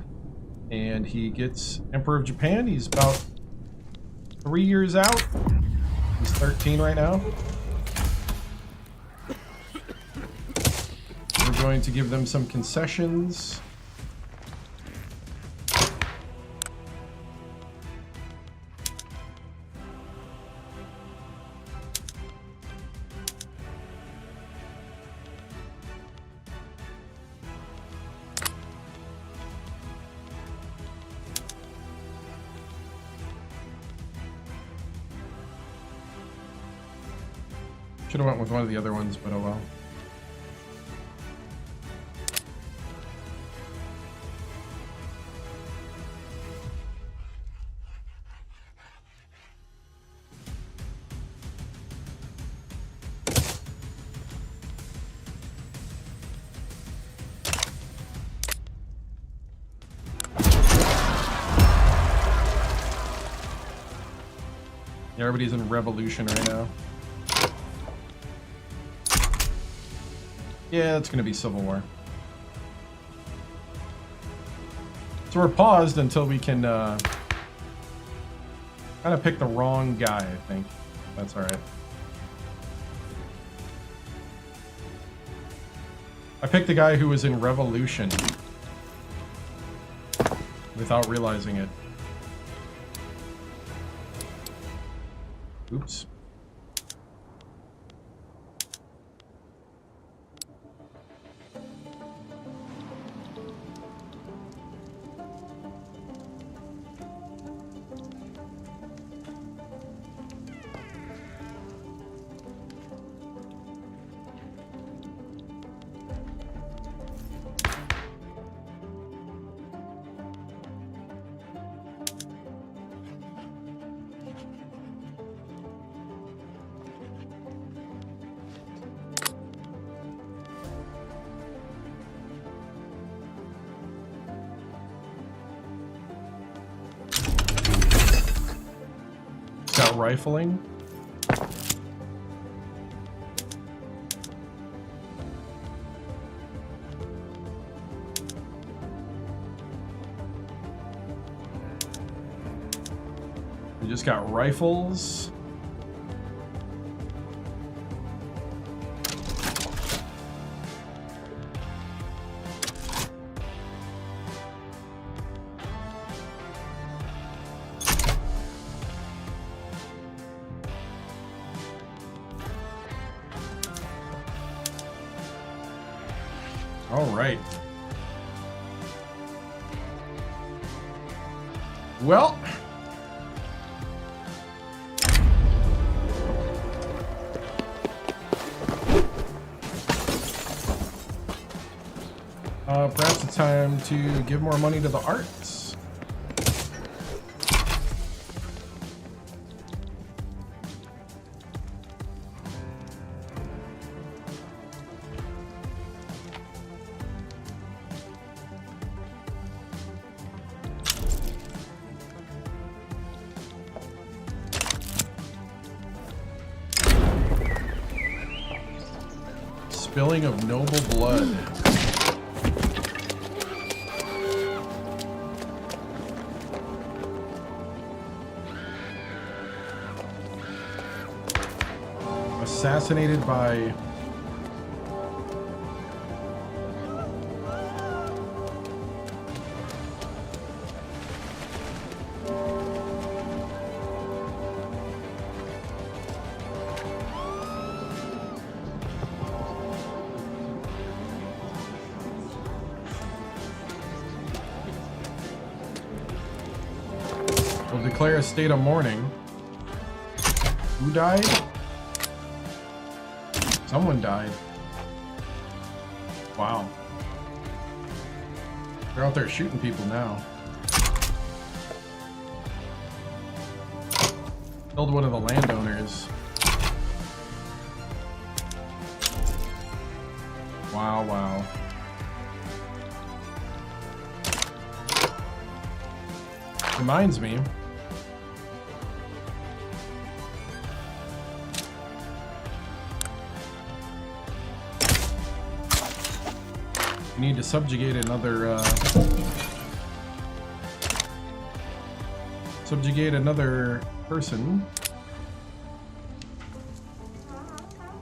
S1: and he gets Emperor of Japan. He's about 3 years out. He's 13 right now. We're going to give them some concessions. Should have went with one of the other ones, but oh well. Everybody's in revolution right now. Yeah, it's going to be Civil War. So we're paused until we can kind of pick the wrong guy, I think. That's all right. I picked the guy who was in Revolution without realizing it. Oops. Got rifling. just got rifles. All right. Well, perhaps it's time to give more money to the arts. Spilling of noble blood. Assassinated by will declare a state of mourning. Who died? Someone died. Wow. They're out there shooting people now. Killed one of the landowners. Wow, wow. Reminds me. We need to subjugate another person.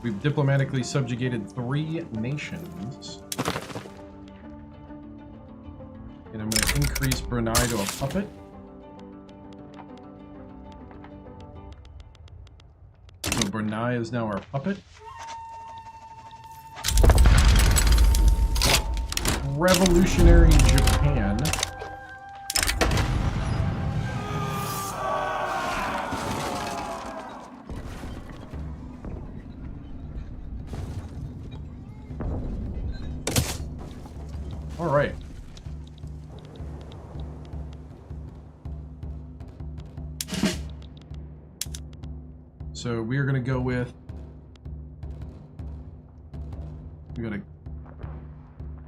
S1: We've diplomatically subjugated 3 nations. And I'm going to increase Brunei to a puppet. So Brunei is now our puppet. Revolutionary Japan. All right. So we are going to go with, we're going to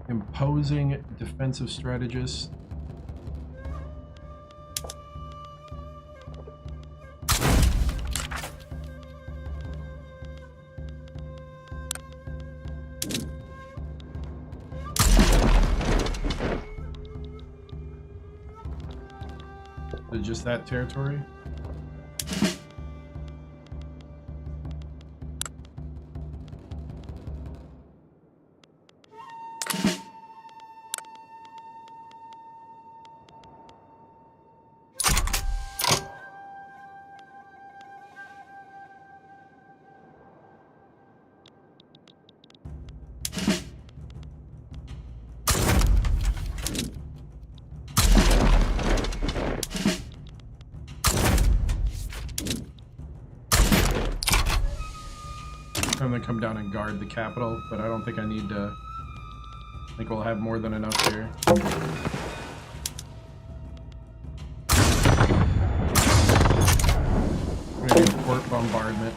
S1: imposing defensive strategist. So just that territory. I'm gonna come down and guard the capital, but I don't think I need to. I think we'll have more than enough here. I'm gonna do port bombardment.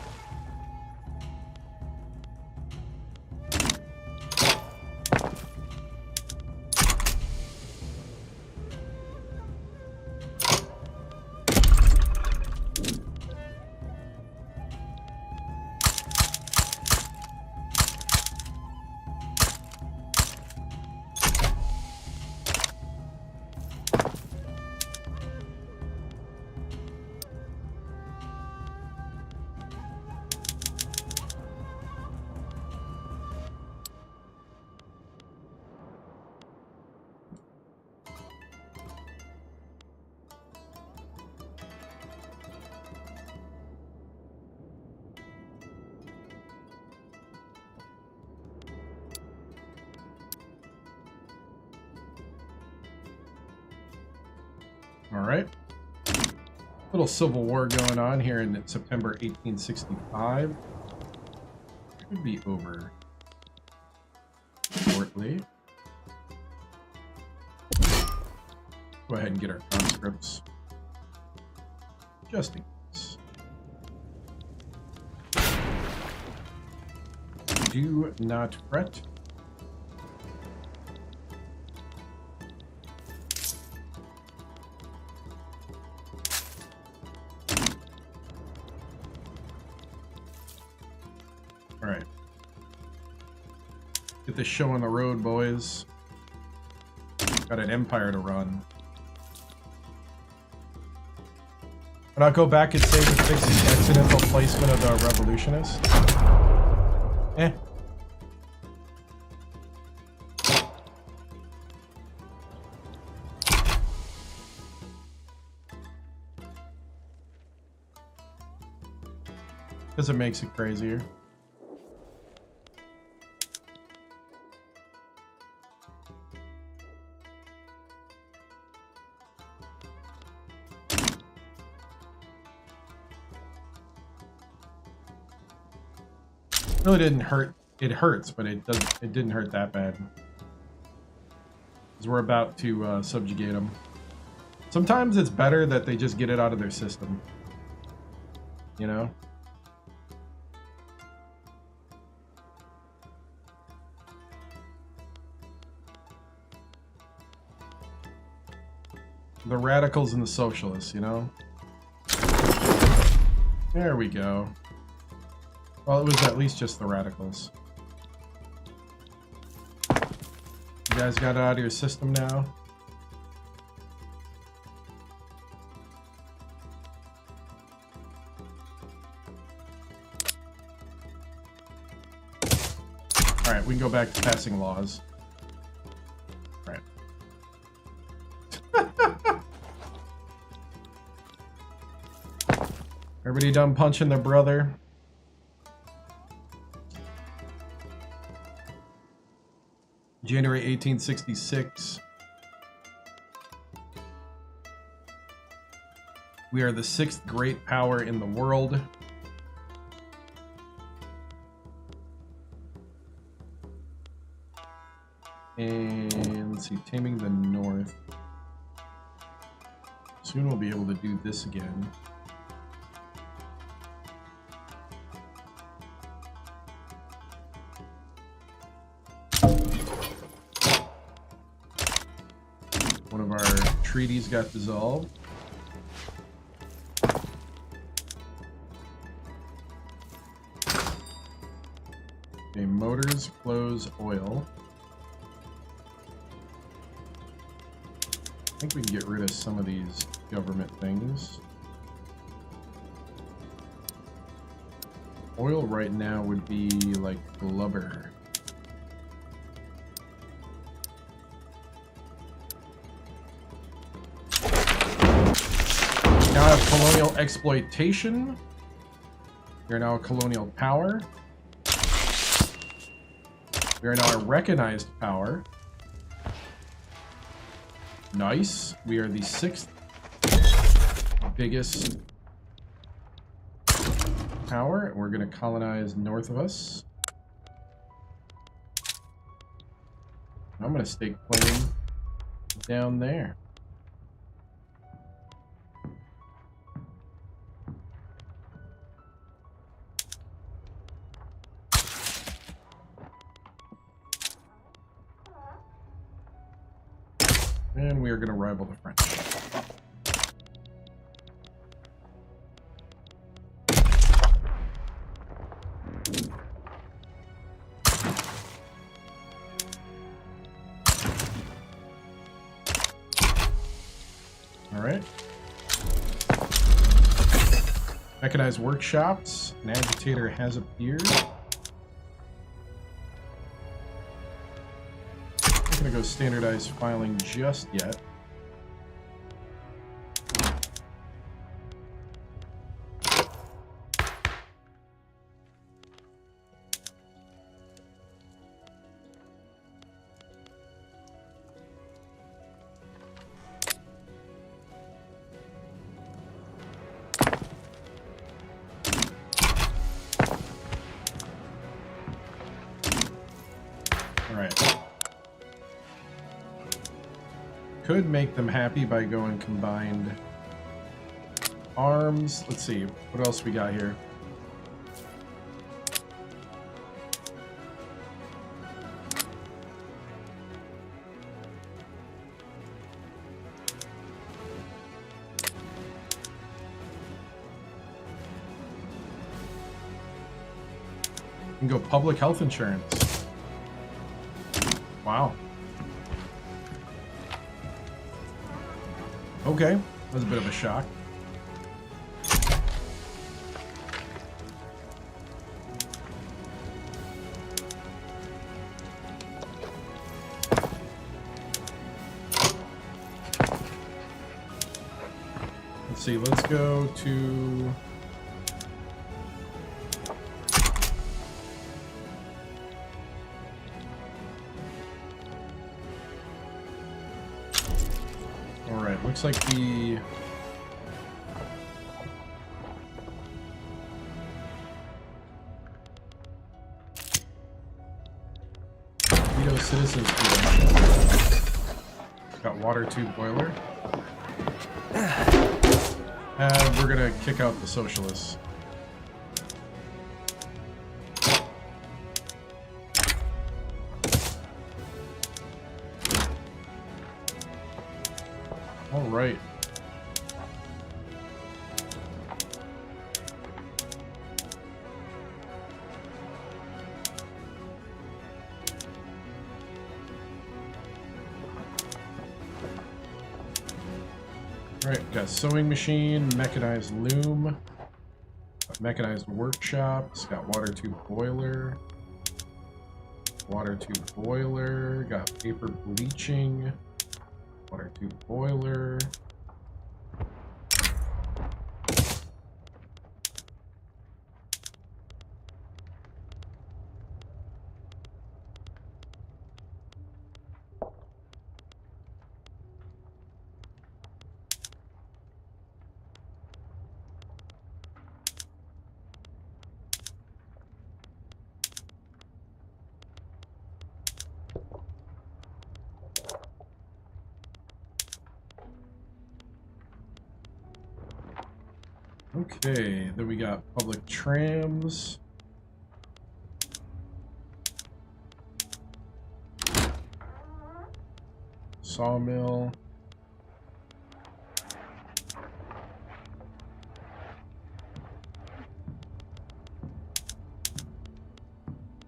S1: All right. Little civil war going on here in September 1865. Could be over shortly. Go ahead and get our conscripts. Just in case. Do not fret. All right. Get this show on the road, boys. Got an empire to run. But I'll go back and save and fix the accidental placement of the revolutionist. Eh. Because it makes it crazier. Really didn't hurt. It hurts, but it didn't hurt that bad. Because we're about to subjugate them. Sometimes it's better that they just get it out of their system. You know? The radicals and the socialists, you know? There we go. Well, it was at least just the radicals. You guys got it out of your system now? Alright, we can go back to passing laws. Alright. Everybody done punching their brother? January 1866. We are the 6th great power in the world. And let's see, taming the north. Soon we'll be able to do this again. One of our treaties got dissolved. Okay, motors, clothes, oil. I think we can get rid of some of these government things. Oil right now would be like blubber. Now I have colonial exploitation. We are now a colonial power. We are now a recognized power. Nice. We are the 6th biggest power. We're going to colonize north of us. I'm going to stake claim down there. And we are going to rival the French. All right. Mechanized workshops. An agitator has appeared. I'm gonna go standardized filing just yet. could make them happy by going combined arms. Let's see, what else we got here? We can go public health insurance. Wow. Okay, that was a bit of a shock. Let's see, let's go to... Alright, looks like the... Veto citizens freedom. Got water tube boiler. And we're gonna kick out the socialists. All right. Alright, got sewing machine, mechanized loom, mechanized workshop, it's got water tube boiler, got paper bleaching, water tube boiler. Okay, then we got public trams. Sawmill.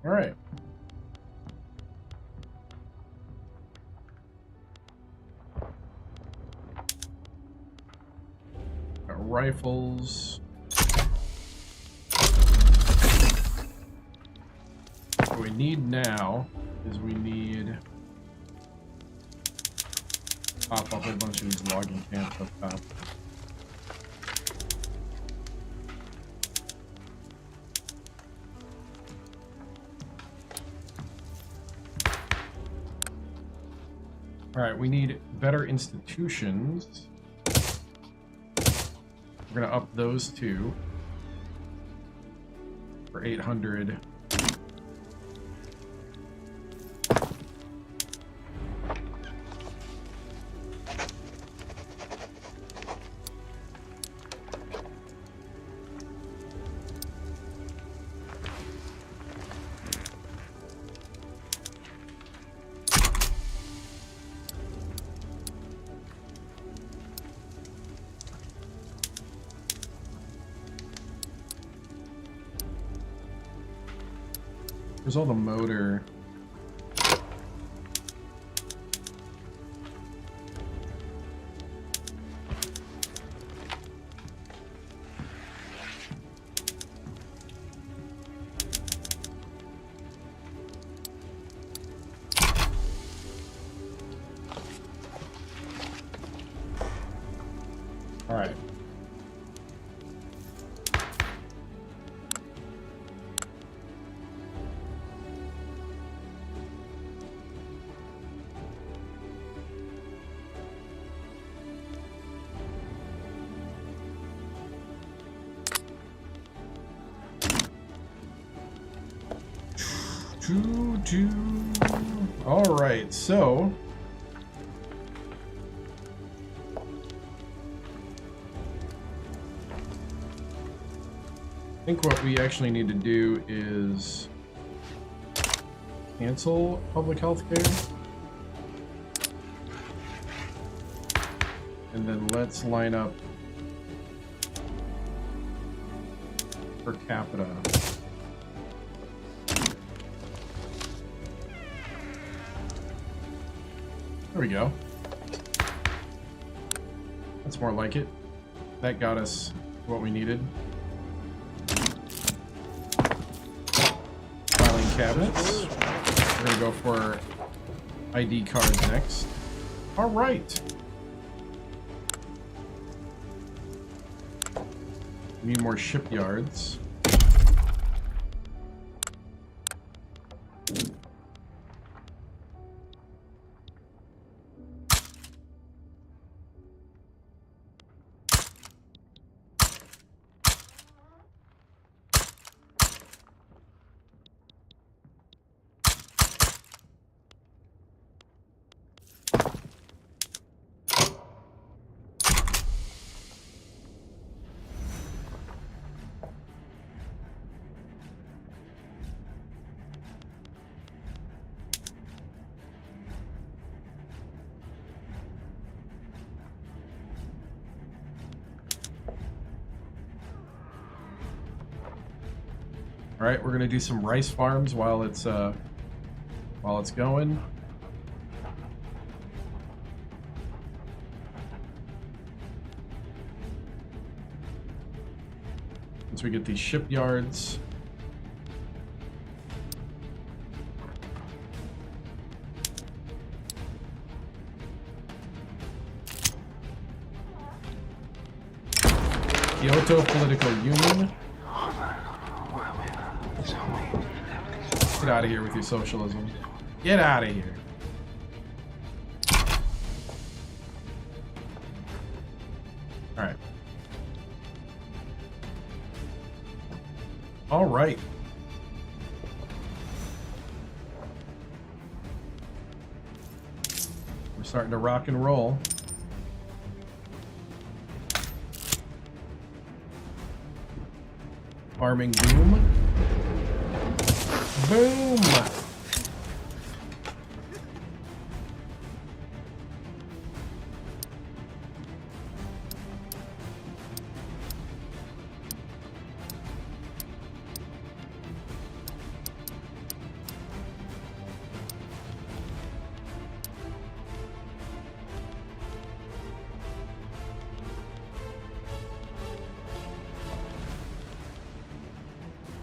S1: All right. Got rifles. What we need now is we need pop up a bunch of these logging camps up top. All right, we need better institutions. We're gonna up those two for 800. There's all the motor. All right. All right, so think what we actually need to do is cancel public health care. And then let's line up per capita. There we go. That's more like it. That got us what we needed. Filing cabinets. We're gonna go for ID cards next. All right. We need more shipyards. All right, we're gonna do some rice farms while it's going. Once we get these shipyards. Kyoto Political Union. Get out of here with your socialism. Get out of here. All right. All right. We're starting to rock and roll. Farming boom. Boom!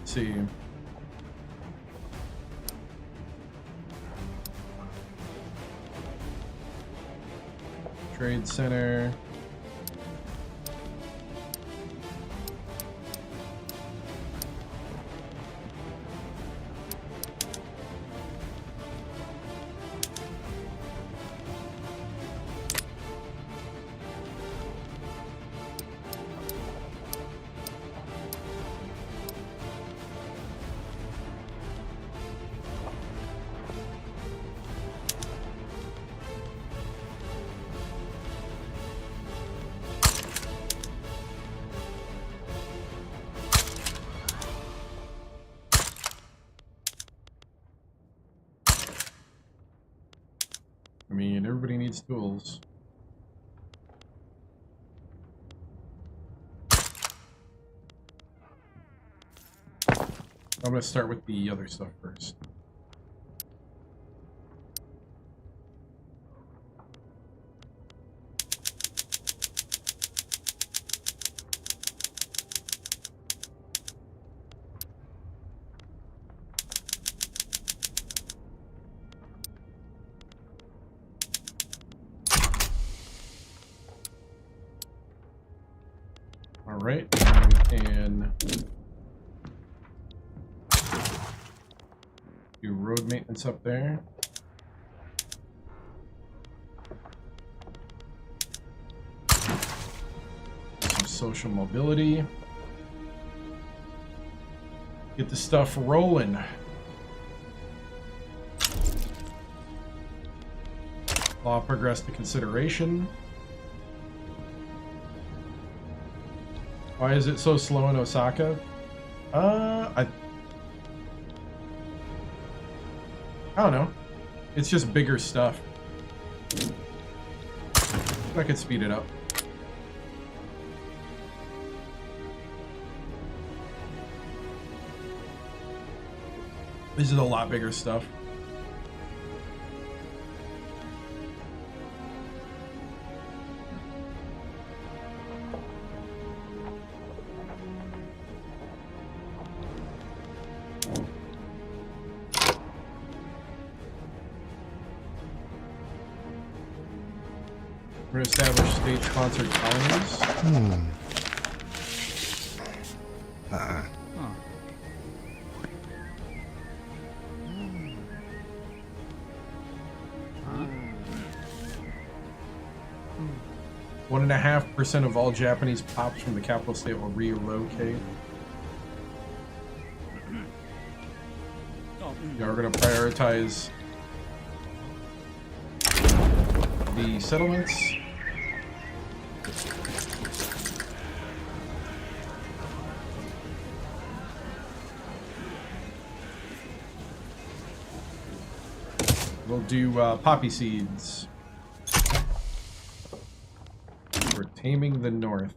S1: Let's see. Trade center. I mean, everybody needs tools. I'm going to start with the other stuff first. All right, we can do road maintenance up there. Some social mobility. Get the stuff rolling. Law progress to consideration. Why is it so slow in Osaka? I don't know. It's just bigger stuff. I could speed it up. This is a lot bigger stuff. We're going to establish state-sponsored colonies. One and a 1.5% of all Japanese pops from the capital state will relocate. Yeah, we're going to prioritize the settlements. We'll do poppy seeds. We're taming the north.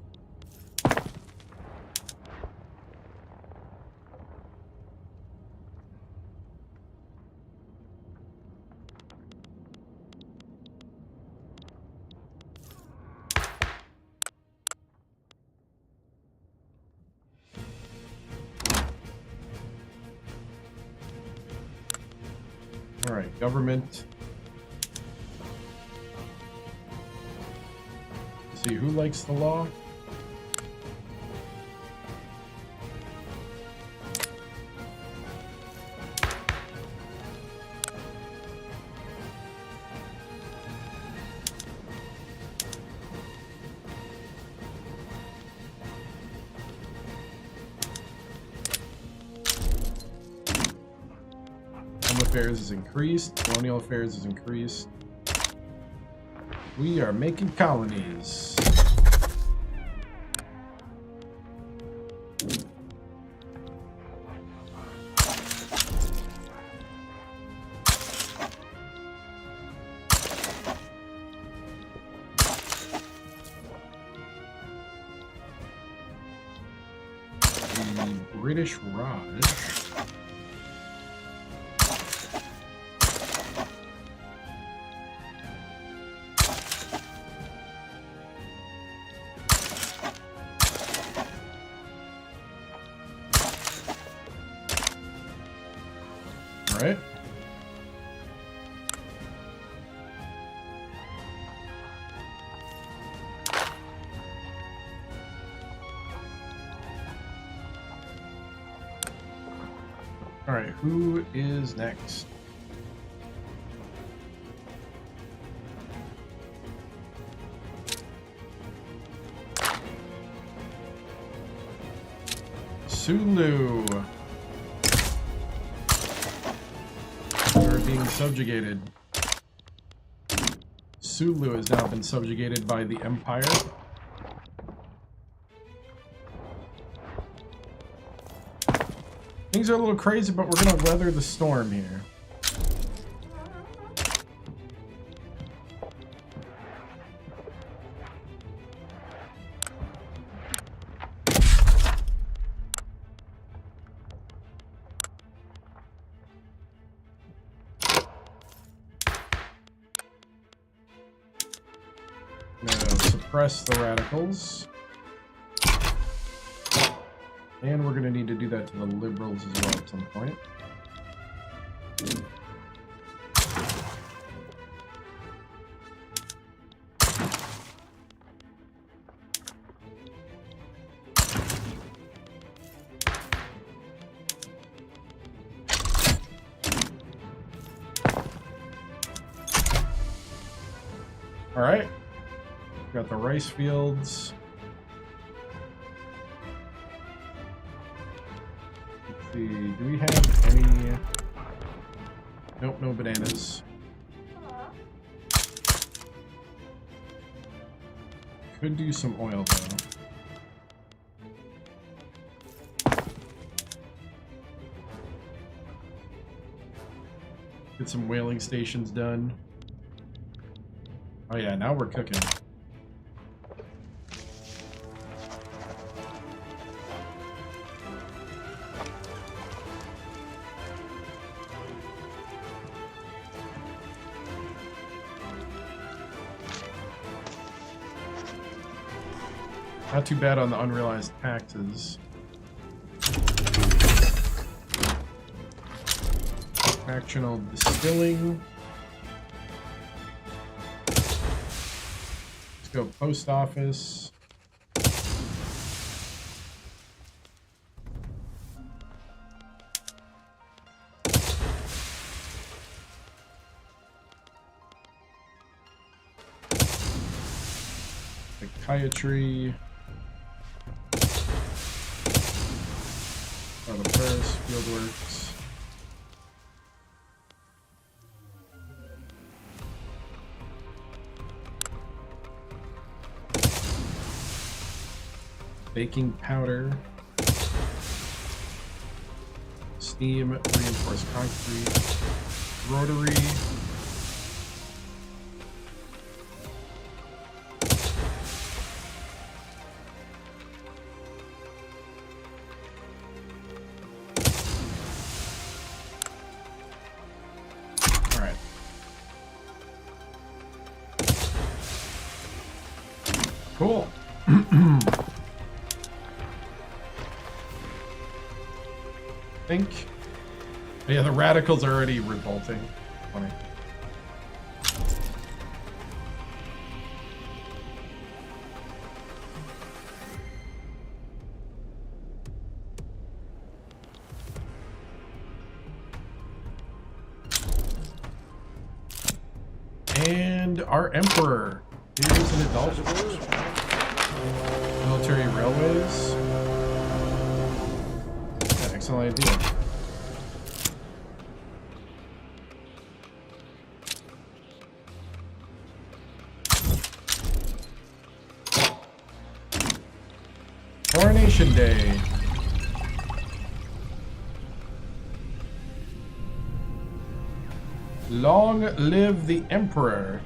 S1: All right, government. Let's see, who likes the law? Affairs is increased. Colonial affairs is increased. We are making colonies. The British Raj. Right. All right, who is next? Sulu. We're being subjugated. Sulu has now been subjugated by the Empire. Things are a little crazy, but we're gonna weather the storm here. Suppress the radicals. And we're going to need to do that to the liberals as well at some point. All right. Got the rice fields. Let's see, do we have any? Nope, no bananas. Could do some oil though. Get some whaling stations done. Oh yeah, now we're cooking. Not too bad on the unrealized taxes. Fractional distilling. Let's go post office. Psychiatry. The Paris Fieldworks. Baking powder. Steam reinforced concrete. Rotary. Cool. Think. Yeah, the radicals are already revolting. Funny. And our emperor is an adult. Military railways. Yeah, excellent idea. Coronation Day. Long live the Emperor.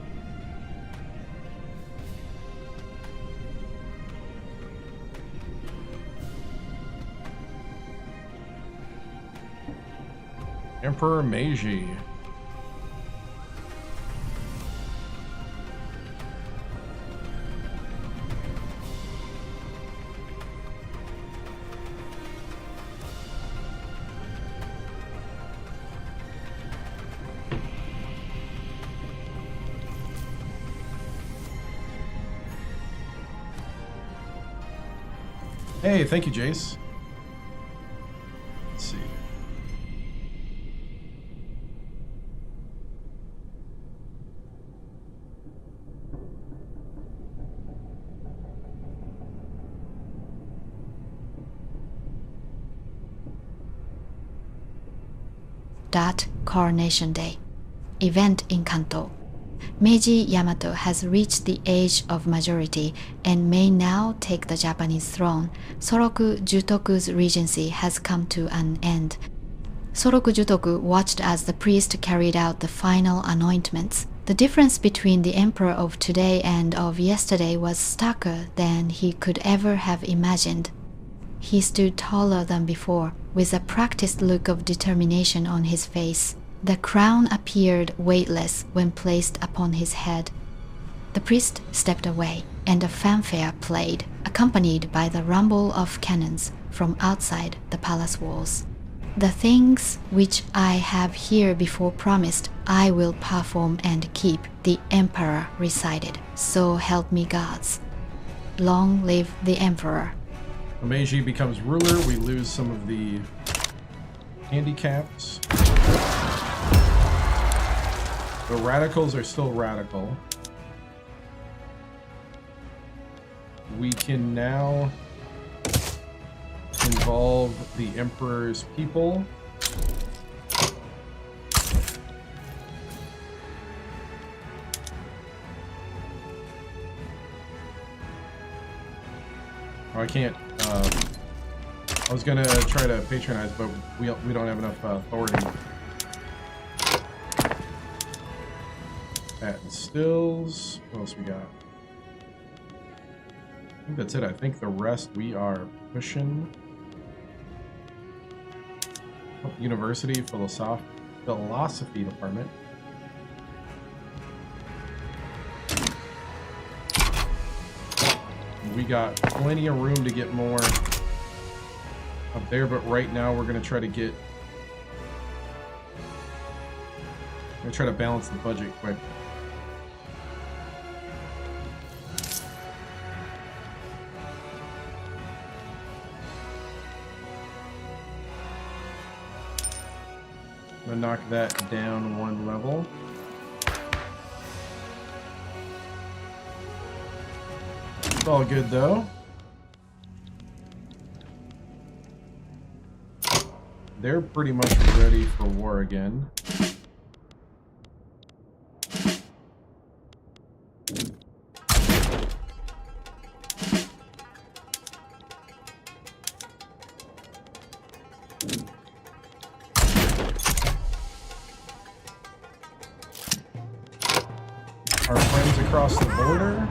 S1: Emperor Meiji. Hey, thank you, Jace. Let's see.
S6: Coronation Day. Event in Kanto. Meiji Yamato has reached the age of majority and may now take the Japanese throne. Soroku Jutoku's regency has come to an end. Soroku Jutoku watched as the priest carried out the final anointments. The difference between the emperor of today and of yesterday was starker than he could ever have imagined. He stood taller than before, with a practiced look of determination on his face. The crown appeared weightless when placed upon his head. The priest stepped away, and a fanfare played, accompanied by the rumble of cannons from outside the palace walls. The things which I have here before promised, I will perform and keep, the emperor recited. So help me gods. Long live the emperor.
S1: Meiji becomes ruler. We lose some of the handicaps. The radicals are still radical. We can now involve the emperor's people. Oh, I can't. I was gonna try to patronize, but we don't have enough authority. Fat and stills. What else we got? I think that's it. I think the rest we are pushing. Oh, University Philosophy Department. We got plenty of room to get more up there, but right now we're gonna try to balance the budget quick. I'm gonna knock that down one level. It's all good though. They're pretty much ready for war again. Our friends across the border.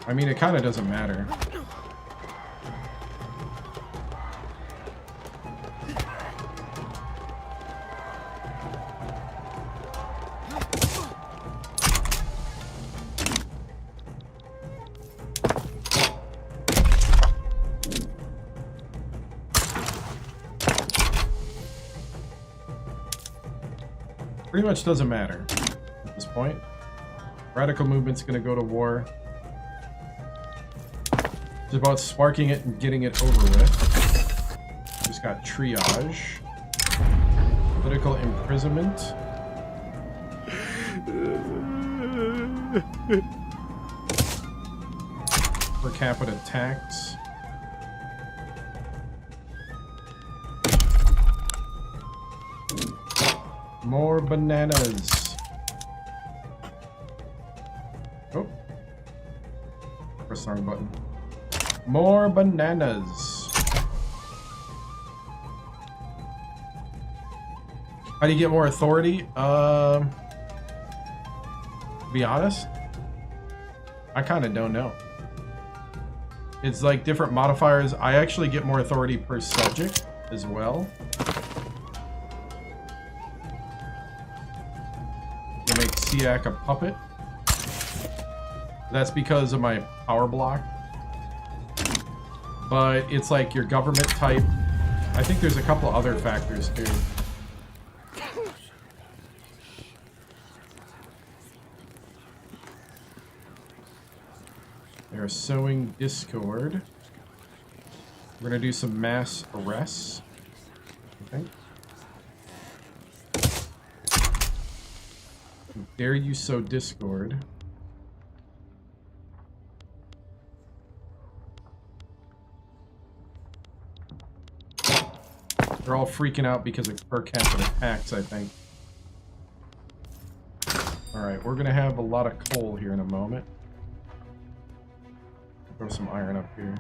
S1: I mean, it kind of doesn't matter. Pretty much doesn't matter at this point. Radical movement's gonna go to war. It's about sparking it and getting it over with. Just got triage. Political imprisonment. Per capita tax. More bananas. Oh. Press the wrong button. More bananas. How do you get more authority? To be honest, I kind of don't know. It's like different modifiers. I actually get more authority per subject as well. You make Siak a puppet. That's because of my power block. But it's like your government type. I think there's a couple other factors too. They're sowing discord. We're gonna do some mass arrests, I think. How dare you sow discord? They're all freaking out because of per capita tax, I think. Alright, we're gonna have a lot of coal here in a moment. Throw some iron up here.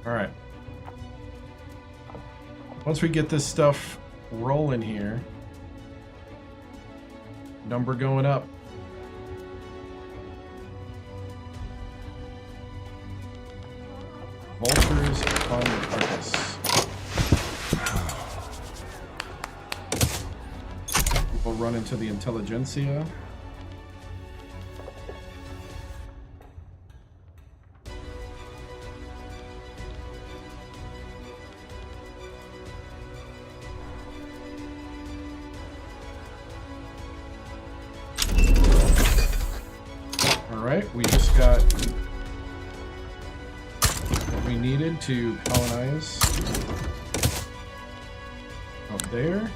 S1: Alright. Once we get this stuff rolling here, number going up. Vultures upon the carcass. People run into the intelligentsia. Alright, we just got what we needed to colonize up there.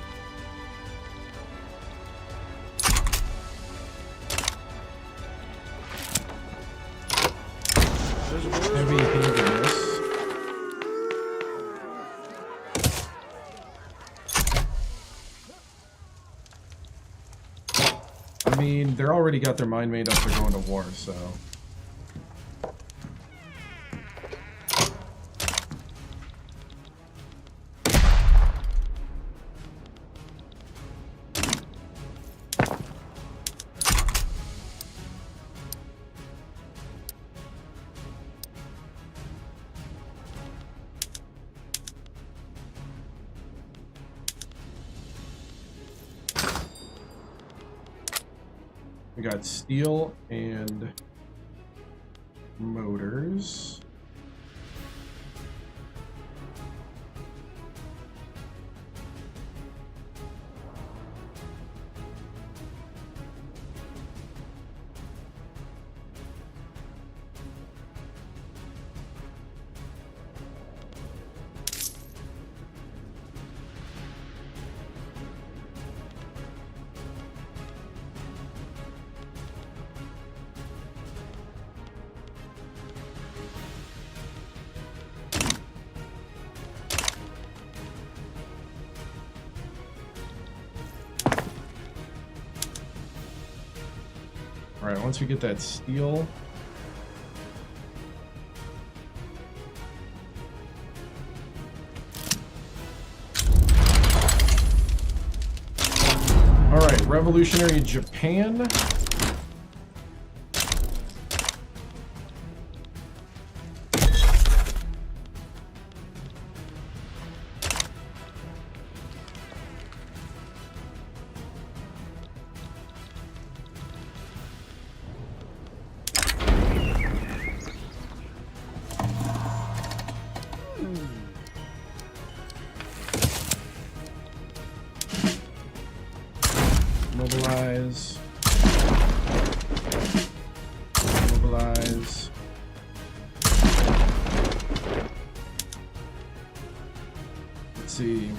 S1: Heavy-handedness. I mean, they're already got their mind made up, they're going to war, so... We got steel and motors. Alright, once we get that steel, alright, revolutionary Japan. Mobilize. Mobilize. Let's see.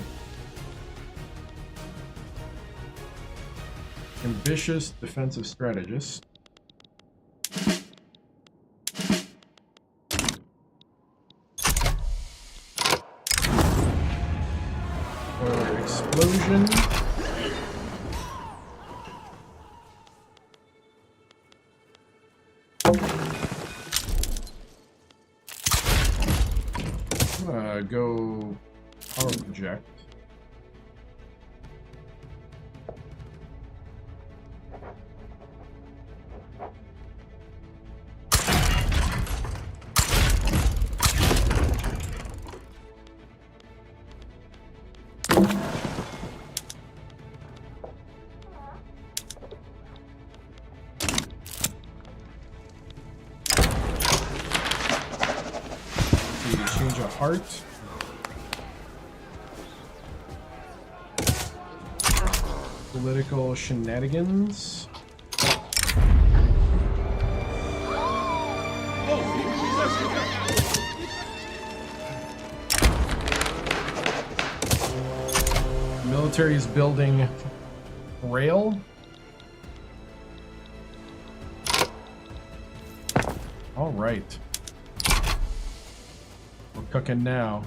S1: Ambitious defensive strategist. Or explosion. Go power project. Change a heart. Political shenanigans. Military is building rail. All right. We're cooking now.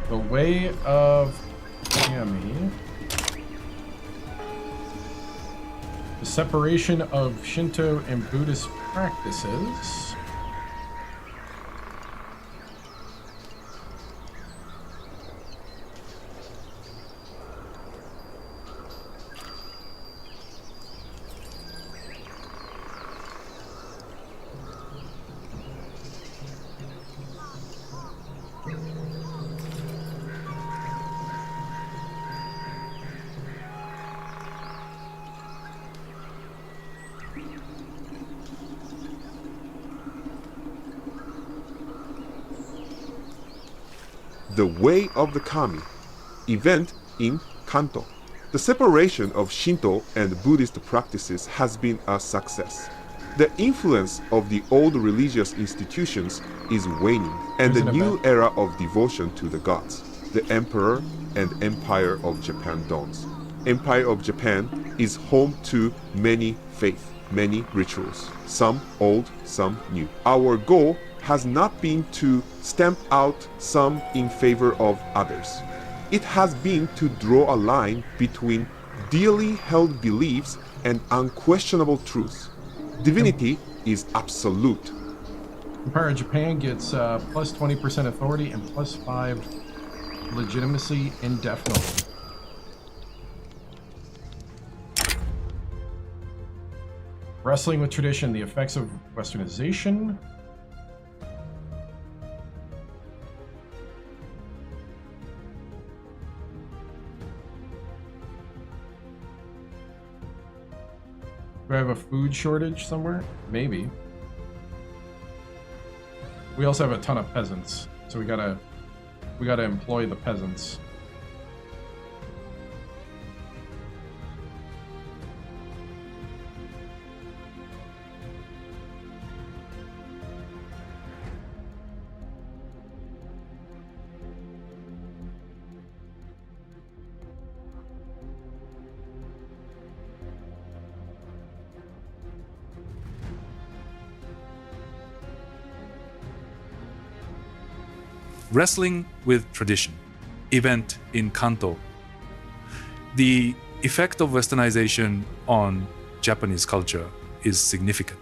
S1: The way of Kami. The separation of Shinto and Buddhist practices.
S3: The Way of the Kami, event in Kanto. The separation of Shinto and Buddhist practices has been a success. The influence of the old religious institutions is waning, and the new era of devotion to the gods, the Emperor and Empire of Japan dawns. Empire of Japan is home to many faiths, many rituals, some old, some new. Our goal has not been to stamp out some in favor of others. It has been to draw a line between dearly held beliefs and unquestionable truths. Divinity is absolute.
S1: Empire of Japan gets plus 20% authority and plus 5 legitimacy indefinitely. Wrestling with tradition, the effects of westernization. Do I have a food shortage somewhere? Maybe. We also have a ton of peasants, so we gotta employ the peasants.
S2: Wrestling with tradition, event in Kanto. The effect of westernization on Japanese culture is significant.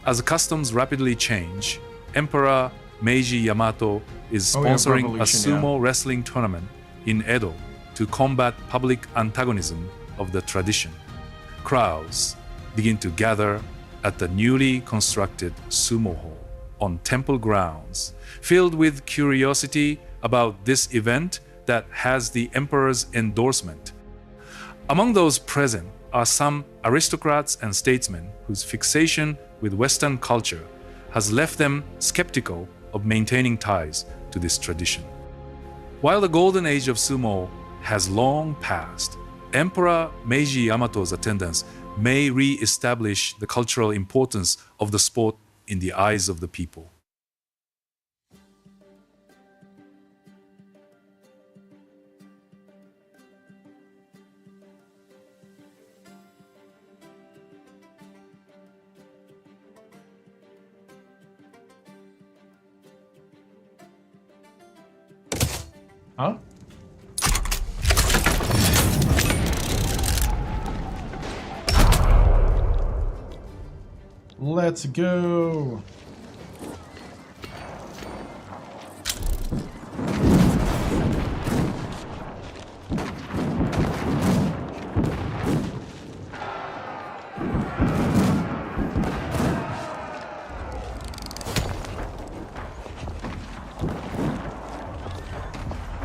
S2: As customs rapidly change, Emperor Meiji Yamato is sponsoring a sumo wrestling tournament in Edo to combat public antagonism of the tradition. Crowds begin to gather at the newly constructed sumo hall on temple grounds, filled with curiosity about this event that has the emperor's endorsement. Among those present are some aristocrats and statesmen whose fixation with Western culture has left them skeptical of maintaining ties to this tradition. While the golden age of sumo has long passed, Emperor Meiji Yamato's attendance may re-establish the cultural importance of the sport in the eyes of the people.
S1: Huh? Let's go.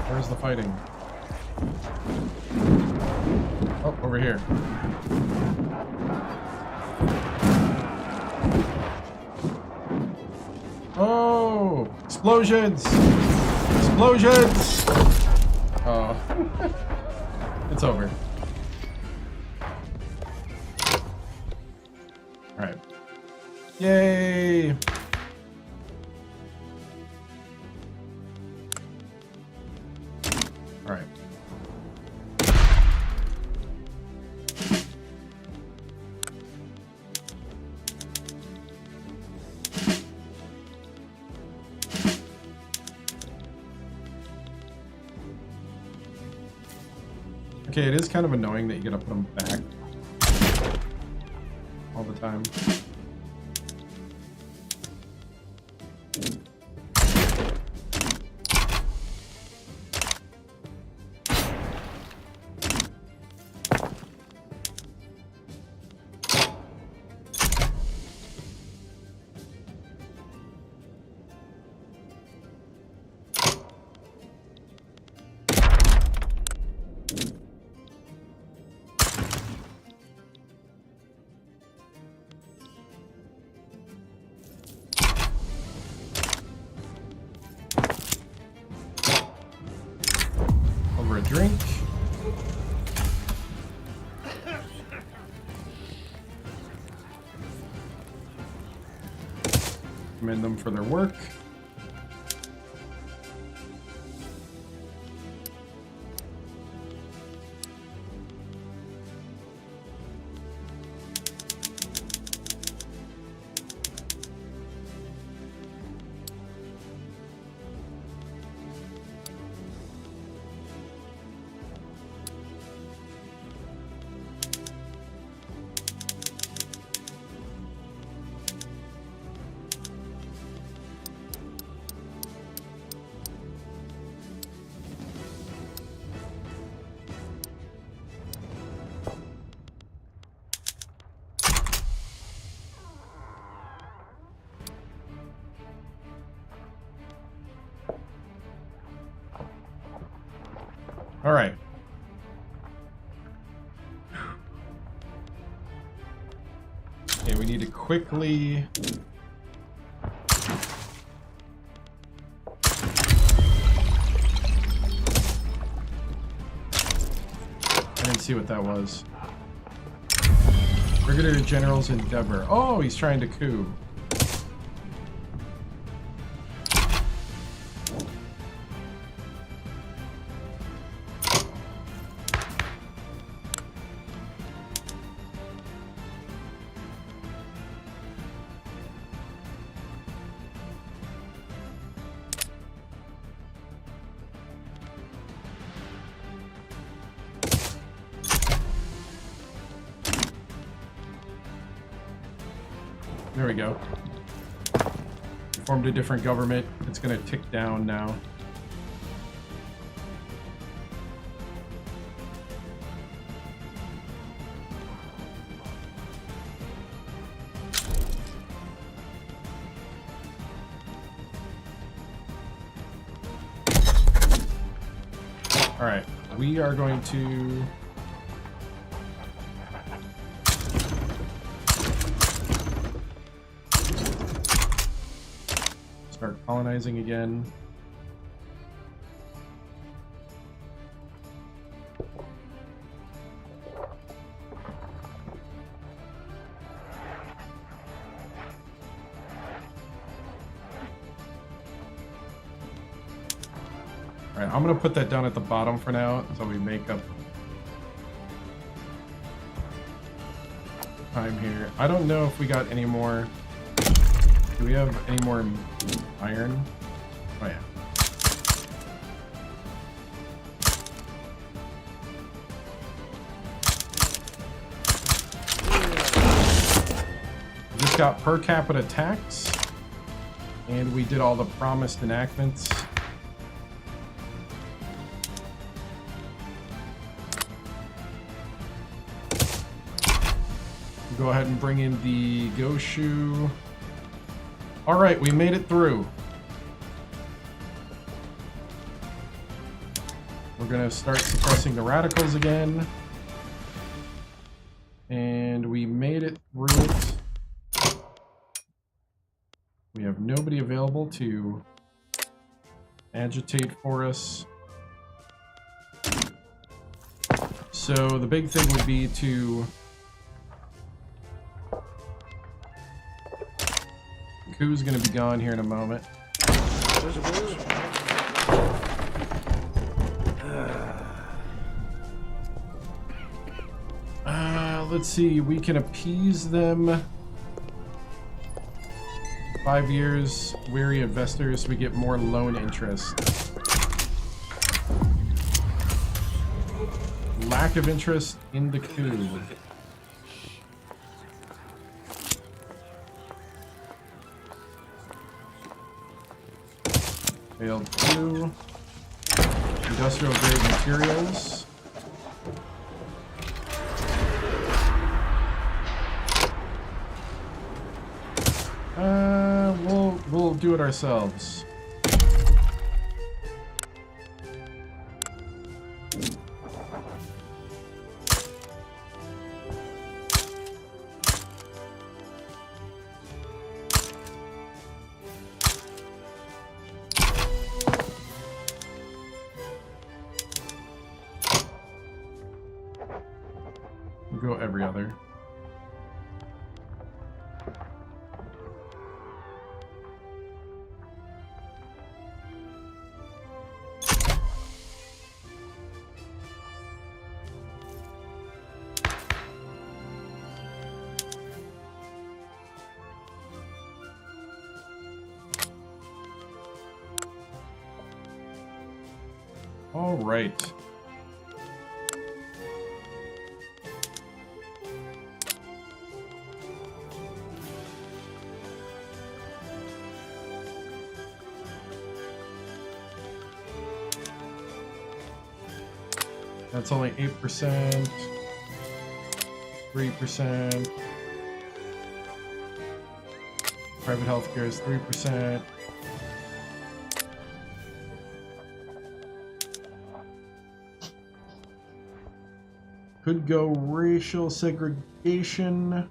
S1: Where's the fighting? Oh, over here. Oh, explosions! Explosions! Oh, it's over. All right. Yay! All right. Okay, it is kind of annoying that you gotta put them back all the time. Over a drink. Commend them for their work. All right. Okay, we need to quickly... I didn't see what that was. Brigadier General's endeavor. Oh, he's trying to coup. There we go. Formed a different government. It's going to tick down now. All right, we are going to... start colonizing again. All right, I'm gonna put that down at the bottom for now until we make up time here. I don't know if we got any more. Do we have any more iron? Oh yeah. We just got per capita tax, and we did all the promised enactments. Go ahead and bring in the Goshu. All right, we made it through. We're gonna start suppressing the radicals again. And we made it through it. We have nobody available to agitate for us. So the big thing would be to... Ku's gonna be gone here in a moment. Let's see, we can appease them. 5 years, weary investors, we get more loan interest. lack of interest in the coup. Failed coup. Industrial grade materials. We'll do it ourselves. We'll go every other. All right. That's only 8%, 3%. Private healthcare is 3%. Could go racial segregation.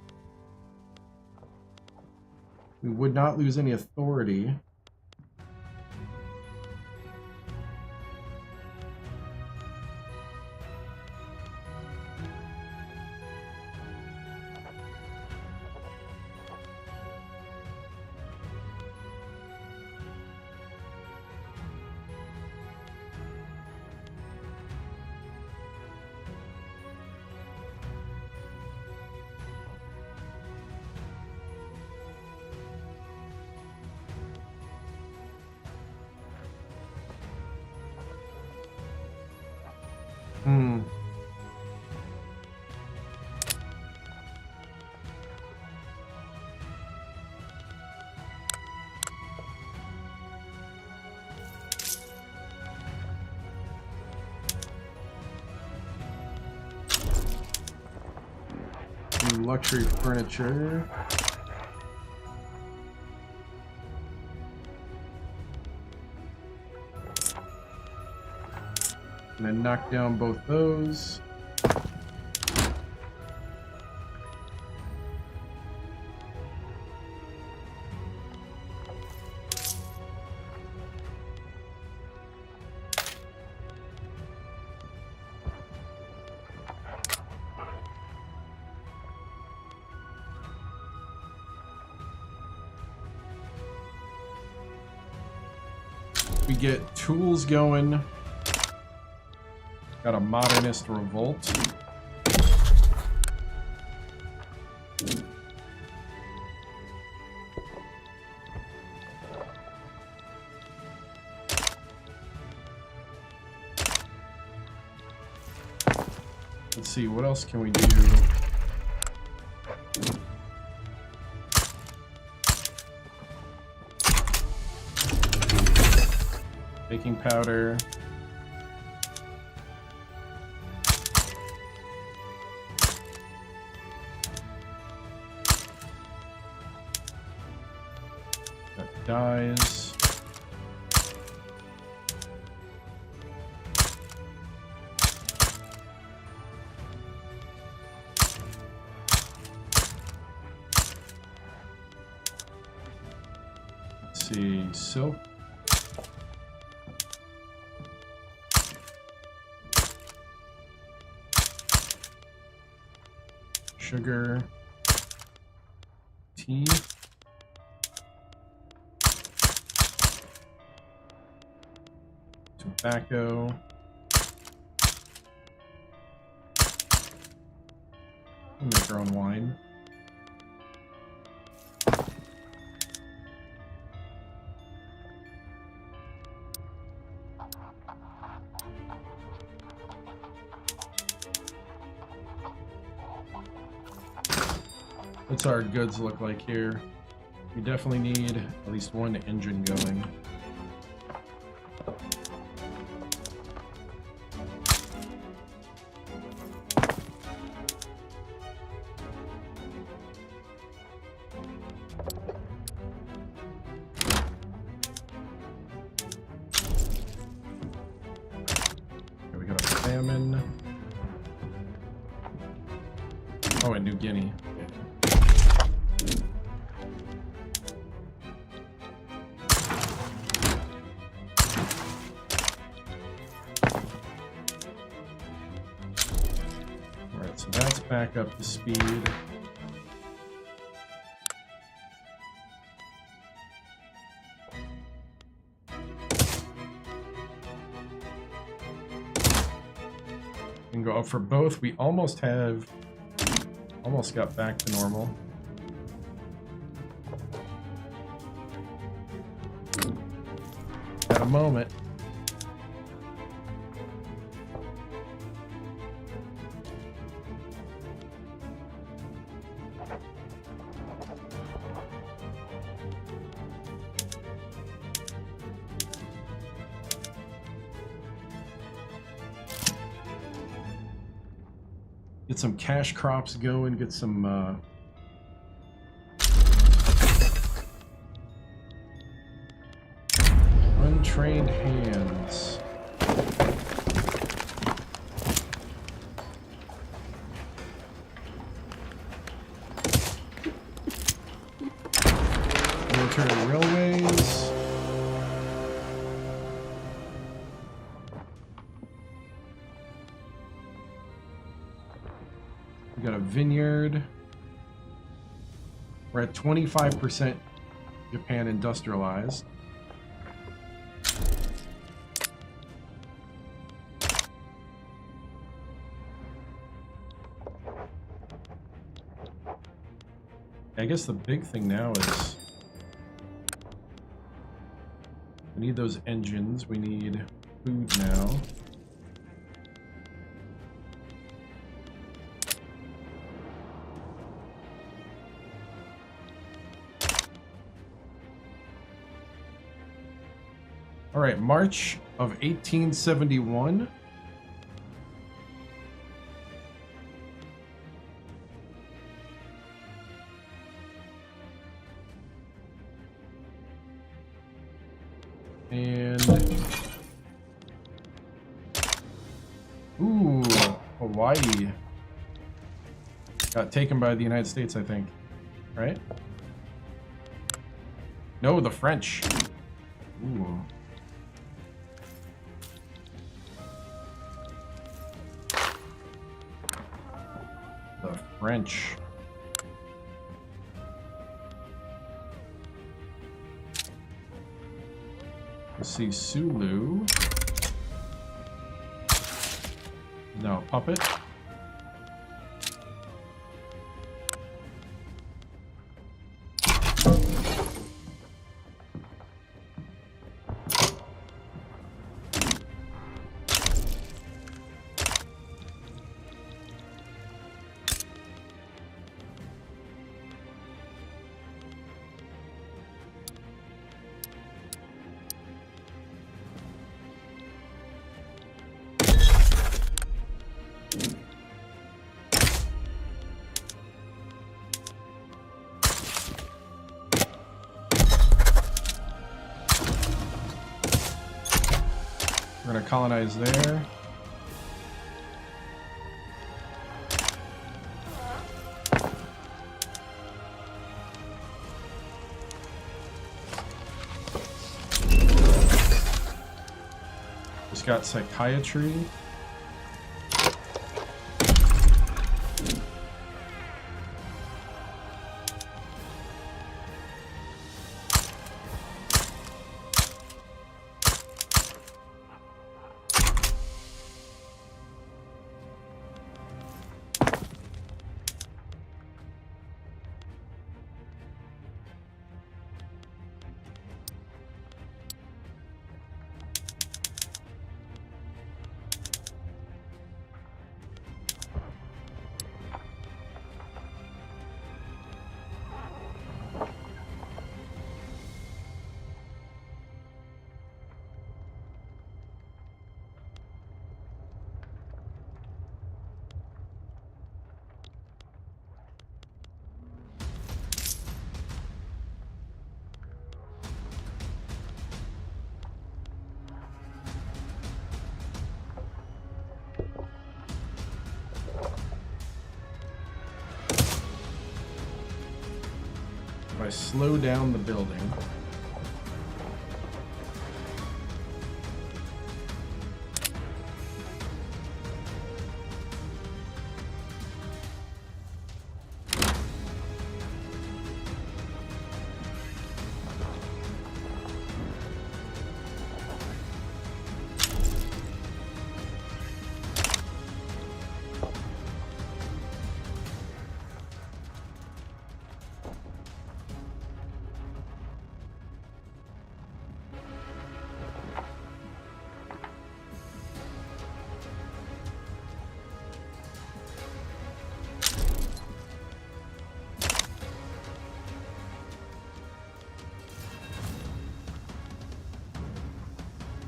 S1: We would not lose any authority. Luxury furniture. And then knock down both those. We get tools going. Got a modernist revolt. Let's see, what else can we do? Baking powder. Got dyes. Let's see, silk. Sugar, tea, tobacco, we'll make our own wine. What's our goods look like here? We definitely need at least one engine going. Okay, we got a famine. Oh, in New Guinea. Alright, so that's back up to speed. We can go up for both. We almost got back to normal. At a moment. Get some cash crops going, get some untrained hands. Military railways. We got a vineyard. We're at 25% Japan industrialized. I guess the big thing now is we need those engines. We need food now. All right, March of 1871. And ooh, Hawaii got taken by the United States, I think. Right? No, the French. Ooh. The French. Let's see, Sulu. No, puppet. We're gonna colonize there. Just got psychiatry. I slow down the building.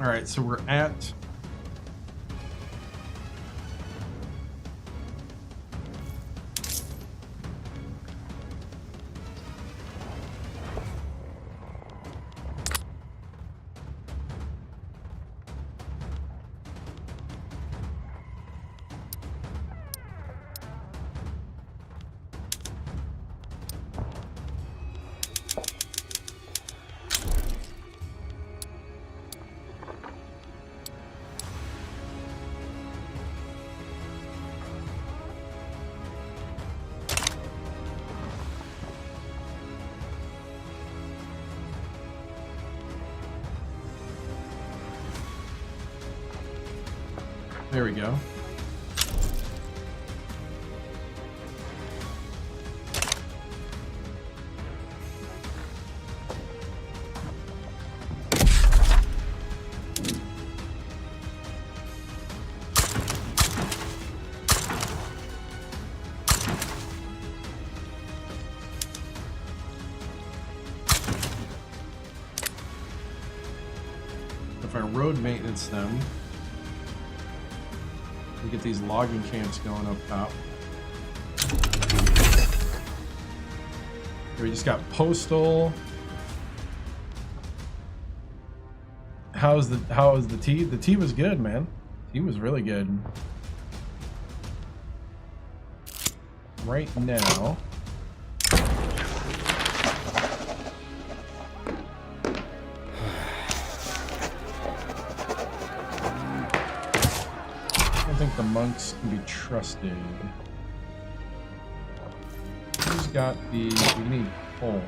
S1: All right, so we're at there we go. If I road maintenance them, we get these logging camps going up top. Here we just got postal. How was the tea? The tea was good, man. Tea was really good. Right now. I think the monks can be trusted. Who's got the... we need coal.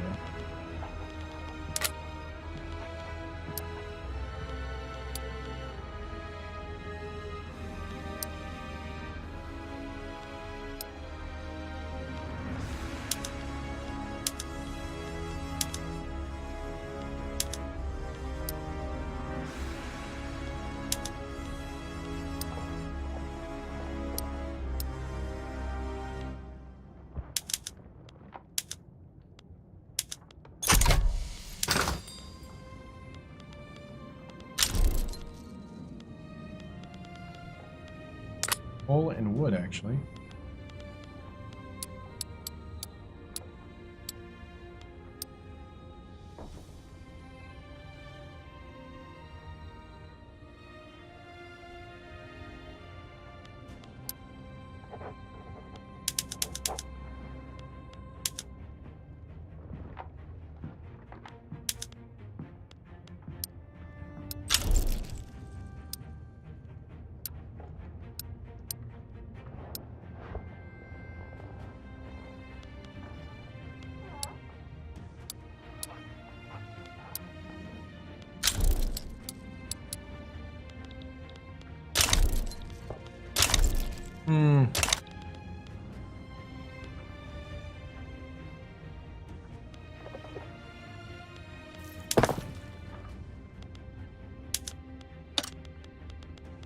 S1: Coal and wood, actually.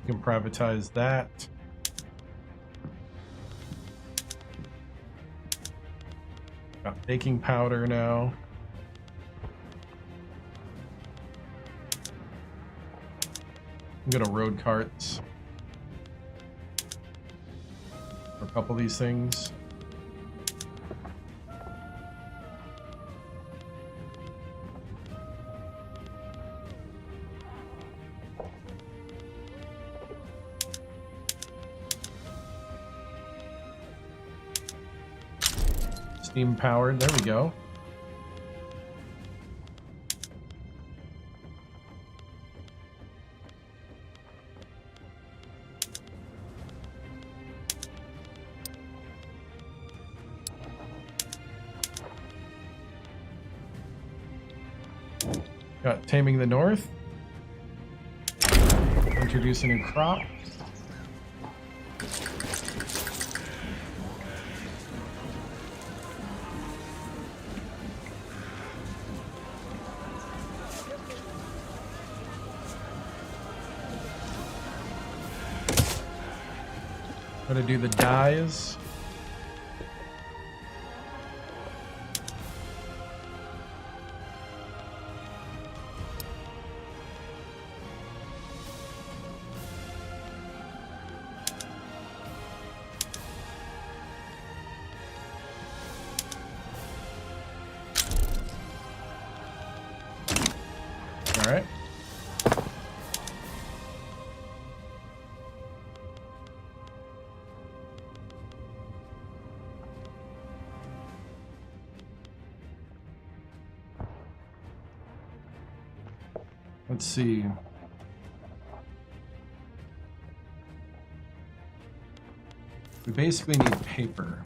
S1: You can privatize that. Got baking powder now. I'm gonna road carts for a couple of these things. Steam powered, there we go. Got Taming the North. Introduce a new crop. Gotta do the dyes. All right. Let's see. We basically need paper.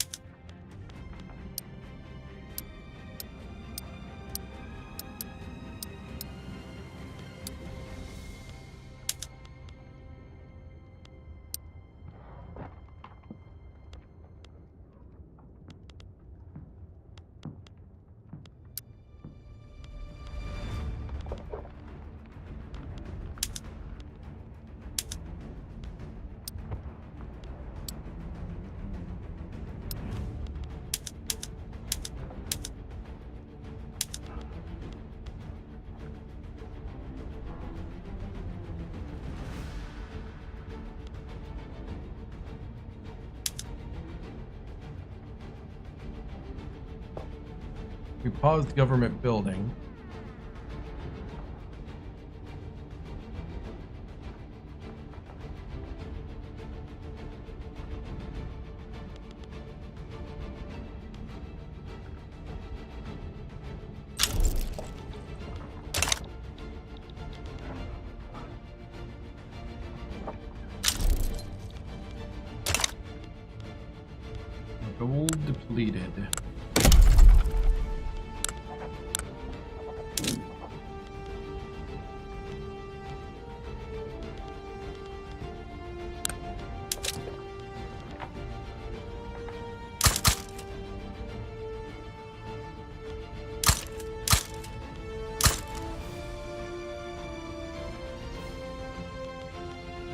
S1: We paused government building. Gold depleted.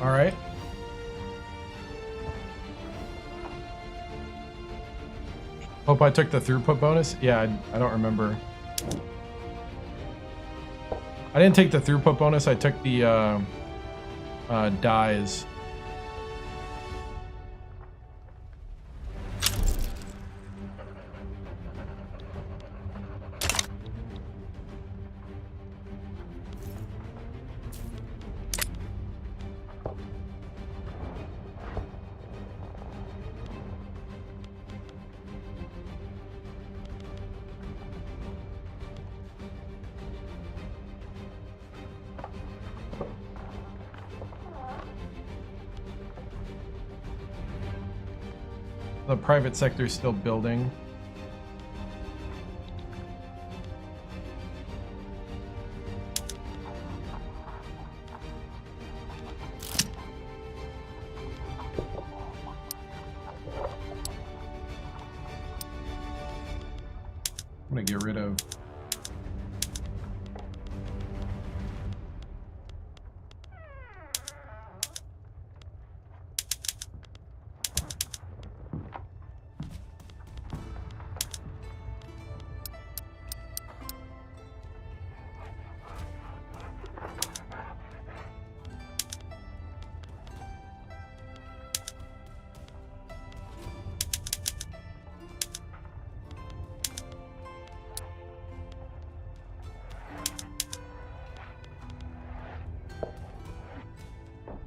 S1: All right. Hope I took the throughput bonus. Yeah, I don't remember. I didn't take the throughput bonus. I took the dyes. The private sector is still building. I'm gonna get rid of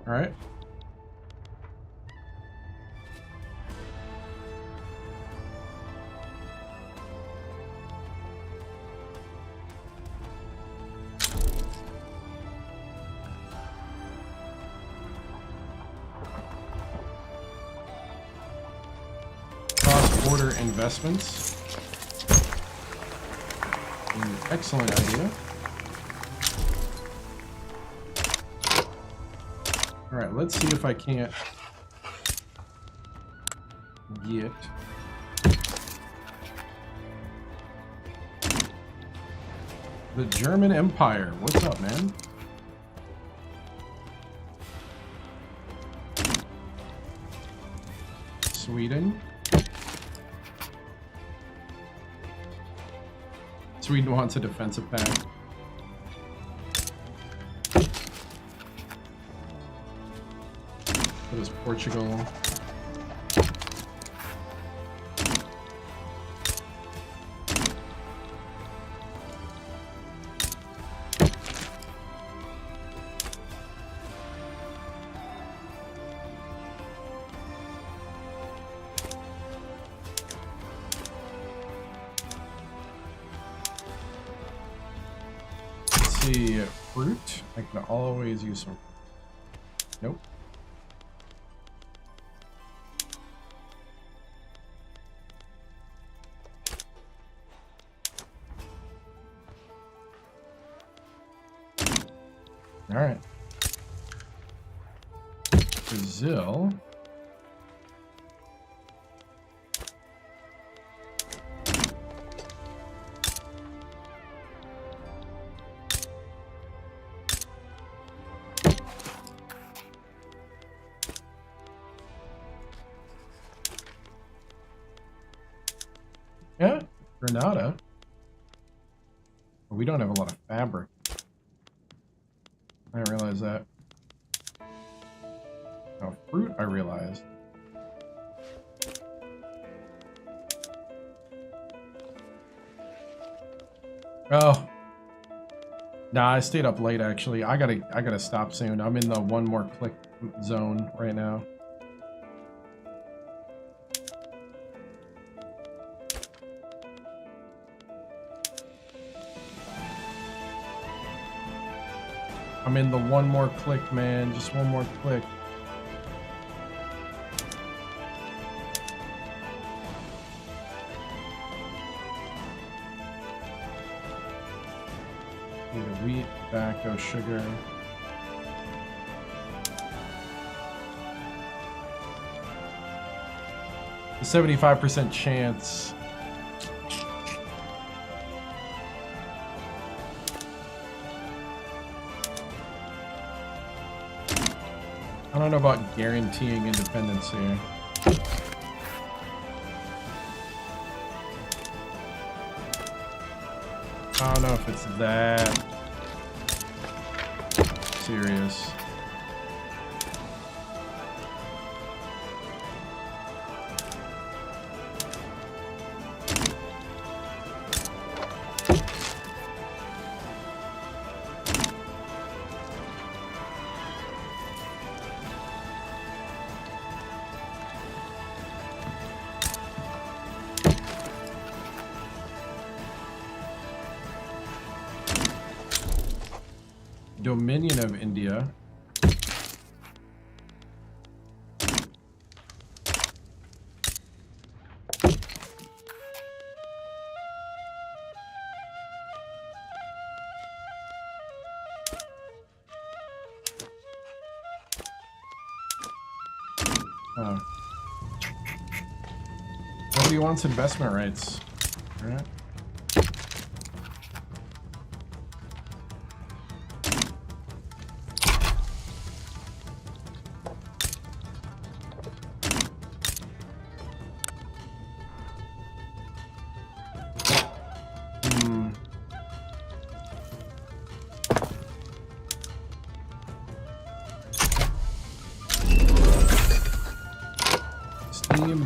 S1: all right. Cross-border investments. Excellent idea. Alright, let's see if I can't get the German Empire. What's up, man? Sweden. Sweden wants a defensive pact. What is Portugal? Fruit. I can always use some. Nope. All right. Brazil. Yeah, Grenada. We don't have a lot of fabric. I didn't realize that. Oh, fruit, I realized. Oh. Nah, I stayed up late actually. I gotta stop soon. I'm in the one more click zone right now. I'm in the one more click, man. Just one more click. Need a wheat, tobacco, sugar. A 75% chance. I don't know about guaranteeing independence here. I don't know if it's that serious. Dominion of India. Oh. Nobody wants investment rights. All right.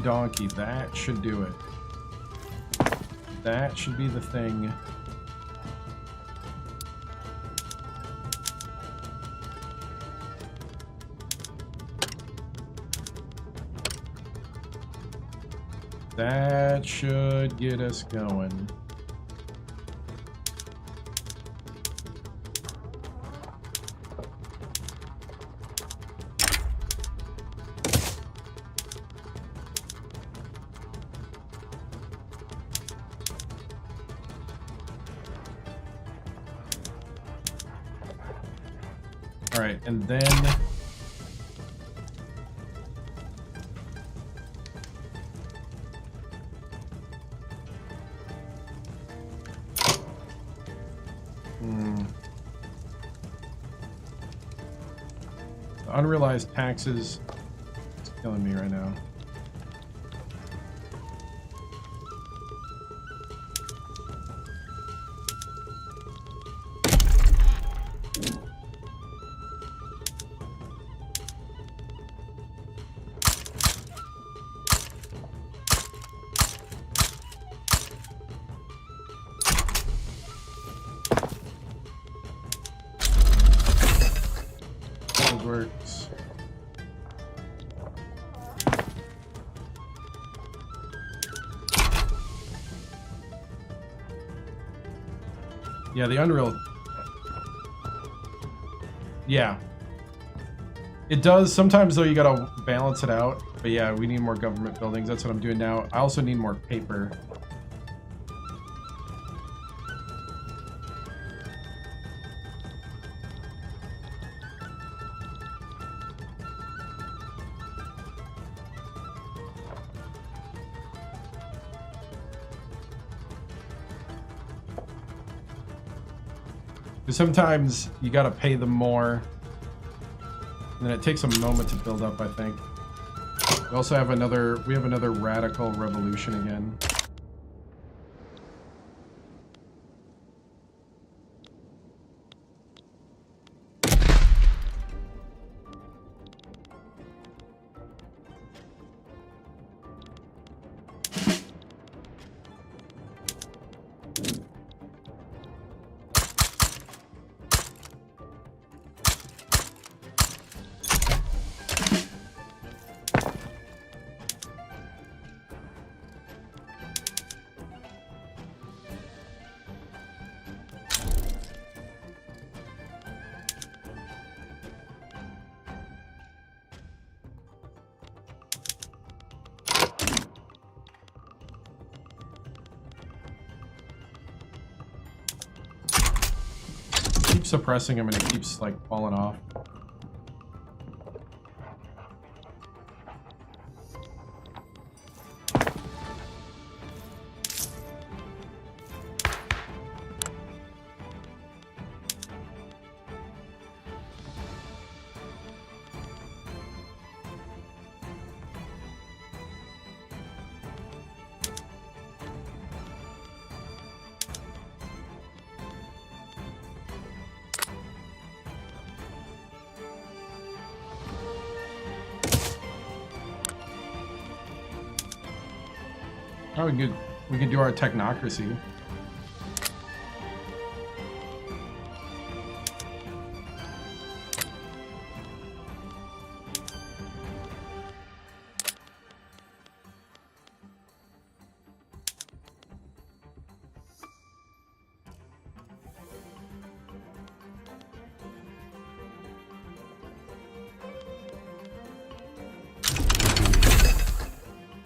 S1: Donkey, that should do it. That should be the thing. That should get us going. Alright, and then The unrealized taxes. It's killing me right now. Works. Yeah, the Unreal. Yeah. It does. Sometimes, though, you gotta balance it out. But yeah, we need more government buildings. That's what I'm doing now. I also need more paper. Sometimes you gotta pay them more, and then it takes a moment to build up, I think. We also have another radical revolution again. Suppressing him and it keeps like falling off. Oh, we could do our technocracy.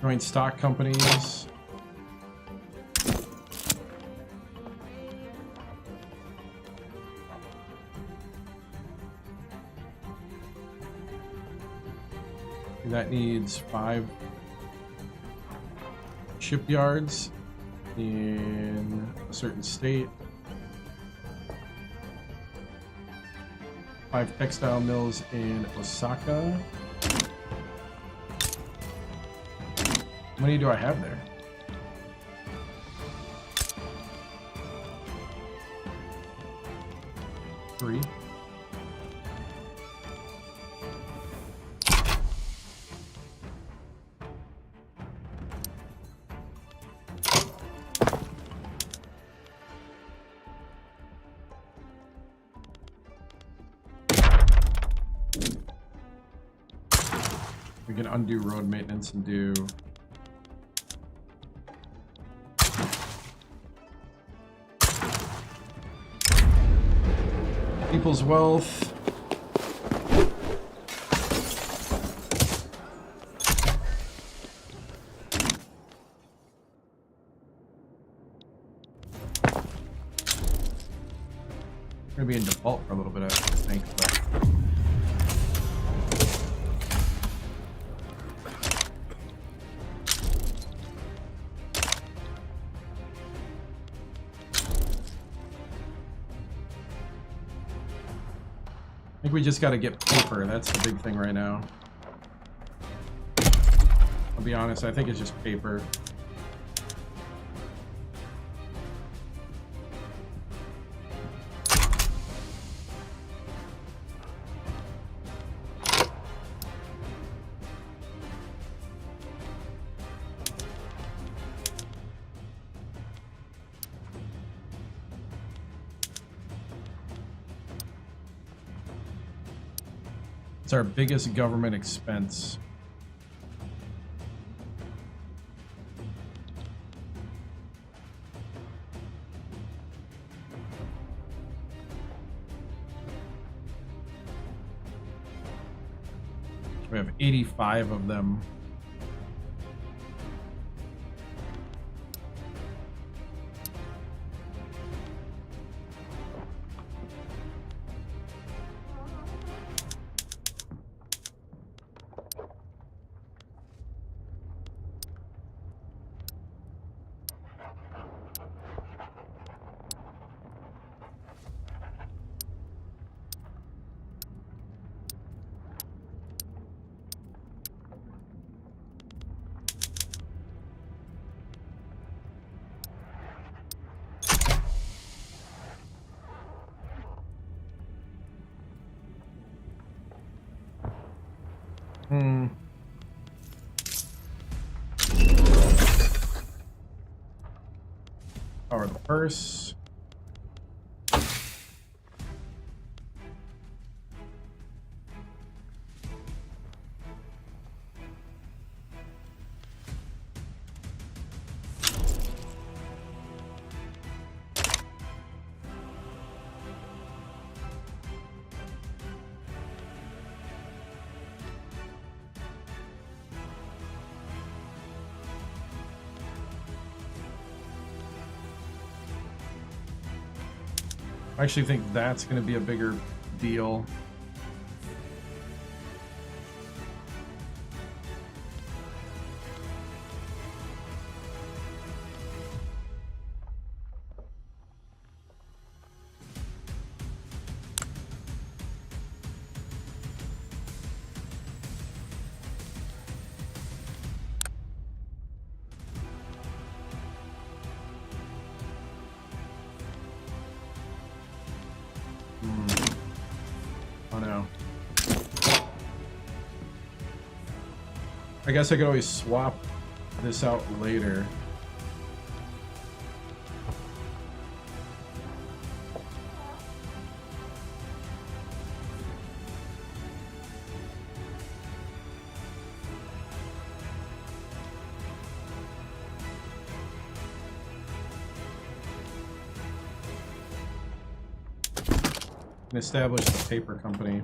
S1: Joint stock companies. That needs 5 shipyards in a certain state, 5 textile mills in Osaka. How many do I have there? 3. We can undo road maintenance and do people's wealth. We're gonna be in default for a little bit, I think. But think we just got to get paper. That's the big thing right now. I'll be honest, I think it's just paper. It's our biggest government expense. We have 85 of them. Power the purse. I actually think that's going to be a bigger deal. Oh no. I guess I could always swap this out later. And establish the paper company.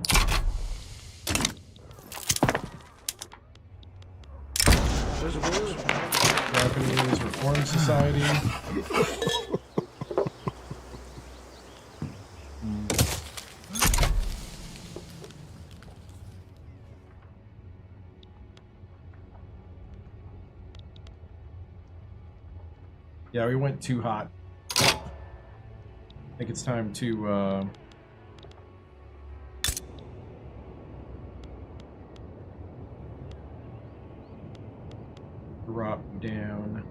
S1: Japanese Reform Society. Yeah, we went too hot. I think it's time to drop down.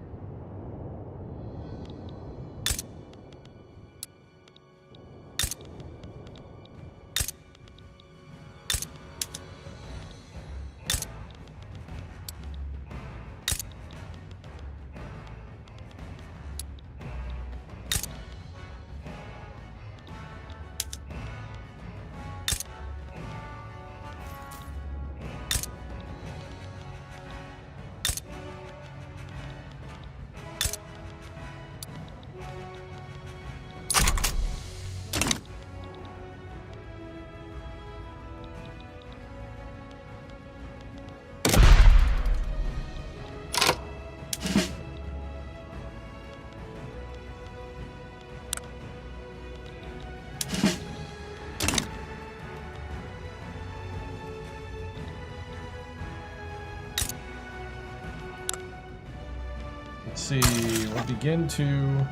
S1: Let's see, we'll begin to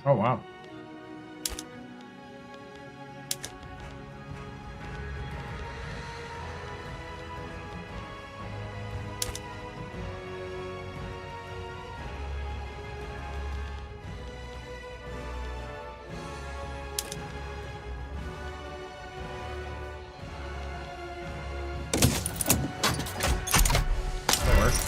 S1: Oh, wow. That works.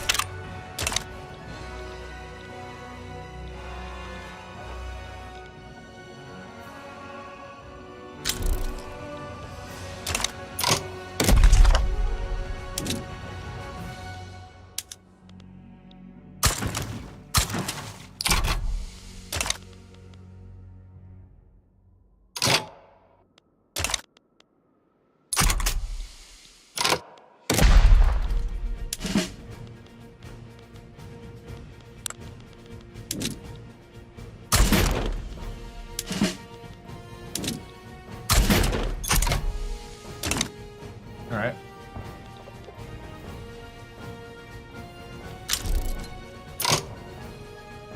S1: All right.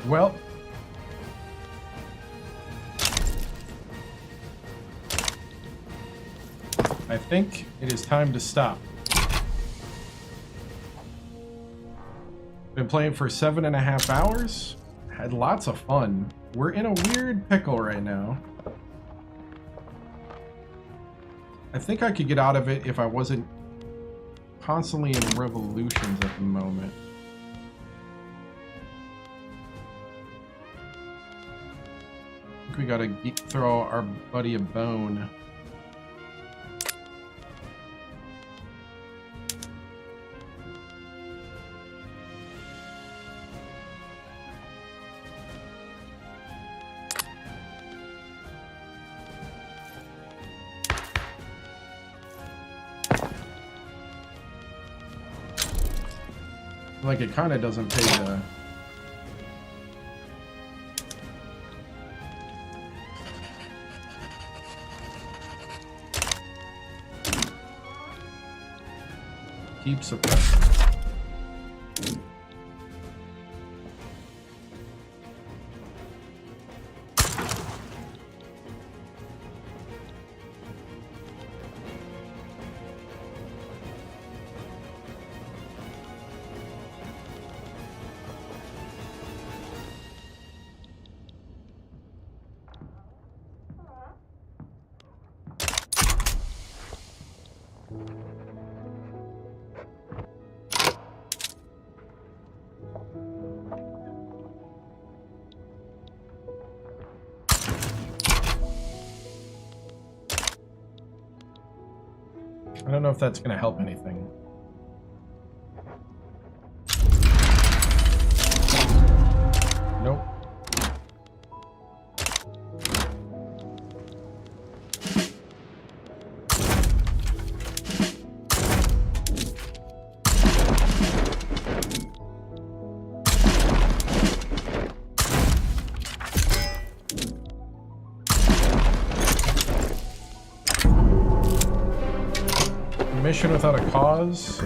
S1: Well, I think it is time to stop. Been playing for 7.5 hours. Had lots of fun. We're in a weird pickle right now. I think I could get out of it if I wasn't constantly in revolutions at the moment. I think we gotta throw our buddy a bone. Like, it kind of doesn't pay to... keep suppressing. I don't know if that's going to help anything. Nope. Mission without a cause.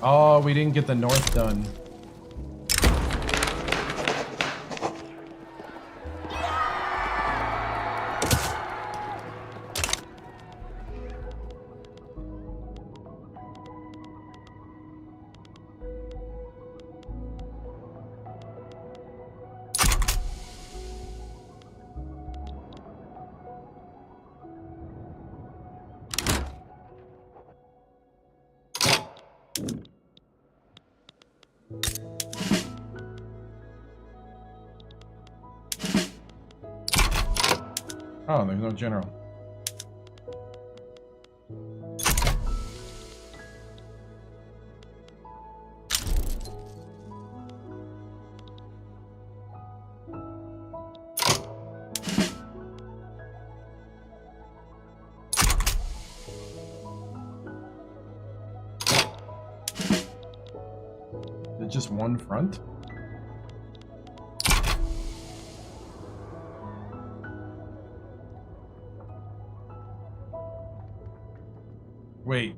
S1: Oh, we didn't get the north done. Oh, there's no general. Is it just one front? Wait.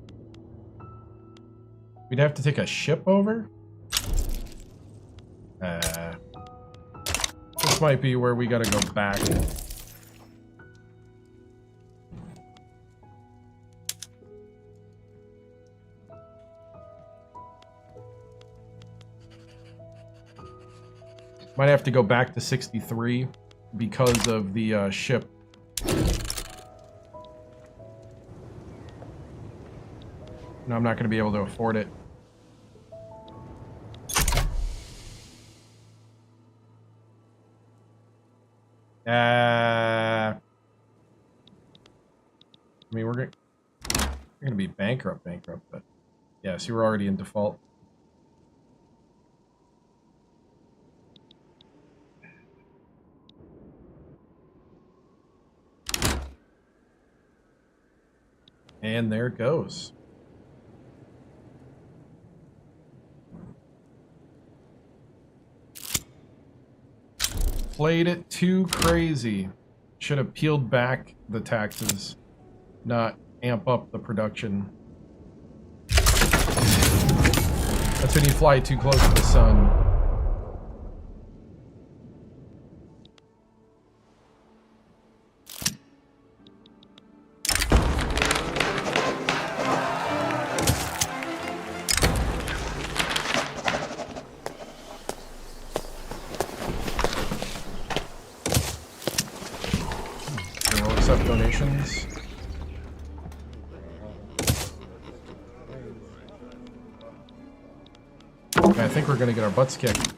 S1: We'd have to take a ship over? might be where we gotta go back. Might have to go back to 63 because of the ship. No, I'm not going to be able to afford it. I mean, we're gonna be bankrupt, but yeah, so we're already in default. And there it goes. Played it too crazy. Should have peeled back the taxes, not amp up the production. That's when you fly too close to the sun. Accept donations. Okay, I think we're gonna get our butts kicked.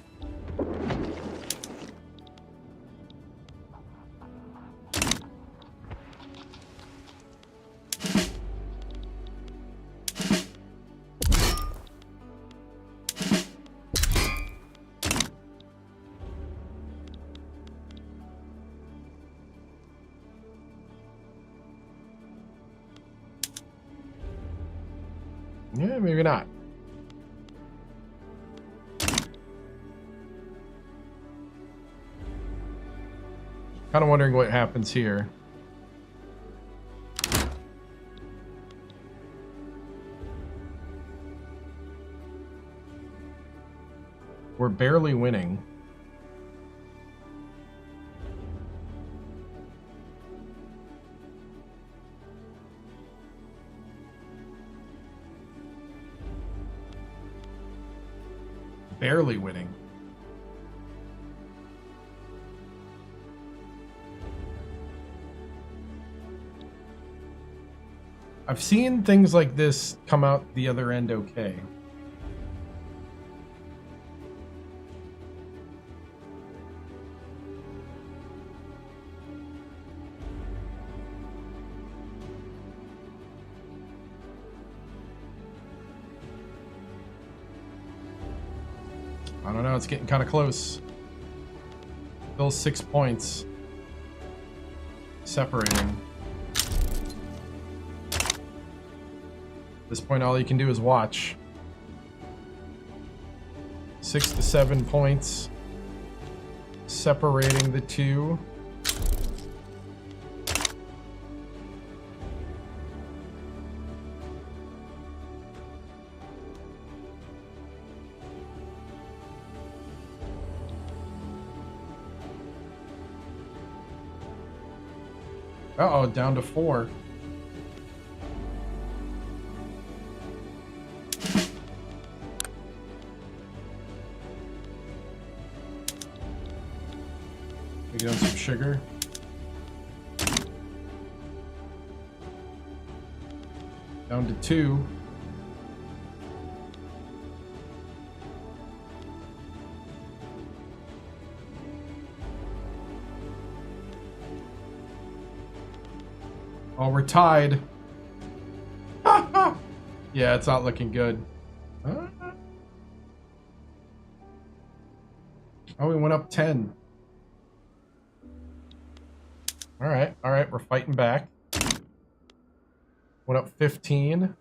S1: Yeah, maybe not. Kind of wondering what happens here. We're barely winning. Barely winning. I've seen things like this come out the other end okay. I don't know, it's getting kind of close. Still 6 points separating. At this point, all you can do is watch. 6 to 7 points separating the two. Uh-oh, down to 4. We get on some sugar. Down to 2. Oh, we're tied. Yeah, it's not looking good. Oh, we went up 10. All right, we're fighting back. Went up 15.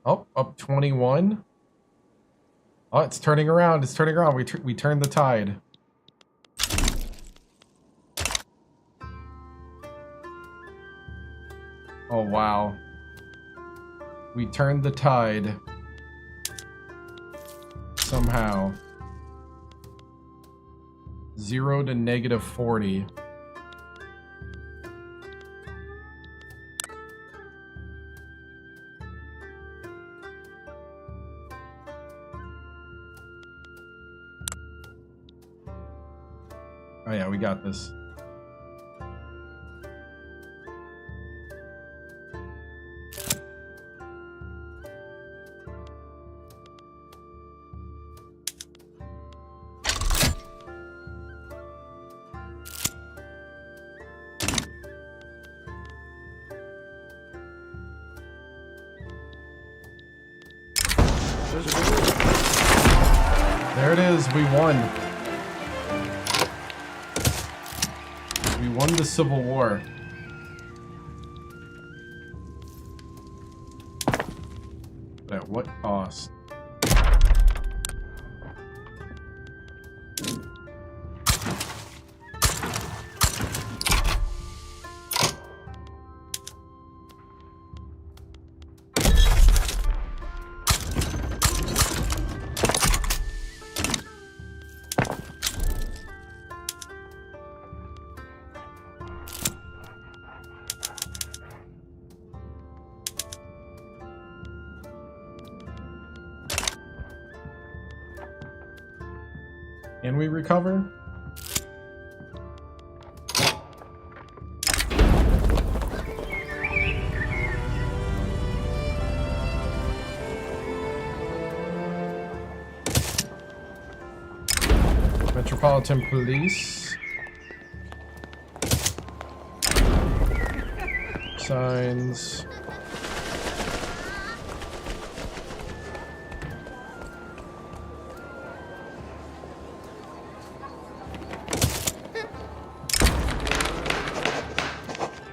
S1: Oh, up 21. Oh, it's turning around. It's turning around. We turned the tide. Oh, wow. We turned the tide. Somehow. 0 to -40. Oh yeah, we got this. There it is, we won. We won the Civil War. But at what cost? Can we recover? Metropolitan Police. Signs.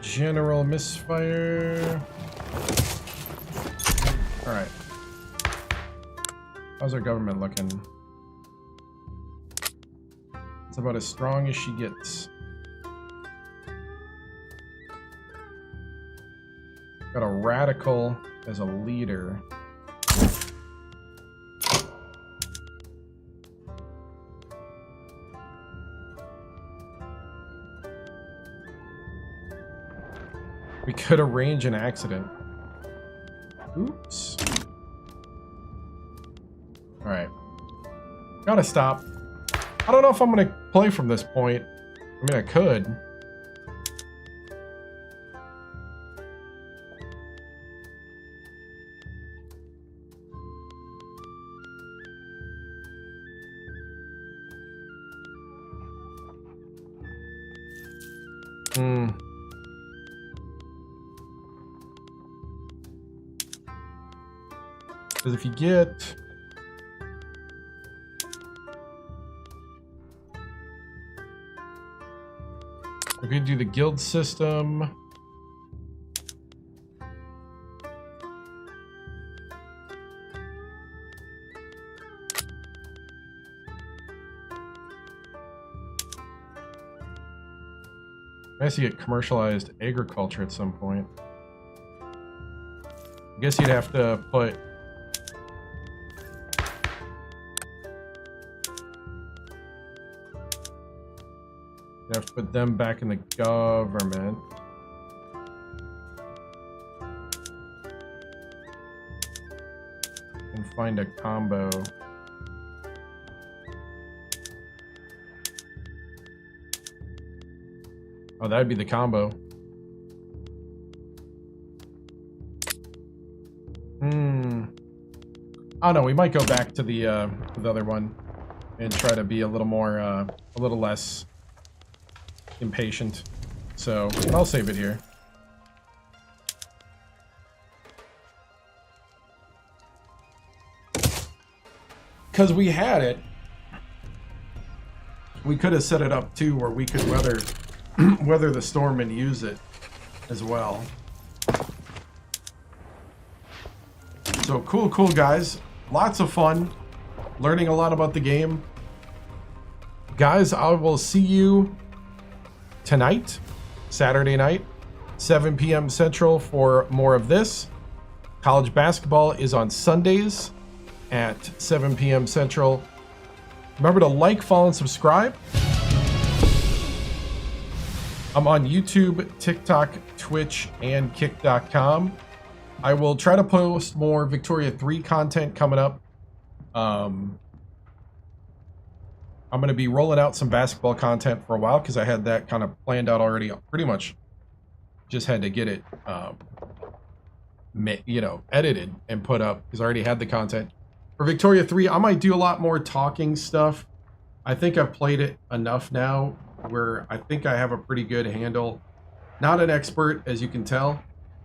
S1: General misfire. All right. How's our government looking? It's about as strong as she gets. Got a radical as a leader. We could arrange an accident. Oops. Alright. Gotta stop. I don't know if I'm gonna play from this point. I mean, I could. Because if you get... we could do the guild system. I guess you get commercialized agriculture at some point. I guess you'd have to put... you have to put them back in the government. And find a combo. Oh, that'd be the combo. Oh no, we might go back to the other one and try to be a little more, a little less impatient. So I'll save it here. Because we had it, we could have set it up too where we could weather the storm and use it as well. So cool guys, lots of fun learning a lot about the game. Guys, I will see you tonight, Saturday night, 7 p.m. Central for more of this. College basketball is on Sundays at 7 p.m. Central. Remember to like, follow, and subscribe. I'm on YouTube, TikTok, Twitch, and Kick.com. I will try to post more Victoria 3 content coming up. I'm going to be rolling out some basketball content for a while because I had that kind of planned out already. Pretty much just had to get it, edited and put up because I already had the content. For Victoria 3, I might do a lot more talking stuff. I think I've played it enough now where I think I have a pretty good handle. Not an expert, as you can tell,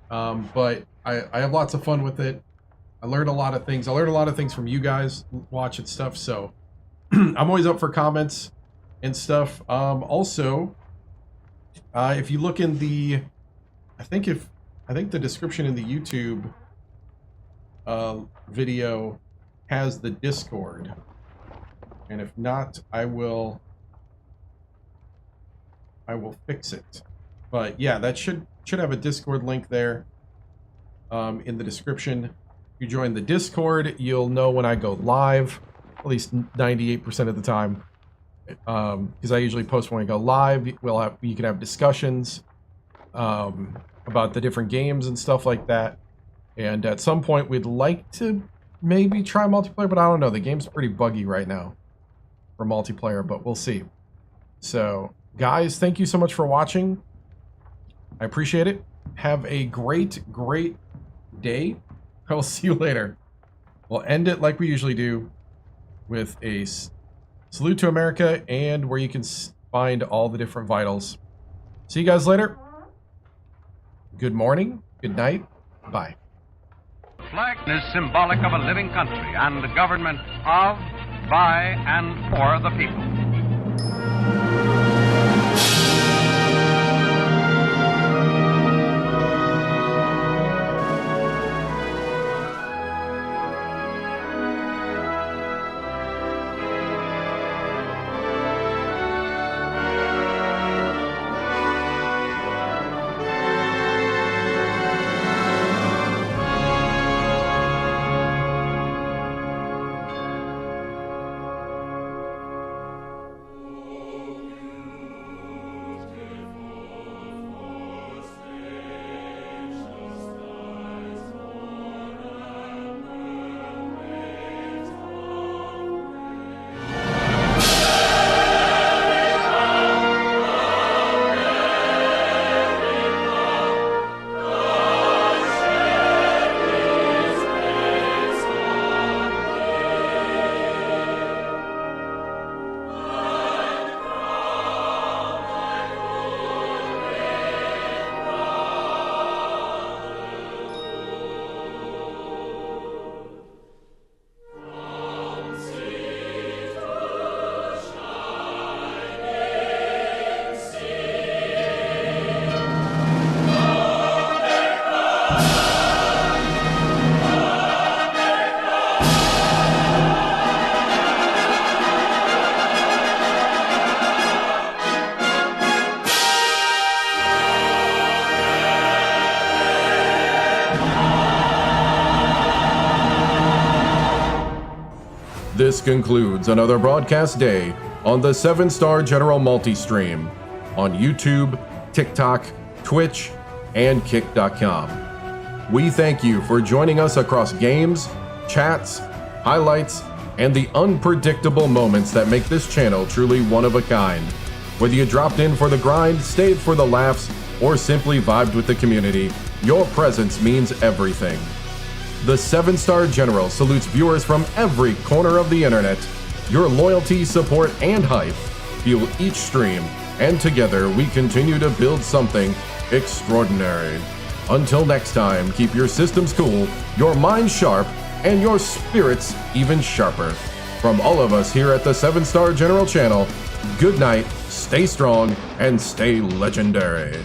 S1: but I have lots of fun with it. I learned a lot of things. I learned a lot of things from you guys watching stuff, so I'm always up for comments and stuff. Also, if you look in the, I think the description in the YouTube video has the Discord, and if not, I will fix it. But yeah, that should have a Discord link there in the description. If you join the Discord, you'll know when I go live, at least 98% of the time, because I usually post when I go live. You can have discussions about the different games and stuff like that. And at some point, we'd like to maybe try multiplayer, but I don't know. The game's pretty buggy right now for multiplayer, but we'll see. So, guys, thank you so much for watching. I appreciate it. Have a great, great day. I will see you later. We'll end it like we usually do with a salute to America and where you can find all the different vitals. See you guys later. Good morning, good night, bye.
S9: Flag is symbolic of a living country and a government of, by, and for the people.
S1: This concludes another broadcast day on the 7-Star General Multi-Stream on YouTube, TikTok, Twitch, and Kick.com. We thank you for joining us across games, chats, highlights, and the unpredictable moments that make this channel truly one of a kind. Whether you dropped in for the grind, stayed for the laughs, or simply vibed with the community, your presence means everything. The 7-Star General salutes viewers from every corner of the internet. Your loyalty, support, and hype fuel each stream, and together we continue to build something extraordinary. Until next time, keep your systems cool, your minds sharp, and your spirits even sharper. From all of us here at the 7-Star General channel, good night, stay strong, and stay legendary.